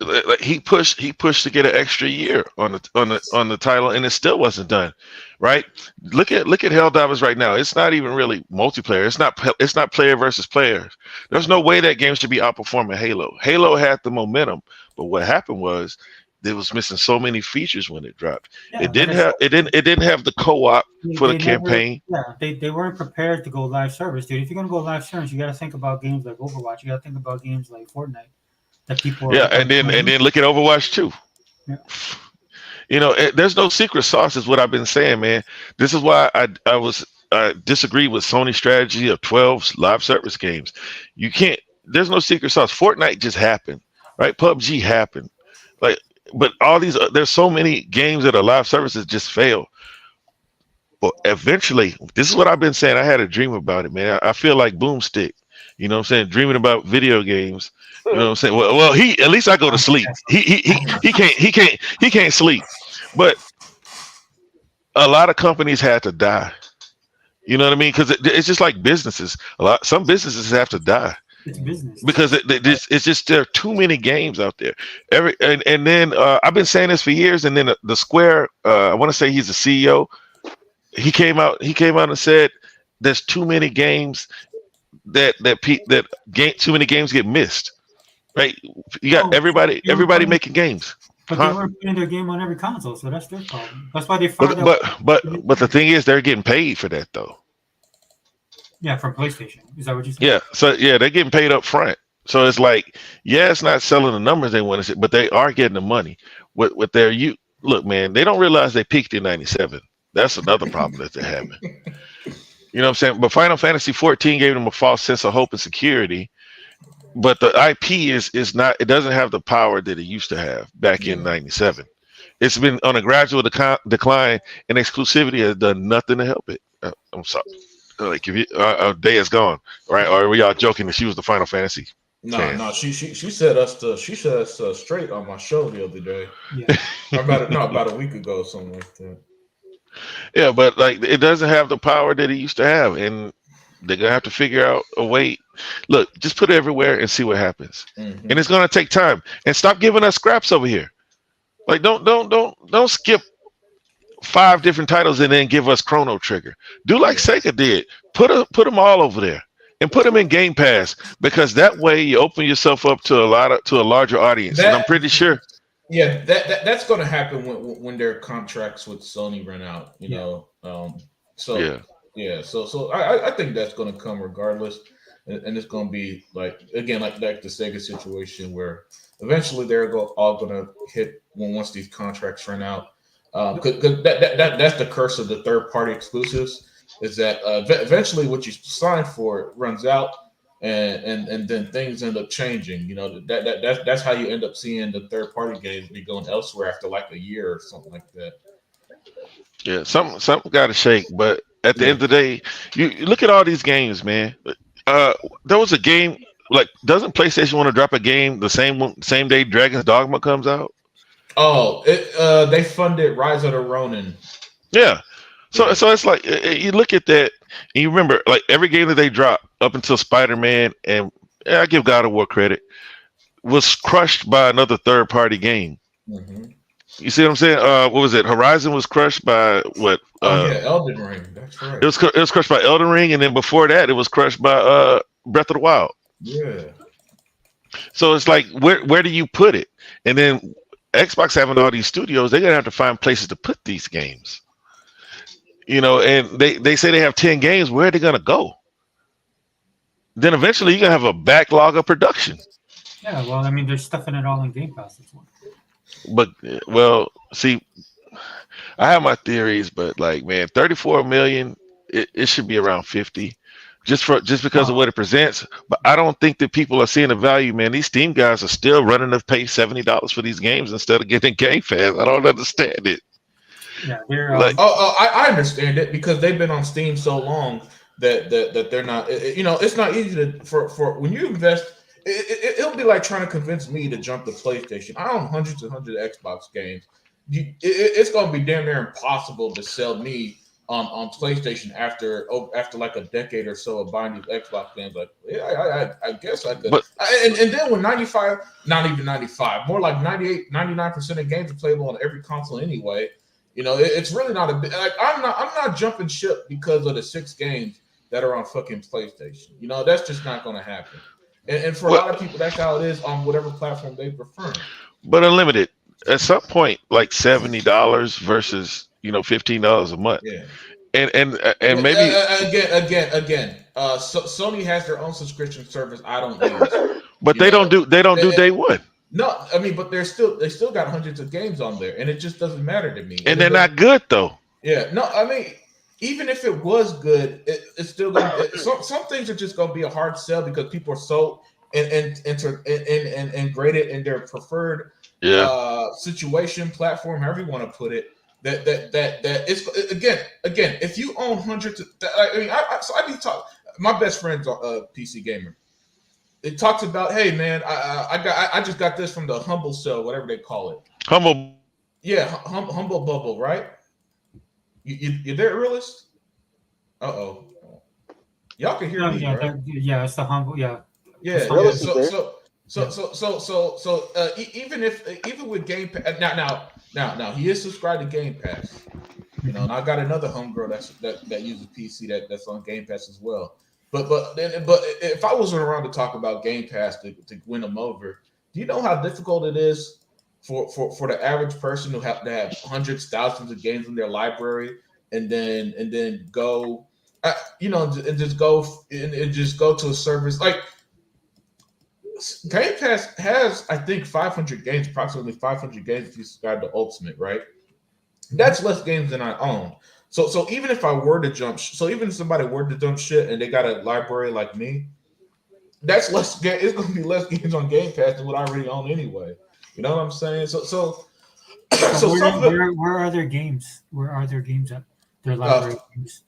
Like, he pushed to get an extra year on the title, and it still wasn't done, right? Look at Helldivers right now. It's not even really multiplayer. It's not player versus player. There's no way that game should be outperforming Halo. Halo had the momentum, but what happened was it was missing so many features when it dropped. It didn't have the co-op for the campaign. They weren't prepared to go live service, dude. If you're gonna go live service, you got to think about games like Overwatch. You got to think about games like Fortnite. That people and then look at Overwatch 2. Yeah. There's no secret sauce, is what I've been saying, man. This is why I disagree with Sony's strategy of 12 live service games. There's no secret sauce. Fortnite just happened, right? PUBG happened, but all these, there's so many games that are live services just fail. But eventually, this is what I've been saying. I had a dream about it, man. I feel like Boomstick. You know what I'm saying? Dreaming about video games. You know what I'm saying? Well, at least I go to sleep. He can't sleep. But a lot of companies had to die. You know what I mean? Because it's just like businesses. Some businesses have to die. It's business. Because it's just, there are too many games out there. And then I've been saying this for years. And then the Square, I want to say he's the CEO. He came out and said there's too many games too many games get missed. Right? You got everybody making games. But they weren't putting their game on every console, so that's their problem. That's why they fired But the thing is, they're getting paid for that, though. Yeah, from PlayStation. Is that what you said? Yeah. So they're getting paid up front. So it's like, it's not selling the numbers they want to see, but they are getting the money. With their look, man, they don't realize they peaked in '97. That's another problem that they're having. You know what I'm saying? But Final Fantasy 14 gave them a false sense of hope and security. But the IP is not. It doesn't have the power that it used to have back in '97. It's been on a gradual decline, and exclusivity has done nothing to help it. I'm sorry. Like, if our day is gone, right? Or are we all joking that she was the Final Fantasy No. She said us straight on my show the other day. Yeah. About a week ago, something like that. Yeah, but like it doesn't have the power that it used to have, and they're gonna have to figure out a way. Look, just put it everywhere and see what happens. Mm-hmm. And it's gonna take time. And stop giving us scraps over here. Like don't skip 5 different titles and then give us Chrono Trigger. Do like Sega did. Put them all over there and put them in Game Pass, because that way you open yourself up to a larger audience. And I'm pretty sure. Yeah, that's going to happen when their contracts with Sony run out. You know, so I think that's going to come regardless, and it's going to be like the Sega situation where eventually they're all going to hit once these contracts run out. Because that's the curse of the third party exclusives, is that eventually what you signed for runs out, and then things end up changing. You know, that's how you end up seeing the third party games be going elsewhere after like a year or something like that. Yeah, something got to shake. But at the end of the day, you look at all these games, man. There was a game, like, doesn't PlayStation want to drop a game the same day Dragon's Dogma comes out? Oh, they funded Rise of the Ronin. Yeah. So it's like you look at that and you remember, like, every game that they dropped up until Spider-Man, and I give God of War credit, was crushed by another third-party game. Mm-hmm. You see what I'm saying? What was it? Horizon was crushed by what? Elden Ring. That's right. It was crushed by Elden Ring, and then before that, it was crushed by Breath of the Wild. Yeah. So it's like, where do you put it? And then Xbox having all these studios, they're gonna have to find places to put these games. You know, and they say they have 10 games. Where are they gonna go? Then eventually you're gonna have a backlog of production. Yeah, well, I mean, they're stuffing it all in Game Pass. That's one. But well, see, I have my theories, but like, man, 34 million, it should be around 50. Just because of what it presents. But I don't think that people are seeing the value, man. These Steam guys are still running to pay $70 for these games instead of getting Game Pass. I don't understand it. Yeah, they're like, I understand it, because they've been on Steam so long that they're not. You know, it's not easy for when you invest. It'll be like trying to convince me to jump to PlayStation. I own hundreds and hundreds of Xbox games. It's going to be damn near impossible to sell me on PlayStation after like a decade or so of buying these Xbox games. Like, yeah, I guess I could. And then when 95, not even 95, more like 98, 99% of games are playable on every console anyway. You know, it's really not a big. Like, I'm not jumping ship because of the 6 games that are on fucking PlayStation. You know, that's just not going to happen. And for a lot of people, that's how it is on whatever platform they prefer. But Unlimited, at some point, like $70 versus $15 a month. Yeah. And maybe again. So Sony has their own subscription service. I don't use. But they don't do day one. No, I mean, but they still got hundreds of games on there, and it just doesn't matter to me. And they're not good though. Yeah, no, I mean, even if it was good, it's still gonna. Some things are just gonna be a hard sell because people are so ingrained in their preferred situation, platform, however you want to put it. That it's again. If you own hundreds of, I need to talk. My best friend's a PC gamer. It talks about, hey man, I just got this from the Humble Cell, whatever they call it. Humble. Yeah, Humble Bubble, right? You there, realist? Uh-oh. Y'all can hear me, right? Yeah, it's the Humble. Yeah. Yeah. So even with Game Pass now he is subscribed to Game Pass. You know, and I got another homegirl that uses PC that's on Game Pass as well. But if I wasn't around to talk about Game Pass to win them over, do you know how difficult it is for the average person who have to have hundreds, thousands of games in their library, and then go, and just go to a service like Game Pass has, I think, 500 games, approximately 500 games if you subscribe to Ultimate, right? That's less games than I own. So even if I were to even if somebody were to jump shit and they got a library like me, that's less. It's going to be less games on Game Pass than what I already own anyway. You know what I'm saying? So where are their games? Where are their games at? Their library games.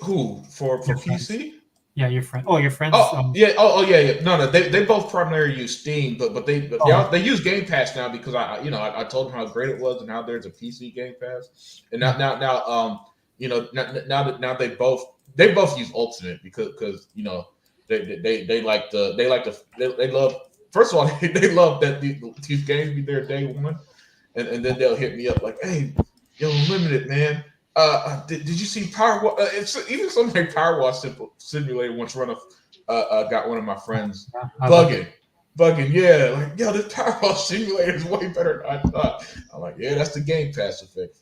Who for PC? Yeah, your friend. Oh, your friends. Yeah. No. They both primarily use Steam, but Oh. they use Game Pass now because I told them how great it was and how there's a PC Game Pass, and now now they both use Ultimate because they love, first of all, they love that these games be there day one, and then they'll hit me up like, hey, yo, Unlimited, man. Did you see Power Wash? Even something like Power Wash Simulator once got one of my friends bugging. Yeah, like, yo, this Power Wash Simulator is way better than I thought. I'm like, yeah, that's the Game Pass effect.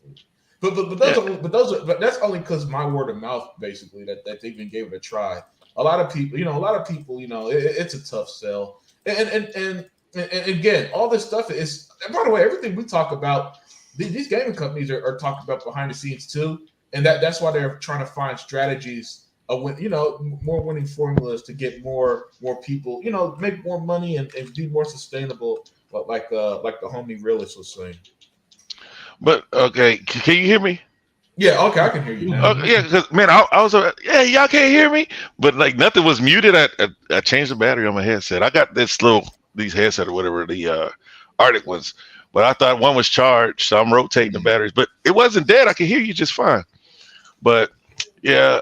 But that's only because my word of mouth, basically, that they even gave it a try. A lot of people, it's a tough sell. And again, all this stuff is, and by the way, everything we talk about, these gaming companies are talking about behind the scenes too, and that's why they're trying to find strategies of more winning formulas to get more people, make more money and be more sustainable, like the homie realist was saying. But okay, can you hear me? Yeah, okay, I can hear you now. Yeah, because man, I was yeah, y'all can't hear me, but like nothing was muted. I changed the battery on my headset. I got these headset or whatever, the Arctic ones, but I thought one was charged, so I'm rotating the batteries. But it wasn't dead. I could hear you just fine. But yeah,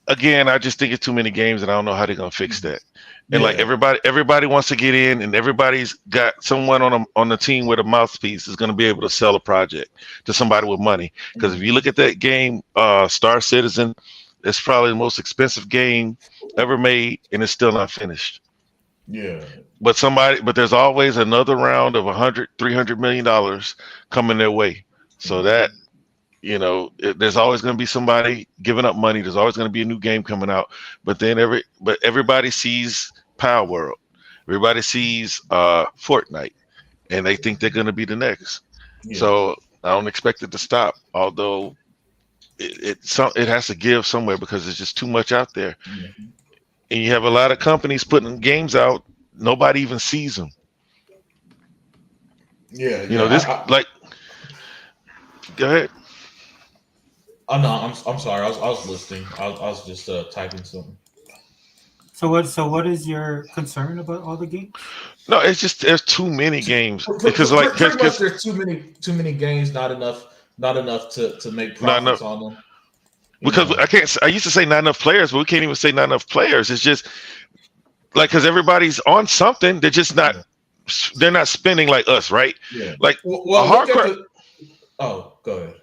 again, I just think it's too many games, and I don't know how they're gonna fix that. And like everybody wants to get in, and everybody's got someone on the team with a mouthpiece is going to be able to sell a project to somebody with money. Because if you look at that game, Star Citizen, it's probably the most expensive game ever made, and it's still not finished. Yeah. But there's always another round of $100-300 million coming their way. So that, there's always going to be somebody giving up money. There's always going to be a new game coming out. But then everybody sees Power World. Everybody sees Fortnite, and they think they're going to be the next. Yeah. So I don't expect it to stop. Although it has to give somewhere because there's just too much out there. Mm-hmm. And you have a lot of companies putting games out. Nobody even sees them. Yeah. Go ahead. Oh no, I'm sorry. I was listening. I was just typing something. So what is your concern about all the games? No, it's just there's too many games because pretty much there's too many games, not enough to make profits on them. Because I used to say not enough players, but we can't even say not enough players. It's just like because everybody's on something, they're just not. Yeah. They're not spending like us, right? Yeah. Like a hardcore. Oh, go ahead.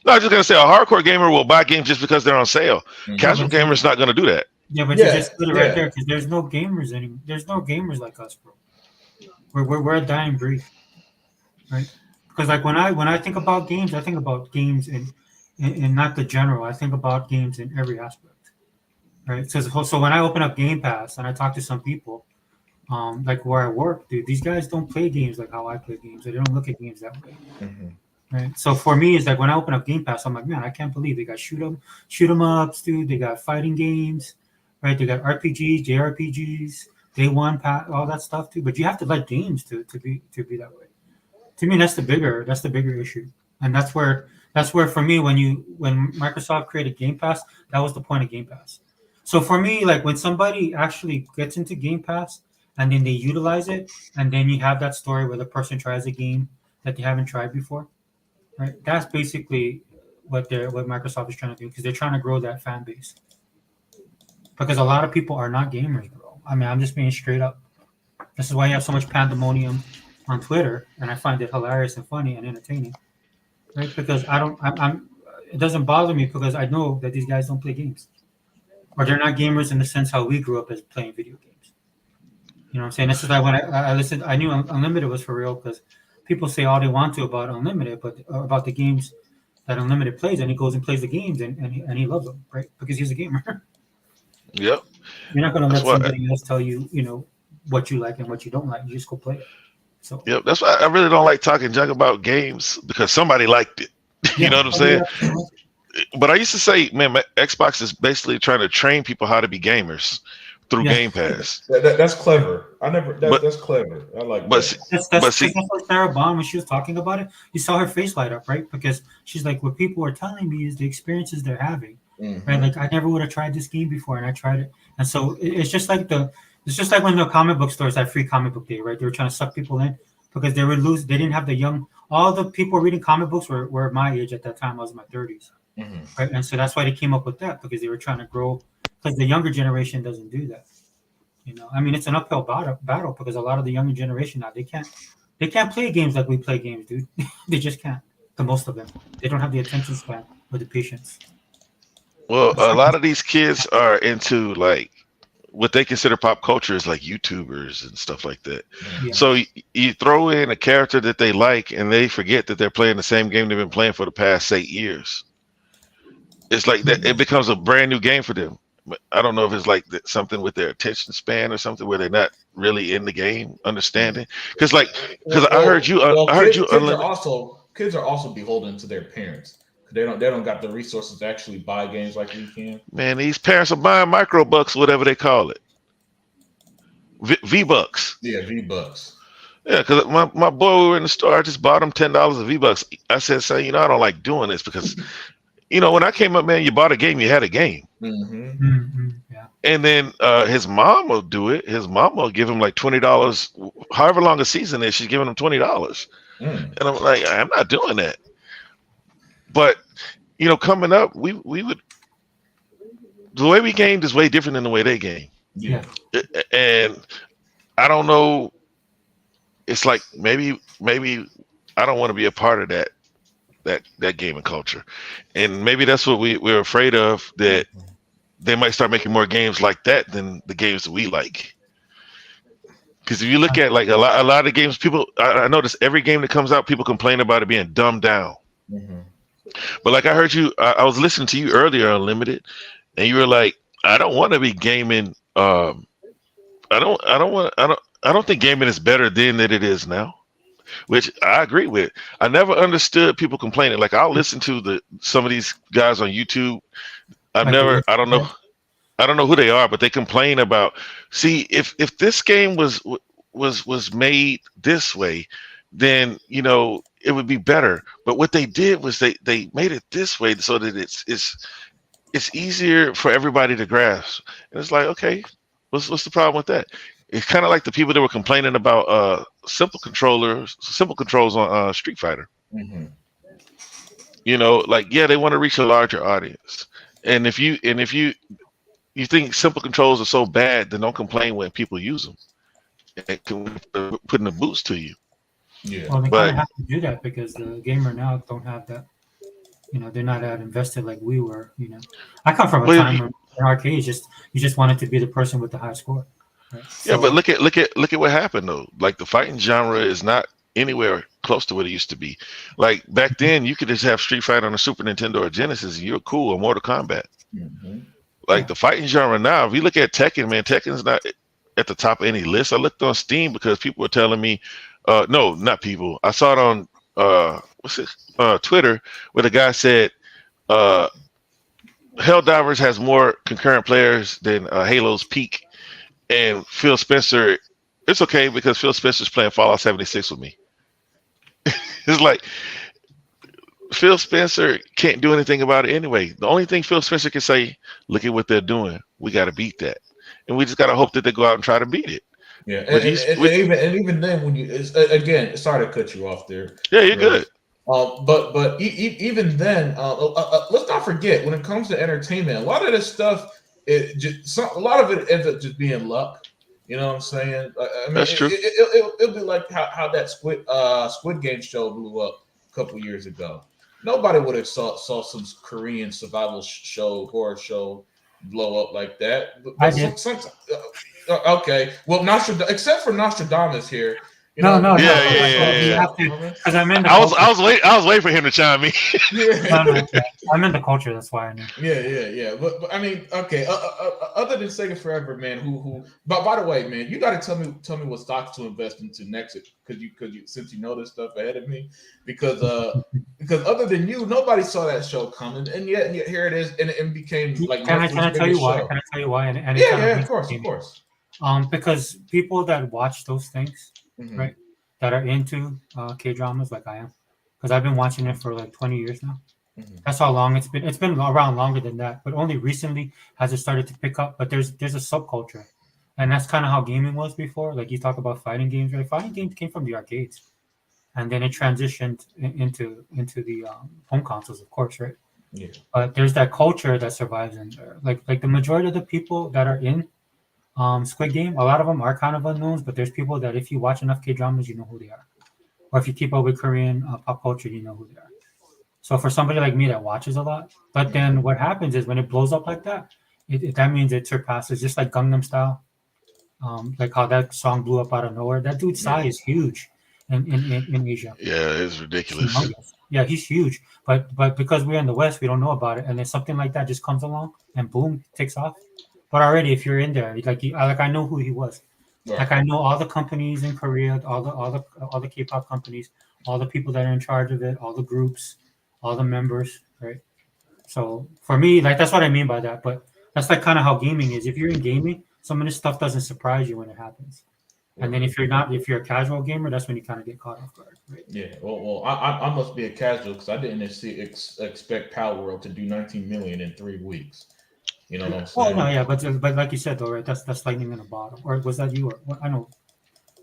No, I was just gonna say a hardcore gamer will buy games just because they're on sale. Mm-hmm. Casual gamer's not gonna do that. Yeah, but you just put it right there because there's no gamers anymore. There's no gamers like us, bro. We're a dying breed, right? Because like when I think about games, I think about games in not the general. I think about games in every aspect, right? So when I open up Game Pass and I talk to some people, like where I work, dude, these guys don't play games like how I play games. They don't look at games that way. Mm-hmm. Right. So for me, it's like when I open up Game Pass, I'm like, man, I can't believe they got shoot 'em ups, dude. They got fighting games, right? They got RPGs, JRPGs, Day One, all that stuff too. But you have to like games to be that way. To me, that's the bigger issue, and that's where for me when Microsoft created Game Pass, that was the point of Game Pass. So for me, like when somebody actually gets into Game Pass and then they utilize it, and then you have that story where the person tries a game that they haven't tried before. Right, that's basically what Microsoft is trying to do because they're trying to grow that fan base. Because a lot of people are not gamers, bro. I mean, I'm just being straight up. This is why you have so much pandemonium on Twitter, and I find it hilarious and funny and entertaining. Right, because it doesn't bother me because I know that these guys don't play games, or they're not gamers in the sense how we grew up as playing video games. You know what I'm saying? This is like when I listened. I knew Unlimited was for real because. People say all they want to about Unlimited, but about the games that Unlimited plays, and he goes and plays the games, and he loves them, right? Because he's a gamer. Yep. You're not going to let somebody else tell you, what you like and what you don't like. You just go play it. So. Yep. That's why I really don't like talking junk about games because somebody liked it. You know what I'm saying? Yeah. But I used to say, man, Xbox is basically trying to train people how to be gamers. Through Game Pass. That's clever. That's clever. I like that. That's what Sarah Bond, when she was talking about it, you saw her face light up, right? Because she's like, what people are telling me is the experiences they're having right? Like I never would have tried this game before, and I tried it, and so it's just like when the comic book stores had free comic book day, right? They were trying to suck people in because they would lose. They didn't have the young. All the people reading comic books were my age at that time. I was in my 30s, right? And so that's why they came up with that because they were trying to grow. Because the younger generation doesn't do that. You know, I mean, it's an uphill battle because a lot of the younger generation now they can't play games like we play games, dude. They just can't. The most of them, they don't have the attention span or the patience. Well, a lot of these kids are into like what they consider pop culture is like YouTubers and stuff like that. Yeah. So you throw in a character that they like, and they forget that they're playing the same game they've been playing for the past 8 years. It's like that; it becomes a brand new game for them. But I don't know if it's like something with their attention span or something where they're not really in the game, understanding. Because I heard you. Kids are also beholden to their parents. They don't got the resources to actually buy games like we can. Man, these parents are buying micro bucks, whatever they call it, V bucks. Yeah, V bucks. Yeah, because my boy, we were in the store. I just bought him $10 of V bucks. I said, "Son, I don't like doing this because." When I came up, man, you bought a game, you had a game. Yeah. And then his mom will do it. His mom will give him like $20, however long a season is. She's giving him $20, and I'm like, I'm not doing that. But coming up, we would. The way we gamed is way different than the way they game. Yeah. And I don't know. It's like maybe I don't want to be a part of that gaming culture, and maybe that's what we're afraid of, that they might start making more games like that than the games that we like. Because if you look at like a lot of games, people, I notice every game that comes out, people complain about it being dumbed down. But like I heard you, I was listening to you earlier, Unlimited, and you were like, I don't want to be gaming. I don't think gaming is better than that it is now. Which I agree with. I never understood people complaining. Like I'll listen to some of these guys on YouTube. I don't know who they are, but they complain about. See, if this game was made this way, then it would be better. But what they did was they made it this way so that it's easier for everybody to grasp. And it's like, okay, what's the problem with that? It's kind of like the people that were complaining about simple controls on Street Fighter. They want to reach a larger audience. And if you think simple controls are so bad, then don't complain when people use them. And putting a boost to you. Yeah. Well, they kind of have to do that because the gamer now don't have that. They're not that invested like we were. I come from a time where in arcades, you just wanted to be the person with the high score. Right? Yeah, but look at what happened though. Like the fighting genre is not anywhere close to what it used to be. Like back then, you could just have Street Fighter on a Super Nintendo or Genesis, and you're cool, or Mortal Kombat. Like the fighting genre now, if you look at Tekken, man, Tekken's not at the top of any list. I looked on Steam because people were telling me, no, not people. I saw it on Twitter where the guy said, Helldivers has more concurrent players than Halo's Peak. And Phil Spencer, it's okay because Phil Spencer's playing Fallout 76 with me. It's like Phil Spencer can't do anything about it anyway. The only thing Phil Spencer can say, look at what they're doing. We got to beat that. And we just got to hope that they go out and try to beat it. Yeah. Even then, when again, sorry to cut you off there. Yeah, you're good. But even then, let's not forget when it comes to entertainment, a lot of this stuff, a lot of it ends up just being luck. You know what I'm saying? I mean, that's true. It'll be like how that Squid Game show blew up a couple years ago. Nobody would have saw some Korean survival show, horror show blow up like that. But I did. Okay, well, except for Nostradamus here. Yeah. Because I'm in the I was waiting for him to chime in. I'm in the culture. That's why I know. Yeah. But I mean, okay. Other than Sega Forever, man. Who? But by the way, man, you got to tell me what stocks to invest into next, because you since you know this stuff ahead of me, because other than you, nobody saw that show coming, and yet here it is, and it became like. Can I tell you why? Can I tell you why? And yeah, of course. Because people that watch those things. Right, that are into K-dramas like I am, because I've been watching it for like 20 years now. That's how long it's been. It's been around longer than that, but only recently has it started to pick up. But there's a subculture, and that's kind of how gaming was before. Like you talk about fighting games, right? Fighting games came from the arcades, and then it transitioned into the home consoles, of course, right? Yeah. But there's that culture that survives in there. Like the majority of the people that are in Squid Game, a lot of them are kind of unknowns, but there's people that if you watch enough K dramas, you know who they are, or if you keep up with Korean pop culture, you know who they are. So for somebody like me that watches a lot, but then what happens is when it blows up like that, that means it surpasses, just like Gangnam Style, like how that song blew up out of nowhere. That dude's Yeah. size is huge in Asia. Yeah, it's It's ridiculous. humongous. Yeah, he's huge. But because we're in the West, we don't know about it, and then something like that just comes along and boom, takes off. But already, if you're in there, like I know who he was. Right. Like I know all the companies in Korea, all the K-pop companies, all the people that are in charge of it, all the groups, all the members, right? So for me, like that's what I mean by that. But that's like kind of how gaming is. If you're in gaming, some of this stuff doesn't surprise you when it happens. And then if you're a casual gamer, that's when you kind of get caught off guard, right? Yeah. Well, I must be a casual because I didn't expect Power World to do 19 million in 3 weeks. You know what I'm Oh saying? no, yeah, but like you said though, right? That's lightning in a bottle. Or was that you? Or I know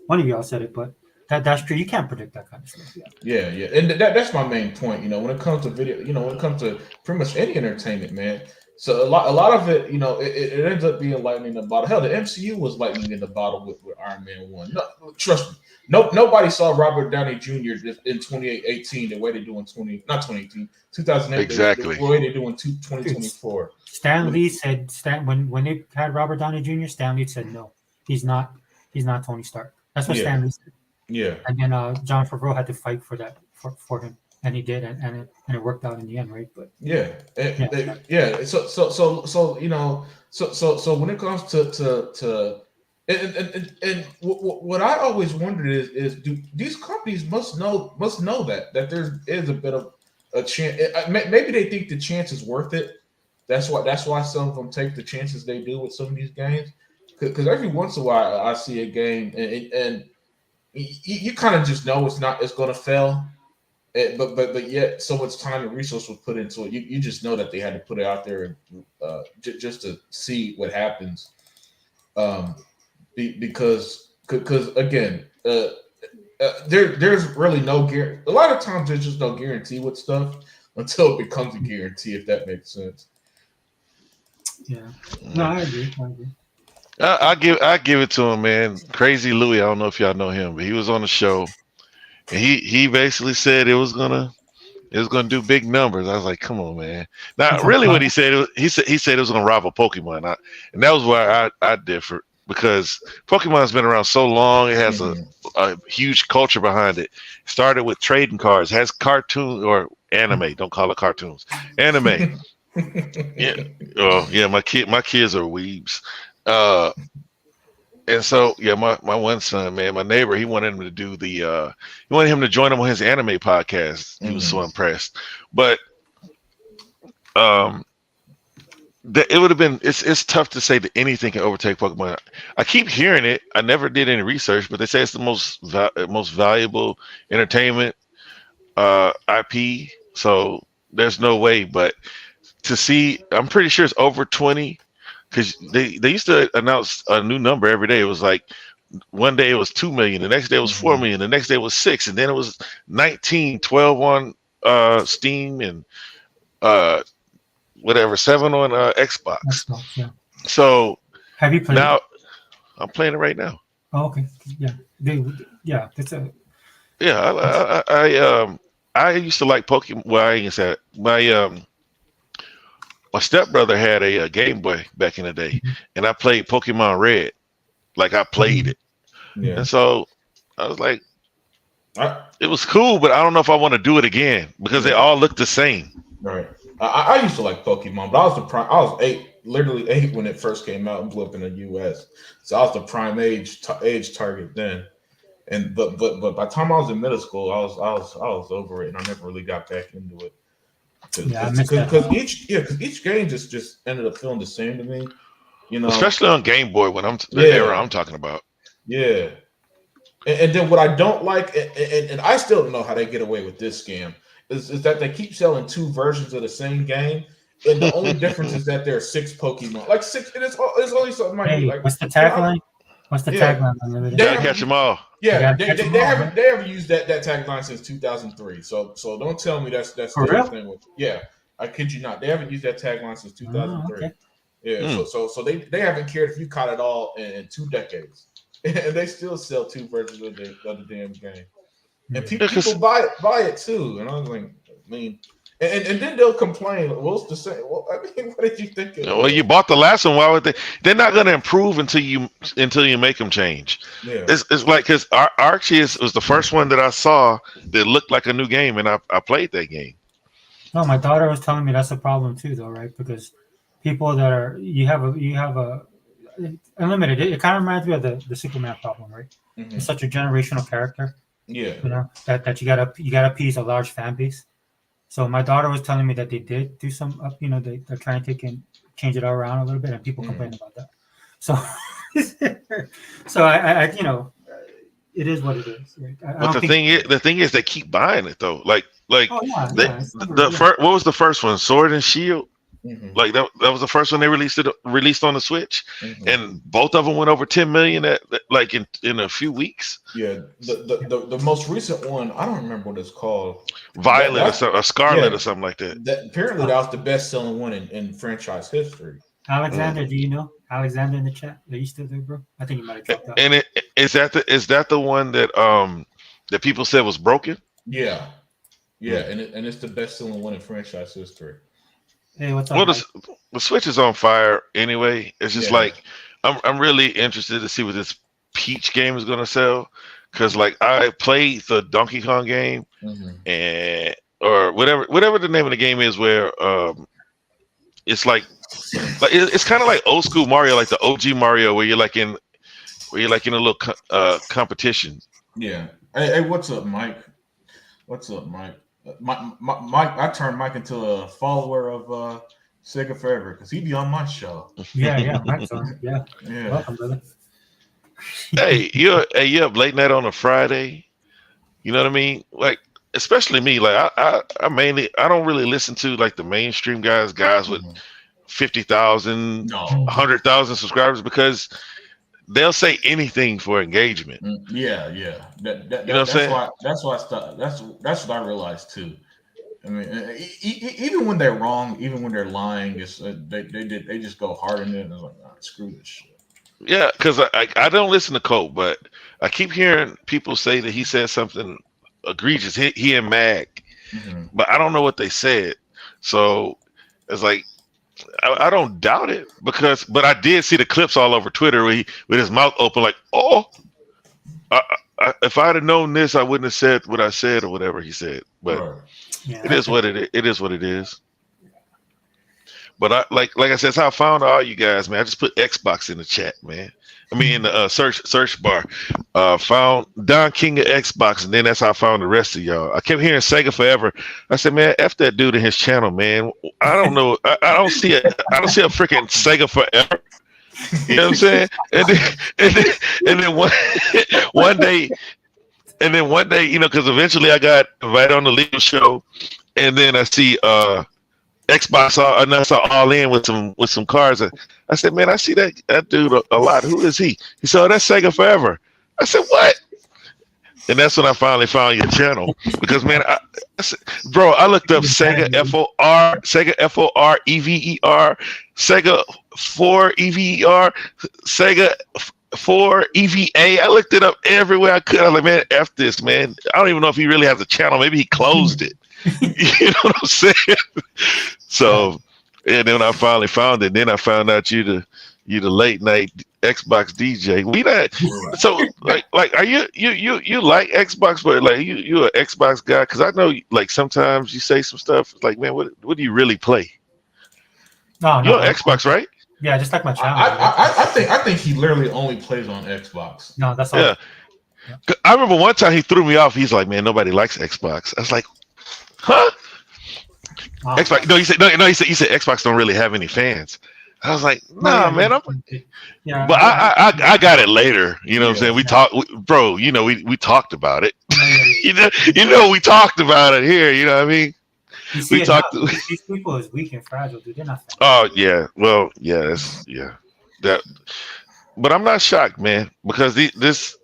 one of y'all said it, but that's true. You can't predict that kind of stuff. Yeah. Yeah, and that's my main point. You know, when it comes to video, you know, when it comes to pretty much any entertainment, man. So a lot of it, you know, it ends up being lightning in the bottle. Hell, the MCU was lightning in the bottle with Iron Man 1. No, trust me, nobody saw Robert Downey Jr. in 2018 the way they do in 2008, Exactly. the way they do in 2024. Stan Lee said when they had Robert Downey Jr., Stan Lee said no, he's not Tony Stark. That's what Stan Lee said. Yeah. And then John Favreau had to fight for that for him, and he did, and it worked out in the end, right? But yeah. So you know, so when it comes to and what I always wondered is do these companies must know that there is a bit of a chance. Maybe they think the chance is worth it. That's why some of them take the chances they do with some of these games. Because every once in a while I see a game and you kind of just know it's going to fail. But yet so much time and resource was put into it. You just know that they had to put it out there just to see what happens. Because again, there's really no guarantee. A lot of times there's just no guarantee with stuff until it becomes a guarantee, if that makes sense. Yeah, no, I agree. I give it to him, man. Crazy Louie. I don't know if y'all know him, but he was on the show, and he basically said it was gonna do big numbers. I was like, come on, man. Now, really, what he said he said it was gonna rival Pokemon, and that was where I differ, because Pokemon's been around so long. It has a huge culture behind it. Started with trading cards, has cartoon or anime. Don't call it cartoons. Anime. Yeah. Oh, yeah. My kids are weebs. And so yeah, my one son, man, my neighbor, he wanted him to do he wanted him to join him on his anime podcast. He was so impressed. But it would have been it's tough to say that anything can overtake Pokemon. I keep hearing it. I never did any research, but they say it's the most valuable entertainment IP. So there's no way, but to see, I'm pretty sure it's over 20, because they used to announce a new number every day. It was like one day it was 2 million, the next day it was 4 million, the next day it was 6, and then it was 19, 12 on Steam, and whatever, 7 on Xbox. Yeah. So have you played now? it? I'm playing it right now. Oh, okay. Yeah. That's a. Yeah, I used to like Pokemon. Well, I ain't say my stepbrother had a Game Boy back in the day, and I played Pokemon Red. Like I played it, and so I was like, it was cool, but I don't know if I want to do it again because they all look the same. Right. I used to like Pokemon, but I was 8, literally 8 when it first came out and blew up in the U.S. So I was the prime age target then. And but by the time I was in middle school, I was over it, and I never really got back into it. Because each game just ended up feeling the same to me, you know. Especially on Game Boy when the era I'm talking about. Yeah, and then what I don't like, and I still don't know how they get away with this scam, is that they keep selling 2 versions of the same game, and the only difference is that there are 6 Pokemon. Like 6, it's only something like Hey, like what's the you know, tagline? What's the yeah. tagline? Unlimited. They Gotta haven't- catch them all. Yeah, gotta they, catch they, them they all, haven't man. they haven't used that tagline since 2003. So don't tell me that's For still real? the thing with I kid you not. They haven't used that tagline since 2003. okay. Yeah, so they haven't cared if you caught it all in 2 decades, and they still sell 2 versions of the damn game, and people buy it too. And I was like, I mean, and then they'll complain. Well, it's the same. Well, I mean, what did you think? Well, you bought the last one. Why would they? They're not going to improve until you make them change. Yeah. It's like because Archie was the first one that I saw that looked like a new game, and I played that game. No, my daughter was telling me that's a problem too, though, right? Because people that are you have a unlimited. It kind of reminds me of the Superman problem, right? Mhm. It's such a generational character, Yeah. you know, that you gotta appease a large fan base. So my daughter was telling me that they did do some up, you know, they're trying to change it all around a little bit, and people complain about that. So, so I you know, it is what it is. Right? But the thing is, they keep buying it though. Like oh yeah, what was the first one? Sword and Shield. Mhm. Like that was the first one they released on the Switch, Mhm. and both of them went over 10 million like in a few weeks. Yeah, the most recent one, I don't remember what it's called. Violet or Scarlet or something like that. Apparently, that was the best selling one in franchise history. Alexander, do you know Alexander in the chat? Are you still there, bro? I think you might have dropped out. And is that the one that that people said was broken? Yeah, and it's the best selling one in franchise history. Hey, what's up? Well, the Switch is on fire anyway. It's just like I'm really interested to see what this Peach game is gonna sell, because like I played the Donkey Kong game and or whatever the name of the game is, where it's like it's kind of like old school Mario, like the OG Mario, where you're like in a little competition. Yeah. Hey, what's up, Mike? What's up, Mike? Mike, I turned Mike into a follower of Sega Forever because he'd be on my show. Yeah, Mike's on. Yeah. Welcome, brother. Hey, you're up late night on a Friday. You know what I mean? Like, especially me. Like, I don't really listen to like the mainstream guys with 50,000, 100,000 subscribers, because they'll say anything for engagement. Yeah. You know what I'm saying? That's why I started. That's what I realized too. I mean, even when they're wrong, even when they're lying, it's they just go hard in it. And it's like, nah, screw this shit. Yeah, because I don't listen to Colt, but I keep hearing people say that he said something egregious. He and Mag, but I don't know what they said. So it's like I don't doubt it, but I did see the clips all over Twitter where with his mouth open, like, oh, if I'd have known this, I wouldn't have said what I said or whatever he said. But it is what it is. What it is. But I like I said, it's how I found all you guys, man. I just put Xbox in the chat, man. I mean, in the search bar, found Don King of Xbox, and then that's how I found the rest of y'all. I kept hearing Sega Forever. I said, man, F that dude in his channel, man. I don't know. I don't see a freaking Sega Forever. You know what I'm saying? And then one day, you know, because eventually I got invited on the legal show, and then I see Xbox, and I saw All In with some cars. I said, man, I see that dude a lot. Who is he? He said, oh, that's Sega Forever. I said, what? And that's when I finally found your channel, because man, I said, bro, I looked up Sega FOR EVER, Sega 4 EVER, Sega 4 EVA. I looked it up everywhere I could. I was like, man, F this, man. I don't even know if he really has a channel. Maybe he closed it. You know what I'm saying? So, and then I finally found it. Then I found out you the late night Xbox DJ. We not so like are you like Xbox, but like you an Xbox guy? Because I know like sometimes you say some stuff like, man, what do you really play? No, you're on Xbox, right? Yeah, just like my channel. I think he literally only plays on Xbox. No, that's all. Yeah. I remember one time he threw me off. He's like, man, nobody likes Xbox. I was like, huh? Wow. Xbox? No, he said Xbox don't really have any fans. I was like, nah, man. Yeah, but I got it later. You know what I'm saying? We talked, bro. You know, we talked about it. you know, we talked about it here. You know what I mean? You see We it now. talked. These people is weak and fragile, dude. They're not. Oh yeah, well yeah, yeah. That, but I'm not shocked, man, because this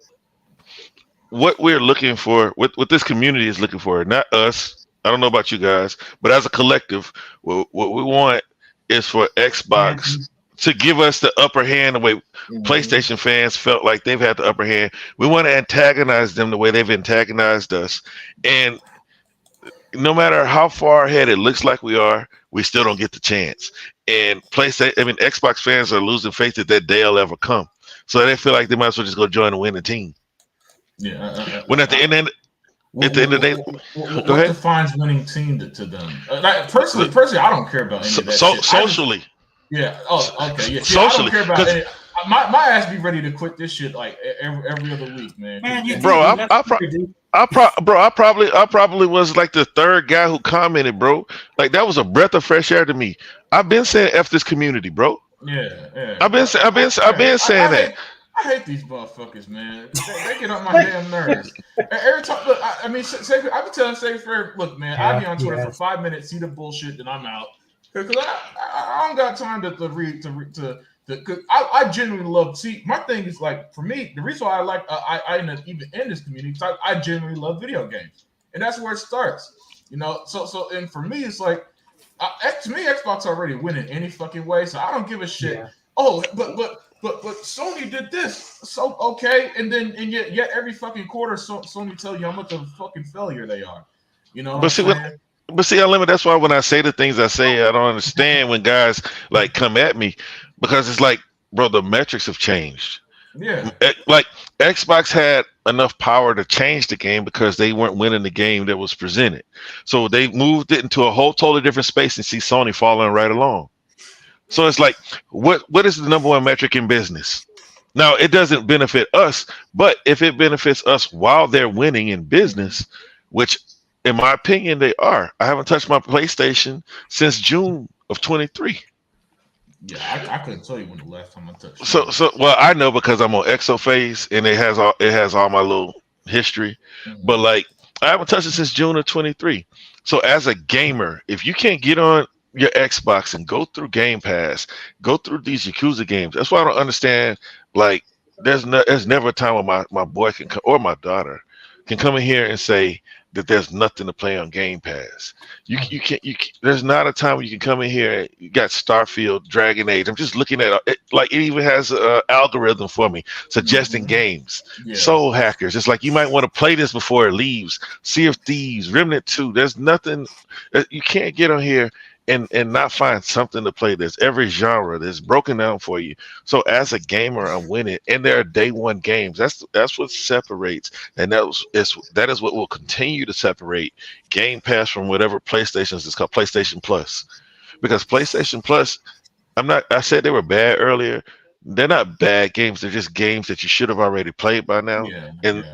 what we're looking for, what this community is looking for, not us. I don't know about you guys, but as a collective, what we want is for Xbox to give us the upper hand the way PlayStation fans felt like they've had the upper hand. We want to antagonize them the way they've antagonized us. And no matter how far ahead it looks like we are, we still don't get the chance. And Xbox fans are losing faith that day will ever come. So they feel like they might as well just go join and win the team. Yeah. When at the end of the day, go ahead. What defines winning team to them? Personally, I don't care about any of that shit. Socially. Yeah. Oh, okay. Yeah. Socially, I don't care about any. My ass be ready to quit this shit like every other week, man. I probably was like the third guy who commented, bro. Like that was a breath of fresh air to me. I've been saying F this community, bro. Yeah. I've been saying that. I hate these motherfuckers, man. They get on my damn nerves. Every time, look, I've been telling Safe Fair, look, man, I'll be on Twitter for 5 minutes, see the bullshit, then I'm out. Because I don't got time to read. Because I genuinely love. See, my thing is like for me, the reason why I like I end up even in this community, because I genuinely love video games, and that's where it starts. You know, so and for me, it's like to me, Xbox already winning any fucking way, so I don't give a shit. Yeah. Oh, but Sony did this, so okay, and yet every fucking quarter, Sony tell you how much of a fucking failure they are. You know, but see, Unlimited. That's why when I say the things I say, I don't understand when guys like come at me, because it's like, bro, the metrics have changed. Yeah, like Xbox had enough power to change the game because they weren't winning the game that was presented, so they moved it into a whole totally different space and see Sony following right along. So it's like, what is the number one metric in business? Now, it doesn't benefit us, but if it benefits us while they're winning in business, which in my opinion, they are. I haven't touched my PlayStation since June of 23. Yeah, I couldn't tell you when the last time I touched it. So well, I know because I'm on Exophase and it has all my little history. But like I haven't touched it since June of 23. So as a gamer, if you can't get on your Xbox and go through Game Pass, go through these Yakuza games. That's why I don't understand. Like, there's never a time when my boy can come, or my daughter can come in here and say that there's nothing to play on Game Pass. You can't. There's not a time when you can come in here. You got Starfield, Dragon Age. I'm just looking at it. Like, it even has an algorithm for me suggesting games. Yeah. Soul Hackers. It's like you might want to play this before it leaves. Sea of Thieves, Remnant 2. There's nothing. You can't get on here and not find something to play. There's every genre that's broken down for you. So as a gamer, I'm winning. And there are day one games. That's what separates. And that is what will continue to separate Game Pass from whatever PlayStation is called PlayStation Plus. Because PlayStation Plus, I said they were bad earlier. They're not bad games. They're just games that you should have already played by now.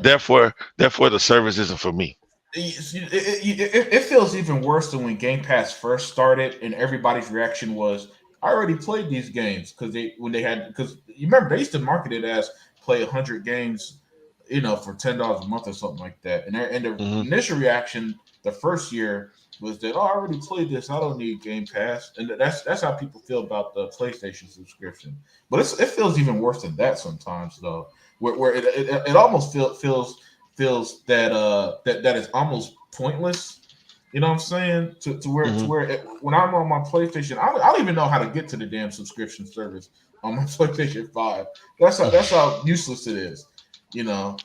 Therefore the service isn't for me. It feels even worse than when Game Pass first started and everybody's reaction was, I already played these games because you remember they used to market it as play 100 games, for $10 a month or something like that. And the initial reaction the first year was that, I already played this, I don't need Game Pass. And that's how people feel about the PlayStation subscription. But it feels even worse than that sometimes though, where it almost feels that is almost pointless. You know what I'm saying? To where when I'm on my PlayStation, I don't even know how to get to the damn subscription service on my PlayStation 5. That's how useless it is. Yeah,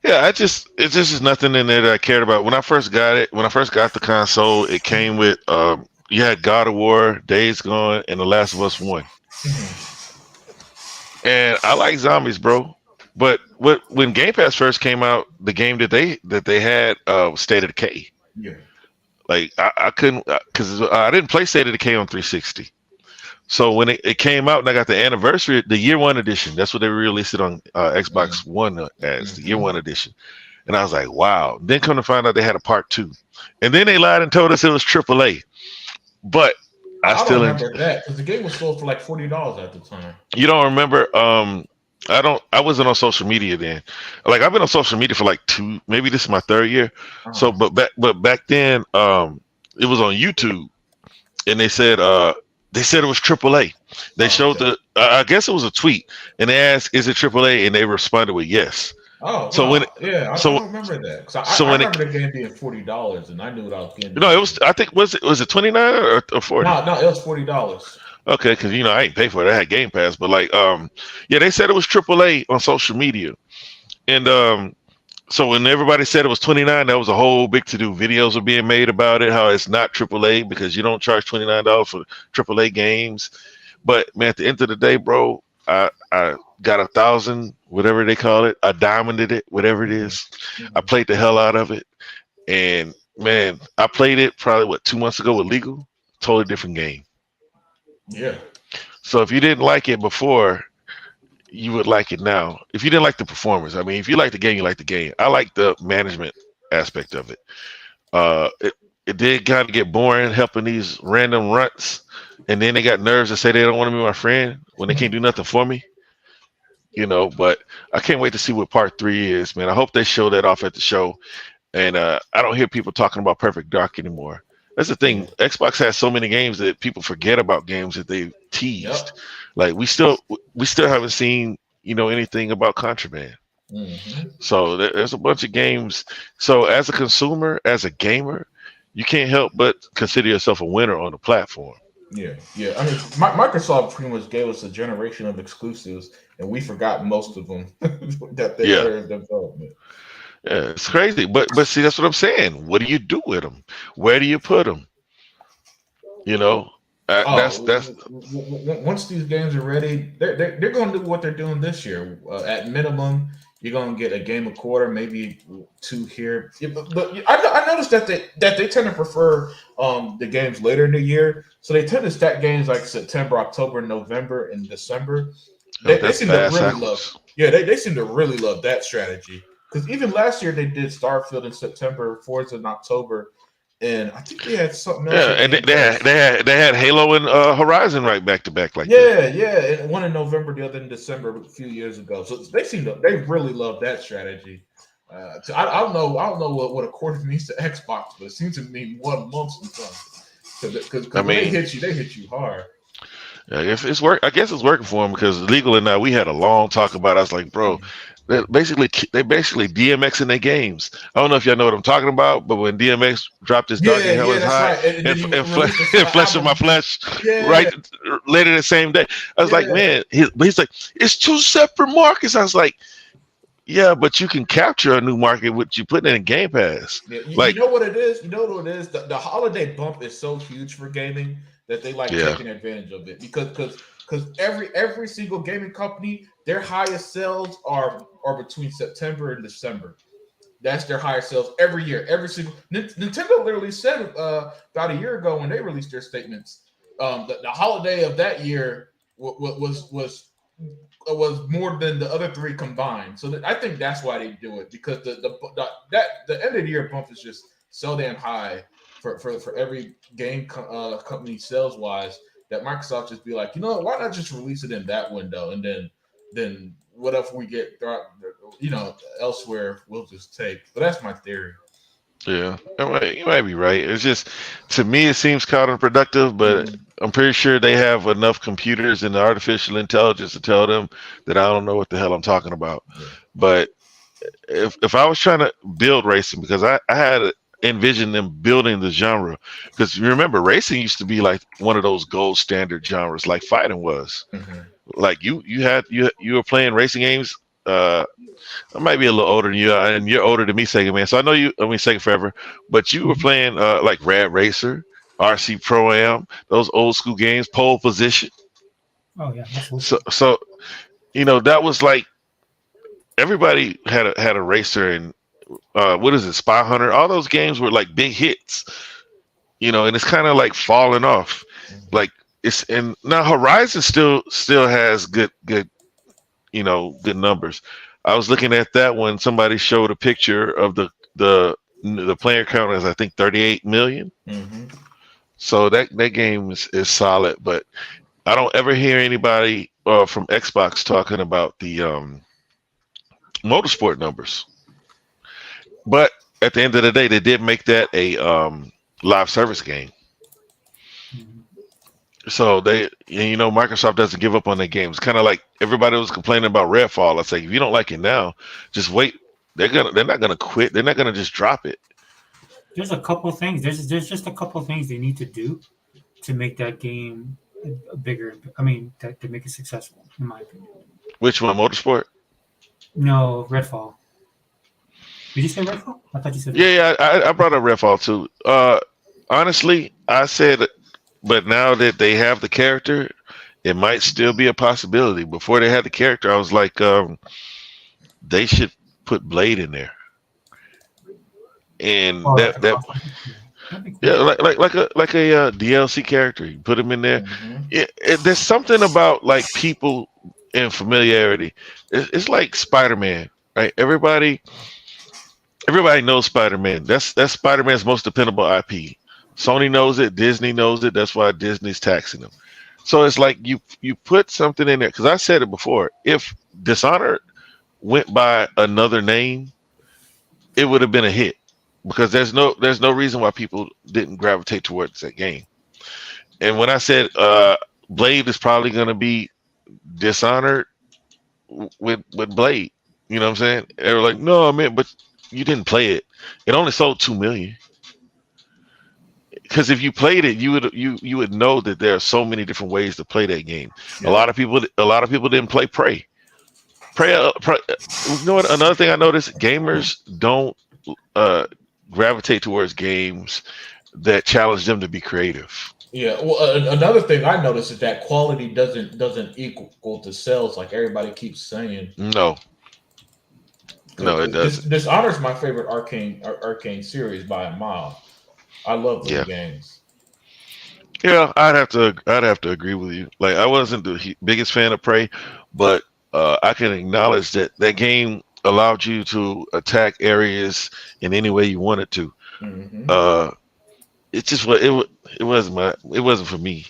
it's just is nothing in there that I cared about. When I first got the console, it came with you had God of War, Days Gone, and The Last of Us 1. And I like zombies, bro. But when Game Pass first came out, the game that they had State of Decay. Yeah. Like I couldn't, because I didn't play State of Decay on 360. So when it came out and I got the anniversary, the year one edition, that's what they released it on Xbox One as the year one edition. And I was like, wow. Then come to find out they had a part 2. And then they lied and told us it was AAA. But I still remember that because the game was sold for like $40 at the time. You don't remember I wasn't on social media then. Like I've been on social media for like maybe this is my third year. So, but back then, it was on YouTube, and they said it was AAA. They showed Okay. I guess it was a tweet, and they asked, "Is it AAA?" And they responded with yes. Oh So when wow, yeah, I so don't remember that because so I when it remember the game being $40, and I knew what I was getting no, it into. was I think was it 29 or 40? No, it was $40. Okay, because I ain't pay for it. I had Game Pass, but like yeah, they said it was AAA on social media, and so when everybody said it was 29, that was a whole big to do. Videos were being made about it, how it's not AAA because you don't charge $29 for AAA games. But man, at the end of the day, bro, I got 1,000, whatever they call it, I diamonded it, whatever it is. I played the hell out of it, and man, I played it probably 2 months ago with Legal, totally different game. Yeah. So if you didn't like it before, you would like it now. If you didn't like the performance, I mean, if you like the game, you like the game. I like the management aspect of it. It did kind of get boring helping these random runts, and then they got nerves to say they don't want to be my friend when they can't do nothing for me. But I can't wait to see what part 3 is, man. I hope they show that off at the show. And I don't hear people talking about Perfect Dark anymore. That's the thing. Xbox has so many games that people forget about games that they've teased. Yep. Like we still haven't seen anything about Contraband. So there's a bunch of games. So as a consumer, as a gamer, you can't help but consider yourself a winner on the platform. Yeah. I mean, Microsoft pretty much gave us a generation of exclusives, and we forgot most of them that they Yeah. are in development. Yeah, it's crazy. But see, that's what I'm saying. What do you do with them? Where do you put them? That's Once these games are ready, they're going to do what they're doing this year. At minimum, you're going to get a game a quarter, maybe 2 here. Yeah, but I noticed that they tend to prefer the games later in the year, so they tend to stack games like September, October, November, and December. They that's seem to fast really backwards. love. Yeah, they seem to really love that strategy. Because even last year they did Starfield in September, Forza in October, and I think they had something else. Yeah, and they had Halo and Horizon right back to back like that. Yeah, and one in November, the other in December a few years ago. So they really love that strategy. So I don't know what a quarter means to Xbox, but it seems to mean 1 month sometimes. Because when they hit you hard. Yeah, if it's work, I guess it's working for them because Legal and I, we had a long talk about it. I was like, bro, they basically DMX in their games. I don't know if y'all know what I'm talking about, but when DMX dropped his Dark and Hell is High right. and Flesh of My Flesh, right later the same day, I was like, man, he's like, it's 2 separate markets. I was like, yeah, but you can capture a new market with you putting it in Game Pass. Yeah, you know what it is? The holiday bump is so huge for gaming that they taking advantage of it because every single gaming company, their highest sales are between September and December. That's their highest sales every year. Every single Nintendo literally said about a year ago when they released their statements, the holiday of that year was more than the other 3 combined. So I think that's why they do it, because the end of the year bump is just so damn high for every game company sales wise, that Microsoft just be like, why not just release it in that window, and then what if we get elsewhere, we'll just take. But that's my theory. Yeah, you might be right. It's just, to me, it seems counterproductive, but I'm pretty sure they have enough computers and artificial intelligence to tell them that I don't know what the hell I'm talking about. Yeah. But if I was trying to build racing, because I had envisioned them building the genre, because you remember racing used to be like one of those gold standard genres, like fighting was. Like you were playing racing games. I might be a little older than you, and you're older than me, Sega man. So I know you. I mean, Sega forever. But you were playing like Rad Racer, RC Pro Am, those old school games, Pole Position. Oh yeah. So that was like everybody had a racer, and what is it, Spy Hunter? All those games were like big hits. And it's kind of like falling off. Like and now Horizon still has good numbers. I was looking at that when somebody showed a picture of the player count as I think 38 million. So that game is solid, but I don't ever hear anybody from Xbox talking about the motorsport numbers, but at the end of the day, they did make that a live service game. Mhm. So Microsoft doesn't give up on their games. Kind of like everybody was complaining about Redfall. I say, if you don't like it now, just wait. They're not gonna quit. They're not gonna just drop it. There's a couple things. There's just a couple things they need to do to make that game bigger. I mean, to make it successful, in my opinion. Which one, Motorsport? No, Redfall. Did you say Redfall? I thought you said. Yeah, I brought up Redfall too. Honestly, I said, but now that they have the character, it might still be a possibility. Before they had the character, I was like, they should put Blade in there, and Oh, that that'd be cool. yeah, like a DLC character. You put him in there. There's something about like people and familiarity. It's like Spider-Man, right? Everybody knows Spider-Man. That's Spider-Man's most dependable IP. Sony knows it. Disney knows it. That's why Disney's taxing them. So it's like you put something in there, because I said it before. If Dishonored went by another name, it would have been a hit, because there's no reason why people didn't gravitate towards that game. And when I said Blade is probably going to be Dishonored with Blade, you know what I'm saying? They were like, no, man, but you didn't play it. It only sold 2 million. Because if you played it, you would know that there are so many different ways to play that game. Yeah. A lot of people didn't play Prey. Prey. You know what? Another thing I noticed: gamers don't gravitate towards games that challenge them to be creative. Yeah. Well, another thing I noticed is that quality doesn't equal to sales, like everybody keeps saying. No, it doesn't. Dishonored's my favorite arcane series by a mile. I love those games. Yeah, I'd have to agree with you. Like, I wasn't the biggest fan of Prey, but I can acknowledge that game allowed you to attack areas in any way you wanted to. Mm-hmm. It's just it wasn't for me.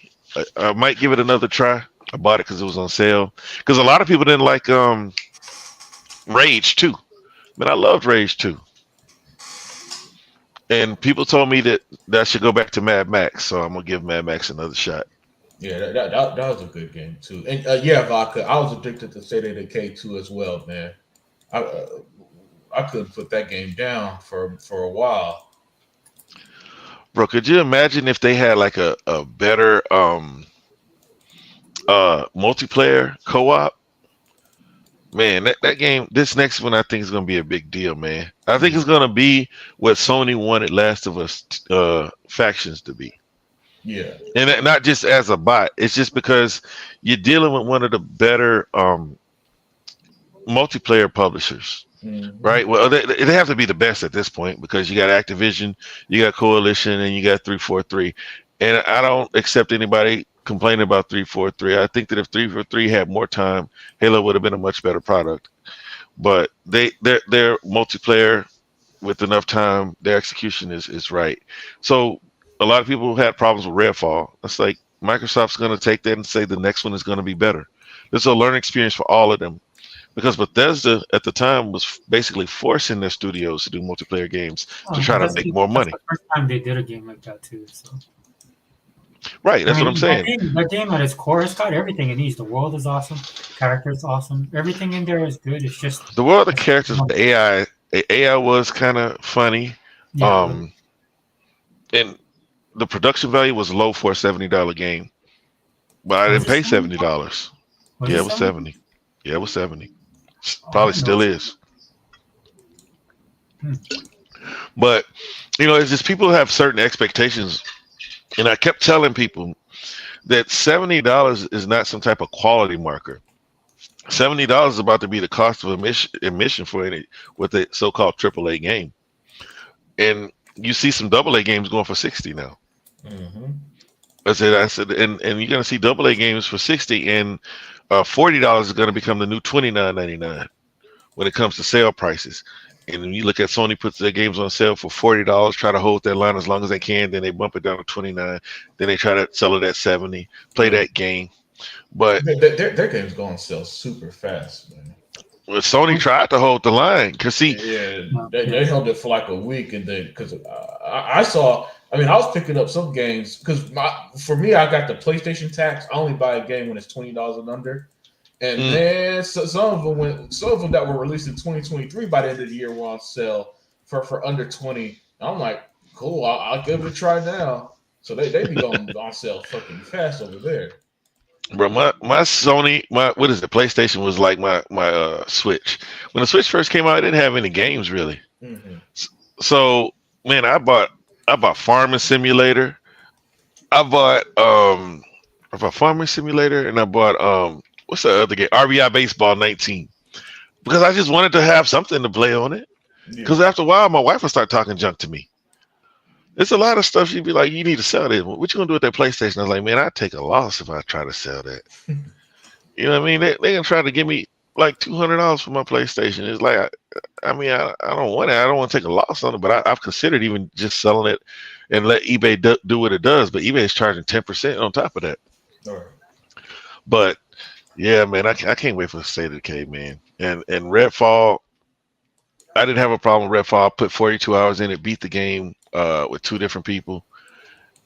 I might give it another try. I bought it because it was on sale. Because a lot of people didn't like Rage 2. Man, I loved Rage 2. And people told me that I should go back to Mad Max, so I'm gonna give Mad Max another shot. Yeah, that was a good game too. And Vodka, I was addicted to State of Decay 2 as well, man. I couldn't put that game down for a while. Bro, could you imagine if they had like a better multiplayer co-op? Man, that game, this next one, I think is going to be a big deal, man. I think it's going to be what Sony wanted Last of Us factions to be. Yeah. And not just as a bot. It's just because you're dealing with one of the better multiplayer publishers, right? Well, they have to be the best at this point, because you got Activision, you got Coalition, and you got 343. And I don't accept anybody complaining about 343. I think that if 343 had more time, Halo would have been a much better product. But their multiplayer with enough time, their execution is right. So a lot of people had problems with Redfall. It's like Microsoft's going to take that and say the next one is going to be better. This is a learning experience for all of them, because Bethesda at the time was basically forcing their studios to do multiplayer games to try to make more money. That's the first time they did a game like that too. So. Right, that's what I'm saying. That game at its core, it's got everything it needs. The world is awesome, character is awesome, everything in there is good. It's just the world, the characters, the AI was kind of funny, and the production value was low for a $70 game, but I didn't pay $70. Yeah, it was 70. Yeah, it was 70. Probably still is. But it's just people have certain expectations. And I kept telling people that $70 is not some type of quality marker. $70 is about to be the cost of admission for any with a so-called AAA game. And you see some AA games going for 60 now. I said, and you're gonna see AA games for 60, and $40 is gonna become the new $29.99 when it comes to sale prices. And when you look at Sony puts their games on sale for $40, try to hold that line as long as they can, then they bump it down to $29, then they try to sell it at $70, play that game. But Their game's going to sell super fast, man. Sony tried to hold the line because see, Yeah, No, they held it for like a week, and then because I saw, I mean, I was picking up some games because for me, I got the PlayStation tax. I only buy a game when it's $20 and under, and man, some of them that were released in 2023 by the end of the year were on sale for under 20. I'm like, cool, I'll give it a try now. So they be going on sale fucking fast over there. bro, my Sony, what is it? PlayStation was like my Switch. When the Switch first came out, it didn't have any games really. Mm-hmm. So man, I bought Farming Simulator. I bought Farming Simulator, and I bought what's the other game? RBI Baseball 19. Because I just wanted to have something to play on it. Because after a while, my wife would start talking junk to me. There's a lot of stuff she'd be like, "You need to sell this. What you gonna do with that PlayStation?" I was like, "Man, I'd take a loss if I try to sell that." You know what I mean? They gonna try to give me like $200 for my PlayStation. It's like, I mean, I don't want it. I don't want to take a loss on it, but I've considered even just selling it and let eBay do what it does. But eBay is charging 10% on top of that. All right. But yeah, man, I can't wait for State of Decay, man. And Redfall, I didn't have a problem with Redfall. I put 42 hours in it, beat the game with 2 different people,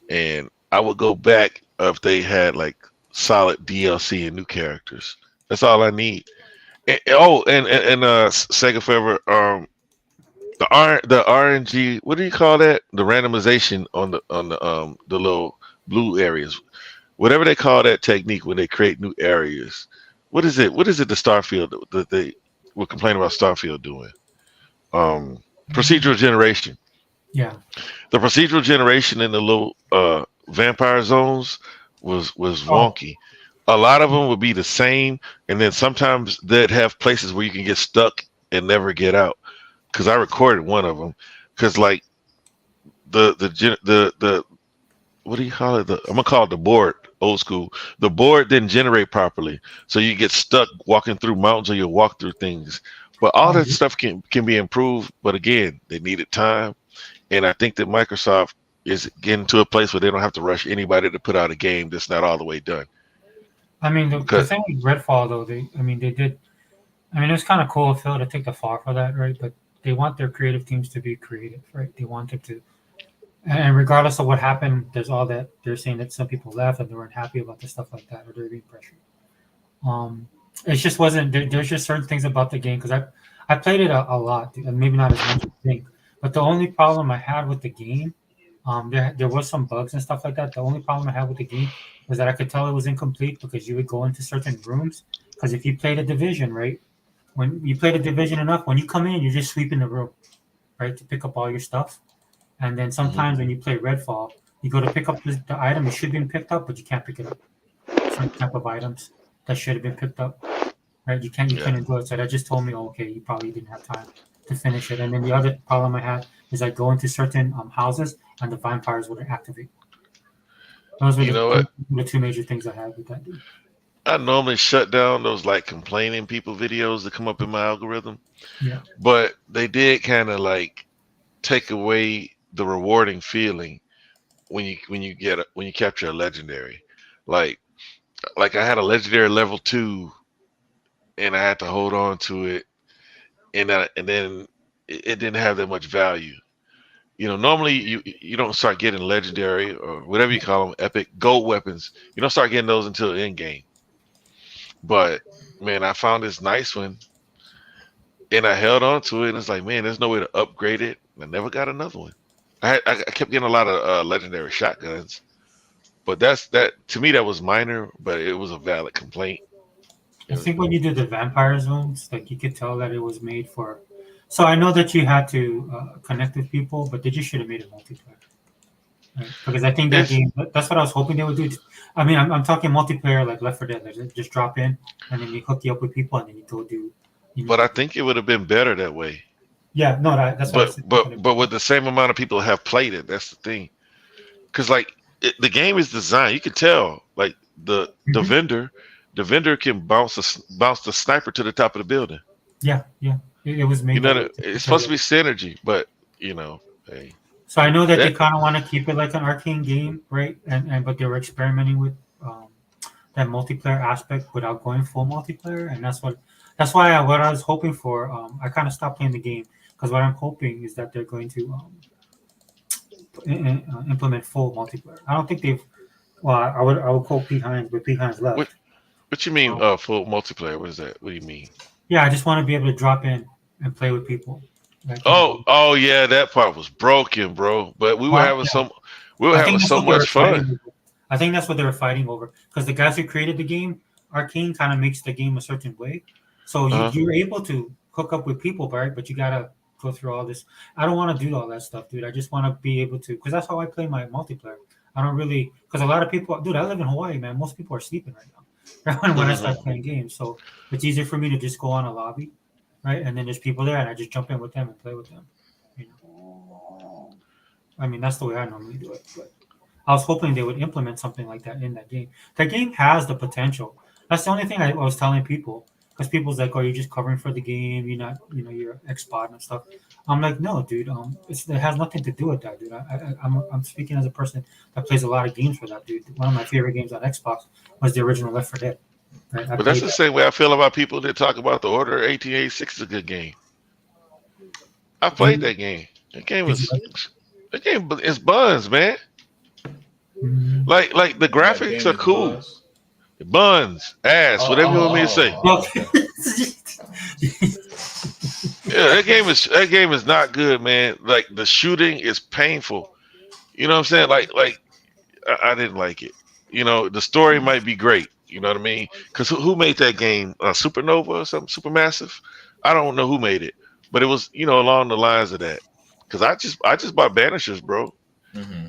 and I would go back if they had like solid DLC and new characters. That's all I need. And Sega Forever, the RNG, what do you call that? The randomization on the little blue areas, whatever they call that technique when they create new areas. What is it? What is it? The Starfield that they were complaining about Starfield doing? Procedural generation. Yeah. The procedural generation in the little vampire zones was wonky. A lot of them would be the same, and then sometimes they'd have places where you can get stuck and never get out. Because I recorded one of them. Because like the what do you call it? I'm gonna call it the board. Old school. The board didn't generate properly, so you get stuck walking through mountains, or you walk through things. But all that stuff can be improved. But again, they needed time, and I think that Microsoft is getting to a place where they don't have to rush anybody to put out a game that's not all the way done. I mean, the thing with Redfall, though, they did. I mean, it was kind of cool of Phil to take the fall for that, right? But they want their creative teams to be creative, right? They want them to, and regardless of what happened, there's all that they're saying that some people left and they weren't happy about the stuff like that, or they're being pressured. It just wasn't. There's just certain things about the game because I played it a lot, and maybe not as much as you think. But the only problem I had with the game, there was some bugs and stuff like that. The only problem I had with the game was that I could tell it was incomplete because you would go into certain rooms. Because if you played a division, right, when you played a division enough, when you come in, you're just sweeping the room, right, to pick up all your stuff. And then sometimes when you play Redfall, you go to pick up the item. It should have been picked up, but you can't pick it up. Certain type of items that should have been picked up, right? You couldn't do it. So that just told me, okay, you probably didn't have time to finish it. And then the other problem I had is I go into certain houses and the vampires wouldn't activate. Those were the 2 major things I had with that dude. I normally shut down those like complaining people videos that come up in my algorithm. Yeah. But they did kind of like take away the rewarding feeling when you capture a legendary. Like I had a legendary level 2 and I had to hold on to it, and then it didn't have that much value. You know, normally you don't start getting legendary or whatever you call them, epic gold weapons. You don't start getting those until end game. But man, I found this nice one, and I held on to it. And it's like, man, there's no way to upgrade it. I never got another one. I kept getting a lot of legendary shotguns, but that to me that was minor, but it was a valid complaint. I think when you do the vampire zones, like you could tell that it was made for. So I know that you had to connect with people, but they just should have made it multiplayer. Right? Because I think that game, that's what I was hoping they would do. I mean, I'm talking multiplayer like Left 4 Dead. Like just drop in and then you hook you up with people and then you go do. But I think it would have been better that way. Yeah, no, that's what. But with the same amount of people have played it, that's the thing. Because like the game is designed, you can tell like the vendor can bounce the sniper to the top of the building. Yeah. It was made. You know, it's supposed to be synergy, but hey. So I know that they kind of want to keep it like an arcane game, right? And but they were experimenting with that multiplayer aspect without going full multiplayer, and that's why what I was hoping for. I kind of stopped playing the game because what I'm hoping is that they're going to implement full multiplayer. I don't think they've. Well, I would call Pete Hines, but Pete Hines What left. what you mean Um, full multiplayer? What is that? What do you mean? yeah, I just want to be able to drop in and play with people, like in the Oh game. oh yeah, that part was broken, bro. But Well, yeah, we were I having think that's so what they were much fun. fighting over. I think that's what they were fighting over because the guys who created the game, Arcane, kind of makes the game a certain way. So Uh-huh. you're able to hook up with people, right? But you gotta go through all this. I don't want to do all that stuff, dude. I just want to be able to because that's how I play my multiplayer. I don't really because a lot of people, dude. I live in Hawaii, man. Most people are sleeping right now when I Hmm. start playing games. So it's easier for me to just go on a lobby, right? And then there's people there, and I just jump in with them and play with them. You know, I mean that's the way I normally do it. But I was hoping they would implement something like that in that game. That game has the potential. That's the only thing I was telling people because people's like, "Oh, you're just covering for the game. You're not, you're expert and stuff." I'm like, "No, dude. It has nothing to do with that, dude. I'm speaking as a person that plays a lot of games for that, dude. One of my favorite games on Xbox was the original Left 4 Dead. Right? I But that's played the that. same way I feel about people that talk about the Order 1886 is a good game. I played You that game. That game did you was like it? that game is buns, man. Mm. Like the That graphics game are is cool. Buzz. Buns, ass, whatever you want me to say. Okay. Okay. Yeah, that game is not good, man. Like the shooting is painful. You know what I'm saying? Like I didn't like it. The story might be great. You know what I mean? Because who made that game? Supernova or something? Supermassive? I don't know who made it, but it was along the lines of that. Because I just bought Banishers, bro. Hmm.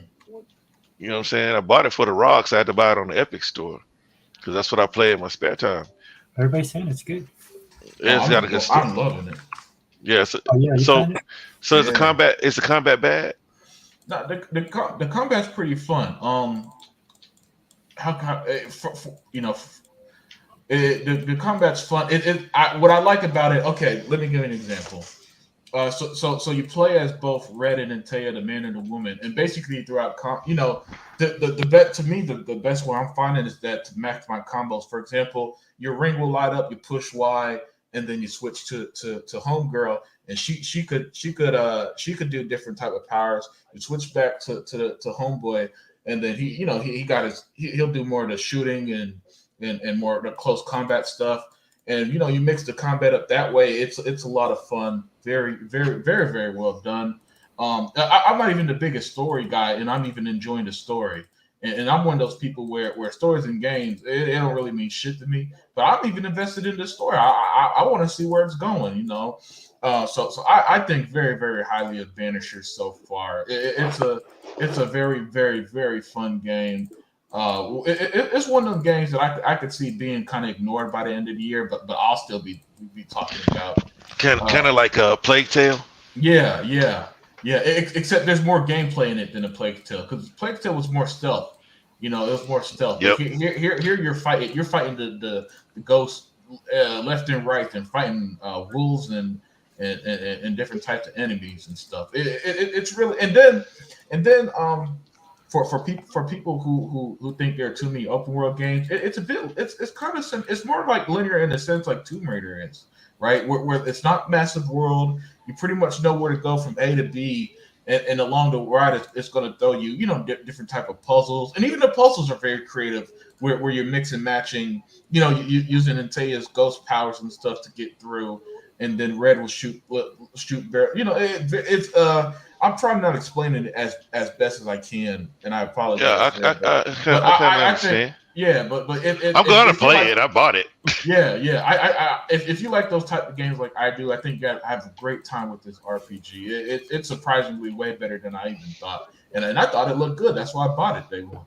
You know what I'm saying? I bought it for the rocks. I had to buy it on the Epic store because that's what I play in my spare time. Everybody's saying it's good. Oh, It's got a good story. I'm loving it. Yeah. Oh yeah, you So playing it? so is the Yeah. combat is the combat bad? No, the combat's pretty fun. How the combat's fun. What I like about it. Okay, let me give you an example. So you play as both Red and Taya, the man and the woman, and basically throughout, the bet to me the best way I'm finding is that to max my combos. For example, your ring will light up, you push Y, and then you switch to Homegirl, and she could do different type of powers. You switch back to Homeboy, and then he'll do more of the shooting and more of the close combat stuff, and you mix the combat up that way. It's a lot of fun. Very, very, very, very well done. I'm not even the biggest story guy, and I'm even enjoying the story. And I'm one of those people where stories and games it don't really mean shit to me, but I'm even invested in the story. I want to see where it's going. So I think very, very highly of Vanishers so far. It's a very, very, very fun game. It's one of those games that I could see being kind of ignored by the end of the year, but I'll still be talking about. Kind of like a Plague Tale. Yeah, yeah, yeah. Except there's more gameplay in it than a Plague Tale, because Plague Tale was more stealth. It was more stealth. But Yep. here you're fighting the ghosts left and right, and fighting wolves and different types of enemies and stuff. It's really and then for people who think there are too many open world games, it's kind of it's more like linear in a sense like Tomb Raider is, right? Where it's not massive world. You pretty much know where to go from A to B, and along the ride, it's going to throw you, different type of puzzles, and even the puzzles are very creative, where you're mix and matching, you using Antaea's ghost powers and stuff to get through, and then Red will shoot barrel. It's I'm trying not explaining it as best as I can, and I Yeah, apologize I there, I, I, but I kind of I think understand. yeah, but I'm gonna if you play like it. I bought it. yeah. If you like those type of games like I do, I think you have a great time with this RPG. It's surprisingly way better than I even thought, and I thought it looked good. That's why I bought it day one.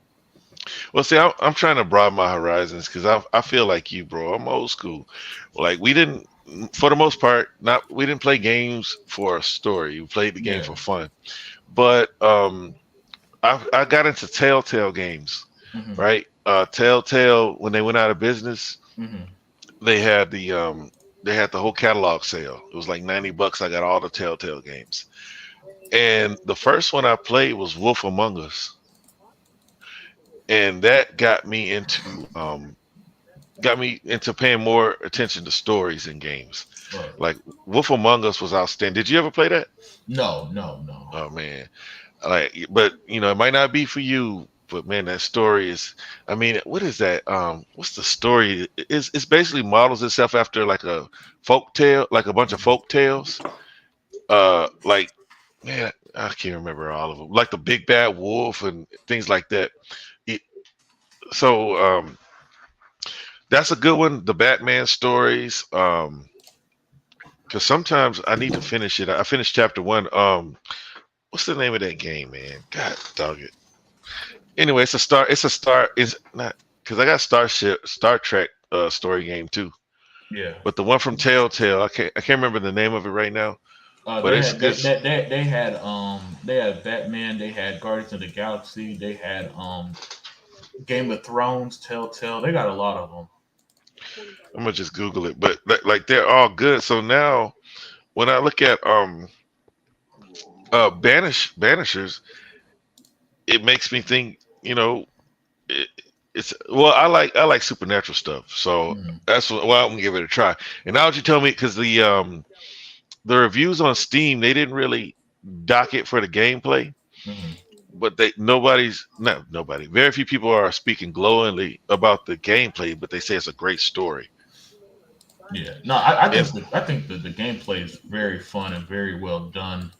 Well, see, I'm trying to broaden my horizons because I feel like you, bro. I'm old school. Like we didn't, for the most part, not we didn't play games for a story. We played the game Yeah. for fun. But I got into Telltale games, Hmm. right? Telltale when they went out of business, Hmm. they had the whole catalog sale. It was like $90. I got all the Telltale games, and the first one I played was Wolf Among Us, and that got me into got me into paying more attention to stories in games. Right. Like Wolf Among Us was outstanding. Did you ever play that? No. Oh man, like, but it might not be for you. But man, that story is. I mean, what is that? What's the story? It's basically models itself after like a folk tale, like a bunch of folk tales. Like man, I can't remember all of them. Like the Big Bad Wolf and things like that. It- so that's a good one. The Batman stories. Because sometimes I need to finish it. I finished chapter one. What's the name of that game, man? God dog it. Anyway, it's a star. It's a star. It's not because I got Star Trek story game too. Yeah. But the one from Telltale, I can't remember the name of it right now. But They it's had good. they had Batman, they had Guardians of the Galaxy, they had Game of Thrones, Telltale. They got a lot of them. I'm gonna just Google it. But like they're all good. So now when I look at Banishers, it makes me think. It, it's well, I like supernatural stuff. So Mm, that's why I'm gonna give it a try. And now what you tell me because the reviews on Steam they didn't really dock it for the gameplay, mhm. but nobody's not nobody. Very few people are speaking glowingly about the gameplay, but they say it's a great story. Yeah, no, I And think the gameplay is very fun and very well done.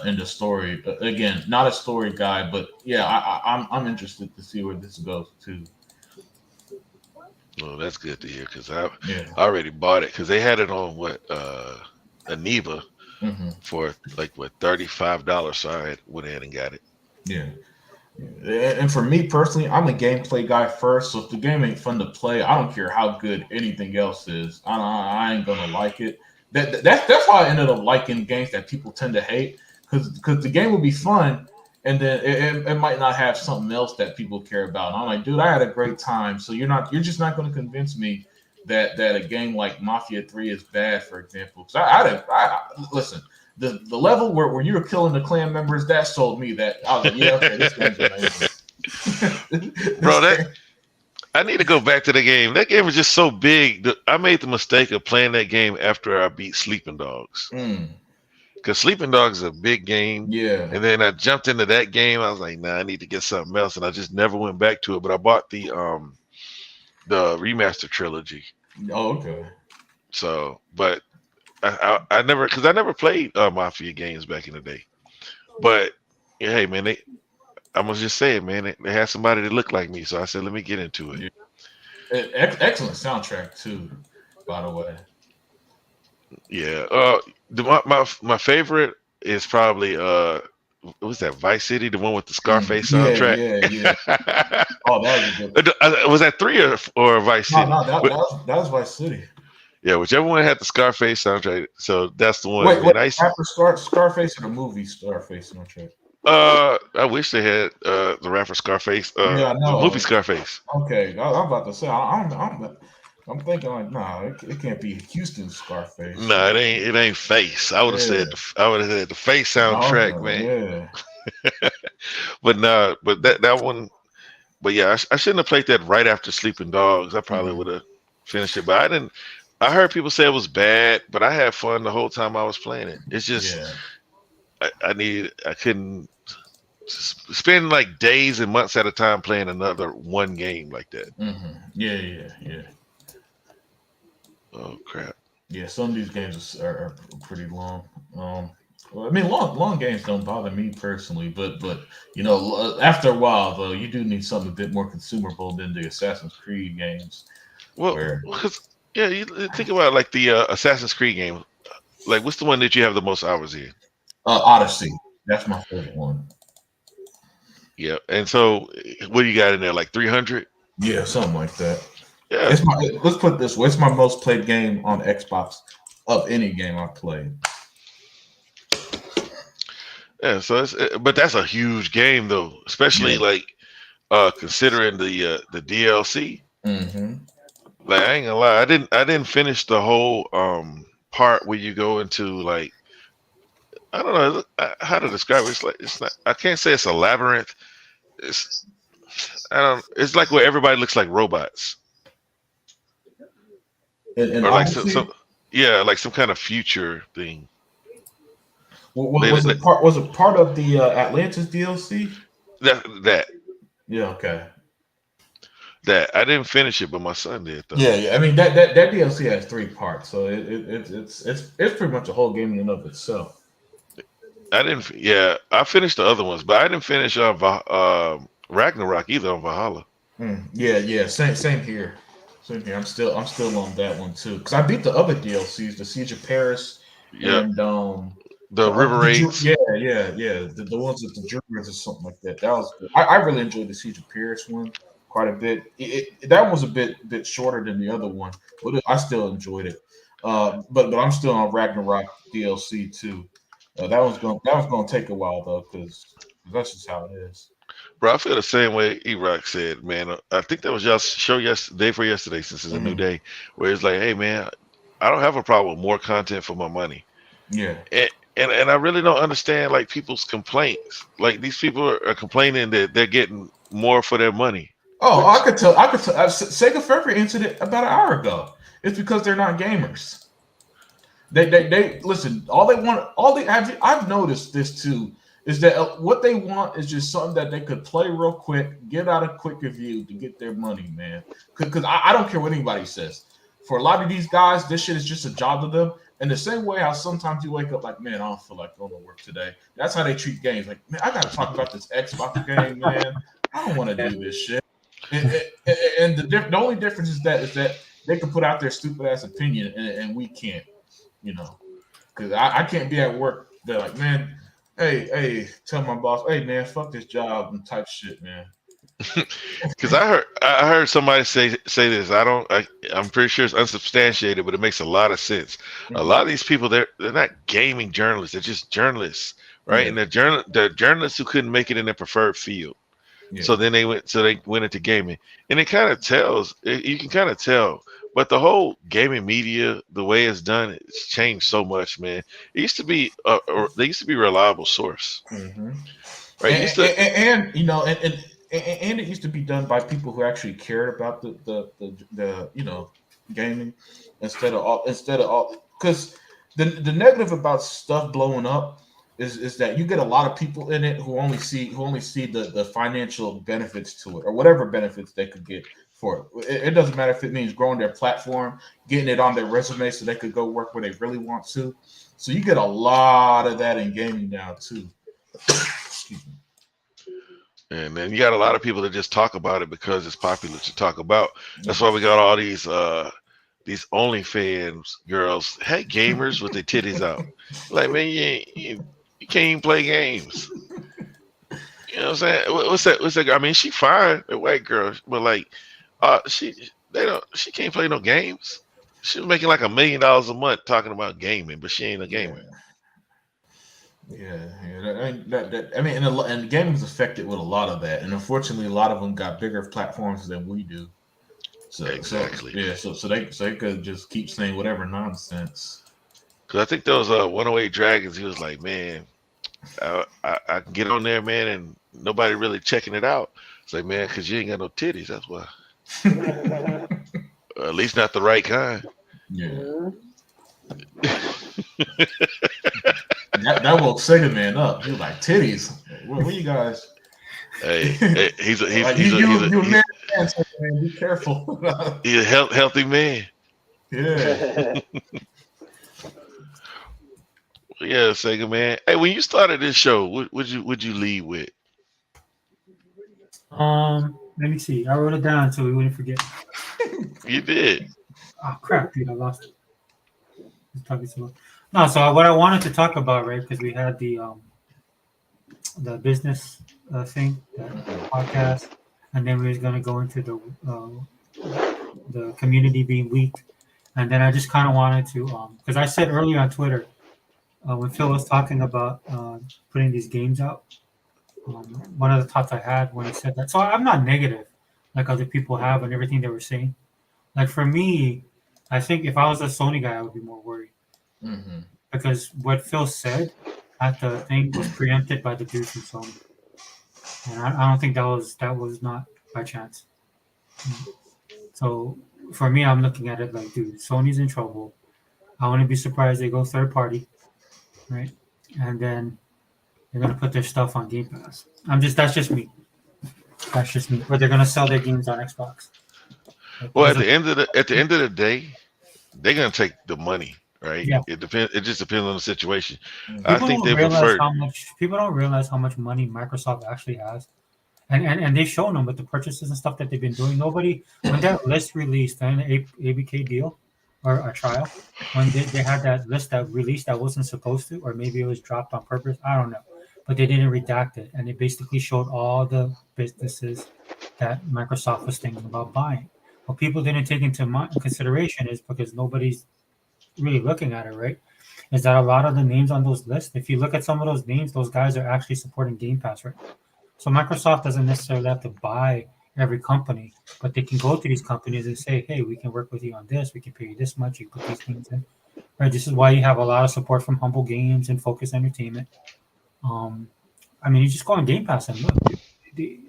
In the story, again, not a story guy, but yeah, I'm interested to see where this goes too. well, that's good to hear because I Yeah. already bought it because they had it on what Aniva Hmm. for like what $35. So I went ahead and got it. Yeah. And for me personally, I'm a gameplay guy first. So if the game ain't fun to play, I don't care how good anything else is. I ain't gonna like it. That's why I ended up liking games that people tend to hate because the game will be fun, and then it might not have something else that people care about. And I'm like, dude, I had a great time. So you're just not gonna convince me that a game like Mafia 3 is bad, for example. Because listen, the level where you were killing the clan members, that sold me that. I was like, yeah, okay, this game's amazing. Bro, This that game, I need to go back to the game. That game was just so big. I made the mistake of playing that game after I beat Sleeping Dogs. mm, Because Sleeping Dogs is a big game. yeah. And then I jumped into that game. I was like, nah, I need to get something else. And I just never went back to it. But I bought the remaster trilogy. Oh, okay. So, but I never, because I never played Mafia games back in the day. But yeah, hey, man, I'm gonna just say it, man. They had somebody that looked like me, so I said, let me get into it. Yeah. Excellent soundtrack too, by the way. Yeah. My favorite is probably what was that Vice City, the one with the Scarface Yeah, soundtrack? yeah. Oh, that was a good one. Was that three or Vice No, City? no, that was Vice City. Yeah, whichever one had the Scarface soundtrack. So that's the one. Wait, Man, rapper Scarface or the movie Scarface soundtrack? I wish they had the rapper Scarface, Yeah, I the movie know. Scarface. Okay, I'm about to say I'm thinking like, nah, it can't be Houston Scarface. No, it ain't Face. I would have Yeah. said the Face Oh, soundtrack, okay, man. yeah. But no, but that one. But yeah, I shouldn't have played that right after Sleeping Dogs. I probably Mhm. would have finished it, but I didn't. I heard people say it was bad, but I had fun the whole time I was playing it. It's just Yeah. I couldn't spend like days and months at a time playing another one game like that. Yeah. Oh crap! Yeah, some of these games are pretty long. Well, I mean, long games don't bother me personally, but after a while though, you do need something a bit more consumable than the Assassin's Creed games, Well, where because yeah, you think about like the Assassin's Creed game. Like, what's the one that you have the most hours in? Odyssey, that's my favorite one. Yeah, and so what do you got in there? Like 300? Yeah, something like that. Yeah, Let's put it this way: it's my most played game on Xbox of any game I've played. yeah. So but that's a huge game though, especially Yeah. like considering the DLC. Mm-hmm. Like I ain't gonna lie, I didn't finish the whole part where you go into like I don't know how to describe it. It's like it's not. I can't say it's a labyrinth. It's I don't. It's like where everybody looks like robots. in or like Odyssey. yeah, like some kind of future thing. Was it part? Was it part of the Atlantis DLC? That Yeah. Okay. I didn't finish it, but my son did though. Yeah. I mean that DLC has 3 parts, so it's pretty much a whole game in and of itself. I didn't. Yeah, I finished the other ones, but I didn't finish Ragnarok either on Valhalla. Yeah. Same here. Same here. I'm still on that one too because I beat the other DLCs, the Siege of Paris, Yeah, and the River Raids. yeah, the ones with the Druids or something like that. That was good. I really enjoyed the Siege of Paris one quite a bit. That one was a bit shorter than the other one, but I still enjoyed it. But I'm still on Ragnarok DLC too. That was gonna take a while though because that's just how it is. Bro, I feel the same way E-Rock said, man. I think that was y'all's show yesterday for yesterday, since it's a new Mhm. day, where it's like, hey, man, I don't have a problem with more content for my money. Yeah. And I really don't understand like people's complaints. Like these people are complaining that they're getting more for their money. Oh, Which I could tell. Sega Forever answered it about an hour ago. It's because they're not gamers. They listen. I've noticed this too. Is that what they want is just something that they could play real quick, get out a quick review to get their money, man. Because I don't care what anybody says. For a lot of these guys, this shit is just a job to them. In the same way how sometimes you wake up like, man, I don't feel like going to work today. That's how they treat games. Like, man, I got to talk about this Xbox game, man. I don't want to do this shit. And the only difference is that they can put out their stupid ass opinion and we can't, you know, because I can't be at work. They're like, man, hey, tell my boss, hey, man, fuck this job and type shit, man. because I heard somebody say this. I'm pretty sure it's unsubstantiated, but it makes a lot of sense. A lot of these people, they're not gaming journalists. They're just journalists, right? Yeah. And they're journalists who couldn't make it in their preferred field. Yeah. So then they went into gaming, and it kind of tells. You can kind of tell. But the whole gaming media, the way it's done, it's changed so much, man. It used to be they used to be a reliable source, Mm-hmm. right? It used to, And you know, and it used to be done by people who actually cared about the you know gaming instead of all because the negative about stuff blowing up is that you get a lot of people in it who only see the financial benefits to it or whatever benefits they could get for it. It doesn't matter if it means growing their platform, getting it on their resume so they could go work where they really want to. So you get a lot of that in gaming now too. Excuse me. and then you got a lot of people that just talk about it because it's popular to talk about. That's why we got all these OnlyFans girls, hey gamers with their titties out. Like, man, you can't even play games. You know what I'm saying? What's that? I mean, she fine, a white girl, but like, she can't play no games. She's making like $1 million a month talking about gaming, but she ain't a gamer. Yeah. I mean, and gaming is affected with a lot of that, and unfortunately, a lot of them got bigger platforms than we do. So Exactly. so they could just keep saying whatever nonsense. Because I think there was 108 Dragons. He was like, man, I can get on there, man, and nobody really checking it out. It's like, man, because you ain't got no titties. That's why. At least not the right kind. Yeah. that woke Sega Man up. He was like, titties. Where you guys? Hey, he's a man, man. Be careful. he's a healthy man. Yeah. Yeah, Sega man. Hey, when you started this show, what would you lead with? Let me see. I wrote it down so we wouldn't forget. You did. Oh crap, dude! I lost it. Just talking so much. No, so what I wanted to talk about, right? Because we had the business thing, the podcast, and then we was gonna go into the community being weak, and then I just kind of wanted to because I said earlier on Twitter when Phil was talking about putting these games out. One of the thoughts I had when he said that. So I'm not negative like other people have and everything they were saying. Like for me, I think if I was a Sony guy, I would be more worried because what Phil said at the thing was preempted by the dudes from Sony, and I don't think that was not by chance. So for me, I'm looking at it like, dude, Sony's in trouble. I wouldn't be surprised they go third party, right? And then they're gonna put their stuff on Game Pass. That's just me. That's just me. Or they're gonna sell their games on Xbox. Like, Well, those are, at the end of the day, they're gonna take the money, right? yeah. It depends. It just depends on the situation. I People think don't they realize prefer. how much money Microsoft actually has. And they've shown them with the purchases and stuff that they've been doing. Nobody, when that list released, and ABK deal or a trial, when they had that list that released that wasn't supposed to, or maybe it was dropped on purpose, I don't know, but they didn't redact it, and it basically showed all the businesses that Microsoft was thinking about buying. What people didn't take into consideration is because nobody's really looking at it, right? Is that a lot of the names on those lists? If you look at some of those names, those guys are actually supporting Game Pass right now. So Microsoft doesn't necessarily have to buy every company, but they can go to these companies and say, "Hey, we can work with you on this. We can pay you this much. You put these things in." Right. This is why you have a lot of support from Humble Games and Focus Entertainment. I mean, you just go on Game Pass and look,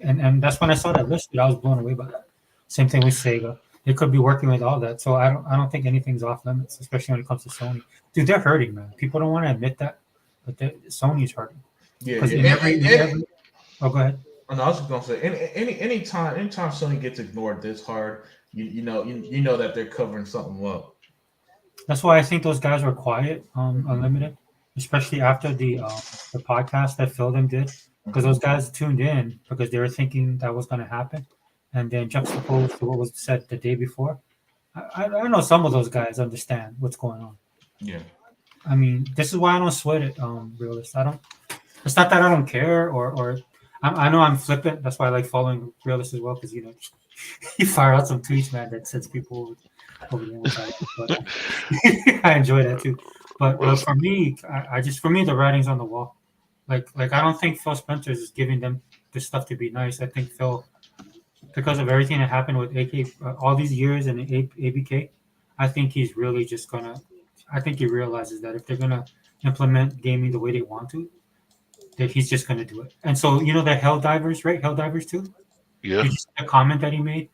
and that's when I saw that list. Dude, I was blown away by that. Same thing with Sega. They could be working with all that, so I don't think anything's off limits, especially when it comes to Sony. Dude, they're hurting, man. People don't want to admit that, but Sony's hurting. Yeah, Because yeah. oh, go ahead. I was just gonna say, anytime Sony gets ignored this hard, you know that they're covering something up. That's why I think those guys were quiet, Unlimited, especially after the podcast that Phil them did, because those guys tuned in because they were thinking that was going to happen, and then juxtaposed to what was said the day before. I know some of those guys understand what's going on. Yeah. I mean, this is why I don't sweat it, realist. I don't. It's not that I don't care, or I know I'm flippant. That's why I like following realist as well, because you fire out some tweets, man, that sends people over the inside. But I enjoy that too. But for me, for me, the writing's on the wall. Like I don't think Phil Spencer is giving them this stuff to be nice. I think Phil, because of everything that happened with AK all these years in ABK, I think he's really just gonna. I think he realizes that if they're gonna implement gaming the way they want to, that he's just gonna do it. And so the Helldivers, right? Helldivers too. Yeah. Did you see the comment that he made?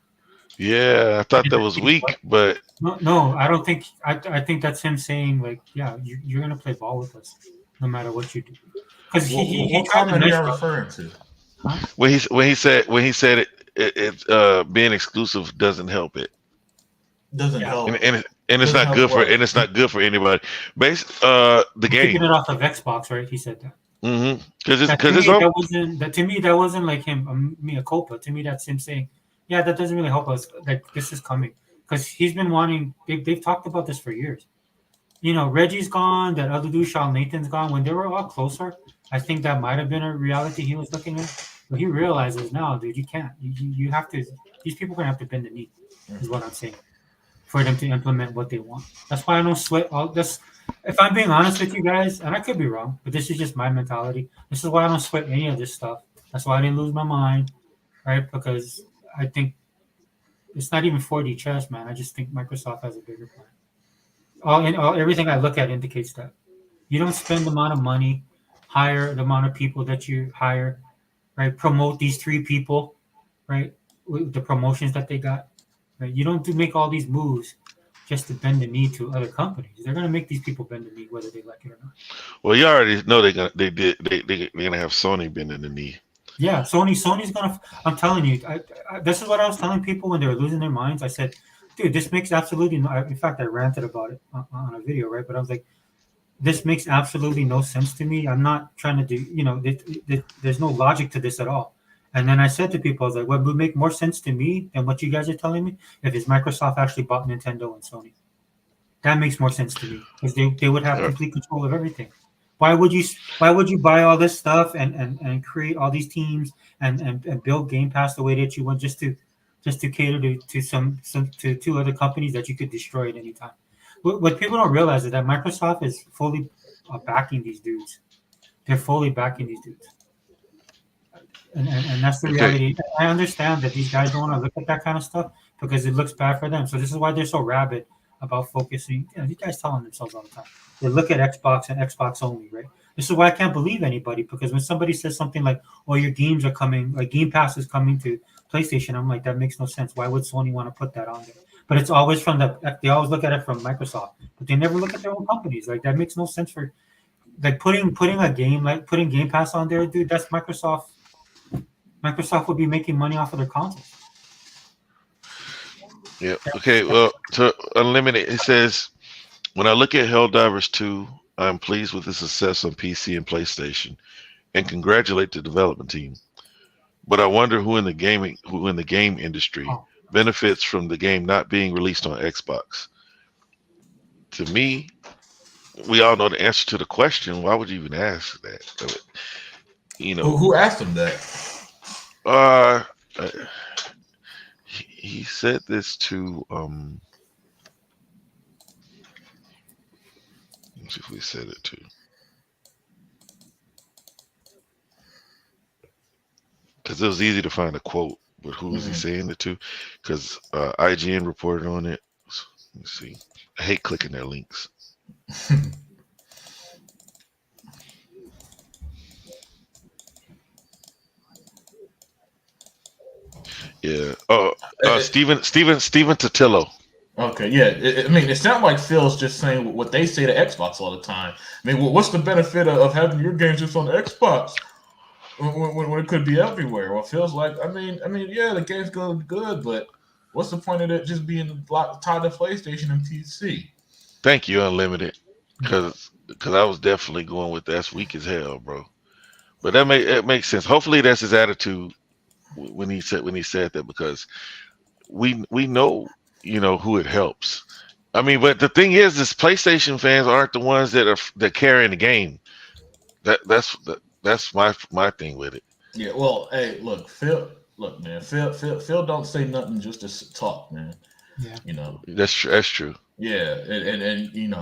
Yeah, I thought that was weak, but no, I don't think. I think that's him saying like, yeah, you're gonna play ball with us, no matter what you do. Because he what comment are you referring to? Huh? When he said it being exclusive doesn't help it. Doesn't help. And it's not good for anybody. The game. Taking it off of Xbox, right? He said that. Mm-hmm. To me that wasn't like him mea culpa. To me that's him saying, yeah, that doesn't really help us. Like this is coming because he's been wanting. They've talked about this for years. Reggie's gone. That other dude, Sean Lathan's gone. When they were all closer, I think that might have been a reality he was looking at. But he realizes now, dude, you can't. You have to. These people are gonna have to bend the knee. Is what I'm saying. For them to implement what they want. That's why I don't sweat all this. If I'm being honest with you guys, and I could be wrong, but this is just my mentality. This is why I don't sweat any of this stuff. That's why I didn't lose my mind, right? Because I think it's not even 4D chess, man. I just think Microsoft has a bigger plan. Everything I look at indicates that. You don't spend the amount of money, hire the amount of people that you hire, right? Promote these 3 people, right? With the promotions that they got. Right? You don't make all these moves just to bend the knee to other companies. They're gonna make these people bend the knee whether they like it or not. Well, you already know they're gonna have Sony bending the knee. Yeah, Sony's gonna. I'm telling you, this is what I was telling people when they were losing their minds. I said, dude, this makes absolutely no. In fact, I ranted about it on a video, right? But I was like, this makes absolutely no sense to me. I'm not trying to do. There's no logic to this at all. And then I said to people, I was like, what would make more sense to me than what you guys are telling me if it's Microsoft actually bought Nintendo and Sony. That makes more sense to me because they would have complete control of everything. Why would you buy all this stuff and create all these teams and build Game Pass the way that you want just to cater to 2 other companies that you could destroy at any time? What people don't realize is that Microsoft is fully backing these dudes. They're fully backing these dudes. And that's the reality. I understand that these guys don't want to look at that kind of stuff because it looks bad for them. So this is why they're so rabid about focusing. These guys telling themselves all the time. They look at Xbox and Xbox only, right? This is why I can't believe anybody, because when somebody says something like, "Oh, your games are coming, like Game Pass is coming to PlayStation," I'm like, that makes no sense. Why would Sony want to put that on there? but it's always from they always look at it from Microsoft, but they never look at their own companies. Like that makes no sense for like putting a game like putting Game Pass on there, dude. That's Microsoft. Microsoft would be making money off of their consoles. Yeah. Okay. Well, to Unlimited, it says, when I look at Helldivers 2, I'm pleased with the success on PC and PlayStation, and congratulate the development team. But I wonder who in the game industry Oh. benefits from the game not being released on Xbox. To me, we all know the answer to the question. Why would you even ask that? You know, Who asked him that? uh, he said this to let's see if we said it to. Because it was easy to find a quote, but who was he saying it to? Because IGN reported on it. Let's see. I hate clicking their links. Yeah. Oh, Steven Totillo. Okay, yeah. I mean, it sounds like Phil's just saying what they say to Xbox all the time. I mean, what's the benefit of having your games just on Xbox when it could be everywhere? Well, Phil's like, I mean, yeah, the game's gonna be good, but what's the point of it just being tied to PlayStation and PC? Thank you, Unlimited, because I was definitely going with that's weak as hell, bro. But it makes sense. Hopefully, that's his attitude when he said that, because we know who it helps. I mean, but the thing is PlayStation fans aren't the ones that carrying the game. That's my thing with it. Yeah, well, hey, Phil don't say nothing just to talk, man. Yeah, that's true. Yeah, and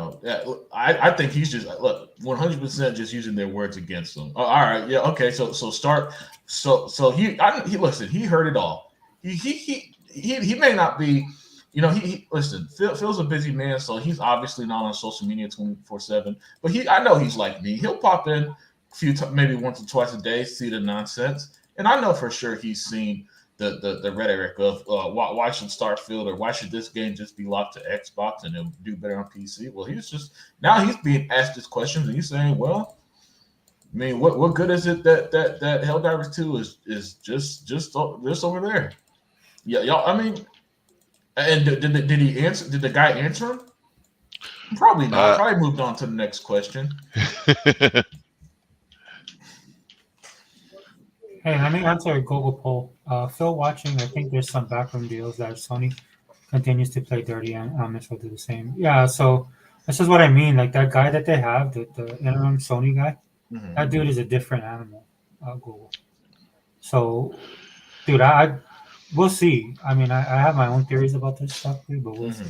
I think he's just 100% just using their words against them. Oh, all right, yeah, okay. So start. So he listen. He heard it all. He may not be. He listen. Phil's a busy man, so he's obviously not on social media 24/7. But I know he's like me. He'll pop in maybe once or twice a day, see the nonsense, and I know for sure he's seen the rhetoric of why should Starfield or why should this game just be locked to Xbox and it'll do better on PC? Well, he's being asked these questions and he's saying, well, I mean, what good is it that Helldivers 2 is just over there? Yeah, y'all. I mean, and did he answer? Did the guy answer him? Probably not. Probably moved on to the next question. Hey, let me answer a Google poll. Phil watching, I think there's some backroom deals that Sony continues to play dirty, and Mitch will do the same. Yeah, so this is what I mean. Like that guy that they have, the interim Sony guy, that dude is a different animal, Google. So, dude, we'll see. I mean, I have my own theories about this stuff, dude, but we'll see.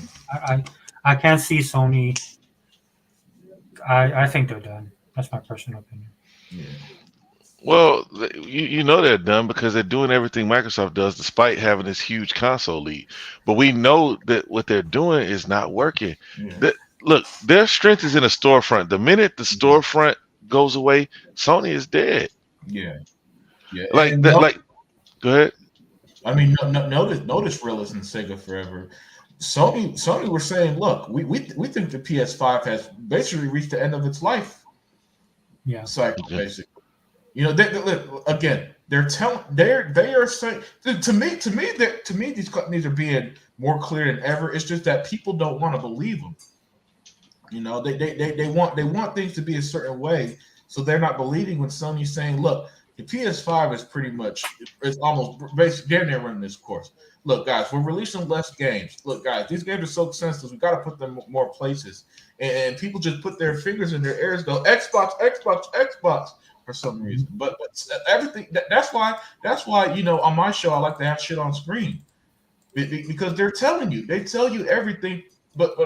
I can't see Sony. I think they're done. That's my personal opinion. Yeah. Well, they're done because they're doing everything Microsoft does despite having this huge console lead. But we know that what they're doing is not working. Yeah. Look, their strength is in the storefront. The minute the storefront goes away, Sony is dead. Yeah. Yeah. Go ahead. I mean, notice Realist and Sega Forever. Sony were saying, look, we think the PS5 has basically reached the end of its life. Yeah. Cycle, basically. They're saying to me these companies are being more clear than ever. It's just that people don't want to believe them. They want things to be a certain way, so they're not believing when Sony's saying, look, the PS5 is pretty much it's almost basically they're running this course. Look, guys, we're releasing less games. Look, guys, these games are so expensive. We got to put them more places, and people just put their fingers in their ears, go Xbox. For some reason, but everything that's why on my show I like to have shit on screen because they tell you everything, but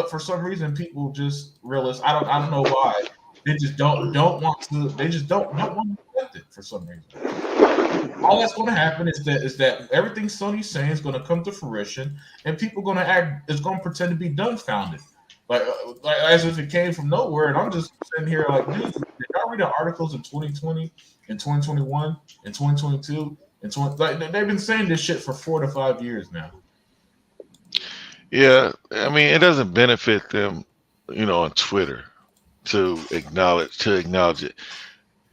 for some reason people just realize I don't know why they just don't want to accept it for some reason. All that's going to happen is that everything Sony's saying is going to come to fruition, and people going to pretend to be dumbfounded. Like as if it came from nowhere, and I'm just sitting here like, dude, did y'all read the articles in 2020, in 2021, in 2022, they've been saying this shit for 4 to 5 years now. Yeah, I mean, it doesn't benefit them, on Twitter to acknowledge it.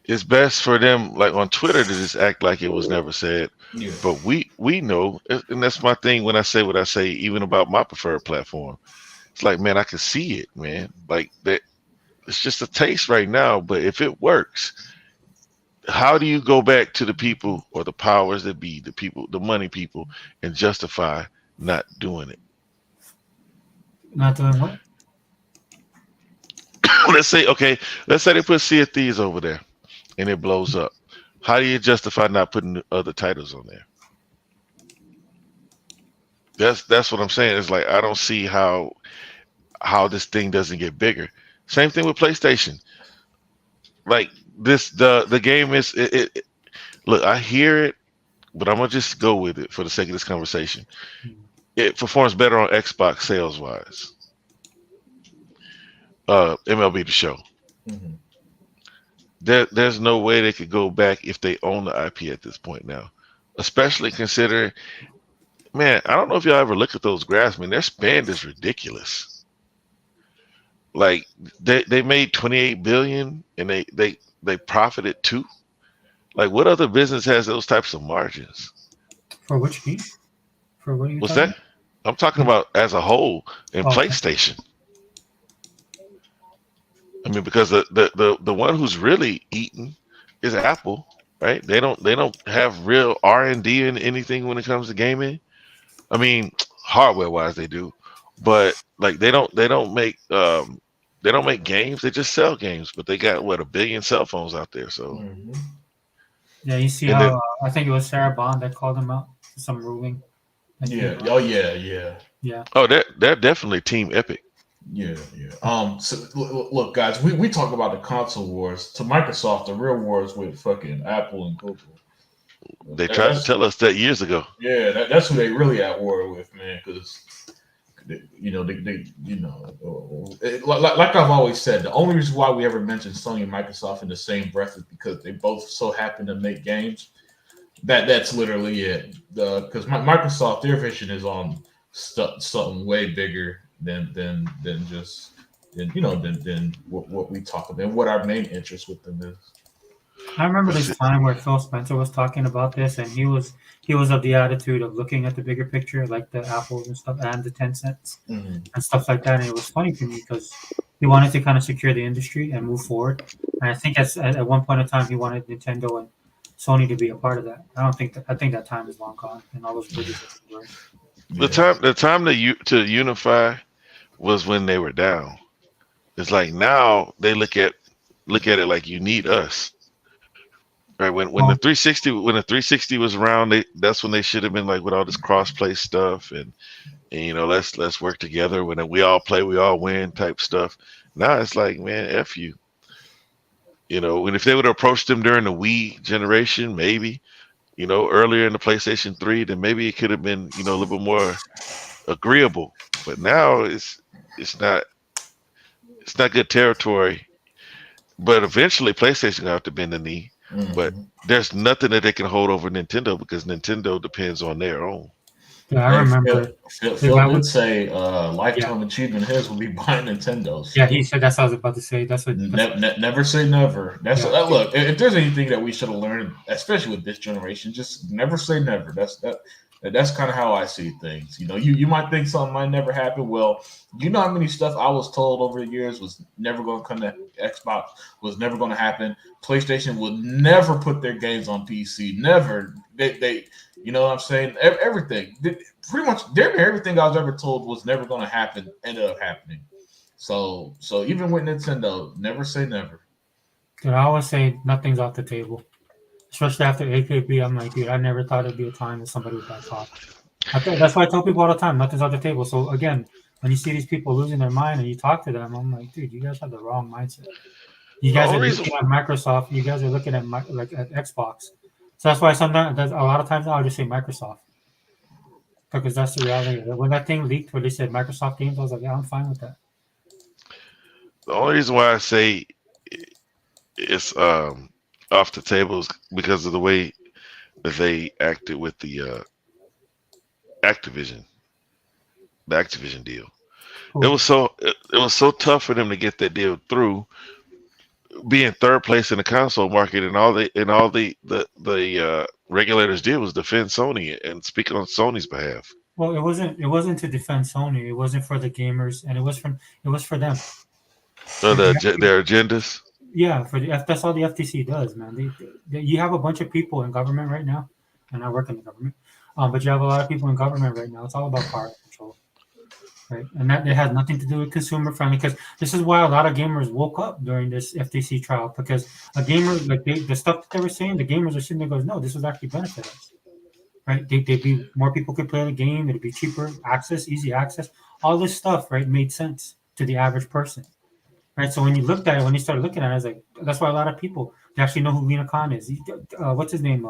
It's best for them, like on Twitter, to just act like it was never said. Yeah. But we know, and that's my thing when I say what I say, even about my preferred platform. It's like, man, I can see it, man. Like that, it's just a taste right now. But if it works, how do you go back to the people or the powers that be, the people, the money people, and justify not doing it? Not doing what? Okay, let's say they put Sea of Thieves over there and it blows up. How do you justify not putting other titles on there? That's what I'm saying. It's like I don't see how this thing doesn't get bigger. Same thing with PlayStation. Like this, the game is look. I hear it, but I'm gonna just go with it for the sake of this conversation. It performs better on Xbox sales wise. MLB The Show. Mhm. There's no way they could go back if they own the IP at this point now. Especially considering, man, I don't know if y'all ever look at those graphs, man. Their spend is ridiculous. Like they made 28 billion and they profited too. Like what other business has those types of margins? For which game? For what are you What's talking that? I'm talking about as a whole in Okay. PlayStation. I mean, because the one who's really eating is Apple, right? They don't have real R&D in anything when it comes to gaming. I mean, hardware wise they do, but like they don't make games. They just sell games, but they got what 1 billion cell phones out there. So Mhm. Yeah, you see and how then I think it was Sarah Bond that called him out for some ruling that Yeah. came out. Oh yeah. Yeah. Yeah. oh, they're definitely Team Epic. Yeah, yeah. So look, guys, we talk about the console wars. To Microsoft, the real wars with fucking Apple and Google. They tried to That's tell us that years ago. yeah, that's who they really at war with, man. Because like I've always said, the only reason why we ever mention Sony and Microsoft in the same breath is because they both so happen to make games. That's literally it. Because Microsoft, their vision is on something way bigger than just than what we talk about and what our main interest with them is. I remember But this see, time where Phil Spencer was talking about this, and he was of the attitude of looking at the bigger picture, like the Apples and stuff, and the Tencents Mm-hmm. and stuff like that. And it was funny to me because he wanted to kind of secure the industry and move forward. And I think at one point in time he wanted Nintendo and Sony to be a part of that. I think that time is long gone, and all those bridges are burned. the Yeah. time to unify was when they were down. It's like now they look at it like you need us. Right when the Well, 360 was around, that's when they should have been like with all this crossplay stuff and let's work together. When we all play, we all win type stuff. Now it's like, man, f you. And if they would have approached them during the Wii generation, maybe earlier in the PlayStation 3, then maybe it could have been a little bit more agreeable. But now it's not good territory. But eventually, PlayStation gonna have to bend the knee. But Mm-hmm. there's nothing that they can hold over Nintendo because Nintendo depends on their own. yeah, I Hey, remember if Phil I did would. say Yeah, lifetime achievement his will be buying Nintendos. yeah, he said that's what I was about to say. Never say never. That's Yeah. look. If there's anything that we should have learned, especially with this generation, just never say never. That's kind of how I see things. You might think something might never happen. Well, you know how many stuff I was told over the years was never going to come to Xbox, was never going to happen. PlayStation would never put their games on PC. Never. They you know what I'm saying? Everything. Pretty much damn near everything I was ever told was never going to happen ended up happening. So even with Nintendo, never say never. Dude, I always say nothing's off the table, especially after AKB. I'm like, dude, I never thought it'd be a time that somebody would back off. That's why I tell people all the time, nothing's off the table. So again, when you see these people losing their mind and you talk to them, I'm like, dude, you guys have the wrong mindset. You The guys are only reason looking at Microsoft. You guys are looking at like at Xbox. So that's why sometimes, a lot of times, I'll just say Microsoft because that's the reality. When that thing leaked, where they said Microsoft games, I was like, yeah, I'm fine with that. the only reason why I say it's off the table is because of the way that they acted with the Activision. the Activision deal. Cool. It was so tough for them to get that deal through, being third place in the console market, and all the regulators did was defend Sony and speak on Sony's behalf. Well, it wasn't to defend Sony. It wasn't for the gamers, and it was for them. So Right? their agendas. Yeah, that's all the FTC does, man. You have a bunch of people in government right now, and I work in the government, but you have a lot of people in government right now. It's all about power control, right? And that it has nothing to do with consumer friendly. Because this is why a lot of gamers woke up during this FTC trial, because a gamer like the stuff that they were saying, the gamers are sitting there goes, no, this would actually benefit us, right? They'd be more people could play the game. It'd be cheaper access, easy access. All this stuff, right, made sense to the average person. Right, so when you looked at it, when you started looking at it, it's like that's why a lot of people they actually know who Lena Khan is. What's his name?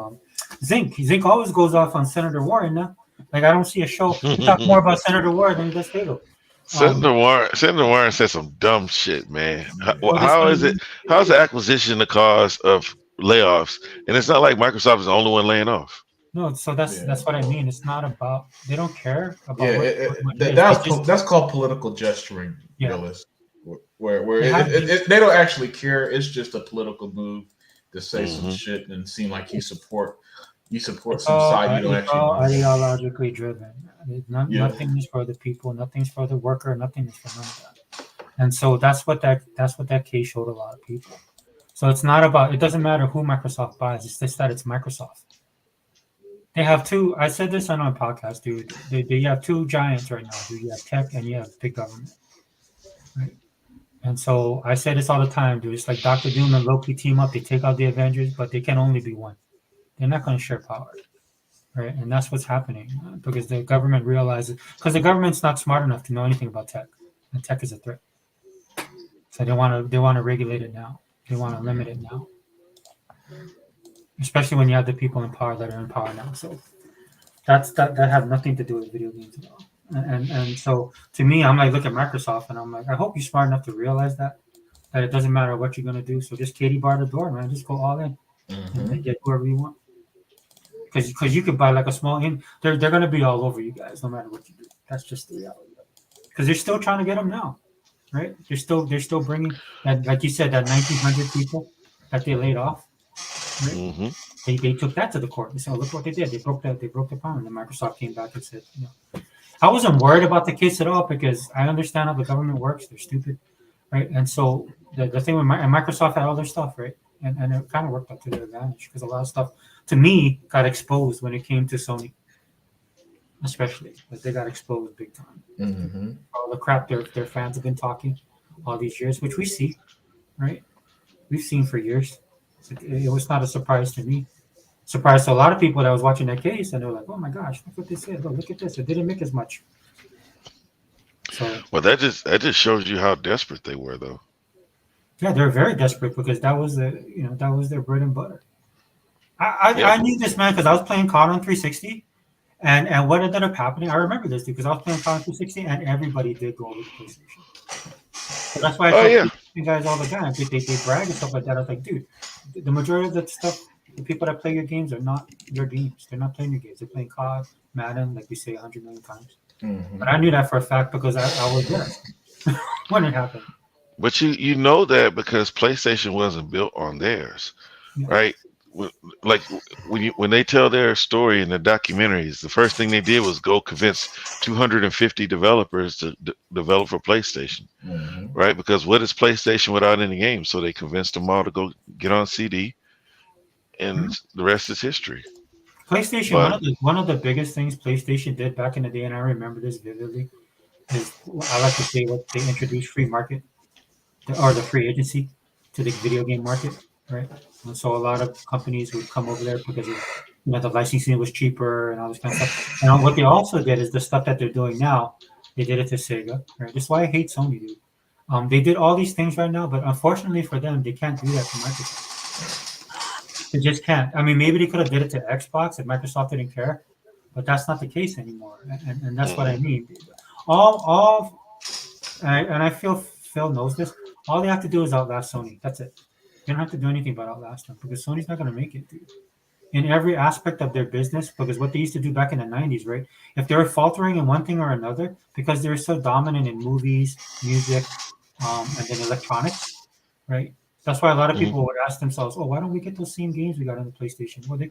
Zink. Zink always goes off on Senator Warren now. Like I don't see a show he talk more about Senator Warren than he does Fatal. Senator Warren said some dumb shit, man. Well, How is it? How is the acquisition the cause of layoffs? And it's not like Microsoft is the only one laying off. No, so that's what I mean. It's not about they don't care about. That's called political gesturing, Willis. Where they don't actually care. It's just a political move to say some shit and seem like you support some side you don't actually. All ideologically driven. Nothing is for the people. Nothing's for the worker. Nothing is for none of that. And so that's what that case showed a lot of people. So it's not about. It doesn't matter who Microsoft buys. It's just that it's Microsoft. They have two. I said this on our podcast, dude. They have two giants right now. Dude. You have tech and you have big government. Right. And so I say this all the time, dude. It's like Dr. Doom and Loki team up. They take out the Avengers, but they can only be one. They're not going to share power, right? And that's what's happening because the government realizes because the government's not smart enough to know anything about tech, and tech is a threat. So they want to regulate it now. They want to limit it now, especially when you have the people in power that are in power now. So that has nothing to do with video games at all. And so to me, I'm like, look at Microsoft, and I'm like, I hope you're smart enough to realize that it doesn't matter what you're gonna do. So just Katie bar the door, man. Just go all in and get whoever you want. Because you could buy like a small in. They're gonna be all over you guys, no matter what you do. That's just the reality. Because they're still trying to get them now, right? They're still bringing that, like you said, that 1,900 people that they laid off. Right? They took that to the court. They said, oh, look what they did. They broke the pound. And Microsoft came back and said, I wasn't worried about the case at all because I understand how the government works. They're stupid, right? And so the thing with Microsoft had all their stuff, right? And it kind of worked out to their advantage because a lot of stuff, to me, got exposed when it came to Sony, especially. Like they got exposed big time. All the crap their fans have been talking all these years, which we see, right? We've seen for years. It was not a surprise to me. Surprised to a lot of people that was watching that case, and they were like, "Oh my gosh, look what they said! Look at this! It didn't make as much." So, well, that just shows you how desperate they were, though. Yeah, they're very desperate because that was their bread and butter. I knew this, man, because I was playing COD on 360, and what ended up happening, I remember this because I was playing COD on 360, and everybody did go over to PlayStation. So that's why I tell you guys all the time. They brag and stuff like that. I was like, dude, the majority of the stuff. The people that play your games are not your games. They're not playing your games. They're playing COD, Madden, like we say 100 million times. But I knew that for a fact because I was there when it happened. But you know that because PlayStation wasn't built on theirs, right? Like when they tell their story in the documentaries, the first thing they did was go convince 250 developers to develop for PlayStation, right? Because what is PlayStation without any games? So they convinced them all to go get on CD. And the rest is history. PlayStation, one of the biggest things PlayStation did back in the day, and I remember this vividly, is I like to say what they introduced free market or the free agency to the video game market, right? And so a lot of companies would come over there because the licensing was cheaper and all this kind of stuff. And what they also did is the stuff that they're doing now, they did it to Sega, right? That's why I hate Sony, dude. They did all these things right now, but unfortunately for them, they can't do that to Microsoft. They just can't. I mean, maybe they could have did it to Xbox if Microsoft didn't care, but that's not the case anymore. And that's what I mean. And I feel Phil knows this. All they have to do is outlast Sony. That's it. They don't have to do anything but outlast them because Sony's not going to make it, dude. in every aspect of their business, because what they used to do back in the 90s, right? If they were faltering in one thing or another, because they were so dominant in movies, music, and then electronics, right? That's why a lot of Mhm. people would ask themselves, "Oh, why don't we get those same games we got on the PlayStation?" Well, they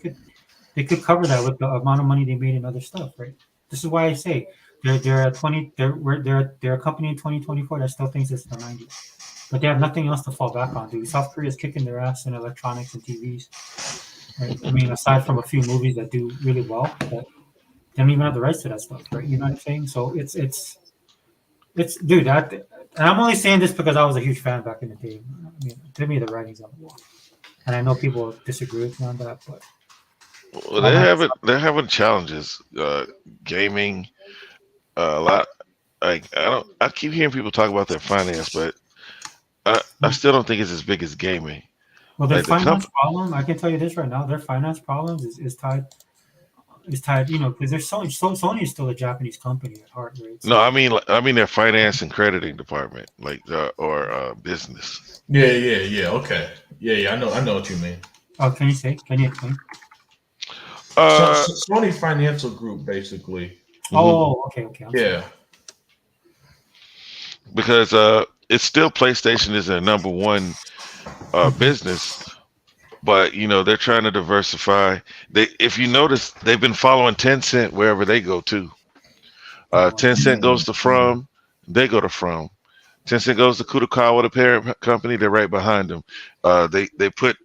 could cover that with the amount of money they made in other stuff, right? This is why I say they're a 20 they're a company in 2024 that still thinks it's the 90s, but they have nothing else to fall back on, dude. South Korea's kicking their ass in electronics and TVs, right? I mean, aside from a few movies that do really well, but they don't even have the rights to that stuff, right? You know what I'm saying? So it's dude. And I'm only saying this because I was a huge fan back in the day. I mean, to me, the writing's on the wall, and I know people disagree with me on that, but Well, all that they're having challenges. Gaming a lot. Like I keep hearing people talk about their finance, but I still don't think it's as big as gaming. well, their Like the finance company. problem. I can tell you this right now: their finance problems is tied. You know, because there's Sony is still a Japanese company at heart, right? No, So I mean their finance and crediting department, like or business. Yeah. Okay. Yeah. I know what you mean. can you say? Can you explain? Uh, Sony Financial Group, basically. mhm. Oh, okay. I'm sorry. Yeah. Because it's still PlayStation is their number one business, but you know they're trying to diversify. If you notice, they've been following Tencent wherever they go to. Oh, Tencent goes to From, they go to From. Tencent goes to Kudokawa, the parent company. They're right behind them. They put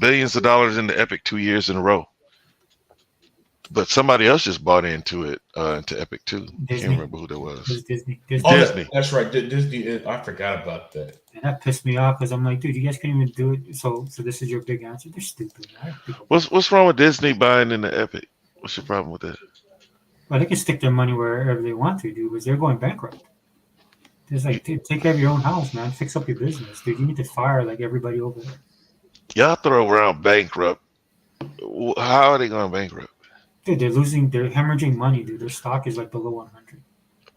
billions of dollars into Epic 2 years in a row. But somebody else just bought into Epic too. Can't Disney. remember who that It was. was Disney. Oh, Disney. that's right. Disney. I forgot about that. And that pissed me off because I'm like, dude, you guys couldn't even do it. So this is your big answer. They're stupid. Man. What's wrong with Disney buying into Epic? What's your problem with that? Well, they can stick their money wherever they want to, dude, because they're going bankrupt. It's like, take care of your own house, man. Fix up your business, dude. You need to fire like everybody over there. Y'all throw around bankrupt. How are they going bankrupt? Dude, they're hemorrhaging money, dude. Their stock is like below 100.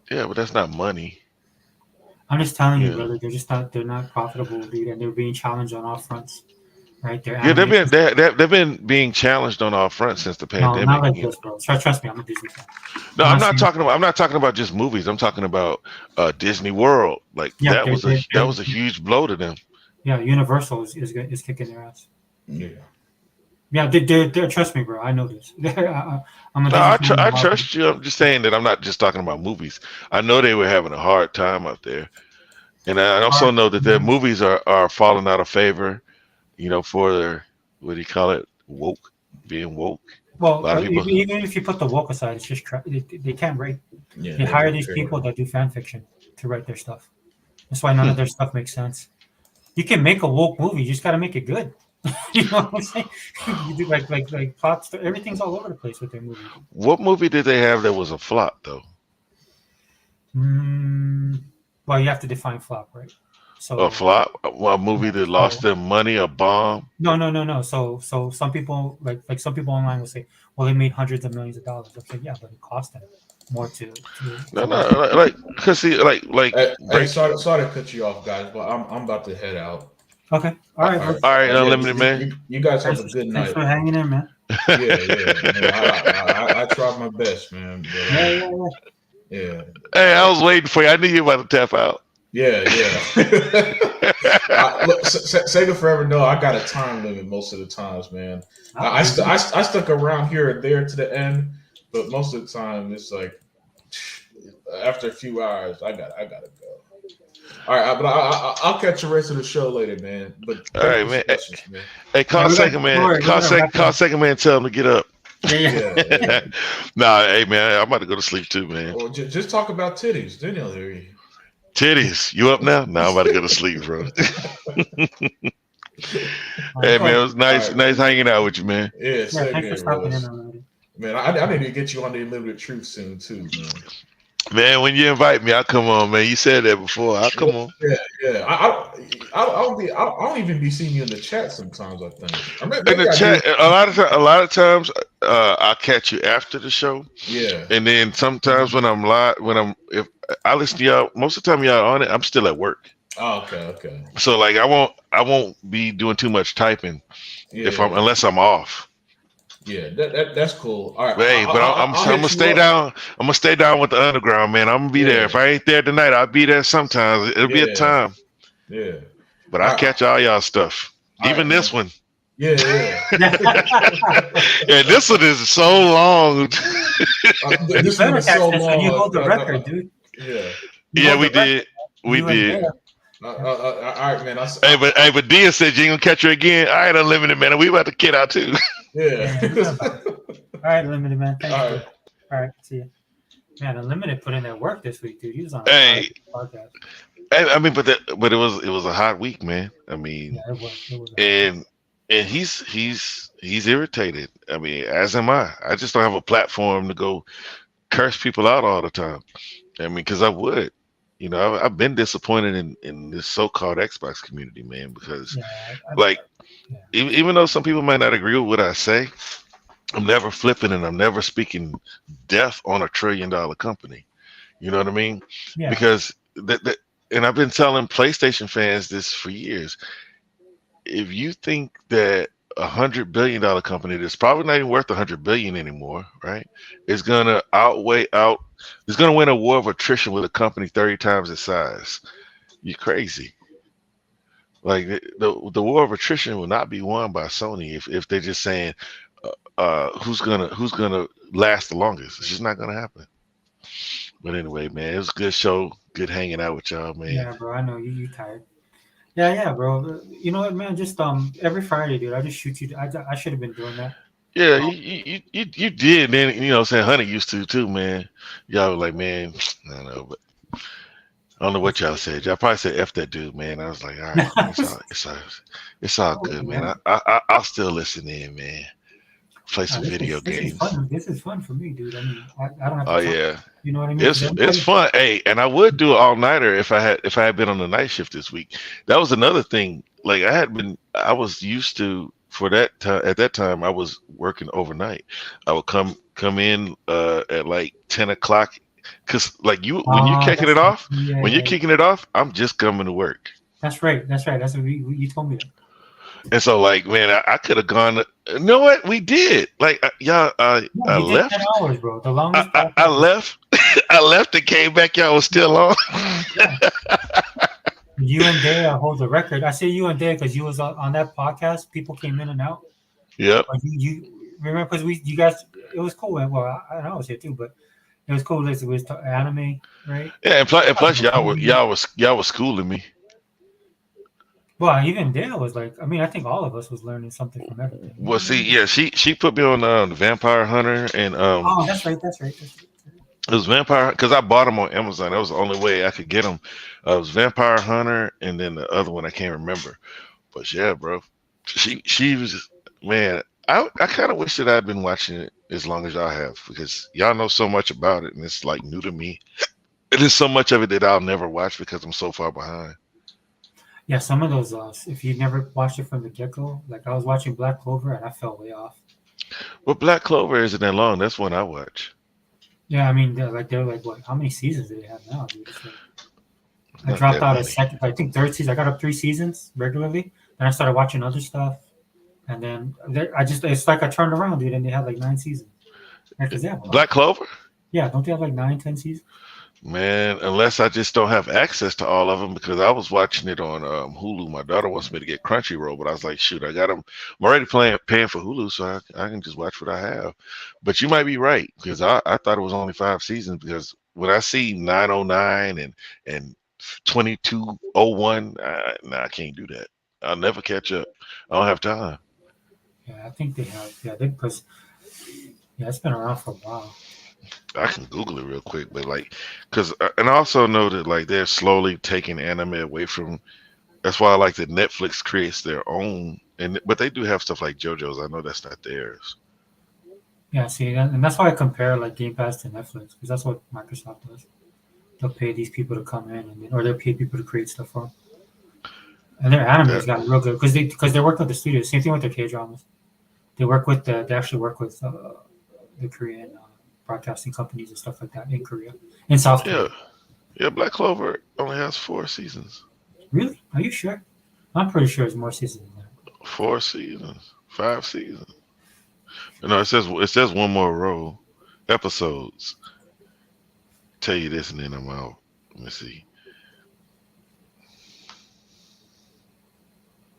Yeah, but that's not money. I'm just telling you, Yeah. brother. They're not profitable, dude, and they're being challenged on all fronts. Right? Their Yeah, animation. they've been being challenged on all fronts since the No, pandemic. not like this, bro. Trust me, I'm a Disney fan. No, I'm I'm not not talking about. I'm not talking about just movies. I'm talking about Disney World. Like Yeah, that was a huge blow to them. Yeah, Universal is kicking their ass. Yeah. Yeah, they're trust me, bro. I know this. I'm a No, I, Disney fan. I trust you. I'm just saying that I'm not just talking about movies. I know they were having a hard time out there, and I also know that their movies are falling out of favor. You know, for their what do you call it? Being woke. Well, A lot of people. even if you put the woke aside, it's just they can't write. Yeah. They hire these people that do fan fiction to write their stuff. That's why none of their stuff makes sense. You can make a woke movie, you just got to make it good. You know what I'm saying? You do like plots. Everything's all over the place with their movies. What movie did they have that was a flop though? Well, you have to define flop, right? So A flop? A movie that lost them money? A bomb? No. So some people like some people online will say, well, they made hundreds of millions of dollars. I'm saying, yeah, but it cost them more to No, like because see, like Hey, sorry to cut you off, guys, but I'm about to head out. Okay, all right. All right, Unlimited Man. You guys have a good night. Thanks for hanging in, man. Yeah. I tried my best, man. But, yeah. Hey, I was waiting for you. I knew you were about to tap out. Yeah. Look, Sega Forever. No, I got a time limit most of the times, man. I stuck around here and there to the end, but most of the time it's like after a few hours, I gotta go. All right, but I'll catch the rest of the show later, man. But all right, man. Man. Hey, call Second Man. Call Second Man. Tell him to get up. Yeah. Nah, hey man, I'm about to go to sleep too, man. Well, just talk about titties, then he'll hear you. Titties, you up now? No, I'm about to go to sleep, bro. Hey man, it was nice hanging out with you, man. Yeah, thanks for stopping in already. Man, I need to get you on the Unlimited Truth soon too, man. Man, when you invite me, I'll come on, man. You said that before. I'll come on. Yeah. I don't even be seeing you in the chat sometimes. I think. In the chat, a lot of times, I'll catch you after the show. Yeah. And then sometimes when I'm live, if I listen to y'all, most of the time y'all on it, I'm still at work. Oh, okay. So like I won't be doing too much typing unless I'm off. Yeah, that's cool. All right, Hey, but I'm I'll gonna hit you stay up. down. I'm gonna stay down with the underground, man. I'm gonna be there. Yeah, If I ain't there tonight, I'll be there sometimes. It'll be a yeah, time. yeah. But I All right, catch all y'all stuff. all Even right, this man. one. Yeah, Yeah. Yeah, this one is so long. You this one better is catch so this when you long. hold the record, dude. Yeah. You Yeah, hold we the record. did. We You and did. Dale. All right, man. But Dia said you ain't gonna catch her again. All right, Unlimited, man. We about to kid out too. Yeah. All right, Unlimited, man. Thanks, All dude. right. All right, see you. Man, Unlimited put in their work this week, dude. He was on a Hey, podcast. I mean, but it was a hot week, man. I mean, Yeah, it was. It was. and he's irritated. I mean, as am I. I just don't have a platform to go curse people out all the time. I mean, because I would. You know, I've been disappointed in this so-called Xbox community, man, because Yeah, like yeah. even though some people might not agree with what I say, I'm never flipping and I'm never speaking death on $1 trillion company. You know what I mean? Yeah. Because that and I've been telling PlayStation fans this for years. If you think that $100 billion company that's probably not even worth 100 billion anymore, right, is gonna is gonna win a war of attrition with a company 30 times its size, you're crazy. Like the war of attrition will not be won by Sony if they're just saying who's gonna last the longest. It's just not gonna happen. But anyway, man, it was a good show. Good hanging out with y'all, man. Yeah, bro. I know you tired. Yeah, bro. You know what, man? Just every Friday, dude. I just shoot you. I should have been doing that. Yeah, you did. Then you know, what I'm saying Honey used to too, man. Y'all were like, man, I don't know, but I don't know what y'all said. Y'all probably said "f that dude," man. I was like, all right, it's all good, man. I'll still listen in, man. Play some video This is games. fun. This is fun for me, dude. I mean, I don't have to Oh talk. yeah, You know what I mean? it's fun. Hey, and I would do an all nighter if I had been on the night shift this week. That was another thing. Like I was used to for that time. At that time, I was working overnight. I would come in at like 10 o'clock, cause like when you're kicking it off, you're kicking it off, I'm just coming to work. That's right. That's what you told me that. And so, like, man, I could have gone. You know what? We did. Like, y'all, I left. 10 hours, bro. The longest. I left. I left and came back. Y'all was still on. Yeah. You and Dale hold the record. I say you and Dale because you was on that podcast. People came in and out. Yep. You remember because you guys. It was cool. Well, I was here too, but it was cool. It was anime, right? Yeah, and plus y'all was schooling me. Well, even Dale was like, I mean, I think all of us was learning something from everything. Well, see, yeah, she put me on the Vampire Hunter and Oh, that's right. It was Vampire because I bought them on Amazon. That was the only way I could get them. It was Vampire Hunter and then the other one I can't remember. But yeah, bro, she was man. I kind of wish that I'd been watching it as long as y'all have because y'all know so much about it and it's like new to me. It is so much of it that I'll never watch because I'm so far behind. Yeah, some of those, if you never watched it from the get-go, like I was watching Black Clover and I fell way off. Well, Black Clover isn't that long. That's one I watch. Yeah, I mean, they're like, what? How many seasons do they have now, dude? I dropped out a second, I think third season. I got up 3 seasons regularly. Then I started watching other stuff. And then it's like I turned around, dude, and they had like 9 seasons. Black Clover? Yeah, don't they have like 9, 10 seasons? Man, unless I just don't have access to all of them because I was watching it on Hulu. My daughter wants me to get Crunchyroll, but I was like, shoot, I got them. I'm already paying for Hulu, so I can just watch what I have. But you might be right because I thought it was only 5 seasons because when I see 909 and 2201, I can't do that. I'll never catch up. I don't have time. Yeah, I think they have. Yeah, because it's been around for a while. I can Google it real quick, but and I also know that like they're slowly taking anime away from. That's why I like that Netflix creates their own, but they do have stuff like JoJo's. I know that's not theirs. Yeah, see, and that's why I compare like Game Pass to Netflix because that's what Microsoft does. They'll pay these people to come in, or they'll pay people to create stuff for them. And their anime's gotten real good because they work with the studios. Same thing with their K dramas. They actually work with the Korean broadcasting companies and stuff like that in Korea, in South Korea. Yeah, Black Clover only has 4 seasons. Really? Are you sure? I'm pretty sure it's more seasons than that. 4 seasons, 5 seasons. No, it says one more row. Episodes. Tell you this and then I'm out. Let me see.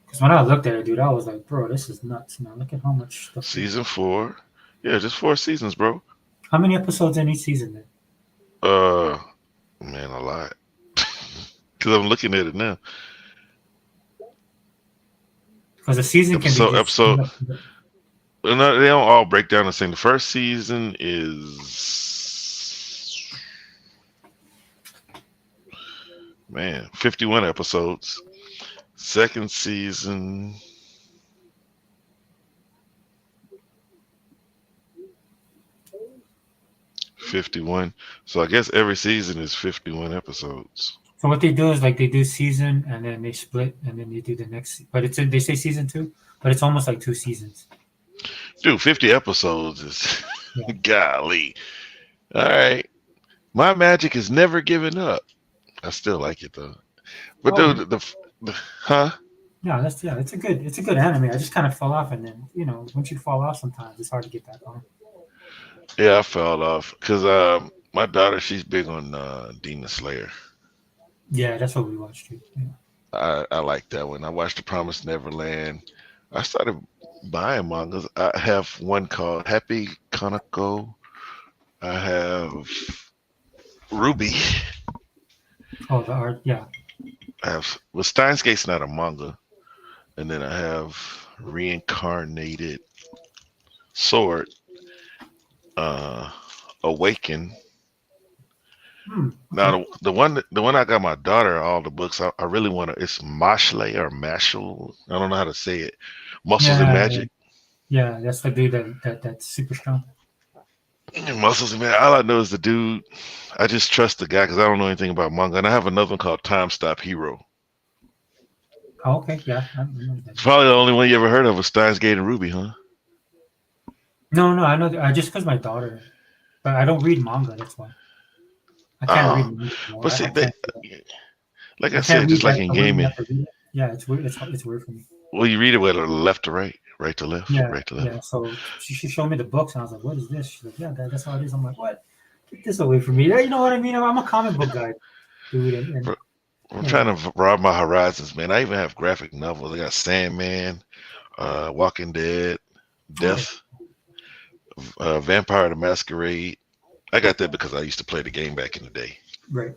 Because when I looked at it, dude, I was like, bro, this is nuts, man. Look at how much stuff. Season 4. Yeah, just 4 seasons, bro. How many episodes in each season then? Man, a lot. Because I'm looking at it now. Because a season can be just Episode. No, they don't all break down the same. The first season is, man, 51 episodes. Second season, 51. So I guess every season is 51 episodes. So what they do is like they do season and then they split and then they do the next. But they say season 2, but it's almost like 2 seasons. Dude, 50 episodes is Yeah. golly. All right. My magic is never giving up. I still like it though. But Oh. dude, huh? Yeah, it's a good anime. I just kind of fell off, and then once you fall off, sometimes it's hard to get back on. Yeah, I fell off because my daughter, she's big on Demon Slayer. Yeah, that's what we watched too. Yeah. I like that one. I watched The Promised Neverland. I started buying mangas. I have one called Happy Kanako. I have Ruby. Oh, the art, yeah. I have Steins Gate's not a manga. And then I have Reincarnated Sword. Awaken. Now the one I got my daughter all the books. I really want to. It's Mashle or Mashal. I don't know how to say it. Muscles and Magic. Yeah, that's the dude that's super strong. Muscles and Magic. All I know is the dude. I just trust the guy because I don't know anything about manga. And I have another one called Time Stop Hero. Oh, okay, yeah. I remember that. Probably the only one you ever heard of was Steins Gate and Ruby, huh? No, I know. Just because my daughter, but I don't read manga. That's why. I can't read manga. But see, like I said, just like in gaming. Yeah, it's weird. It's weird for me. Well, you read it with left to right, right to left, right to left. Yeah. So she showed me the books, and I was like, "What is this?" She's like, "Yeah, that's how it is." I'm like, "What? Get this away from me!" You know what I mean? I'm a comic book guy, dude. I'm trying to broaden my horizons, man. I even have graphic novels. I got Sandman, Walking Dead, Death, Vampire the Masquerade. I got that because I used to play the game back in the day. Right.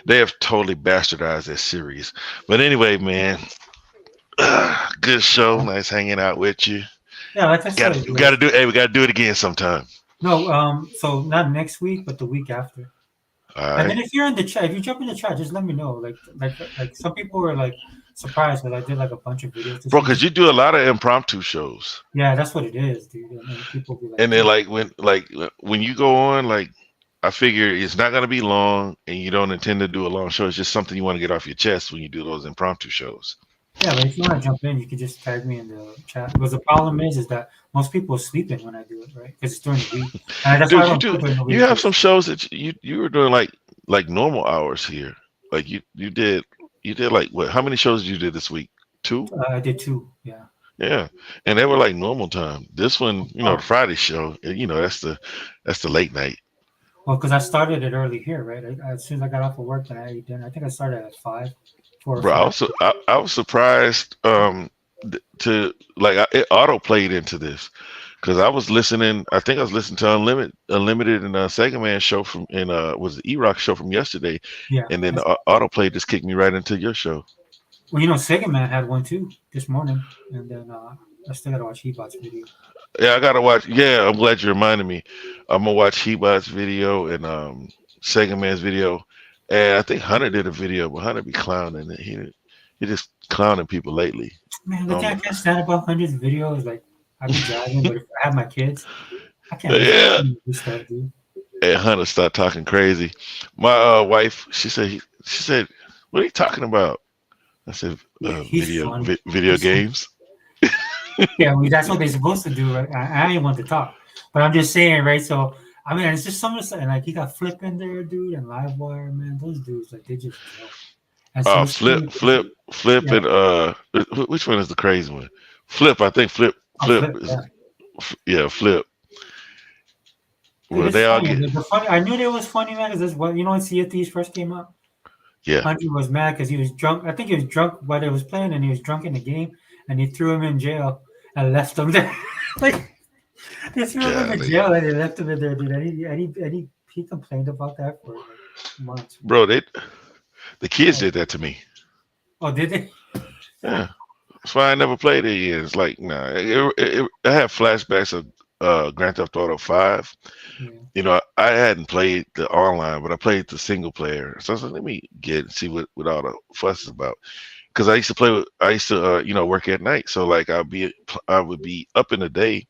They have totally bastardized that series. But anyway, man, good show. Nice hanging out with you. Yeah, like I said, we got to do it again sometime. No, so not next week, but the week after. All right. And then if you're in the chat, if you jump in the chat, just let me know. Like some people were like surprised because I did like a bunch of videos. Bro, because you do a lot of impromptu shows. Yeah, that's what it is, dude. And then people be like, and then when you go on, like I figure it's not gonna be long, and you don't intend to do a long show. It's just something you want to get off your chest when you do those impromptu shows. Yeah, but if you want to jump in, you can just tag me in the chat. Because the problem is that most people are sleeping when I do it, right? Because it's during the week. And that's why you have some shows that you were doing like normal hours here. Like you did like what? How many shows did you did this week? 2? I did 2. Yeah. Yeah, and they were like normal time. This one, the Friday show, that's the late night. Well, because I started it early here, right? As soon as I got off of work, and I ate dinner. I think I started at 5. Bro, I was surprised to it auto played into this because I was listening. I think I was listening to Unlimited and Sega Man show from was the E-Rock show from yesterday. Yeah, and then the auto play just kicked me right into your show. Well, Sega Man had one too this morning, and then I still gotta watch Hebot's video. Yeah, I gotta watch. Yeah, I'm glad you reminded me. I'm gonna watch Hebot's video and Sega Man's video. And I think Hunter did a video, but Hunter be clowning it. He just clowning people lately. Man, the thing I can't stand about Hunter's videos, like I be driving, but if I have my kids, I can't do stuff, dude. And Hunter started talking crazy. My wife, she said, "What are you talking about?" I said, "Video games." Yeah, that's what they're supposed to do, right? I ain't want to talk, but I'm just saying, right? So. I mean, it's just some of the, and like he got Flip in there, dude, and Livewire, man. Those dudes, like they just. And so Flip, yeah. and which one is the crazy one? Flip, I think Flip. Yeah. Yeah, Flip. Dude, Well, it's they all funny. get The funny. I knew it was funny, man. Because this what you know when Sea of Thieves first came out, yeah, Andrew was mad because he was drunk. I think he was drunk while they was playing, and he was drunk in the game, and he threw him in jail and left him there. Like they threw him in the golly, jail and they left him in there, dude. And he complained about that for like months. bro. The kids Oh, did that to me. oh, did they? Yeah, that's why I never played it again. It's like, nah. I have flashbacks of Grand Theft Auto 5. Yeah. You know, I hadn't played the online, but I played the single player. So I was like, let me see what all the fuss is about. Because I used to, work at night. So like, I would be up in the day,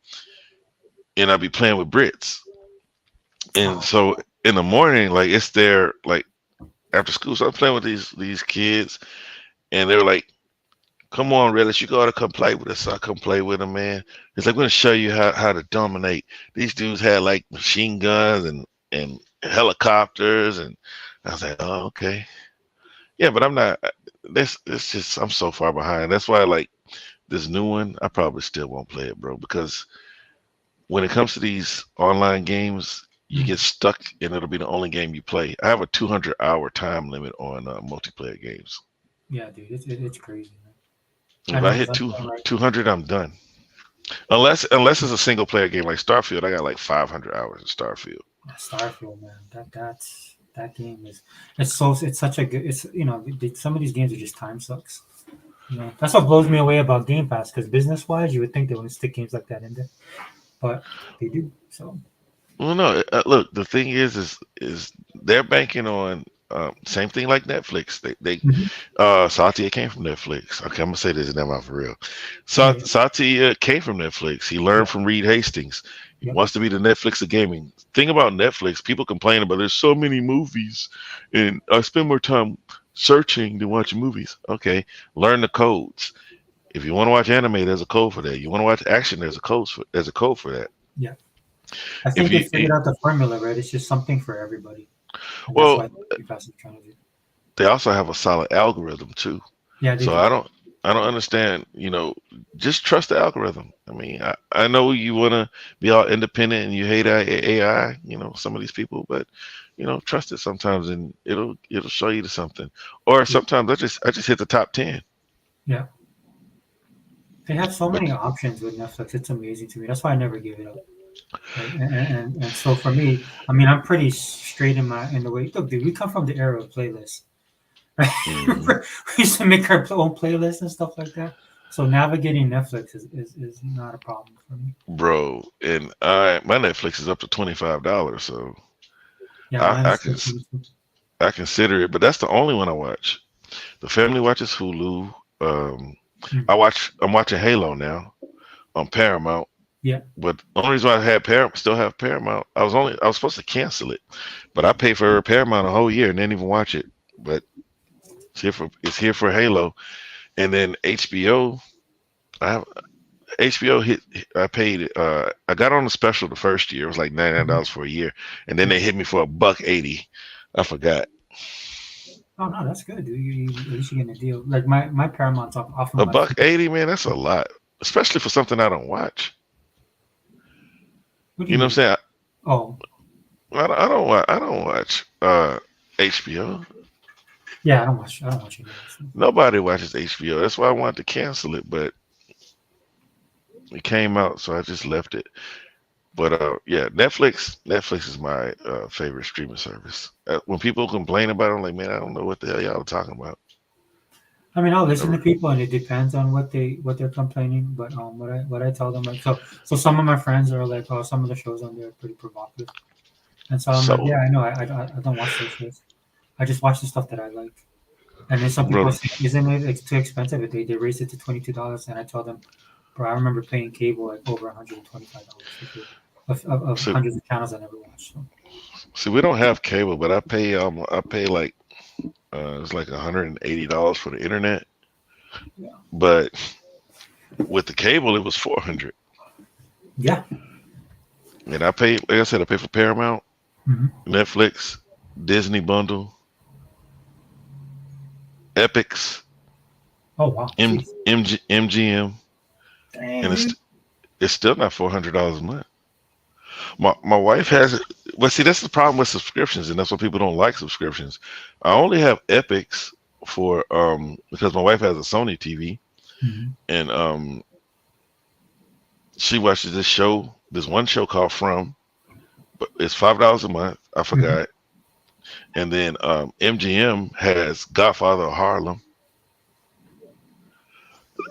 and I'd be playing with Brits. And Oh, so in the morning, like it's there, like after school. So I'm playing with these kids, and they were like, "Come on, Reddish, you gotta come play with us." So I come play with them, man. It's like, we're gonna show you how to dominate. These dudes had like machine guns and helicopters, and I was like, "Oh, okay, yeah." But I'm not. This just I'm so far behind. That's why like this new one, I probably still won't play it, bro, because when it comes to these online games, you get mm. stuck and it'll be the only game you play. I have a 200-hour time limit on multiplayer games. Yeah, dude, it's crazy, man. I If I know because hit I'm playing like 200, I'm done. Unless it's a single player game like Starfield, I got like 500 hours in Starfield. Starfield, man. That game is it's such a good. It's some of these games are just time sucks. You know that's what blows me away about Game Pass because business wise, you would think they wouldn't stick games like that in there, but they do. So Well, no, look, the thing is they're banking on same thing like Netflix. mhm. Satya came from Netflix. Okay, I'm gonna say this now for real. Yeah, Satya came from Netflix. He learned yeah, from Reed Hastings. He yeah, wants to be the Netflix of gaming. Thing about Netflix, people complain about there's so many movies, and I spend more time searching than watching movies. Okay, learn the codes. If you want to watch anime, there's a code for that. You want to watch action, there's a code for that. yeah. I If think they you figured out the formula, right? It's just something for everybody, and that's well, why Game Pass is trying to do. they also have a solid algorithm too. Yeah, they So do. I don't understand, just trust the algorithm. I mean, I know you want to be all independent and you hate AI, some of these people, but trust it sometimes and it'll show you to something. Or Yeah, sometimes I just hit the top 10. yeah. They have so But many options with Netflix. It's amazing to me. That's why I never give it up. Right? And so for me, I mean, I'm pretty straight in the way. Look, dude, we come from the era of playlists. Right? mhm. We used to make our own playlists and stuff like that. So navigating Netflix is not a problem for me. Bro, and my Netflix is up to $25, so Yeah, I, mine I is can 15. I consider it, but that's the only one I watch. The family watches Hulu. Mm. I'm watching Halo now on Paramount. Yeah. But the only reason why I had still have Paramount, I was supposed to cancel it, but I paid for Paramount a whole year and didn't even watch it. But it's here for Halo, and then HBO. I have HBO hit. I paid. I got on a special the first year. It was like $99 Mhm. for a year, and then Yeah. they hit me for $180. I forgot. Oh no, that's good, dude. At least you're getting a deal. Like my Paramount's off from A like buck eighty, man. That's a lot, especially for something I don't watch. what do You you know what I'm mean? saying? Oh, I don't watch HBO. yeah, I don't watch any of that stuff. Nobody watches HBO. That's why I wanted to cancel it, but it came out, so I just left it. But yeah, Netflix is my favorite streaming service. When people complain about it, I'm like, man, I don't know what the hell y'all are talking about. I mean, I'll listen to Never- people, and it depends on what they're complaining. But what I tell them like so some of my friends are like, oh, some of the shows on there are pretty provocative, and so I'm like, So, yeah, I know, I don't watch those shows. I just watch the stuff that I like. And then some people brother, say, isn't it too expensive? If they raised it to $22, and I tell them, bro, I remember paying cable like over $125 for cable of so hundreds of channels I never watched. So see, we don't have cable, but I pay like it's like $180 for the internet. yeah, But with the cable, it was 400. yeah, And I pay, like I said, I pay for Paramount, hmm Netflix, Disney bundle, Epics, oh wow, jeez, MGM, dang, and dude. It's still not $400 a month. My wife has it. Well, see, that's the problem with subscriptions, and that's why people don't like subscriptions. I only have Epics for because my wife has a Sony TV, Mhm. and she watches this one show called From, but it's $5 a month. I Mhm. forgot. And then MGM has Godfather of Harlem.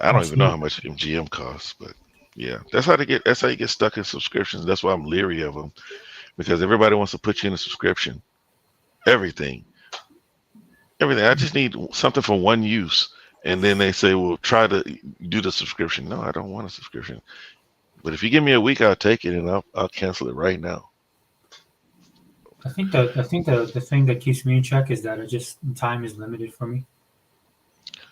I I don't even know see. how much MGM costs, but yeah, that's how they get. That's how you get stuck in subscriptions. That's why I'm leery of them because everybody wants to put you in a subscription. Everything, everything. I just need something for one use, and then they say, "Well, try to do the subscription." No, I don't want a subscription. But if you give me a week, I'll take it, and I'll cancel it right now. I think the thing that keeps me in check is that time is limited for me,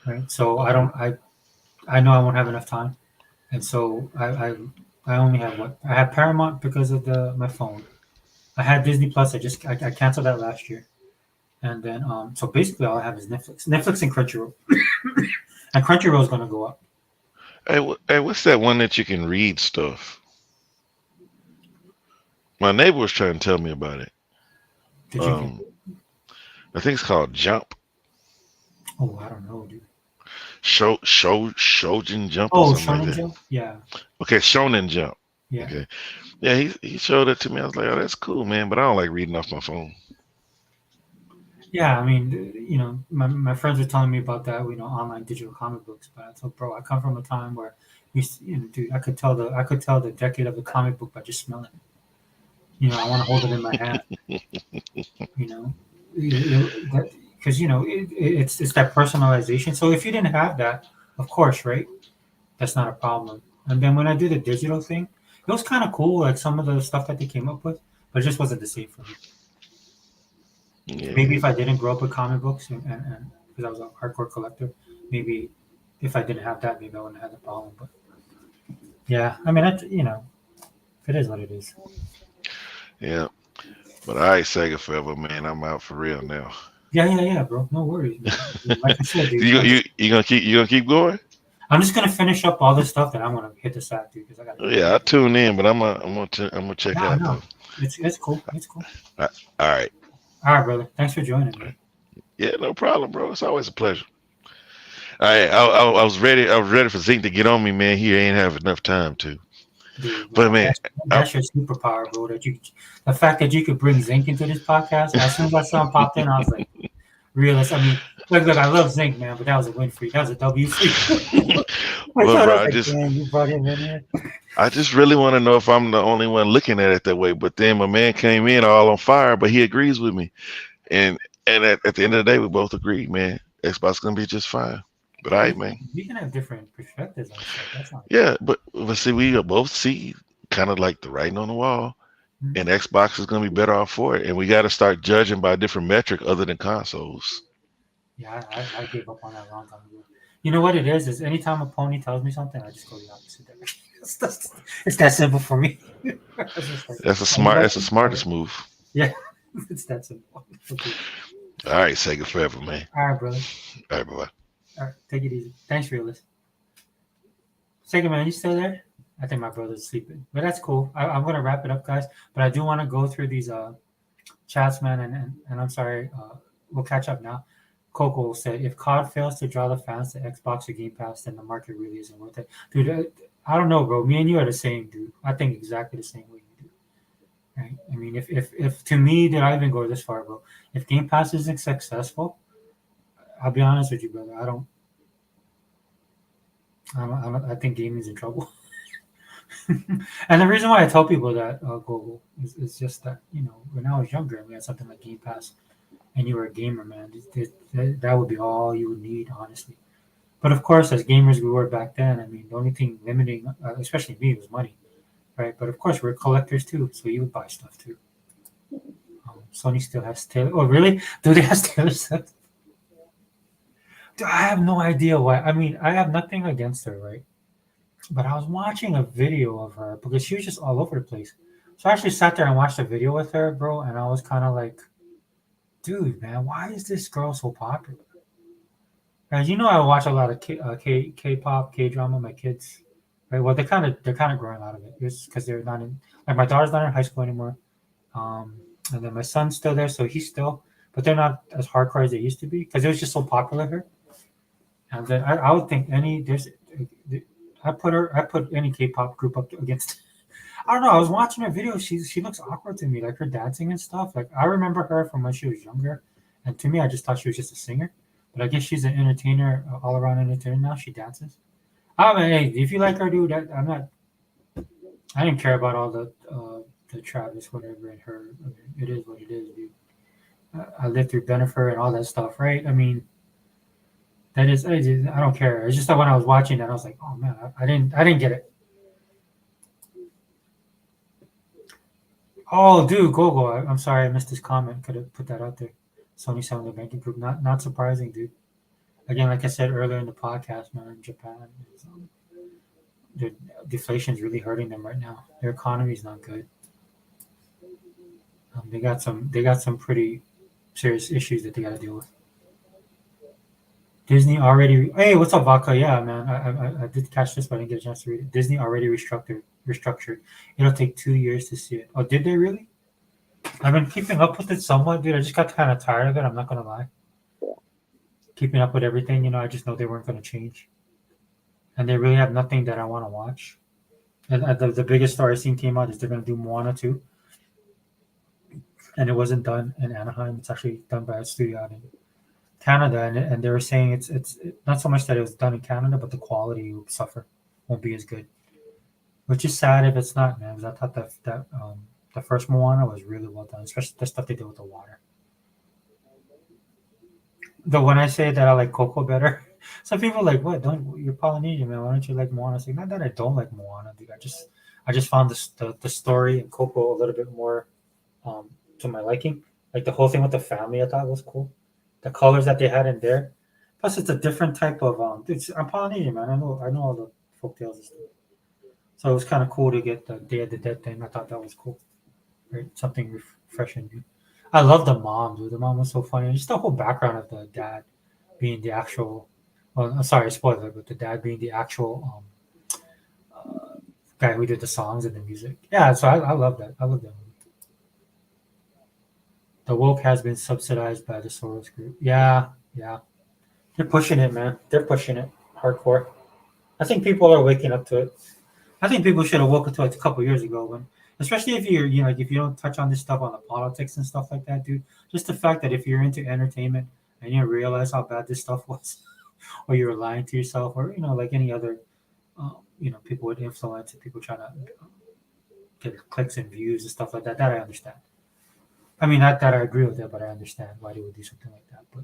right? So I know I won't have enough time, and so I only have what I have Paramount because of the my phone. I had Disney Plus. I canceled that last year, and then so basically all I have is Netflix and Crunchyroll, and Crunchyroll is going to go up. Hey, hey, what's that one that you can read stuff? My neighbor was trying to tell me about it. Did you get? Um, I think it's called Jump. Oh, I don't know, dude. Shojin Jump or Oh, something like Shonen that. Jump. Yeah, Okay, Shonen Jump. yeah, Okay. Yeah, he showed it to me. I was like, oh, that's cool, man. But I don't like reading off my phone. yeah. I mean, my friends were telling me about that. Online digital comic books. But I told bro, I come from a time where dude, I could tell the decade of the comic book by just smelling it. I want to hold it in my hand. You know, because it's that personalization. So if you didn't have that, of course, right? That's not a problem. And then when I do the digital thing, it was kind of cool, like some of the stuff that they came up with, but it just wasn't the same for me. Maybe Yeah. if I didn't grow up with comic books and because I was a hardcore collector, maybe if I didn't have that, maybe I wouldn't have the problem. But yeah, I mean, it is what it is. Yeah. But all right, Sega forever, man. I'm out for real now. Yeah, yeah, yeah, bro. No worries, man. Like I said, dude, You gonna keep going? I'm just gonna finish up all this stuff that I'm gonna hit the sack, dude, because I gotta get Yeah, ready. I tune in, but I'm gonna check No, out no, though. it's cool. It's cool. All right. All right, brother. Thanks for joining, man. Yeah, no problem, bro. It's always a pleasure. All right, I was ready. I was ready for Zeke to get on me, man. He ain't have enough time to. Dude, But man, man, I, that's your superpower, bro. The fact that you could bring Zinc into this podcast. As soon as I saw him popped in, I was like, realist. I mean, look, I love Zinc, man, but that was a win for you. That was a W for you. I look, thought I bro. was like, damn, you brought him in here. I just really want to know if I'm the only one looking at it that way. But then my man came in all on fire, but he agrees with me. And at the end of the day, we both agree, man. Xbox gonna be just fine. But all Yeah, right, man. we can have different perspectives on stuff. That's not. Yeah, but see, we both see kind of like the writing on the wall, and Xbox is gonna be better off for it. And we got to start judging by a different metric other than consoles. Yeah, I gave up on that a long time ago. You know what it is? Is anytime a pony tells me something, I just go the opposite direction. It's that simple for me. It's just like, That's the smartest move. yeah, it's that simple. Okay. All right, Sega forever, man. All right, brother. All right, bye bye. All right, take it easy. Thanks, realist. Second man, you still there? I think my brother's sleeping, but that's cool. I'm gonna wrap it up, guys. But I do want to go through these chats, man, and I'm sorry. We'll catch up now. Coco said, if COD fails to draw the fans to Xbox or Game Pass, then the market really isn't worth it. Dude, I don't know, bro. Me and you are the same, dude. I think exactly the same way you do. Right? I mean, if to me, did I even go this far, bro? If Game Pass isn't successful, I'll be honest with you, brother. I think gaming's in trouble. And the reason why I tell people that, Global, is just that, when I was younger and we had something like Game Pass and you were a gamer, man, that would be all you would need, honestly. But of course, as gamers we were back then, I mean, the only thing limiting, especially me, was money, right? But of course, we're collectors too, so you would buy stuff too. Sony still has Taylor. Oh, really? Do they have Taylor Swift? Dude, I have no idea why. I mean, I have nothing against her, right? But I was watching a video of her because she was just all over the place. So I actually sat there and watched a video with her, bro, and I was kind of like, dude, man, why is this girl so popular? And I watch a lot of K-pop, K-drama. My kids right? Well, they're kind of growing out of it. It's because they're not in, like, my daughter's not in high school anymore, and then my son's still there, so he's still, but they're not as hardcore as they used to be because it was just so popular here. And then I would think I put any K-pop group up against. I don't know. I was watching her video. She looks awkward to me, like her dancing and stuff. Like I remember her from when she was younger, and to me, I just thought she was just a singer. But I guess she's an entertainer, all around entertainer now. She dances. I mean, hey, if you like her, dude, I'm not. I didn't care about all the Travis whatever and her. I mean, it is what it is, dude. I lived through Benifer and all that stuff, right? I mean, that is. I don't care. It's just that when I was watching that, I was like, oh man, I didn't get it. Oh, dude, Gogo. I'm sorry, I missed this comment. Could have put that out there. Sony selling the banking group. Not surprising, dude. Again, like I said earlier in the podcast, man, Japan, their deflation is really hurting them right now. Their economy is not good. They got some pretty serious issues that they got to deal with. Disney already. Hey, what's up, Vodka? Yeah, man, I did catch this, but I didn't get a chance to read it. Disney already restructured. It'll take 2 years to see it. Oh, did they really? I've been keeping up with it somewhat, dude. I just got kind of tired of it. I'm not gonna lie. Keeping up with everything, I just know they weren't gonna change, and they really have nothing that I want to watch. And the biggest story I've seen came out is they're gonna do Moana 2, and it wasn't done in Anaheim. It's actually done by a studio out in Canada, and they were saying it's not so much that it was done in Canada, but the quality will suffer, won't be as good, which is sad if it's not, man. Because I thought that the first Moana was really well done, especially the stuff they did with the water. Though when I say that I like Coco better, some people are like, "What? You're Polynesian, man? Why don't you like Moana?" I say, not that I don't like Moana, dude. I just found the story in Coco a little bit more to my liking. Like the whole thing with the family, I thought was cool. The colors that they had in there. Plus, it's a different type of I'm Polynesian, man. I know all the folk tales and stuff. So it was kind of cool to get the Day of the Dead thing. I thought that was cool. Right? Something refreshing, dude. I love the mom, dude. The mom was so funny. And just the whole background of the dad being the actual. Well, I'm sorry, spoiler, but the dad being the actual guy who did the songs and the music. Yeah, so I love that. I love that movie. The woke has been subsidized by the Soros group. Yeah. They're pushing it, man. They're pushing it hardcore. I think people are waking up to it. I think people should have woken to it a couple years ago, when, especially if you're, like if you don't touch on this stuff on the politics and stuff like that, dude. Just the fact that if you're into entertainment and you realize how bad this stuff was, or you were lying to yourself, or like any other, people with influence and people trying to get clicks and views and stuff like that. That I understand. I mean, not that I agree with it, but I understand why they would do something like that. But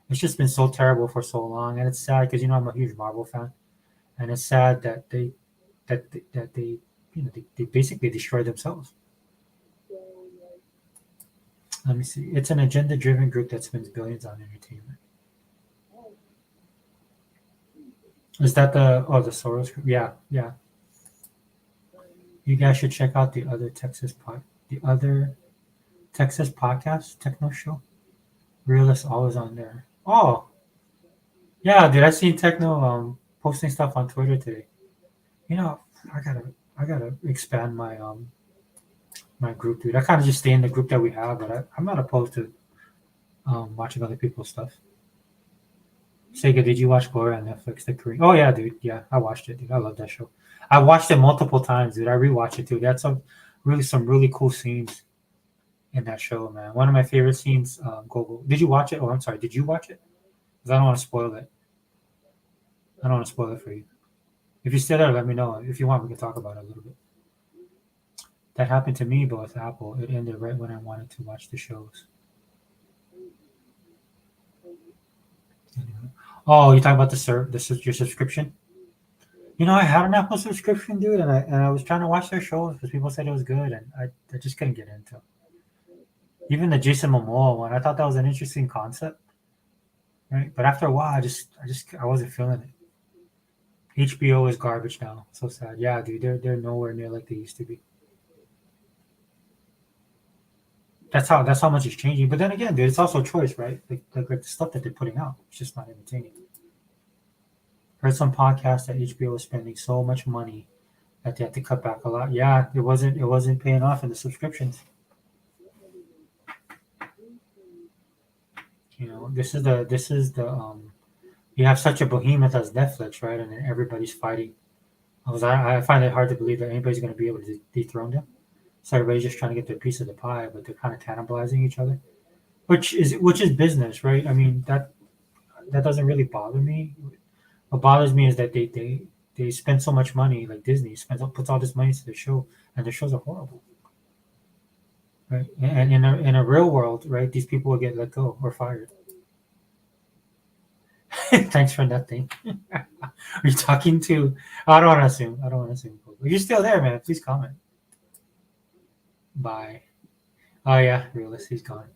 it's just been so terrible for so long, and it's sad because I'm a huge Marvel fan, and it's sad that they they basically destroy themselves. Let me see. It's an agenda-driven group that spends billions on entertainment. Is that the Soros group? Yeah. You guys should check out the other Texas podcast, Techno Show. Realist always on there. Oh, yeah, dude. I seen Techno posting stuff on Twitter today. I gotta expand my my group, dude. I kind of just stay in the group that we have, but I'm not opposed to watching other people's stuff. Sega, did you watch Glory on Netflix? The Korean? Oh yeah, dude. Yeah, I watched it, dude. I love that show. I watched it multiple times, dude. I rewatched it too. That's some really cool scenes in that show, man. One of my favorite scenes. Go. Did you watch it? Oh, I'm sorry. Did you watch it? Because I don't want to spoil it. I don't want to spoil it for you. If you're still there, let me know. If you want, we can talk about it a little bit. That happened to me, but with Apple, it ended right when I wanted to watch the shows. Anyway. Oh, you're talking about your subscription? I had an Apple subscription, dude, and I was trying to watch their shows because people said it was good, and I just couldn't get into it. Even the Jason Momoa one, I thought that was an interesting concept, right? But after a while, I wasn't feeling it. HBO is garbage now. So sad. Yeah, dude, they're nowhere near like they used to be. That's how much it's changing. But then again, dude, it's also a choice, right? Like the stuff that they're putting out, it's just not entertaining. Heard some podcasts that HBO was spending so much money that they had to cut back a lot. Yeah, it wasn't paying off in the subscriptions. You know, this is the you have such a behemoth as Netflix, right? And then everybody's fighting. I find it hard to believe that anybody's going to be able to dethrone them. So everybody's just trying to get their piece of the pie, but they're kind of cannibalizing each other, which is business, right? I mean that doesn't really bother me. What bothers me is that they spend so much money, like Disney puts all this money into the show, and the shows are horrible, right? And in a real world, right, these people will get let go or fired. Thanks for nothing. Are you talking to? I don't want to assume. I don't want to assume. But you're still there, man. Please comment. Bye. Oh yeah, realist. He's gone.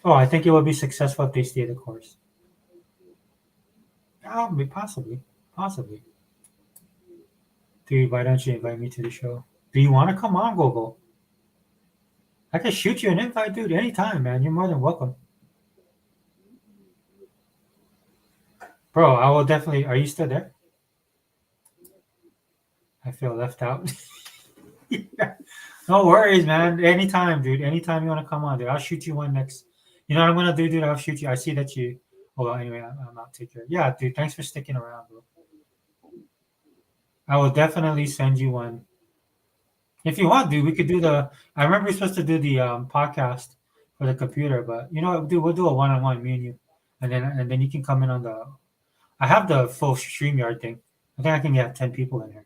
Oh, I think it would be successful if they stay the course. Possibly. Dude, why don't you invite me to the show? Do you want to come on, Gogo? I can shoot you an invite, dude, anytime, man. You're more than welcome. Bro, I will definitely. Are you still there? I feel left out. No worries, man. Anytime, dude. Anytime you want to come on, dude. I'll shoot you one next. You know what I'm gonna do, dude? I'll shoot you. I see that you. Oh, well, anyway, I'm not take care. Yeah, dude. Thanks for sticking around, bro. I will definitely send you one. If you want, dude, we could do the. I remember we're supposed to do the podcast for the computer, but you know what, dude, we'll do a one-on-one, me and you, and then you can come in on the. I have the full StreamYard thing. I think I can get 10 people in here.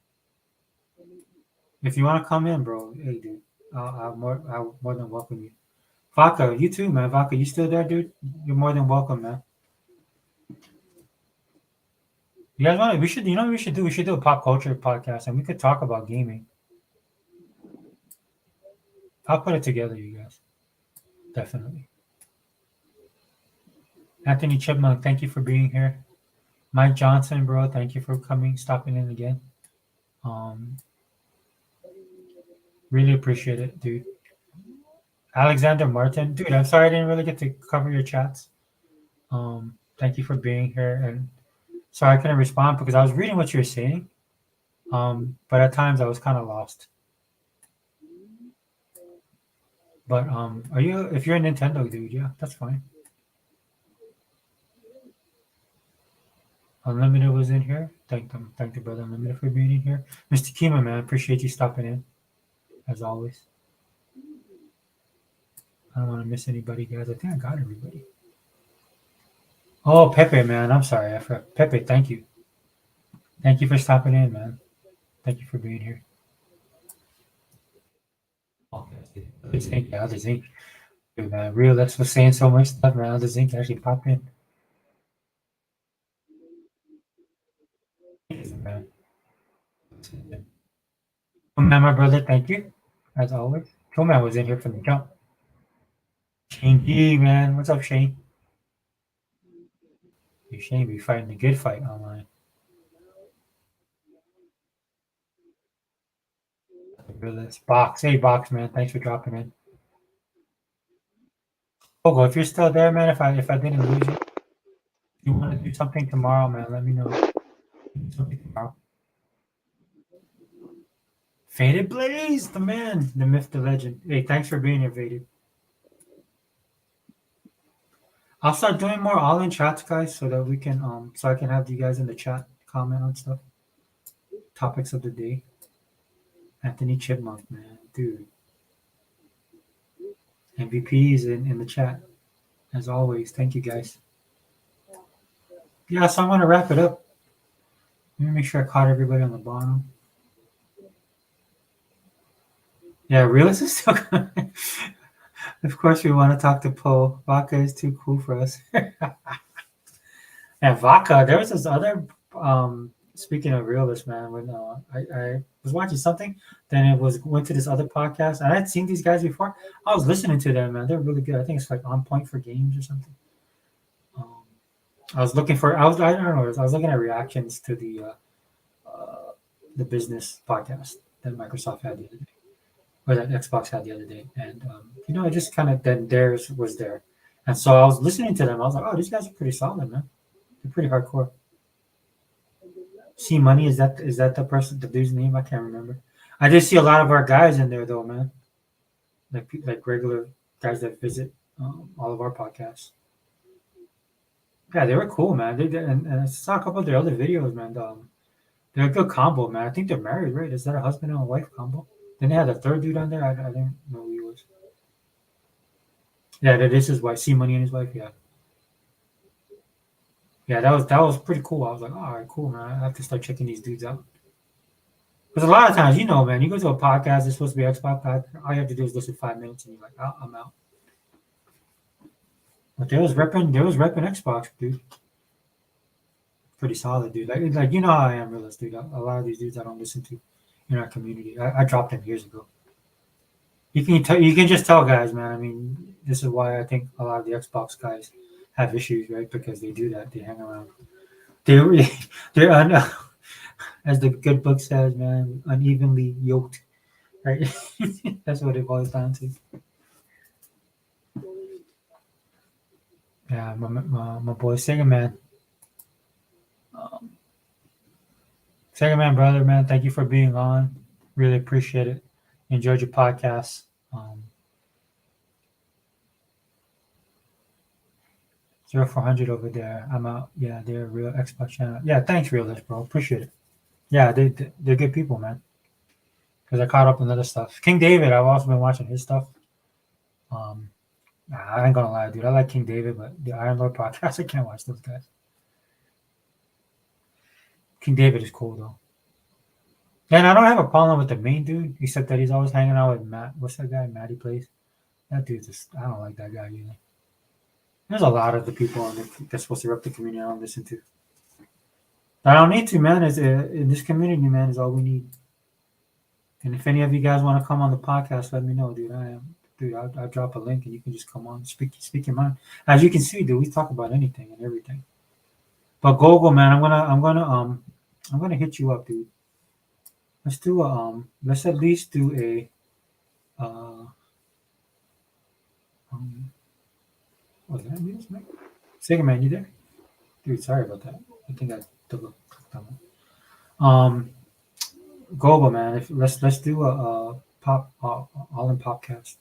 If you want to come in, bro, hey, dude, I'll more than welcome you. Vodka, you too, man. Vodka, you still there, dude? You're more than welcome, man. You guys want to? We should. You know what we should do? We should do a pop culture podcast, and we could talk about gaming. I'll put it together, you guys. Definitely. Anthony Chipmunk, thank you for being here. Mike Johnson, bro, thank you for stopping in again. Really appreciate it, dude. Alexander Martin, dude, I'm sorry I didn't really get to cover your chats. Thank you for being here, and sorry I couldn't respond because I was reading what you were saying. But at times I was kind of lost. But if you're a Nintendo dude, yeah, that's fine. Unlimited was in here. Thank the brother Unlimited for being in here. Mr. Kima, man, appreciate you stopping in, as always. I don't want to miss anybody, guys. I think I got everybody. Oh, Pepe, man, I'm sorry. Pepe, thank you. Thank you for stopping in, man. Thank you for being here. Oh, Zinc, yeah, the Zinc. Dude, man, Realist was saying so much stuff, man. The Zinc actually popped in. Man. Man, my brother, thank you, as always. Toman was in here from the jump. Shane G, man. What's up, Shane? You Shane be fighting a good fight online. Realist. Box. Hey, Box, man. Thanks for dropping in. Pogo, if you're still there, man, if I didn't lose you, if you want to do something tomorrow, man, let me know. Something tomorrow. Faded Blaze, the man, the myth, the legend. Hey, thanks for being here, Faded. I'll start doing more all-in chats, guys, so that we can so I can have you guys in the chat comment on stuff. Topics of the day. Anthony Chipmunk, man, dude. MVP is in the chat, as always. Thank you, guys. Yeah, so I'm gonna wrap it up. Let me make sure I caught everybody on the bottom. Yeah, Realist is still coming. Of course, we want to talk to Poe. Vodka is too cool for us. And Vodka, there was this other. Speaking of Realist, man, when I was watching something, then went to this other podcast, and I'd seen these guys before. I was listening to them, man. They're really good. I think it's like On Point for Games or something. I was looking for. I don't know. I was looking at reactions to the business podcast that Microsoft had the other day, or that Xbox had the other day, and it just kind of then theirs was there, And so I was listening to them. I was like, oh, these guys are pretty solid, man. They're pretty hardcore. C Money, is that the dude's name? I can't remember. I did see a lot of our guys in there though, man. Like regular guys that visit all of our podcasts. Yeah, they were cool, man. And I saw a couple of their other videos, man. They're a good combo, man. I think they're married, right? Is that a husband and a wife combo? Then they had a third dude on there. I didn't know who he was. Yeah, that is his wife. C Money and his wife. Yeah. Yeah, that was pretty cool. I was like, all right, cool, man. I have to start checking these dudes out. Because a lot of times, man, you go to a podcast, it's supposed to be Xbox podcast. All you have to do is listen 5 minutes, and you're like, oh, I'm out. But there was repping Xbox, dude. Pretty solid, dude. Like you know how I am, realist, dude. A lot of these dudes I don't listen to in our community. I dropped them years ago. You can just tell, guys, man. I mean, this is why I think a lot of the Xbox guys have issues, right? Because they do that. They hang around. They're as the good book says, man, unevenly yoked, right? That's what it boils down to. Yeah, my boy Sega Man. Sega Man, brother, man, thank you for being on. Really appreciate it. Enjoyed your podcast. 0400 over there. I'm out. Yeah, they're a real Xbox channel. Yeah, thanks, Realist, bro. Appreciate it. Yeah, they're good people, man. Because I caught up on other stuff. King David, I've also been watching his stuff. I ain't gonna lie, dude. I like King David, but the Iron Lord podcast, I can't watch those guys. King David is cool though. And I don't have a problem with the main dude, except that he's always hanging out with Matt. What's that guy? Matty Plays. That dude just, I don't like that guy either. There's a lot of the people on that's supposed to rep the community I don't listen to. I don't need to, man. In this community, man, is all we need. And if any of you guys want to come on the podcast, let me know, dude. I'll drop a link and you can just come on, speak your mind. As you can see, dude, we talk about anything and everything. But Gogo, man, I'm gonna hit you up, dude. Let's do let's at least do a what's that? Sega Man, you there? Dude, sorry about that. I think I double clicked on it. Gogo, man, let's do a pop all in popcast.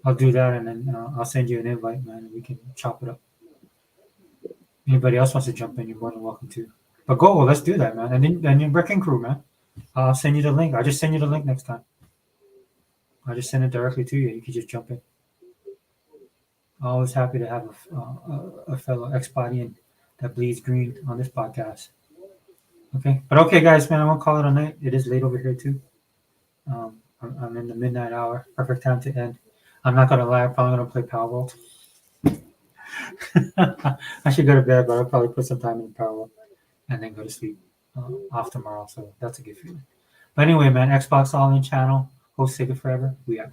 I'll do that, and then I'll send you an invite, man, and we can chop it up. Anybody else wants to jump in, you're more than welcome to. But Gogo, let's do that, man. And then Wrecking Crew, man. I'll send you the link. I'll just send you the link next time. I'll just send it directly to you. You can just jump in. Always happy to have a fellow ex-body that bleeds green on this podcast. Okay, but okay, guys, man, I won't call it a night. It is late over here too. I'm in the midnight hour. Perfect time to end. I'm not gonna lie. I'm probably gonna play Powerball. I should go to bed, but I'll probably put some time in Powerball and then go to sleep off tomorrow. So that's a good feeling. But anyway, man, Xbox All In channel, host Sega Forever. We out.